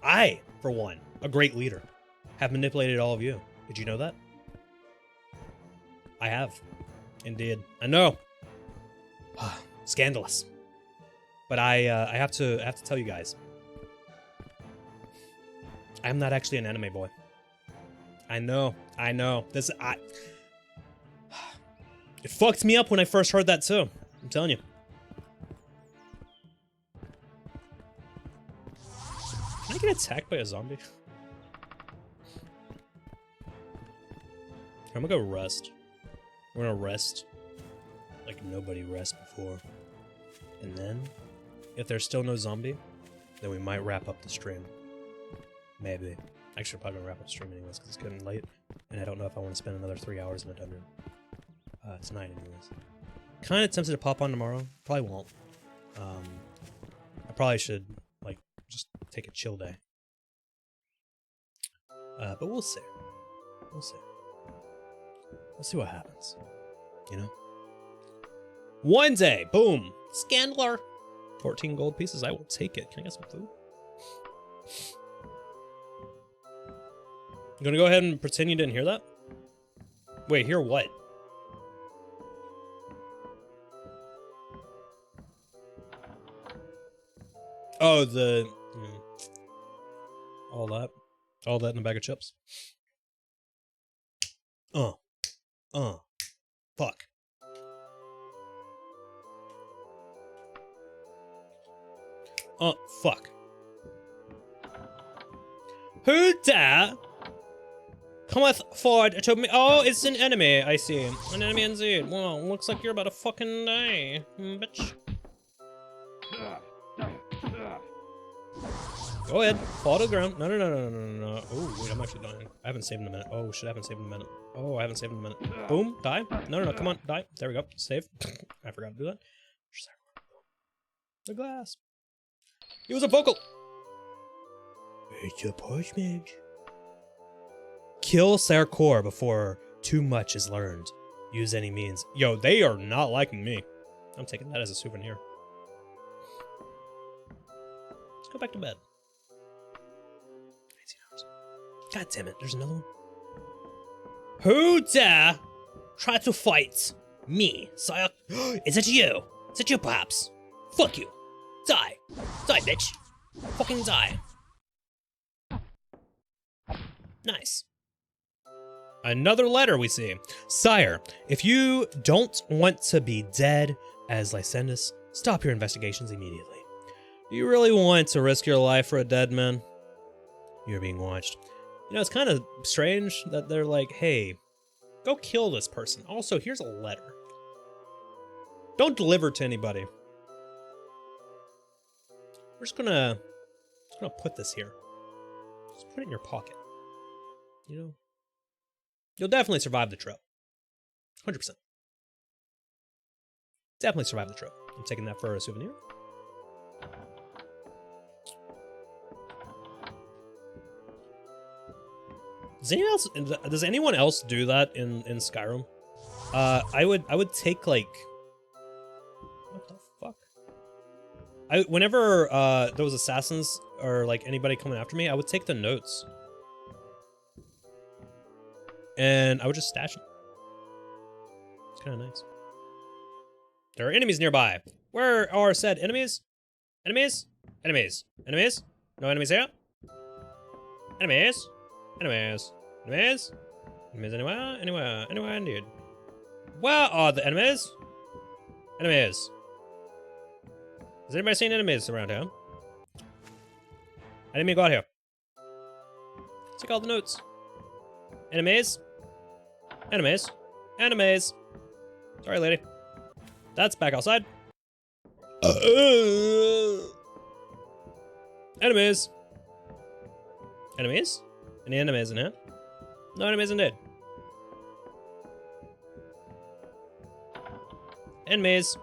I, for one, a great leader, have manipulated all of you. Did you know that? I have. Indeed. I know. Scandalous. But I have to tell you guys. I'm not actually an anime boy. I know. It fucked me up when I first heard that too. I'm telling you. Can I get attacked by a zombie? I'm gonna go rest. We're gonna rest like nobody rested before. And then, if there's still no zombie, then we might wrap up the stream. Maybe. Actually, I'm probably gonna wrap up the stream anyways, because it's getting late, and I don't know if I want to spend another 3 hours in a dungeon. Tonight anyways. Kind of tempted to pop on tomorrow. Probably won't. I probably should, just take a chill day. But we'll see. We'll see. We'll see what happens. One day, boom! Scandler! 14 gold pieces, I will take it. Can I get some food? You gonna go ahead and pretend you didn't hear that? Wait, hear what? Oh, all that in a bag of chips. Fuck. Fuck. Who dare cometh forward to me? Oh, it's an enemy, I see. An enemy indeed. Well, looks like you're about to fucking die, bitch. Go ahead, fall to the ground. No. Oh, wait, I'm actually dying. I haven't saved in a minute. Oh, shit, I haven't saved in a minute. Oh, I haven't saved in a minute. Boom, die. No, come on, die. There we go, save. I forgot to do that. The glass. He was a vocal. It's a postmage. Kill Khor before too much is learned. Use any means. Yo, they are not liking me. I'm taking that as a souvenir. Let's go back to bed. 18 hours. God damn it, there's another one. Who dare try to fight me, sire? Is it you? Is it you, perhaps? Fuck you. Die. Die, bitch. Fucking die. Nice. Another letter we see. Sire, if you don't want to be dead as Lycendus, stop your investigations immediately. Do you really want to risk your life for a dead man? You're being watched. You know, it's kind of strange that they're like, hey, go kill this person. Also, here's a letter. Don't deliver to anybody. We're just gonna put this here. Just put it in your pocket. You know? You'll definitely survive the trip. 100%. Definitely survive the trip. I'm taking that for a souvenir. Does anyone else do that in Skyrim? I would take like, what the fuck? Whenever there was assassins or like anybody coming after me, I would take the notes. And I would just stash them. It's kind of nice. There are enemies nearby. Where are said enemies? Enemies? Enemies. Enemies? No enemies here? Enemies? Enemies. Enemies? Enemies anywhere? Anywhere. Anywhere indeed. Where are the enemies? Enemies. Has anybody seen enemies around here? I didn't mean to go out here. Take all the notes. Enemies. Enemies. Enemies. Sorry, lady. That's back outside. Enemies. Enemies? Any enemies in here? No enemies indeed. Enemies.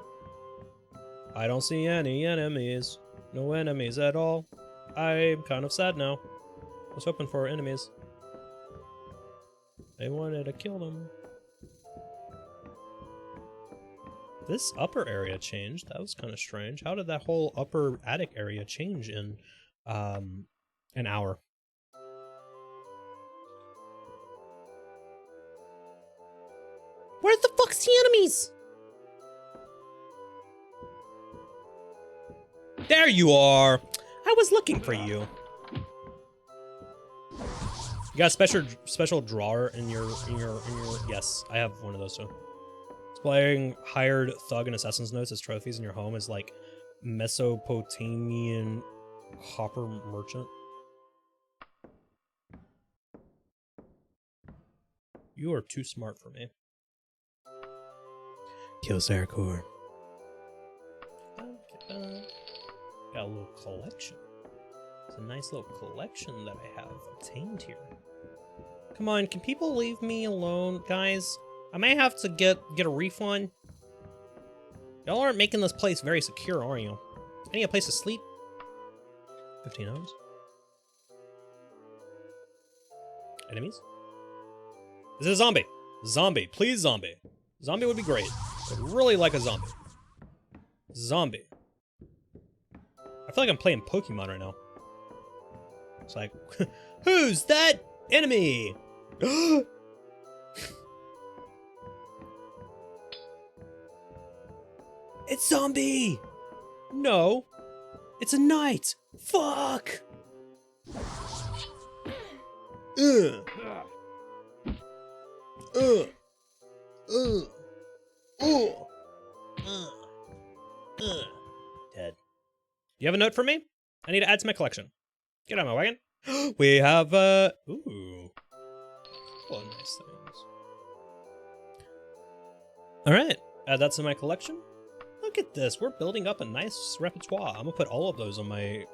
I don't see any enemies. No enemies at all. I'm kind of sad now. I was hoping for enemies. They wanted to kill them. This upper area changed. That was kind of strange. How did that whole upper attic area change in an hour? Where the fuck's the enemies? There you are. I was looking for you. You got a special drawer in your yes, I have one of those too. Displaying hired thug and assassin's notes as trophies in your home is like Mesopotamian hopper merchant. You are too smart for me. Kill Khor. Got a little collection. It's a nice little collection that I have obtained here. Come on, can people leave me alone, guys? I may have to get a refund. Y'all aren't making this place very secure, are you? I need a place to sleep. 15 hours. Enemies? Is it a zombie? Zombie, please zombie. Zombie would be great. I'd really like a zombie. Zombie. I feel like I'm playing Pokemon right now. It's like, who's that enemy? It's zombie! No. It's a knight! Fuck! Dead. You have a note for me? I need to add to my collection. Get out of my wagon. We have, ooh. Oh, nice things. Alright, add that to my collection. Look at this, we're building up a nice repertoire. I'm gonna put all of those on my...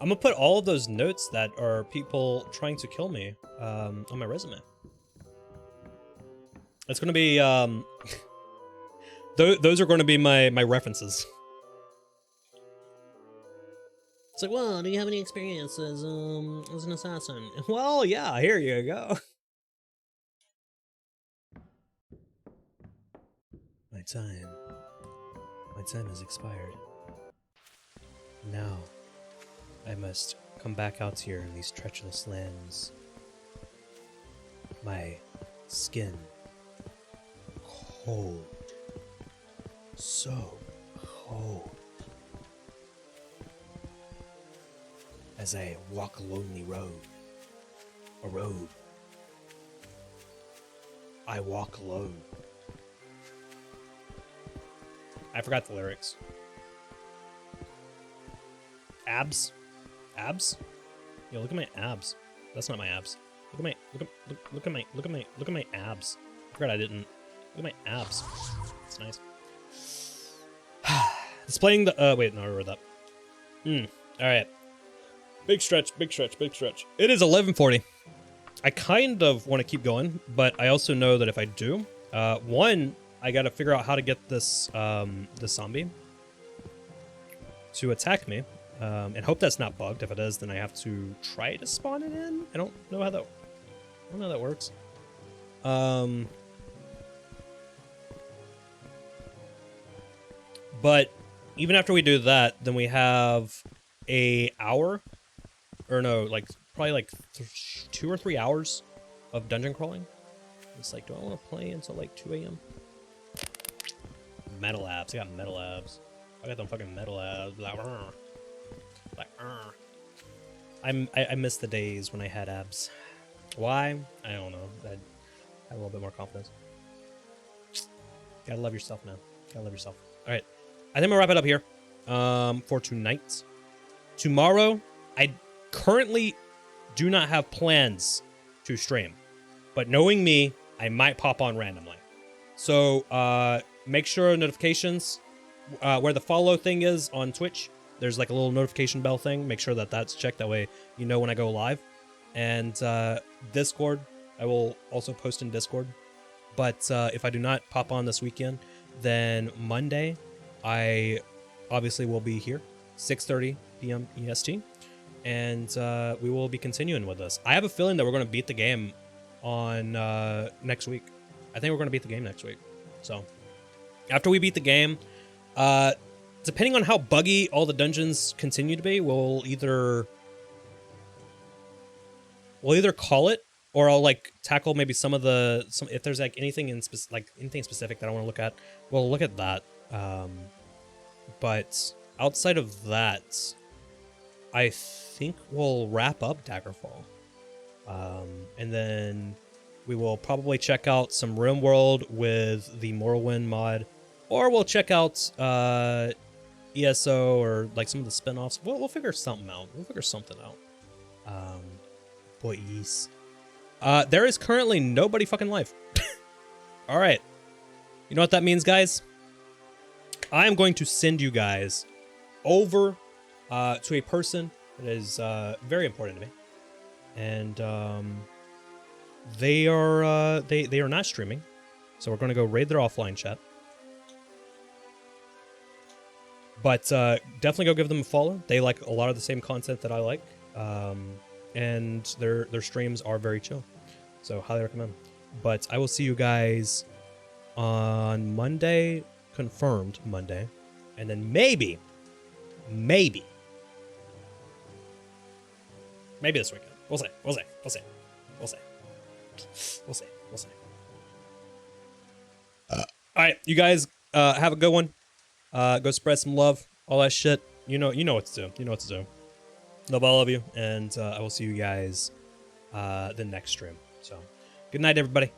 I'm gonna put all of those notes that are people trying to kill me, on my resume. It's gonna be, those are gonna be my references. It's like, well, do you have any experience as an assassin? Well, yeah, here you go. My time has expired. Now, I must come back out here in these treacherous lands. My skin cold. So cold. as I walk a lonely road. A road. I walk alone. I forgot the lyrics. Abs? Abs? Yo, look at my abs. That's not my abs. Look at my abs. I forgot I didn't. Look at my abs. It's nice. Displaying the wait, no, I read that. Alright. Big stretch. It is 11:40. I kind of want to keep going, but I also know that if I do, one, I gotta figure out how to get this this zombie to attack me. And hope that's not bugged. If it is, then I have to try to spawn it in. I don't know how that works. But even after we do that, then we have a hour, or no, like probably like 2 or 3 hours of dungeon crawling. It's like, do I want to play until like 2 a.m.? Metal abs. I got metal abs. I got them fucking metal abs. I miss the days when I had abs. Why? I don't know. I had a little bit more confidence. Gotta love yourself, man. Gotta love yourself. All right. I think I'm gonna wrap it up here for tonight. Tomorrow, I currently do not have plans to stream, but knowing me, I might pop on randomly. So make sure notifications, where the follow thing is on Twitch, there's like a little notification bell thing. Make sure that that's checked. That way you know when I go live. And Discord, I will also post in Discord. But if I do not pop on this weekend, then Monday, I obviously will be here, 6:30 p.m. EST. And we will be continuing with this. I have a feeling that we're going to beat the game on next week. I think we're going to beat the game next week. So after we beat the game, depending on how buggy all the dungeons continue to be, we'll either call it, or I'll like tackle maybe some if there's like anything anything specific that I want to look at, we'll look at that. But outside of that, I think we'll wrap up Daggerfall. And then we will probably check out some RimWorld with the Morrowind mod, or we'll check out ESO or like some of the spin-offs. We'll figure something out. Boys. There is currently nobody fucking live. All right. You know what that means, guys? I am going to send you guys over to a person that is very important to me, and they are not streaming, so we're going to go raid their offline chat. But definitely go give them a follow. They like a lot of the same content that I like, and their streams are very chill, so highly recommend. But I will see you guys on Monday, confirmed Monday, and then maybe this weekend. We'll see. All right, you guys have a good one. Go spread some love, all that shit. You know what to do. Love all of you, and I will see you guys the next stream. So, good night, everybody.